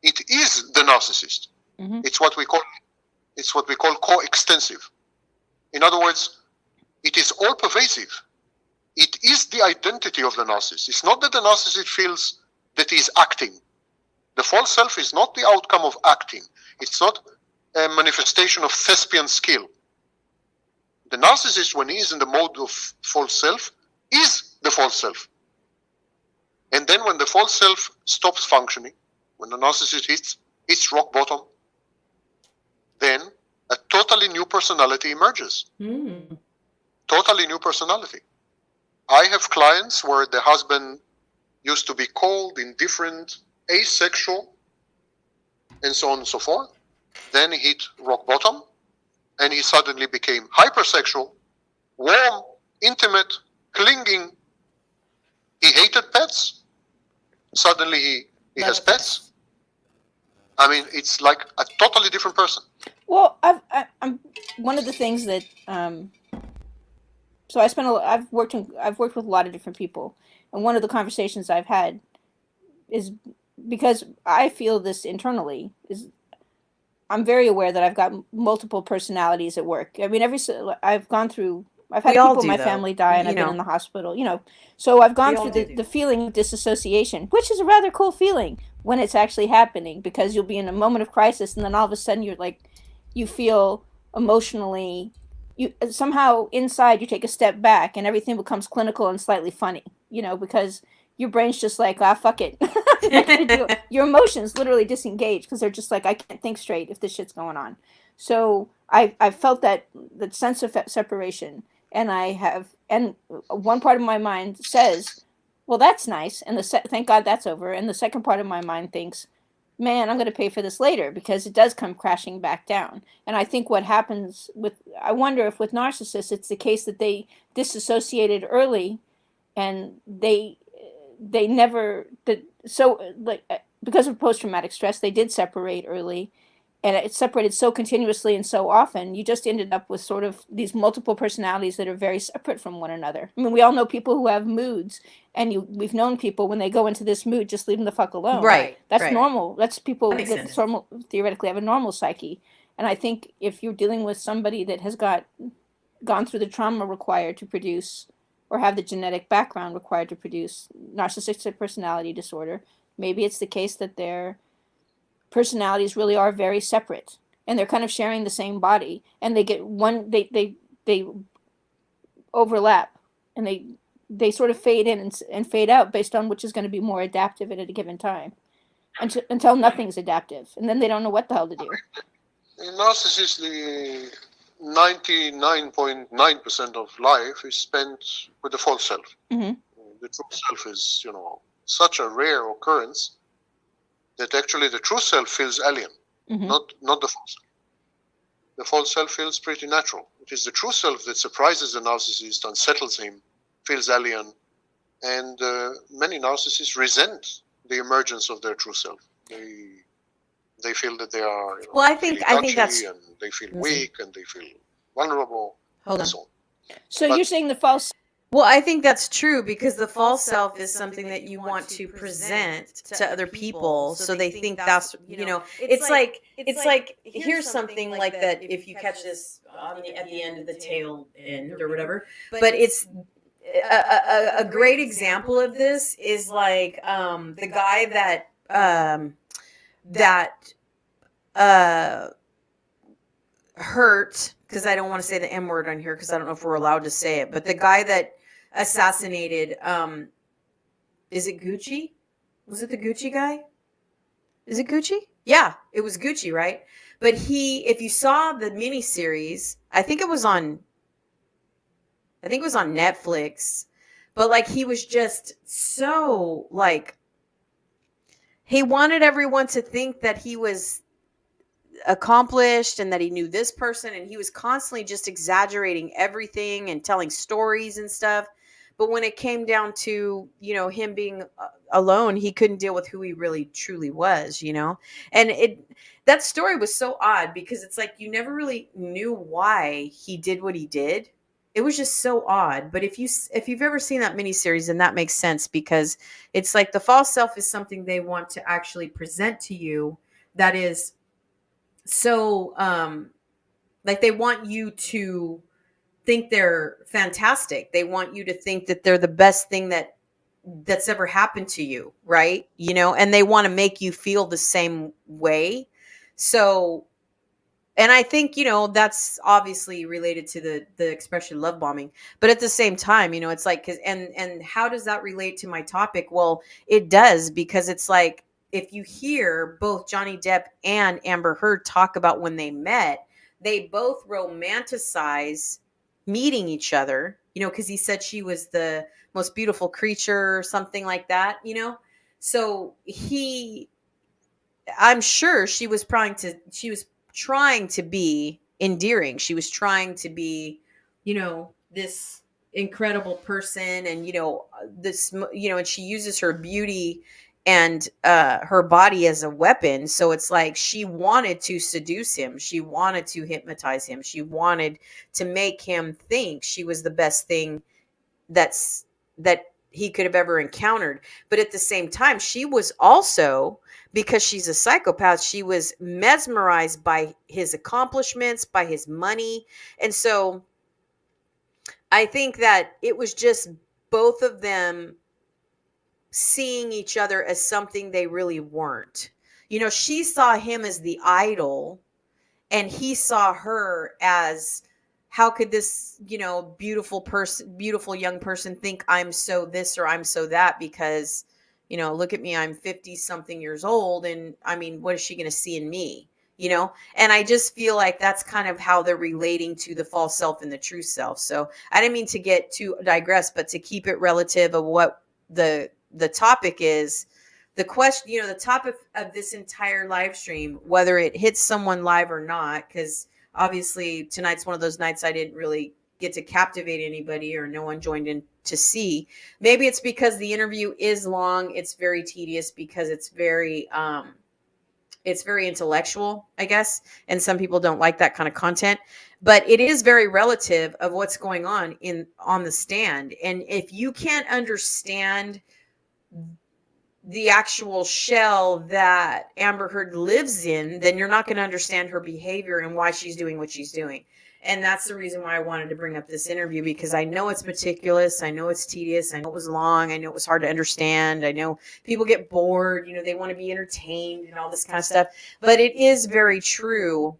It is the narcissist. Mm-hmm. It's what we call coextensive. In other words, it is all pervasive. It is the identity of the narcissist. It's not that the narcissist feels that he is acting. The false self is not the outcome of acting. It's not a manifestation of thespian skill. The narcissist, when he is in the mode of false self, is the false self. And then when the false self stops functioning, when the narcissist hits rock bottom, then a totally new personality emerges. Totally new personality. I have clients where the husband used to be cold, indifferent, asexual, and so on and so forth. Then he hit rock bottom, and he suddenly became hypersexual, warm, intimate, clinging. He hated pets. Suddenly he has pets. I mean, it's like a totally different person. Well, I'm one of the things that so I've worked with a lot of different people, and one of the conversations I've had is because I feel this internally is I'm very aware that I've got multiple personalities at work. I mean, I've gone through I've had We all people in do, my though. family die, and You I've been know. in the hospital. So I've gone We all through do. the feeling of disassociation, which is a rather cool feeling when it's actually happening, because you'll be in a moment of crisis, and then all of a sudden you're like, you feel emotionally, you somehow inside you take a step back, and everything becomes clinical and slightly funny. Because your brain's just like, ah, fuck it. What can I do? Your emotions literally disengage because they're just like, I can't think straight if this shit's going on. So I felt that sense of separation, and one part of my mind says, well, that's nice, and thank God that's over. And the second part of my mind thinks, man, I'm going to pay for this later, because it does come crashing back down. And I think what happens I wonder if with narcissists, it's the case that they disassociated early, and they never because of post-traumatic stress, they did separate early, and it separated so continuously and so often, you just ended up with sort of these multiple personalities that are very separate from one another. I mean, we all know people who have moods, and we've known people when they go into this mood, just leave them the fuck alone. Right. That's right. normal. That's people That makes that sense. normal, theoretically have a normal psyche. And I think if you're dealing with somebody that has gone through the trauma required to produce, or have the genetic background required to produce narcissistic personality disorder, maybe it's the case that their personalities really are very separate, and they're kind of sharing the same body, and they overlap, and they sort of fade in and fade out based on which is going to be more adaptive at a given time, until nothing's adaptive, and then they don't know what the hell to do. In narcissism, 99.9% of life is spent with the false self. Mm-hmm. The true self is, such a rare occurrence that actually the true self feels alien, Mm-hmm. not the false self. The false self feels pretty natural. It is the true self that surprises the narcissist, unsettles him, feels alien, and many narcissists resent the emergence of their true self. They feel that they are, Well, I think touchy, that's. and they feel weak, and they feel vulnerable, Hold and on. so on. So you're saying the false. Well, I think that's true, because the false self is something that you want to present to other people, so they think that's, it's like here's something like that. If you catch this at the end of the tail end or whatever, but it's a great example of this is like the guy that hurt, because I don't want to say the M word on here because I don't know if we're allowed to say it, but the guy that assassinated, is it Gucci? Was it the Gucci guy? Is it Gucci? Yeah, it was Gucci, right? But if you saw the miniseries, I think it was on Netflix, but like he was just so like, he wanted everyone to think that he was accomplished and that he knew this person, and he was constantly just exaggerating everything and telling stories and stuff. But when it came down to, him being alone, he couldn't deal with who he really truly was, and that story was so odd, because it's like you never really knew why he did what he did. It was just so odd. But if you've ever seen that miniseries, then that makes sense, because it's like the false self is something they want to actually present to you that is so like they want you to think they're fantastic. They want you to think that they're the best thing that's ever happened to you, right? And they want to make you feel the same way. So, and I think, that's obviously related to the expression love bombing, but at the same time, it's like, and how does that relate to my topic? Well, it does, because it's like, if you hear both Johnny Depp and Amber Heard talk about when they met, they both romanticize meeting each other, because he said she was the most beautiful creature or something like that, So I'm sure she was trying to be endearing. She was trying to be, this incredible person, and, this, and she uses her beauty and her body as a weapon. So it's like she wanted to seduce him. She wanted to hypnotize him. She wanted to make him think she was the best thing that he could have ever encountered. But at the same time, she was also, because she's a psychopath, she was mesmerized by his accomplishments, by his money. And so I think that it was just both of them seeing each other as something they really weren't. You know, she saw him as the idol, and he saw her as, how could this, you know, beautiful young person think I'm so this or I'm so that, because, you know, look at me, I'm 50 something years old, and I mean, what is she going to see in me? You know, and I just feel like that's kind of how they're relating to the false self and the true self. So I didn't mean to get too digress, but to keep it relative of what the topic is, the question, you know, the topic of this entire live stream, whether it hits someone live or not, because obviously tonight's one of those nights I didn't really get to captivate anybody, or no one joined in to see. Maybe it's because the interview is long. It's very tedious because it's very intellectual, I guess. And some people don't like that kind of content, but it is very relative of what's going on on the stand. And if you can't understand the actual shell that Amber Heard lives in, then you're not going to understand her behavior and why she's doing what she's doing. And that's the reason why I wanted to bring up this interview, because I know it's meticulous. I know it's tedious. I know it was long. I know it was hard to understand. I know people get bored. You know, they want to be entertained and all this kind of stuff. But it is very true.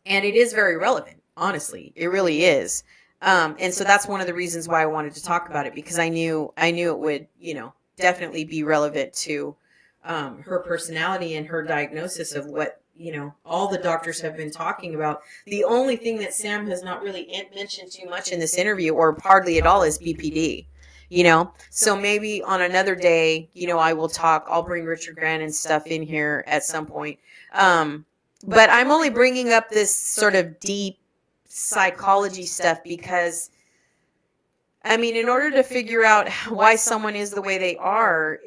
And it is very relevant, honestly. It really is. And so that's one of the reasons why I wanted to talk about it, because I knew it would, you know, definitely be relevant to her personality and her diagnosis of what, you know, all the doctors have been talking about. The only thing that Sam has not really mentioned too much in this interview, or hardly at all, is BPD, you know. So maybe on another day, you know, I'll bring Richard Grant and stuff in here at some point. But I'm only bringing up this sort of deep psychology stuff because, I mean, in order to figure out why someone is the way they are,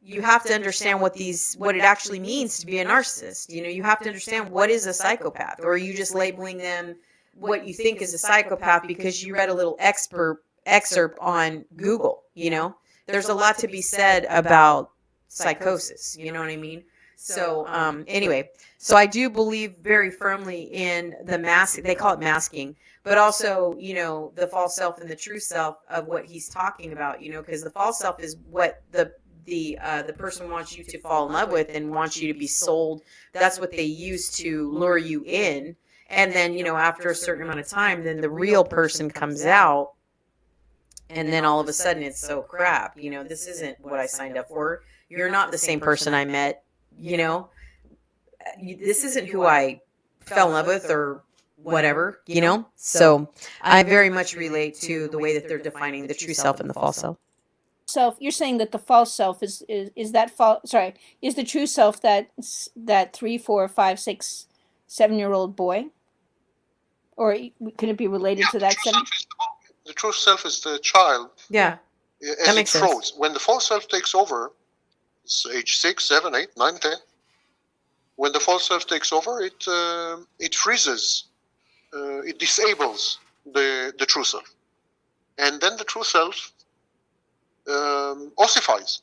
you have to understand what it actually means to be a narcissist. You know, you have to understand, what is a psychopath, or are you just labeling them what you think is a psychopath because you read a little excerpt on Google? You know, there's a lot to be said about psychosis. You know what I mean? So anyway, so I do believe very firmly in the mask. They call it masking, but also, you know, the false self and the true self of what he's talking about. You know, because the false self is what the person wants you to fall in love with and wants you to be sold. That's what they use to lure you in. And then, you know, after a certain amount of time, then the real person comes out. And then all of a sudden it's so crap. You know, this isn't what I signed up for. You're not the same person I met. You know, this isn't who I fell in love with or whatever, you know. So I very much relate to the way that they're defining the true self and the false self. Self, you're saying that the false self is the true self that 3, 4, 5, 6, 7-year-old boy, or could it be related to that? The true self is the child. Yeah, as it froze. When the false self takes over, it's age 6, 7, 8, 9, 10. When the false self takes over, it freezes, it disables the true self, and then the true self ossifies,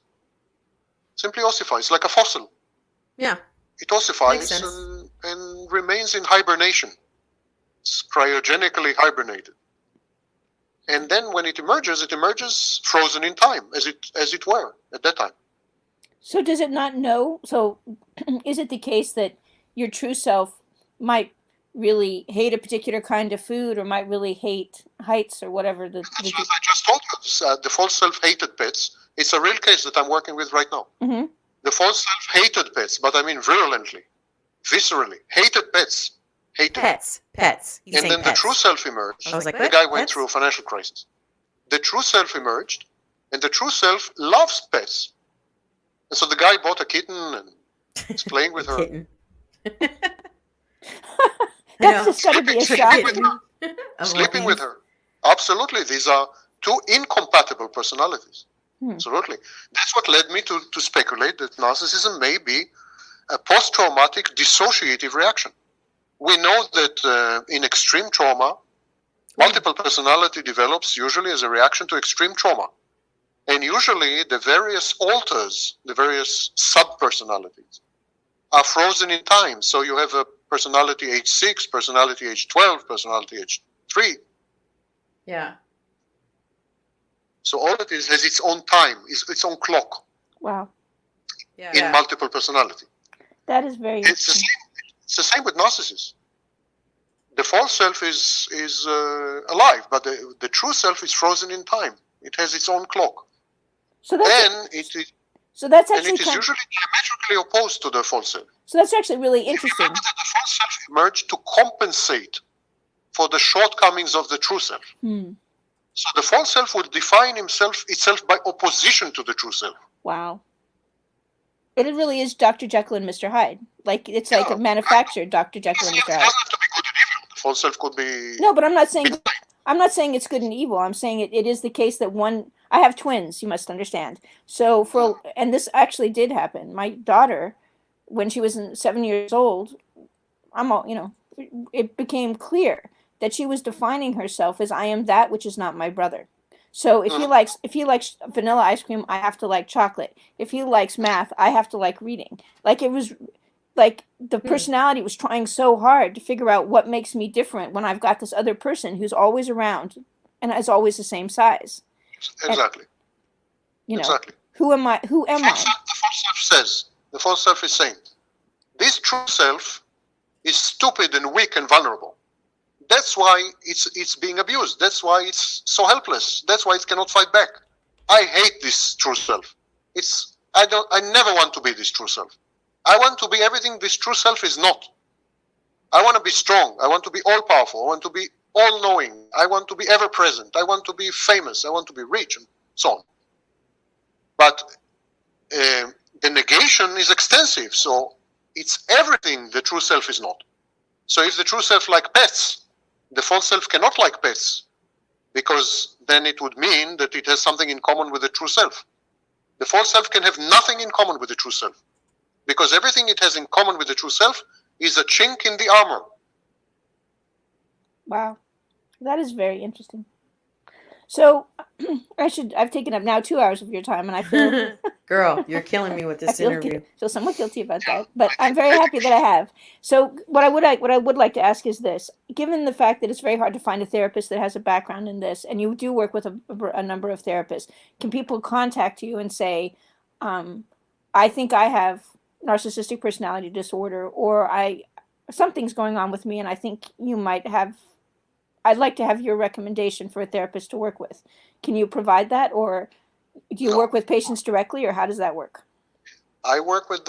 simply ossifies like a fossil. Yeah, it ossifies and remains in hibernation. It's cryogenically hibernated, and then when it emerges frozen in time, as it were at that time. So does it not know? So is it the case that your true self might really hate a particular kind of food, or might really hate heights or whatever? As I just told you, the false self hated pets. It's a real case that I'm working with right now. Mm-hmm. The false self hated pets, but I mean virulently, viscerally. Hated pets. Hated. Pets. And then the true self emerged. I was like, the guy went through a financial crisis. The true self emerged, and the true self loves pets. And so the guy bought a kitten and is playing with her. That's just got to be a shock. Sleeping with her. Absolutely. These are two incompatible personalities. Absolutely. That's what led me to speculate that narcissism may be a post-traumatic dissociative reaction. We know that in extreme trauma, multiple personality develops usually as a reaction to extreme trauma. And usually the various alters, the various sub-personalities, are frozen in time. So you have a personality age 6, personality age 12, personality age 3. Yeah. So all it is has its own time, is its own clock. Wow. Yeah. In multiple personality. That is very interesting. It's the same with narcissists. The false self is alive, but the true self is frozen in time. It has its own clock. So that's and it is usually diametrically opposed to the false self. So that's actually really interesting. Remember that the false self emerged to compensate for the shortcomings of the true self. So the false self would define itself by opposition to the true self. Wow. It really is Dr. Jekyll and Mr. Hyde. Like it's like a manufactured Dr. Jekyll and Mr. Hyde. It doesn't have to be good and evil. The false self could be. No, but I'm not saying it's good and evil. I'm saying it is the case that I have twins, you must understand. So and this actually did happen. My daughter, when she was 7 years old, it became clear that she was defining herself as I am that which is not my brother. So if he likes vanilla ice cream, I have to like chocolate. If he likes math, I have to like reading. Like it was like the personality was trying so hard to figure out what makes me different when I've got this other person who's always around and is always the same size. Exactly. And, exactly. Who am I? The false self says, the false self is saying, this true self is stupid and weak and vulnerable. That's why it's being abused. That's why it's so helpless. That's why it cannot fight back. I hate this true self. I never want to be this true self. I want to be everything this true self is not. I want to be strong. I want to be all powerful. I want to be all knowing. I want to be ever present. I want to be famous. I want to be rich, and so on. But the negation is extensive. So it's everything the true self is not. So if the true self like pets, the false self cannot like pets, because then it would mean that it has something in common with the true self. The false self can have nothing in common with the true self, because everything it has in common with the true self is a chink in the armor. Wow, that is very interesting. So I've taken up now 2 hours of your time, and I feel girl, you're killing me with this interview. I feel somewhat guilty about that, but I'm very happy that I have. So what I would like to ask is this: given the fact that it's very hard to find a therapist that has a background in this, and you do work with a number of therapists, can people contact you and say, I think I have narcissistic personality disorder, or something's going on with me, and I think you might have. I'd like to have your recommendation for a therapist to work with. Can you provide that, or do you work with patients directly, or how does that work? I work with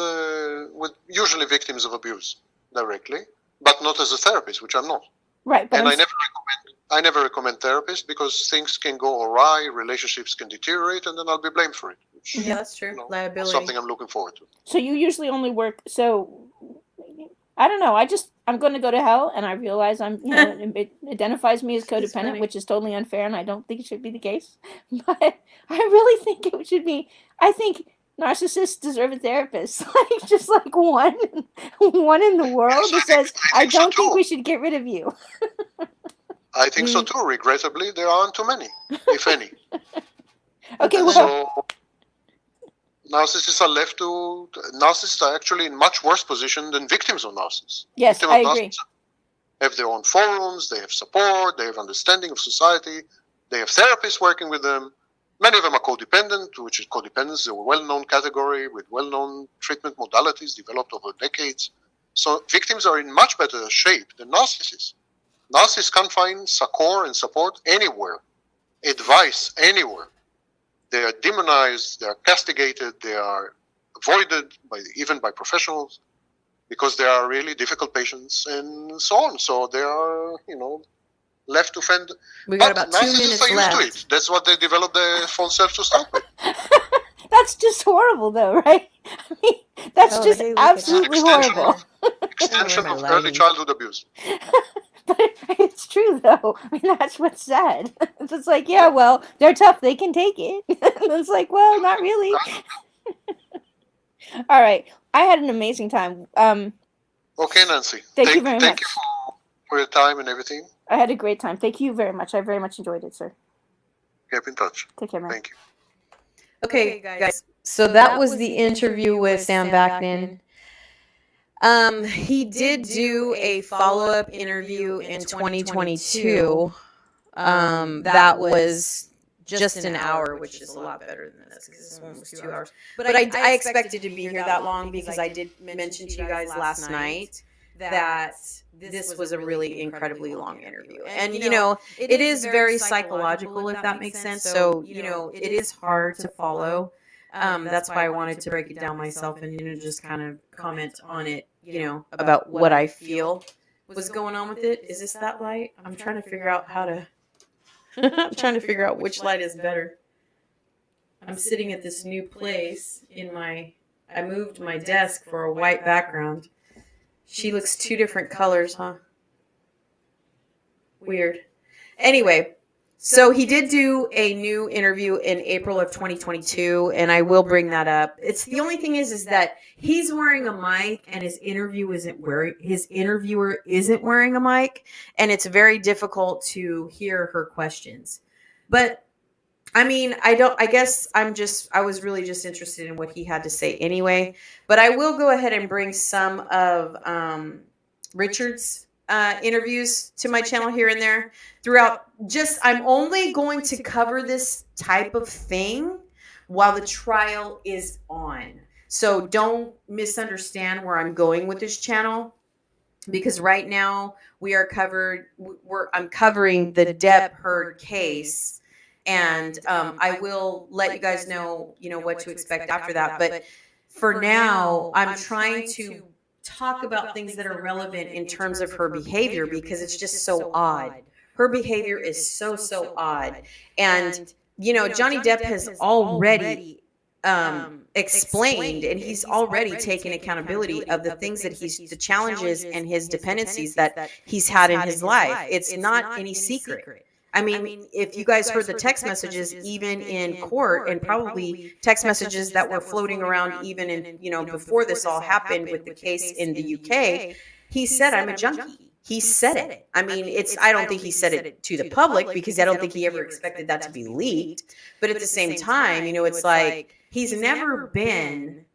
usually victims of abuse directly, but not as a therapist, which I'm not. Right, but and I never recommend therapists, because things can go awry, relationships can deteriorate, and then I'll be blamed for it. Which, yeah, that's true. Liability. Something I'm looking forward to. So you usually only work. So I don't know. I'm going to go to hell, and I realize it identifies me as codependent, which is totally unfair, and I don't think it should be the case. But I really think it should be. I think narcissists deserve a therapist, just like one in the world that says, I don't think we should get rid of you. I think so too. Regrettably, there aren't too many, if any. Okay, well. So, narcissists are actually in much worse position than victims of narcissists. Yes, victims I of agree. Have their own forums, they have support, they have understanding of society, they have therapists working with them. Many of them are codependent, which is codependence is a well-known category with well-known treatment modalities developed over decades. So victims are in much better shape than narcissists. Narcissists can't find succor and support anywhere, advice anywhere. They are demonized, they are castigated, they are avoided even by professionals, because they are really difficult patients and so on. So they are, left to fend. We got about 2 minutes left. Used to it. That's what they developed the false self to start with. That's just horrible, though, right? I mean, that's just absolutely horrible. Extension of early childhood abuse. But it's true, though. I mean, that's what's sad. It's like, yeah, well, they're tough. They can take it. It's like, well, not really. All right. I had an amazing time. Okay, Nancy. Thank you very much. Thank you for your time and everything. I had a great time. Thank you very much. I very much enjoyed it, sir. Keep in touch. Take care, man. Thank you. Okay, guys. So that was the interview with Sam Vaknin. He did do a follow-up interview in 2022 That was just an hour, which is a lot better than this because this one was 2 hours. But I expected to be here that long because I did mention to you guys last night that this was a really incredibly long interview. And, you know, it is very psychological, if that makes sense. So, you know, it is hard to follow. That's why I wanted to break it down myself and, you know, just kind of comment on it, you know, about what I feel was going on with it. Is this that light? I'm trying to figure out how to, I'm trying to figure out which light is better. I'm sitting at this new place in my, I moved my desk for a white background. She looks two different colors, huh? Weird. Anyway, so he did do a new interview in April of 2022, and I will bring that up. It's the only thing is that he's wearing a mic, and his interviewer isn't wearing a mic, and it's very difficult to hear her questions. But I mean, I guess I was really just interested in what he had to say anyway. But I will go ahead and bring some of Richard's interviews to my channel here and there throughout. I'm only going to cover this type of thing while the trial is on. So don't misunderstand where I'm going with this channel, because right now I'm covering the Depp Heard case. And I will let you guys know, you know, what to expect after that. But for now, I'm trying to talk about things that are relevant in terms of her behavior, because it's just so odd. Her behavior is so odd. And, you know, Johnny Depp has already explained, and he's already taken accountability of the things that the challenges and his dependencies that he's had in his life. It's not any secret. I mean, if you guys heard the text messages, even in court, and probably text messages that were floating around even in, you know, before this all happened with the case in the UK, he said, I'm a junkie. He said it. I mean, I don't think he said it to the public, because I don't think he ever expected that to be leaked. But at the same time, you know, it's like, he's never denied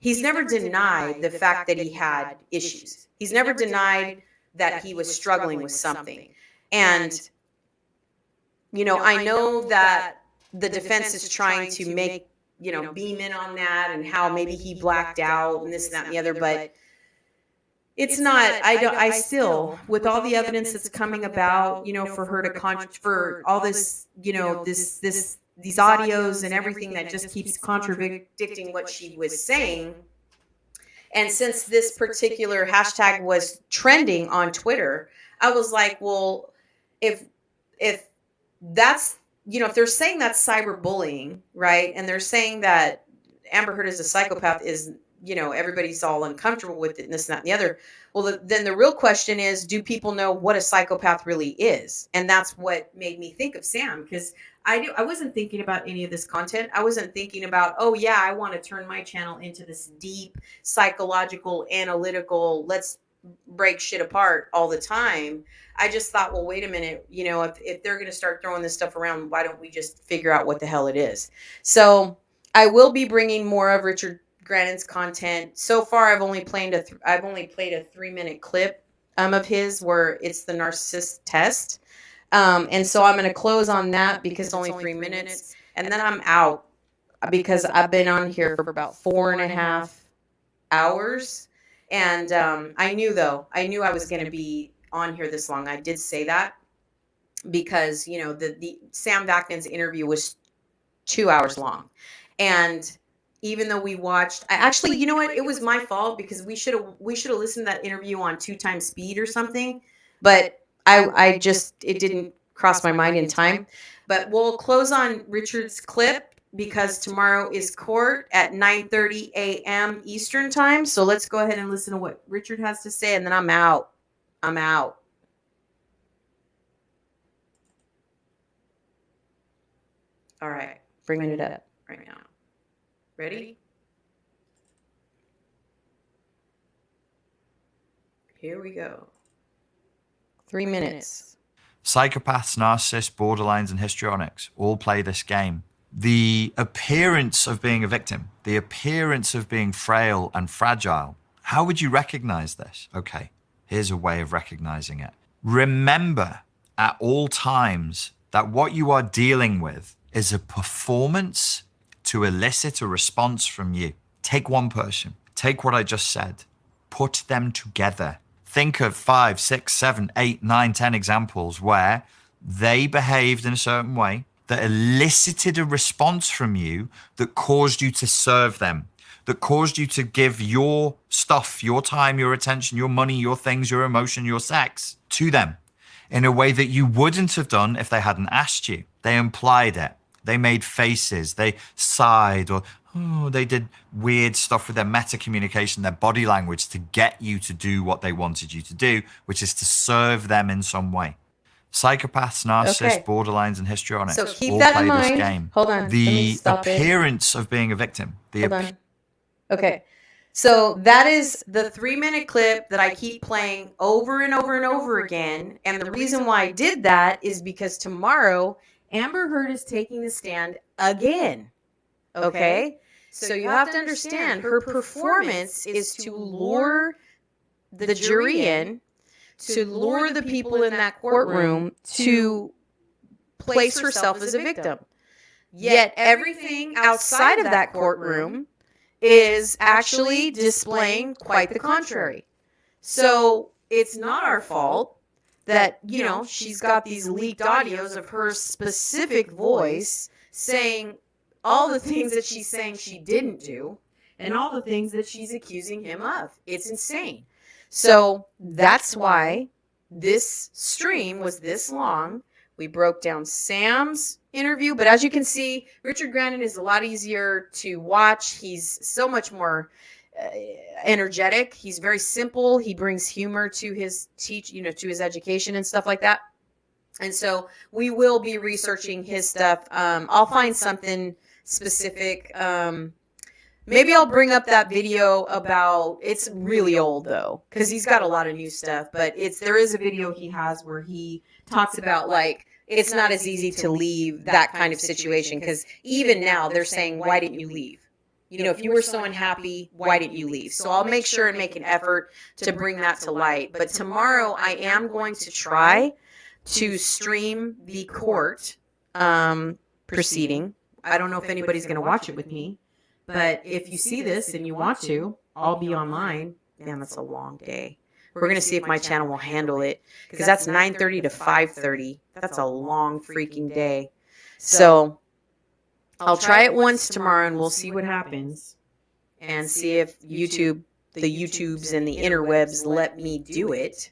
the fact that he had issues. He's never denied that he was struggling with something. And you know, I know that the defense is trying to make, you know, beam in on that and how maybe he blacked out and this, that, and the other, but it's not. I still, with all the evidence that's coming about, you know, for her to for all this, you know, these audios and everything that just keeps contradicting what she was saying. And since this particular hashtag was trending on Twitter, I was like, well, if that's, you know, if they're saying that's cyberbullying, right? And they're saying that Amber Heard is a psychopath, is, you know, everybody's all uncomfortable with it and this, and that, and the other. Well, then the real question is, do people know what a psychopath really is? And that's what made me think of Sam, because I wasn't thinking about any of this content. I wasn't thinking about, oh yeah, I want to turn my channel into this deep, psychological, analytical, let's break shit apart all the time. I just thought, well, wait a minute, you know, if they're going to start throwing this stuff around, why don't we just figure out what the hell it is? So I will be bringing more of Richard Grannon's content. So far, I've only played a 3-minute clip of his where it's the narcissist test. And so I'm going to close on that because it's only 3 minutes. And then I'm out because I've been on here for about 4.5 hours. And I knew I was going to be on here this long. I did say that because, you know, the Sam Vaknin's interview was 2 hours long. And even though we watched, actually, you know what? It was my fault because we should have listened to that interview on 2x speed or something. But it didn't cross my mind in time. But we'll close on Richard's clip because tomorrow is court at 9:30 a.m. Eastern time. So let's go ahead and listen to what Richard has to say, and then I'm out. All right, bringing it up right now. Ready? Here we go. 3 minutes. Psychopaths, narcissists, borderlines, and histrionics all play this game. The appearance of being a victim, the appearance of being frail and fragile. How would you recognize this? Okay, here's a way of recognizing it. Remember at all times that what you are dealing with is a performance to elicit a response from you. Take one person, take what I just said, put them together. Think of 5, 6, 7, 8, 9, 10 examples where they behaved in a certain way that elicited a response from you that caused you to serve them, that caused you to give your stuff, your time, your attention, your money, your things, your emotion, your sex to them in a way that you wouldn't have done if they hadn't asked you. They implied it. They made faces. They sighed, or they did weird stuff with their meta communication, their body language to get you to do what they wanted you to do, which is to serve them in some way. Psychopaths, narcissists, borderlines, and histrionics So keep all that play in this mind. game. Hold on. Let me The stop it. appearance of being a victim. Hold on. Okay. So that is the 3-minute clip that I keep playing over and over and over again. And the reason why I did that is because tomorrow Amber Heard is taking the stand again. Okay? So you have to understand her performance is to lure the jury in, to lure the people in that courtroom to place herself as a victim. Yet everything outside of that courtroom is actually displaying quite the contrary. So it's not our fault that, you know, she's got these leaked audios of her specific voice saying all the things that she's saying she didn't do and all the things that she's accusing him of. It's insane. So that's why this stream was this long. We broke down Sam's interview, but as you can see, Richard Grandin is a lot easier to watch. He's so much more energetic. He's very simple. He brings humor to his to his education and stuff like that. And so we will be researching his stuff. I'll find something specific. Maybe I'll bring up that video about, it's really old though, because he's got a lot of new stuff, but there is a video he has where he talks about, like, it's not as easy to leave that kind of situation, because even now they're saying, why didn't you leave? You know, if you were so unhappy, why didn't you leave? So I'll make sure and make an effort to bring that to light. But tomorrow I am going to try to stream the court proceeding. I don't know if anybody's going to watch it with me. But if you see this and you want to, I'll be online. Man, that's a long day. We're going to see if my channel will handle it, because that's 9:30 to 5:30. That's a long freaking day. So I'll try it once tomorrow and we'll see what happens, and see if the YouTubes and the interwebs let me do it.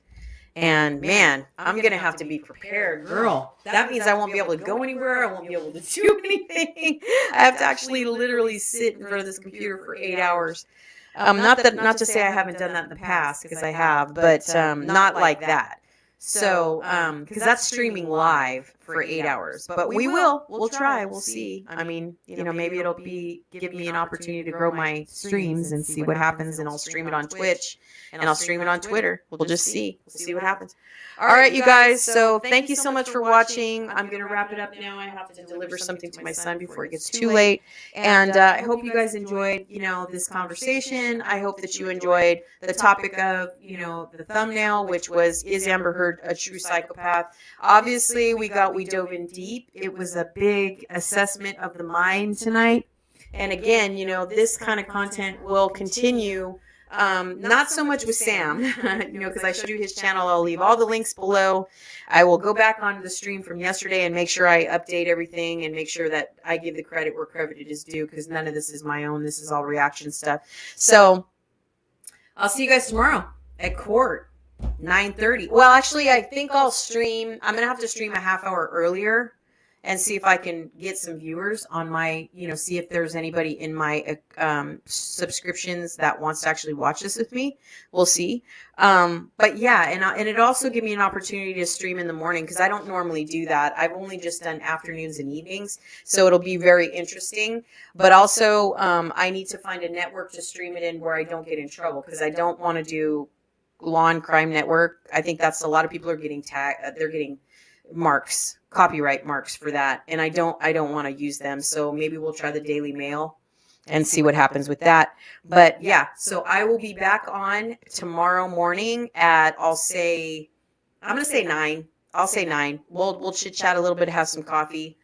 And man, I'm going to have to be prepared, girl. That means I won't be able to go anywhere. I won't be able to do anything. I have to actually literally sit in front of this computer for 8 hours. Not to say I haven't done that in the past, because I have, but not like that. So, because that's streaming live for 8 hours, but we'll try, we'll see. I mean, you know, maybe it'll give me an opportunity to grow my streams and see what happens, and I'll stream it on Twitch and I'll stream it on Twitter. We'll just see. We'll see what happens. All right, you guys. So thank you so much for watching. I'm going to wrap it up now. I have to deliver something to my son before it gets too late. And I hope you guys enjoyed, you know, this conversation. I hope that you enjoyed the topic of, you know, the thumbnail, which was, is Amber Heard a true psychopath? Obviously, we dove in deep. It was a big assessment of the mind tonight. And again, you know, this kind of content will continue. Not so much with Sam, you know, because I showed you his channel. I'll leave all the links below. I will go back onto the stream from yesterday and make sure I update everything and make sure that I give the credit where credit is due, because none of this is my own. This is all reaction stuff. So I'll see you guys tomorrow at court, 9:30. Well, actually, I think I'll stream. I'm going to have to stream a half hour earlier and see if I can get some viewers on my, you know, see if there's anybody in my subscriptions that wants to actually watch this with me. We'll see. But yeah, and it also give me an opportunity to stream in the morning, because I don't normally do that. I've only just done afternoons and evenings, so it'll be very interesting. But also, I need to find a network to stream it in where I don't get in trouble, because I don't want to do Law and Crime Network. I think that's, a lot of people are getting tagged. They're getting marks, copyright marks for that, and I don't want to use them. So maybe we'll try the Daily Mail and see what happens with that. But yeah, so I will be back on tomorrow morning at, I'm going to say 9. I'll say 9. We'll chit chat a little bit, have some coffee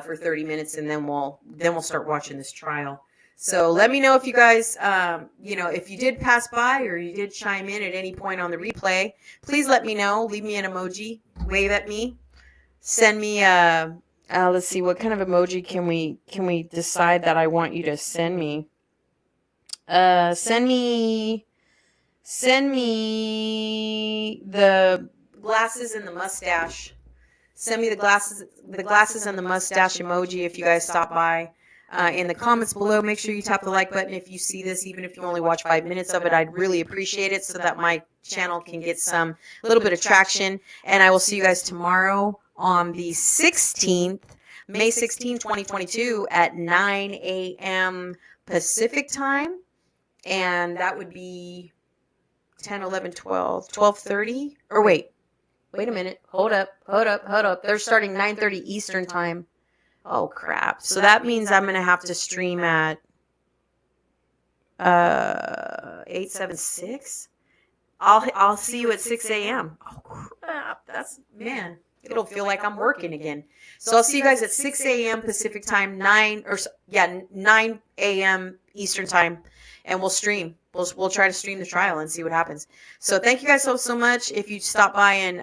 for 30 minutes, and then we'll start watching this trial. So let me know if you guys, if you did pass by or you did chime in at any point on the replay. Please let me know. Leave me an emoji. Wave at me. Send me let's see, what kind of emoji can we decide that I want you to send me? Send me the glasses and the mustache. Send me the glasses and the mustache emoji if you guys stop by. In the comments below, make sure you tap the like button if you see this, even if you only watch 5 minutes of it. I'd really appreciate it so that my channel can get a little bit of traction. And I will see you guys tomorrow on the 16th, May 16, 2022 at 9 a.m. Pacific time. And that would be 10, 11, 12, 12:30. Or wait a minute. Hold up. They're starting 9:30 Eastern time. Oh, crap. So that means I'm going to have to stream at 876. I'll see you at 6 a.m. Oh, crap. Man, it'll feel like I'm working again. So I'll see you guys at 6 a.m. Pacific time, 9 a.m. Eastern time, and we'll stream. We'll try to stream the trial and see what happens. So thank you guys so much. If you stopped by and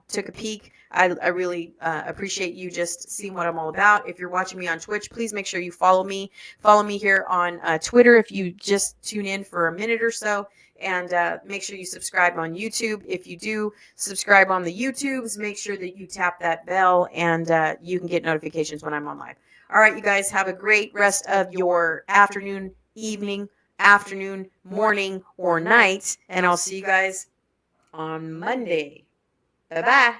took a peek, I really appreciate you just seeing what I'm all about. If you're watching me on Twitch, please make sure you follow me. Follow me here on Twitter if you just tune in for a minute or so. And make sure you subscribe on YouTube. If you do subscribe on the YouTubes, make sure that you tap that bell and you can get notifications when I'm on live. All right, you guys, have a great rest of your afternoon, morning, or night. And I'll see you guys on Monday. Bye-bye.